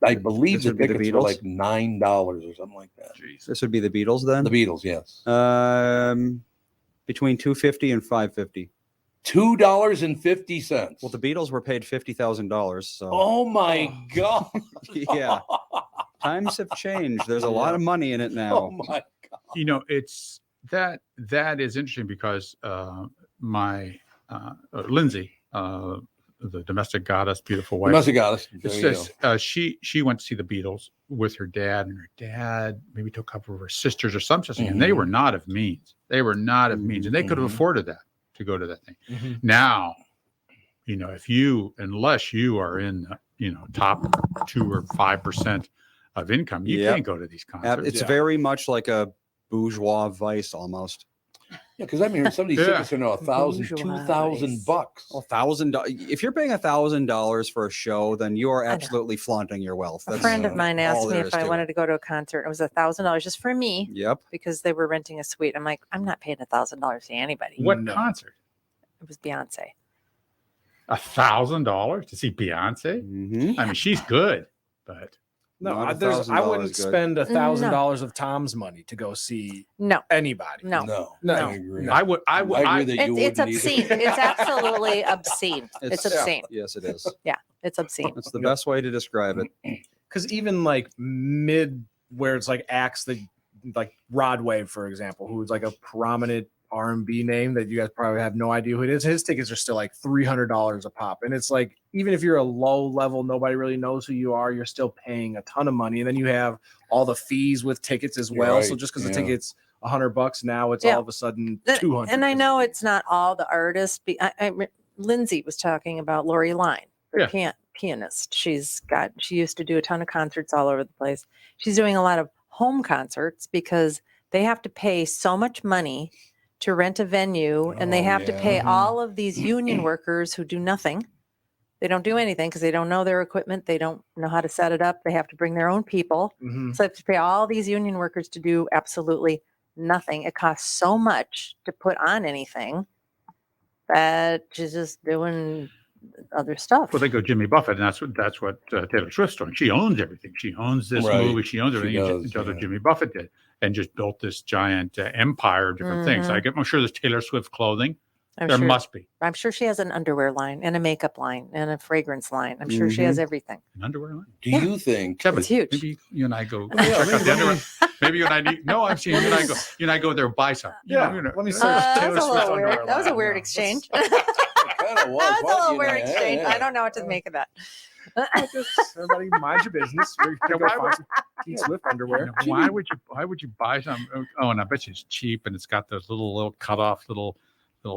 I believe the tickets were like $9 or something like that. Jeez. This would be the Beatles then? The Beatles, yes. Between $250 and $550. $2.50. Well, the Beatles were paid $50,000. So. Oh my God. Yeah. Times have changed. There's a lot of money in it now. Oh my God. You know, it's that is interesting because my Lindsay the domestic goddess, beautiful wife. Domestic goddess. It says she went to see the Beatles with her dad, and her dad maybe took a couple of her sisters or something, and they were not of means. They were not of means, and they could have afforded that to go to that thing. Now, unless you are in top 2 or 5% of income, you can't go to these concerts. It's very much like a bourgeois vice almost. Yeah, because I mean, some of these tickets are now $1,000, $2,000. $1,000. If you're paying $1,000 for a show, then you are absolutely flaunting your wealth. A friend of mine asked me if I wanted to go to a concert. It was $1,000 just for me. Yep. Because they were renting a suite. I'm like, I'm not paying $1,000 to anybody. What concert? It was Beyonce. $1,000 to see Beyonce? I mean, she's good, but no, I wouldn't spend $1,000 of Tom's money to go see anybody. No. I agree. I would. I agree that you it's obscene. It's absolutely obscene. It's obscene. Yes, it is. Yeah, it's obscene. It's the best way to describe it. Because even like mid, where it's like acts that, like Rod Wave, for example, who's like a prominent R&B name that you guys probably have no idea who it is. His tickets are still like $300 a pop, and it's like, even if you're a low level, nobody really knows who you are, you're still paying a ton of money, and then you have all the fees with tickets as well. Right. So just because the ticket's $100 now, it's all of a sudden $200. And I know it's not all the artists. Lindsay was talking about Lori Line, her pianist. She used to do a ton of concerts all over the place. She's doing a lot of home concerts because they have to pay so much money to rent a venue, and they have to pay all of these union workers who do nothing. They don't do anything because they don't know their equipment. They don't know how to set it up. They have to bring their own people. So they have to pay all these union workers to do absolutely nothing. It costs so much to put on anything that she's just doing other stuff. Well, they go Jimmy Buffett, and that's what Taylor Swift's doing. She owns everything. She owns this movie. She owns everything. That's what Jimmy Buffett did, and just built this giant empire of different things. I'm sure there's Taylor Swift clothing. There must be. I'm sure she has an underwear line and a makeup line and a fragrance line. I'm sure she has everything. An underwear line? Do you think it's huge? Maybe you and I go check out the underwear. Maybe you and I need. No, I'm saying you and I go there and buy some. Let me search Taylor Swift underwear line. That was a weird exchange. That was a little weird exchange. I don't know what to make of that. Everybody mind your business. We're gonna go find some Keith Swift underwear. Why would you buy some? Oh, and I bet you it's cheap, and it's got those little cut off little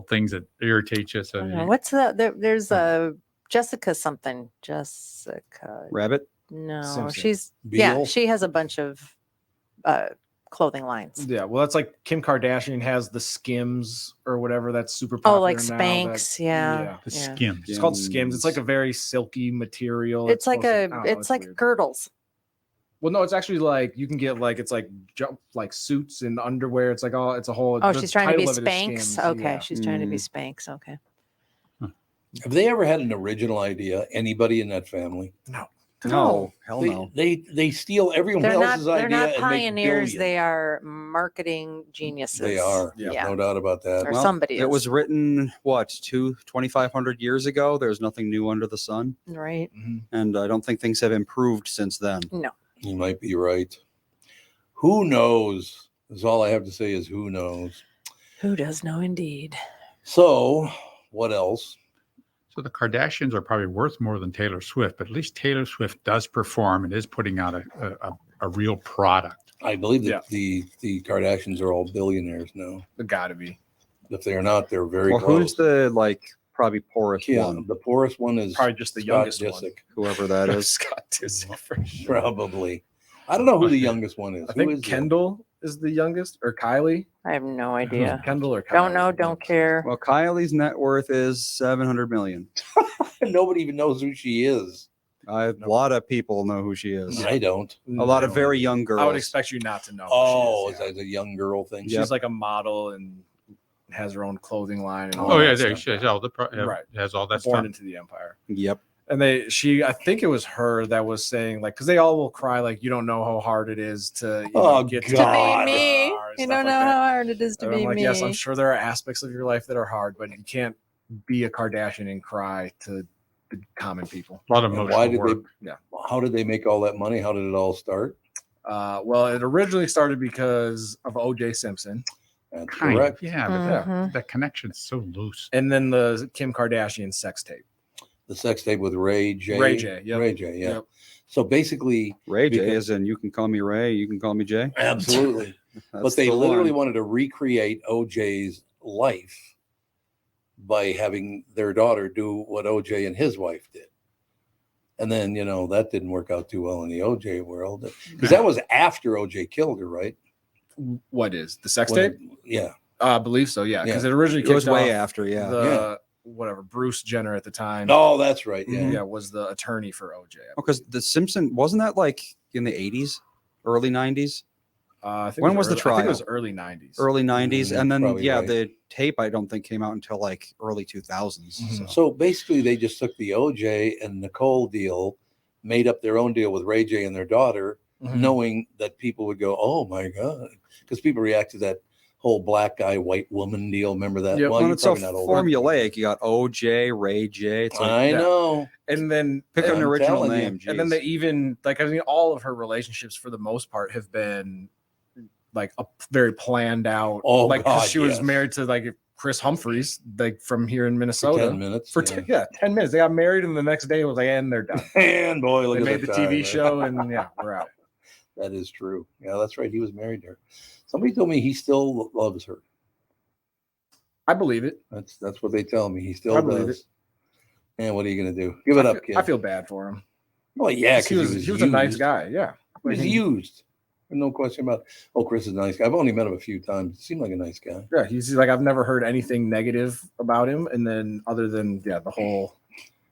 things that irritate you. So what's there's a Jessica something. Jessica Rabbit? No, Simpson. she has a bunch of clothing lines. Yeah, well, that's like Kim Kardashian has the Skims or whatever. That's super popular. Oh, like now. Spanx, Skims. It's called Skims. It's like a very silky material. It's like like girdles. Well, no, it's actually like you can get it's like suits and underwear. It's like it's a whole. Oh, she's trying to be Spanx. Okay, she's trying to be Spanx. Okay. Have they ever had an original idea? Anybody in that family? No, hell no. They steal everyone else's idea. They're not and pioneers. make They are marketing geniuses. They are. Yeah, no doubt about that. Or somebody. It was written 2,500 years ago. There's nothing new under the sun. Right. And I don't think things have improved since then. No. You might be right. Who knows? That's all I have to say is who knows. Who does know indeed. So, what else? So the Kardashians are probably worth more than Taylor Swift, but at least Taylor Swift does perform and is putting out a real product. I believe that the Kardashians are all billionaires now. They gotta be. If they're not, they're very close. Who's the probably poorest one? The poorest one is probably just the Scott youngest Disick. one. Whoever that is. Scott Disick for sure. Probably. I don't know who the youngest one is. I think Kendall is the youngest, or Kylie. I have no idea. Kendall or Kylie? Don't know. Don't care. Well, Kylie's net worth is $700 million. Nobody even knows who she is. A lot of people know who she is. I don't. A lot of very young girls. I would expect you not to know. Oh, is that a young girl thing? She's like a model and has her own clothing line. And all Oh, that yeah, stuff. she has all has all that Born stuff. into the empire. Yep. And I think it was her that was saying, because they all will cry, you don't know how hard it is to get to be me. You don't know how hard it is to be me. Yes, I'm sure there are aspects of your life that are hard, but you can't be a Kardashian and cry to the common people. A lot of emotional work. How did they make all that money? How did it all start? Well, it originally started because of O.J. Simpson. That's Kind correct. of, yeah, but that connection is so loose. And then the Kim Kardashian sex tape. The The sex tape with Ray J. Ray J. Yep. Ray J. Yeah. Yep. So basically, Ray J, as in you can call me Ray, you can call me Jay. Absolutely. But That's they the literally one. wanted to recreate OJ's life by having their daughter do what OJ and his wife did. And then, that didn't work out too well in the OJ world. Because that was after OJ killed her, right? What is the sex tape? Yeah. I believe so. Yeah. Because Yeah. it originally It was kicked way off after, yeah. the whatever Bruce Jenner at the time. Oh, that's right. Yeah. Yeah. Was the attorney for OJ. Because The Simpson, wasn't that like in the 80s, early 90s? I think When it was the early- I think trial? it was early 90s. Early 90s. And then, probably right. the tape, I don't think came out until like early 2000s. So basically, they just took the OJ and Nicole deal, made up their own deal with Ray J and their daughter, knowing that people would go, "Oh my God," because people react to that whole black guy, white woman deal. Remember that? Yeah, Well, well, you're it's so probably not old. formulaic. You got OJ, Ray J. It's like, I know. And then pick an I'm original telling you. name. And then jeez. they even all of her relationships for the most part have been like a very planned out. Oh, like 'cause God, she was yes. married to like Chris Humphreys, like from here in Minnesota. 10 minutes. For 10 minutes. They got married and the next day it was like, and they're done. And boy, look They at made the time, TV man. show and yeah, we're out. That is true. Yeah, that's right. He was married to her. Somebody told me he still loves her. I believe it. That's what they tell me. He still I believe does. And what are you gonna do? Give it up, kid. I feel bad for him. Well, yeah, 'Cause he was a nice guy. Yeah. He was used. No question about it. Oh, Chris is a nice guy. I've only met him a few times. He seemed like a nice guy. Yeah, he's like, I've never heard anything negative about him. And then other than the whole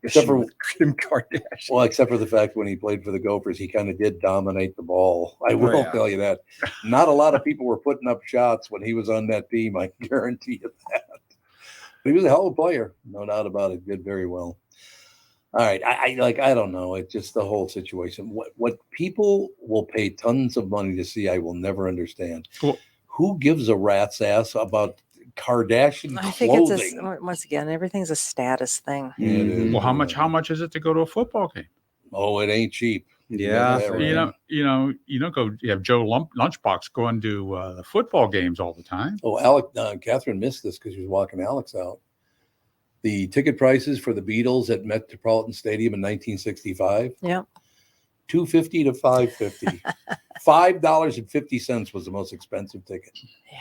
Except issue for with Kim Kardashian. Well, except for the fact when he played for the Gophers, he kind of did dominate the ball. I will yeah. tell you that. Not a lot of people were putting up shots when he was on that team. I guarantee you that. But he was a hell of a player, no doubt about it. Did very well. All right, I don't know. It's just the whole situation. What people will pay tons of money to see, I will never understand. Cool. Who gives a rat's ass about Kardashian I think clothing? once again, everything's a status thing. Yeah, it is. Well, how much is it to go to a football game? Oh, it ain't cheap. Yeah. that right. You have Joe Lunchbox going to the football games all the time. Oh, Catherine missed this because she was walking Alex out. The ticket prices for the Beatles at Metropolitan Stadium in 1965. Yeah. $250 to $550. $5.50 was the most expensive ticket. Yeah.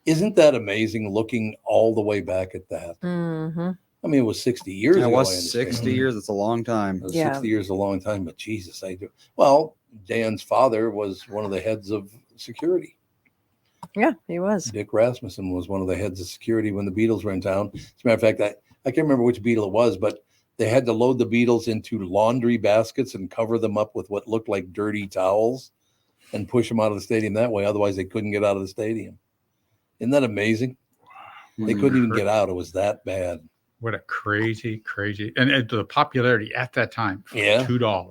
Isn't that amazing? Looking all the way back at that. Mm-hmm. I mean, it was 60 years ago. It I was understand. 60 years. It's a long time. 60 years is a long time, but Jesus, I do. Well, Dan's father was one of the heads of security. Yeah, he was. Dick Rasmussen was one of the heads of security when the Beatles were in town. As a matter of fact, I can't remember which Beatle it was, but they had to load the Beatles into laundry baskets and cover them up with what looked like dirty towels and push them out of the stadium that way. Otherwise, they couldn't get out of the stadium. Isn't that amazing? They couldn't even get out. It was that bad. What a crazy, and the popularity at that time. Yeah. $2. $2.50.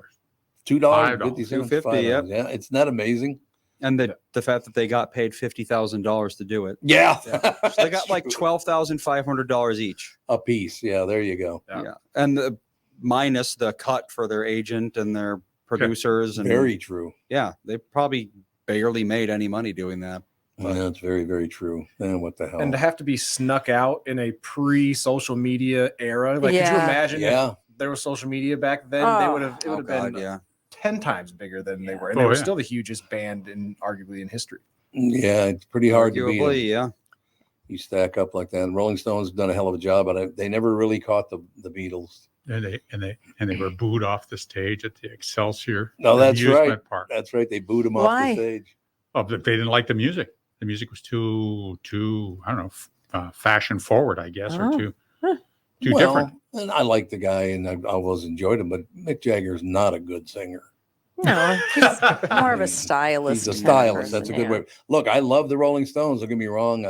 $2.50, yep. Yeah, it's not amazing. And the fact that they got paid $50,000 to do it. Yeah. So they got like $12,500 each. A piece. Yeah, there you go. Yeah. And minus the cut for their agent and their producers. And Very true. Yeah. They probably barely made any money doing that. Yeah, that's very, very true. And what the hell? And to have to be snuck out in a pre-social media era. Like, could you imagine if there was social media back then? It would have been 10 times bigger than they were. And they were still the hugest band arguably in history. Yeah, it's pretty hard to beat. Arguably, yeah. You stack up like that. And Rolling Stones done a hell of a job, but they never really caught the Beatles. And they were booed off the stage at the Excelsior. No, that's amusement right. Park. That's right. They booed them off the stage. Oh, but they didn't like the music. The music was too I don't know, fashion forward, I guess, or too different. And I like the guy, and I always enjoyed him, but Mick Jagger is not a good singer. No, he's more of a stylist. He's a kind of stylist. That's a person, good way. Look, I love the Rolling Stones. Don't get me wrong.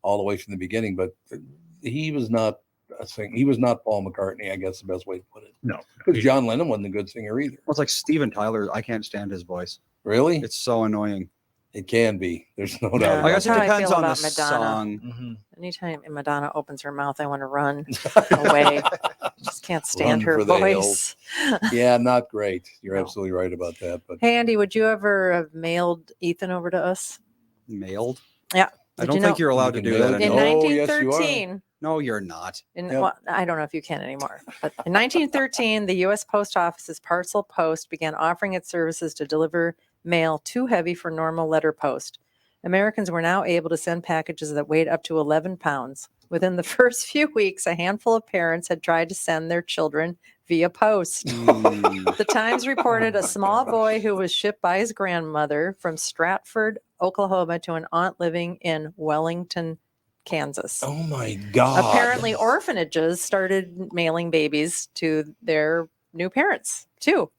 All the way from the beginning, but he was not a singer. He was not Paul McCartney. I guess the best way to put it. No, because John Lennon wasn't a good singer either. Well, it's like Steven Tyler. I can't stand his voice. Really? It's so annoying. It can be. There's no doubt. I guess it That's how I depends feel on the about Madonna. song. Anytime Madonna opens her mouth, I want to run away. Just can't stand Run her for the voice. Yeah, not great. You're absolutely right about that. But Hey, Andy, would you ever have mailed Ethan over to us? Mailed? Yeah. I don't think you're allowed to do that in anymore. 1913. No, you're not. Well, I don't know if you can anymore. But in 1913, the U.S. Post Office's Parcel Post began offering its services to deliver mail too heavy for normal letter post. Americans were now able to send packages that weighed up to 11 pounds. Within the first few weeks, a handful of parents had tried to send their children via post. The Times reported a small boy who was shipped by his grandmother from Stratford, Oklahoma, to an aunt living in Wellington, Kansas. Oh my God. Apparently, orphanages started mailing babies to their new parents, too.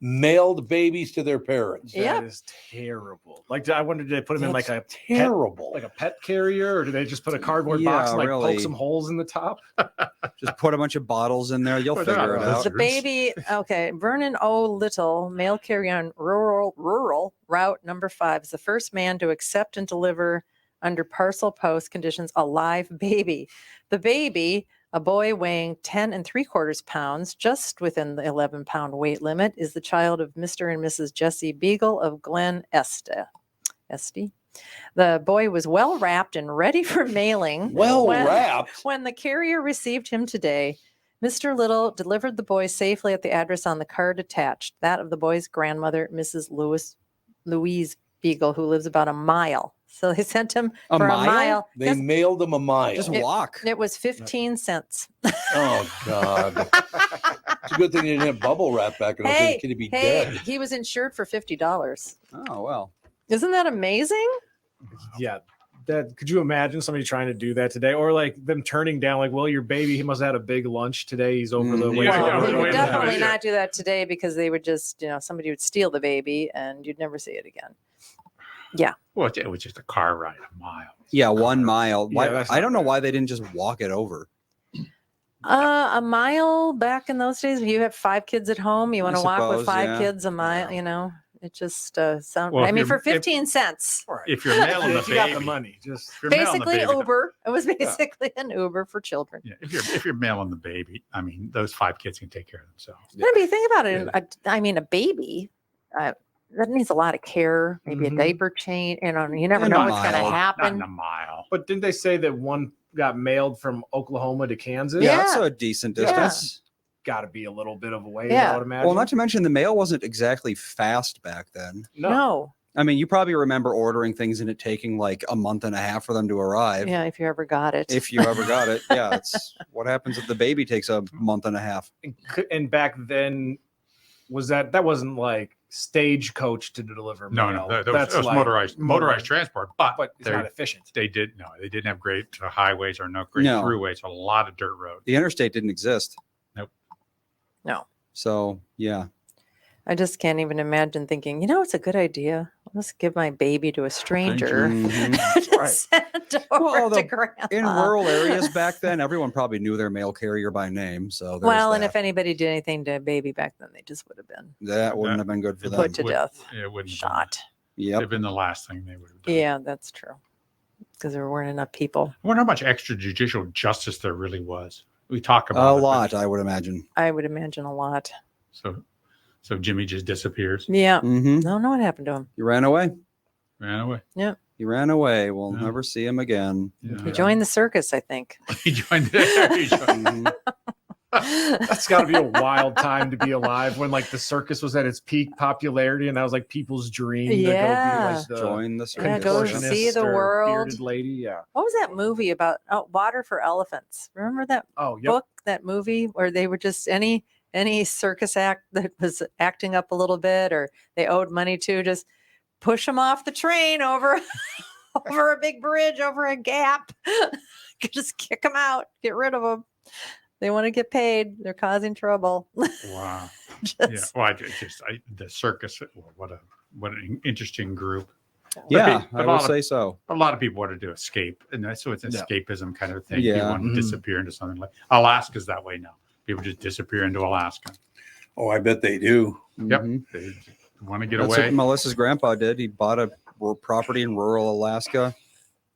Mailed babies to their parents. That is terrible. Like, I wonder, did they put them in like a terrible, like a pet carrier, or do they just put a cardboard Yeah, box and like really. poke some holes in the top? Just put a bunch of bottles in there. You'll figure it out. The baby, okay, Vernon O. Little, mail carrier on rural route number 5, is the first man to accept and deliver under parcel post conditions a live baby. The baby, a boy weighing 10 3/4 pounds, just within the 11-pound weight limit, is the child of Mr. and Mrs. Jesse Beagle of Glen Estee. The boy was well wrapped and ready for mailing. When the carrier received him today, Mr. Little delivered the boy safely at the address on the card attached, that of the boy's grandmother, Mrs. Louise Beagle, who lives about a mile. So they sent him A for mile? a mile. They mailed him a mile. It was 15 cents. Oh God! It's a good thing they didn't have bubble wrap back in those days. Could he be dead? He was insured for $50. Oh well. Isn't that amazing? Yeah. That, could you imagine somebody trying to do that today, or like them turning down, like, well, your baby, he must have had a big lunch today. He's over the way. They would definitely not do that today, because they would just, somebody would steal the baby and you'd never see it again. Yeah. Well, it was just a car ride a mile. Yeah, 1 mile. Why, that's I don't know why they didn't just walk it over. A mile back in those days, you have 5 kids at home. You want to walk with suppose, 5 yeah. kids a mile, it just sounds. Well, I if mean, you're- for 15 cents. If you're mailing the If you got the baby, money, just if you're mailing the Basically, baby, Uber. It was basically an Uber for children. Yeah, if you're mailing the baby, I mean, those 5 kids can take care of themselves. I mean, think about it. I mean, a baby that needs a lot of care. Maybe a diaper change. You never know what's going to happen. Not in a mile. But didn't they say that one got mailed from Oklahoma to Kansas? Yeah, that's a decent distance. Got to be a little bit of a ways, Yeah. I would imagine. Well, not to mention the mail wasn't exactly fast back then. No. I mean, you probably remember ordering things and it taking like a month and a half for them to arrive. Yeah, if you ever got it. If you ever got it. Yeah, it's what happens if the baby takes a month and a half. And back then, that wasn't like stagecoach to deliver No, mail. that was like motorized transport, but it's they're- not efficient. They didn't have great highways or no great No. throughways. A lot of dirt roads. The interstate didn't exist. Nope. No. So, yeah. I just can't even imagine thinking, it's a good idea. Let's give my baby to a stranger. Mhm. Send over to grandma. In rural areas back then, everyone probably knew their mail carrier by name. So there's Well, and that. if anybody did anything to a baby back then, they just would have been That wouldn't have been good for them. put to death. It wouldn't Shot. have been the last thing they would have done. Yeah, that's true. Because there weren't enough people. I wonder how much extrajudicial justice there really was. We talk about A it, but lot, I would imagine. I would imagine a lot. So Jimmy just disappears. Yeah. Mhm. I don't know what happened to him. You ran away. Ran away. Yeah. He ran away. We'll never see him again. He joined the circus, I think. He joined there. That's got to be a wild time to be alive when like the circus was at its peak popularity, and that was like people's dream to go be like the Join the Yeah, go contortionist see the or world. bearded lady. Yeah. What was that movie about? Water for Elephants. Remember that Oh, yep. book, that movie where they were just any circus act that was acting up a little bit or they owed money to, just push them off the train over over a big bridge, over a gap. Just kick them out, get rid of them. They want to get paid. They're causing trouble. Wow. Just- Yeah. Well, the circus. What an interesting group. Yeah, But I would say so. A lot of people wanted to escape, and so it's an Yeah. escapism kind of thing. Yeah. You want to Mhm. disappear into something like Alaska's that way now. People just disappear into Alaska. Oh, I bet they do. Yep. Mhm. They want to get That's away. what Melissa's grandpa did. He bought a property in rural Alaska,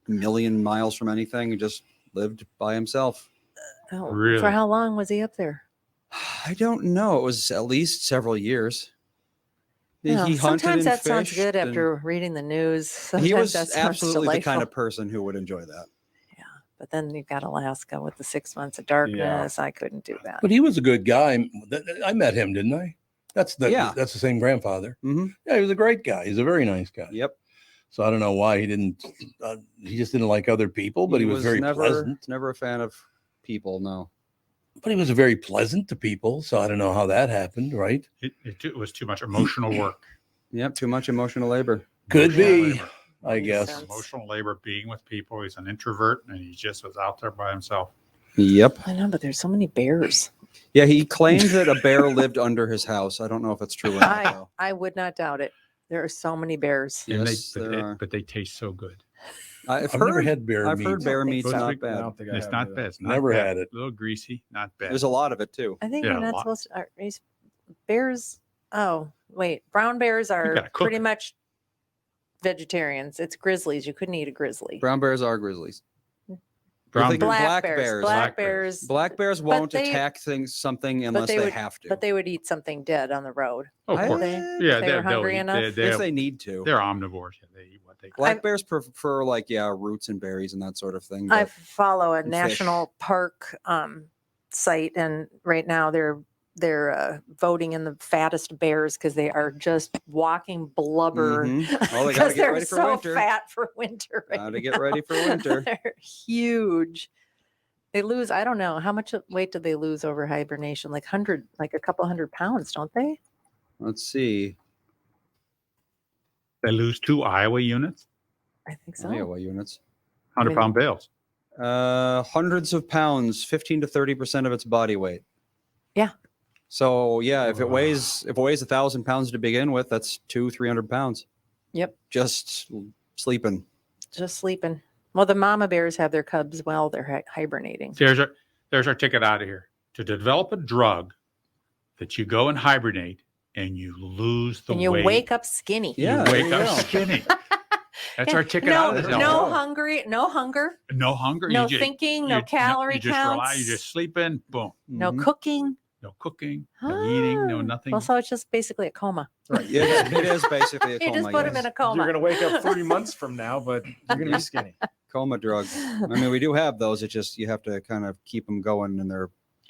a million miles from anything, and just lived by himself. Oh, Really? For how long was he up there? I don't know. It was at least several years. He hunted sometimes and that sounds fished good and- after reading the news. Sometimes He was that sounds absolutely the kind delightful. of person who would enjoy that. But then you've got Alaska with the 6 months of darkness. I couldn't do that. But he was a good guy. I met him, didn't I? That's the same grandfather. Mm-hmm. Yeah, he was a great guy. He's a very nice guy. Yep. So I don't know why he didn't. He just didn't like other people, but he was very pleasant. Never a fan of people. No. But he was very pleasant to people. So I don't know how that happened. Right? It was too much emotional work. Yep. Too much emotional labor. Could be. Labor. I guess. Emotional labor, being with people. He's an introvert, and he just was out there by himself. Yep. I know, but there's so many bears. Yeah, he claimed that a bear lived under his house. I don't know if it's true or not. though. I would not doubt it. There are so many bears. And Yes, there are. but they taste so good. I've never had bear I've meat. heard bear meat's It's not like- bad. It's not bad. It's not Never bad. had it. A little greasy, not bad. There's a lot of it too. I think Yeah, you're a not lot. supposed to. Bears. Oh, wait. Brown bears are gotta cook pretty it. much vegetarians. It's grizzlies. You couldn't eat a grizzly. Brown bears are grizzlies. Brown You're thinking Black bears. Black bears. Black bears But won't they- attack something unless they, would, have to. But they would eat something dead on the road. Oh, of course. They, Yeah, if they were they'll hungry eat. enough. if they need to. They're omnivores. Yeah, they eat what they. Black bears prefer roots and berries and that sort of thing. I but- follow a and fish. national park site, and right now they're voting in the fattest bears because they are just walking blubber. Mhm. Oh, they gotta Because get they're ready for so winter. fat for winter. Right Gotta get now. ready for winter. They're huge. They lose. I don't know how much weight do they lose over hibernation? Like a couple hundred pounds, don't they? Let's see. They lose 2 Iowa units, I think so. Iowa units. 100-pound bales. Hundreds of pounds, 15 to 30% of its body weight. Yeah. So yeah, if it weighs 1,000 pounds to begin with, that's 200-300 pounds. Yep. Just sleeping. Just sleeping. Well, the mama bears have their cubs while they're hibernating. There's our ticket out of here. To develop a drug that you go and hibernate and you lose the And you weight. wake up skinny. You wake up skinny. That's our ticket out of this. No hunger. No hunger. No thinking. No calorie you just counts. rely, you just sleeping. Boom. No cooking. No cooking. No eating. No nothing. Well, so it's just basically a coma. Right. Yeah, it is basically a You coma. just put 'em in a coma. You're gonna wake up 3 months from now, but you're gonna be skinny. Coma drug. I mean, we do have those. It's just you have to kind of keep them going, and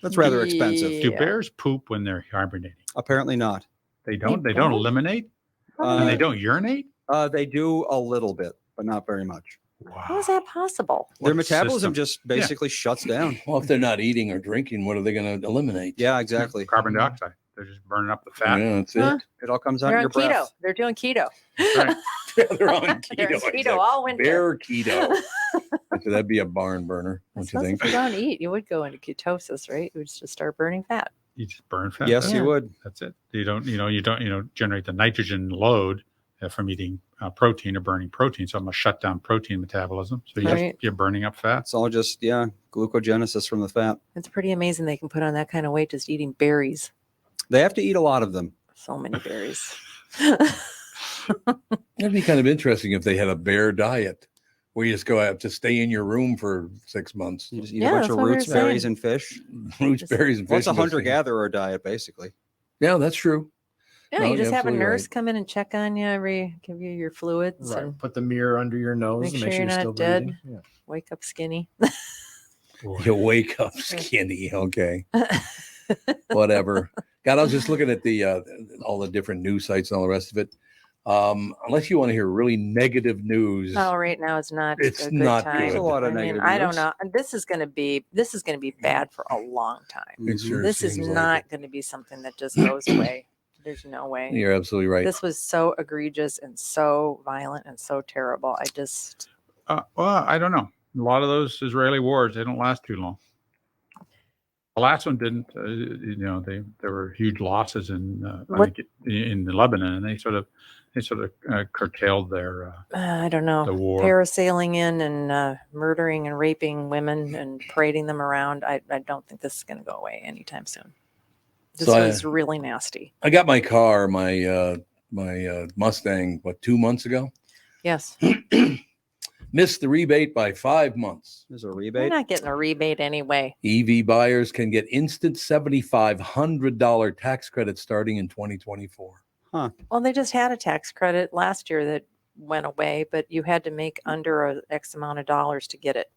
that's rather expensive. Do bears poop when they're hibernating? Apparently not. They don't. They don't eliminate, and they don't urinate. They do a little bit, but not very much. How is that possible? Their metabolism just basically shuts down. Well, if they're not eating or drinking, what are they going to eliminate? Yeah, exactly. Carbon dioxide. They're just burning up the fat. Yeah, that's Huh? it. It all comes out They're of on your breath. keto. They're doing keto. Right. They're on keto. They're on It's keto like all winter. Bear keto. So that'd be a barn burner, I don't you suppose think? if you don't eat, you would go into ketosis, right? You would just start burning fat. You just burn fat. Yes, That's you it. would. That's it. You don't generate the nitrogen load from eating protein or burning protein. So I'm gonna shut down protein metabolism. So Right. you're burning up fat. It's all just glucogenesis from the fat. It's pretty amazing they can put on that kind of weight just eating berries. They have to eat a lot of them. So many berries. That'd be kind of interesting if they had a bear diet where you just go have to stay in your room for 6 months. You just eat a bunch of roots, berries, and fish. Roots, berries, and fish. Well, it's a and just- hunter-gatherer diet, basically. Yeah, that's true. Yeah, No, you you're just have a absolutely nurse right. come in and check on you, give you your fluids, Right. and Put the mirror under your nose make and sure make sure you're you're still not dead. breathing. Yeah. Wake up skinny. You wake up skinny. Okay. Whatever. God, I was just looking at the all the different news sites and all the rest of it. Unless you want to hear really negative news. Oh, right now it's not. It's a good not time. good. There's a lot of I mean, negative I don't news. know. And this is going to be bad for a long time. It sure This is seems like not going to be something that just goes away. There's no way. You're absolutely right. This was so egregious and so violent and so terrible. I just Well, I don't know. A lot of those Israeli wars, they don't last too long. The last one didn't. There were huge losses in Lebanon, and they sort of curtailed their. I don't know. The war. Parasailing in and murdering and raping women and parading them around. I don't think this is going to go away anytime soon. This So was really nasty. I got my car, my Mustang, 2 months ago? Yes. Missed the rebate by 5 months. There's a We're rebate. not getting a rebate anyway. EV buyers can get instant $7,500 tax credit starting in 2024. Huh. Well, they just had a tax credit last year that went away, but you had to make under a X amount of dollars to get it.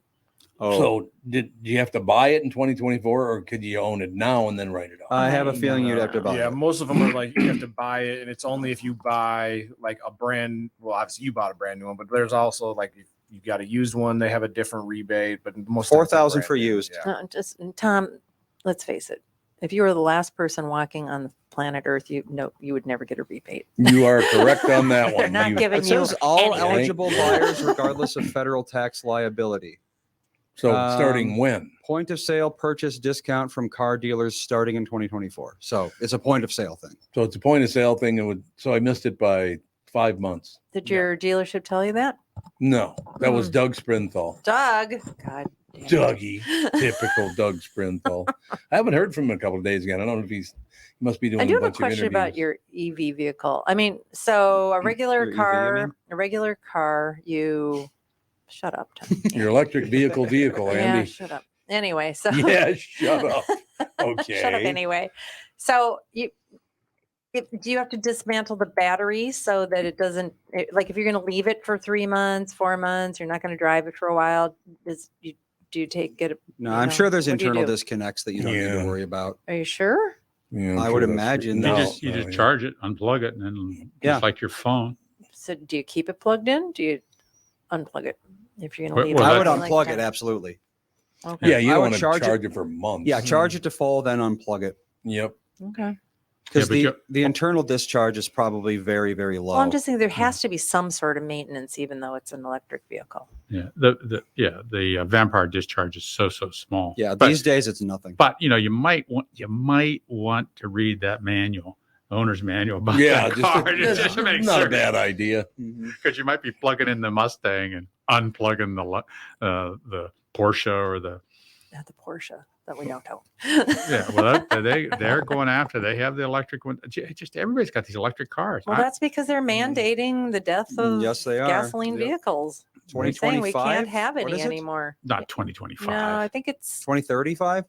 Oh, So do you have to buy it in 2024, or could you own it now and then write it off? I have a feeling you'd have to buy Yeah, it. most of them are like you have to buy it, and it's only if you buy like a brand. Well, obviously you bought a brand new one, but there's also like if you got a used one, they have a different rebate. But most times they're $4,000 for brand new, used. yeah. Just Tom, let's face it. If you were the last person walking on the planet Earth, you would never get a rebate. You are correct on that They're one. not You- giving It you says all anything. eligible buyers, regardless of federal tax liability. So starting when? Point of sale purchase discount from car dealers starting in 2024. So it's a point of sale thing. So it's a point of sale thing. So I missed it by 5 months. Did your dealership tell you that? No, that was Doug Sprinthal. Doug. God. damn it. Dougie, typical Doug Sprinthal. I haven't heard from him in a couple of days again. I don't know if he must be doing I do a have a bunch of question about interviews. your EV vehicle. I mean, so a regular Your EV, you car, mean? you shut up, Tom. Your electric vehicle, Yeah, Andy. shut up. Anyway, so Yeah, shut up. Okay. shut up anyway. So do you have to dismantle the battery so that it doesn't like if you're going to leave it for 3 months, 4 months, you're not going to drive it for a while? No, I'm sure there's what do you internal do? disconnects that you don't need to worry about. Are you sure? Yeah, I would imagine. You just charge it, unplug it, and then just like your phone. So do you keep it plugged in? Do you unplug it if you're going to leave I it? would like unplug that? it, absolutely. Okay. Yeah, you I don't would want to charge it for months. Yeah, charge it to full, then unplug it. Yep. Okay. Because the internal discharge is probably very, very low. Well, I'm just saying there has to be some sort of maintenance, even though it's an electric vehicle. Yeah, the vampire discharge is so small. Yeah, But- these days it's nothing. But you might want to read that manual, owner's manual about Yeah, that car. Just to make not a certain. bad idea. Because you might be plugging in the Mustang and unplugging the Porsche or the Not the Porsche that we don't know. yeah. Well, they're going after. They have the electric one. Just everybody's got these electric cars. Well, that's because they're mandating the death of Yes, they are. gasoline Yep. vehicles. They're saying we 2025? can't have What any is it? anymore. not 2025. No, I think it's 2035?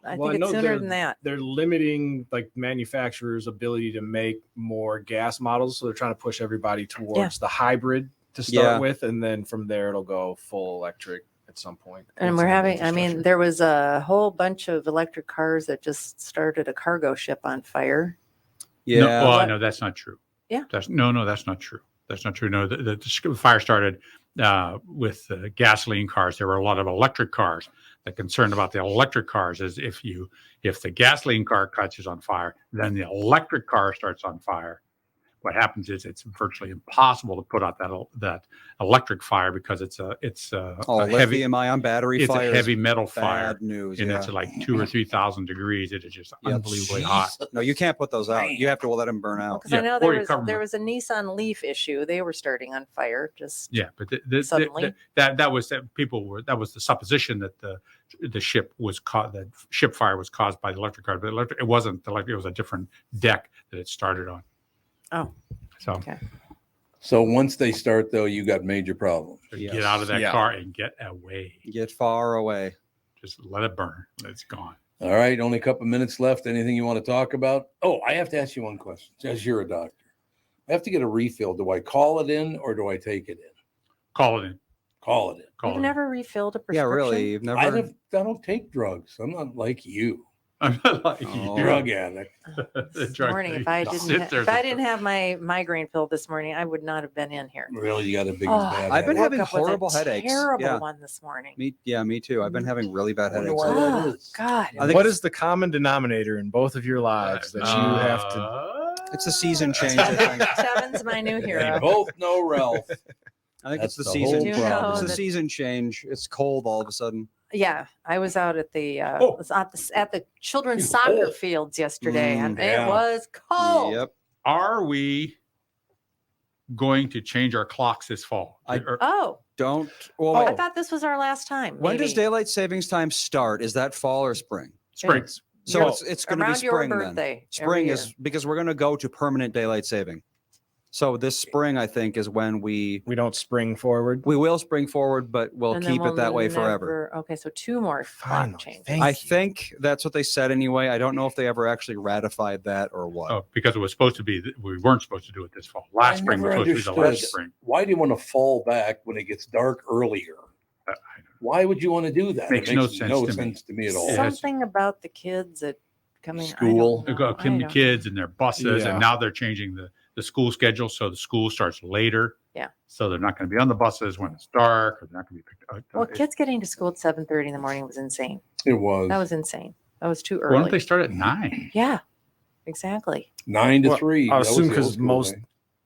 I Well, think know it's sooner they're- than that. They're limiting like manufacturers' ability to make more gas models, so they're trying to push everybody towards the hybrid to start Yeah. with, and then from there it'll go full electric at some point. And Once we're they have having, I mean, infrastructure. there was a whole bunch of electric cars that just started a cargo ship on fire. No, no, that's not true. Yeah. That's not true. That's not true. No, the fire started with gasoline cars. There were a lot of electric cars. The concern about the electric cars is if the gasoline car catches on fire, then the electric car starts on fire. What happens is it's virtually impossible to put out that electric fire because it's a heavy lithium-ion battery it's fire a is heavy metal bad fire news, and yeah. it's like 2,000 or 3,000 degrees. It is just unbelievably hot. No, you can't put those out. You have to let them burn out. Because I know there was a Nissan Leaf issue. They were starting on fire just But suddenly. that was the supposition that the ship was caught. That ship fire was caused by the electric car, but it wasn't. It was a different deck that it started on. Oh, so okay. So once they start, though, you got major problems. Get out of that car and get away. Get far away. Just let it burn. It's gone. All right, only a couple minutes left. Anything you want to talk about? Oh, I have to ask you one question. As you're a doctor, I have to get a refill. Do I call it in or do I take it in? Call it in. Call it in. You've never refilled a Yeah, prescription? really. You've never. I don't take drugs. I'm not like you. I'm not like Oh. Drug addict. This morning, if I didn't have my migraine pill this morning, I would not have been in here. Really, you got a big Oh, bad I've been headache. having woke up with a horrible headaches. Terrible Yeah. one this morning. Me too. I've been having really bad headaches. Oh, God. What is the common denominator in both of your lives that you have to? It's a season change. I think. Kevin's my new They hero. both know Ralph. I think That's it's the the whole season. problem. It's a that- season change. It's cold all of a sudden. Yeah, I was out at the Oh. was at the children's It's soccer cold. fields yesterday, and yeah. it was cold. Yep. Are we going to change our clocks this fall? Oh, Don't. Well, I thought this was our last time. when does maybe. daylight savings time start? Is that fall or spring? Spring. So it's going to be around your spring birthday then. every Spring year. is because we're going to go to permanent daylight saving. So this spring, I think, is when we don't spring forward. We will spring forward, but we'll And then keep it that way forever. Okay, so 2 more clock changes. I think that's what they said anyway. I don't know if they ever actually ratified that or what. Oh, because it was supposed to be, we weren't supposed to do it this fall. Last spring was supposed to be the last spring. Why do you want to fall back when it gets dark earlier? Why would you want to do that? Makes It no makes sense to me. at all. Something about the kids that coming School. They go the kids and their buses, and now they're changing the school schedule, so the school starts later. Yeah. So they're not going to be on the buses when it's dark, or they're not going to be picked up. Well, kids getting to school at 7:30 in the morning was insane. It was. That was insane. That was too Why early. don't they start at 9? Yeah, exactly. 9 to 3. I That was assume the because old school most way.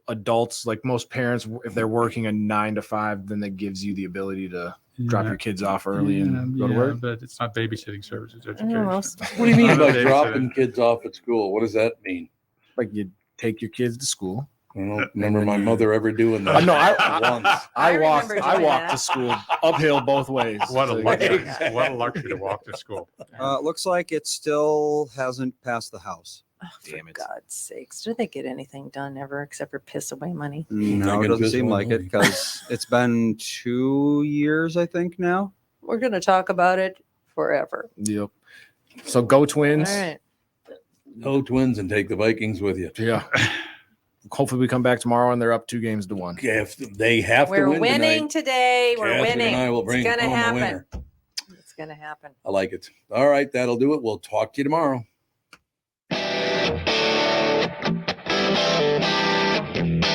adults, like most parents, if they're working a 9 to 5, then that gives you the ability to drop your kids off early and go to work. But it's not babysitting services education. What do you mean by dropping kids off at school? What does that mean? Like you take your kids to school. I don't remember my mother ever doing that. No, once. I walked that. to school uphill both ways. What a So- luxury! What a luxury to walk to school. Looks like it still hasn't passed the House. For God's sakes, do they get anything done ever except for piss away money? No, it doesn't seem like it because it's been 2 years, I think, now. We're going to talk about it forever. Yep. So go Twins. All right. Go Twins and take the Vikings with you. Yeah. Hopefully we come back tomorrow and they're up 2-1. If they have to We're win winning tonight, today. We're Catherine winning. and I will bring It's going to home a happen. winner. It's going to happen. I like it. All right, that'll do it. We'll talk to you tomorrow.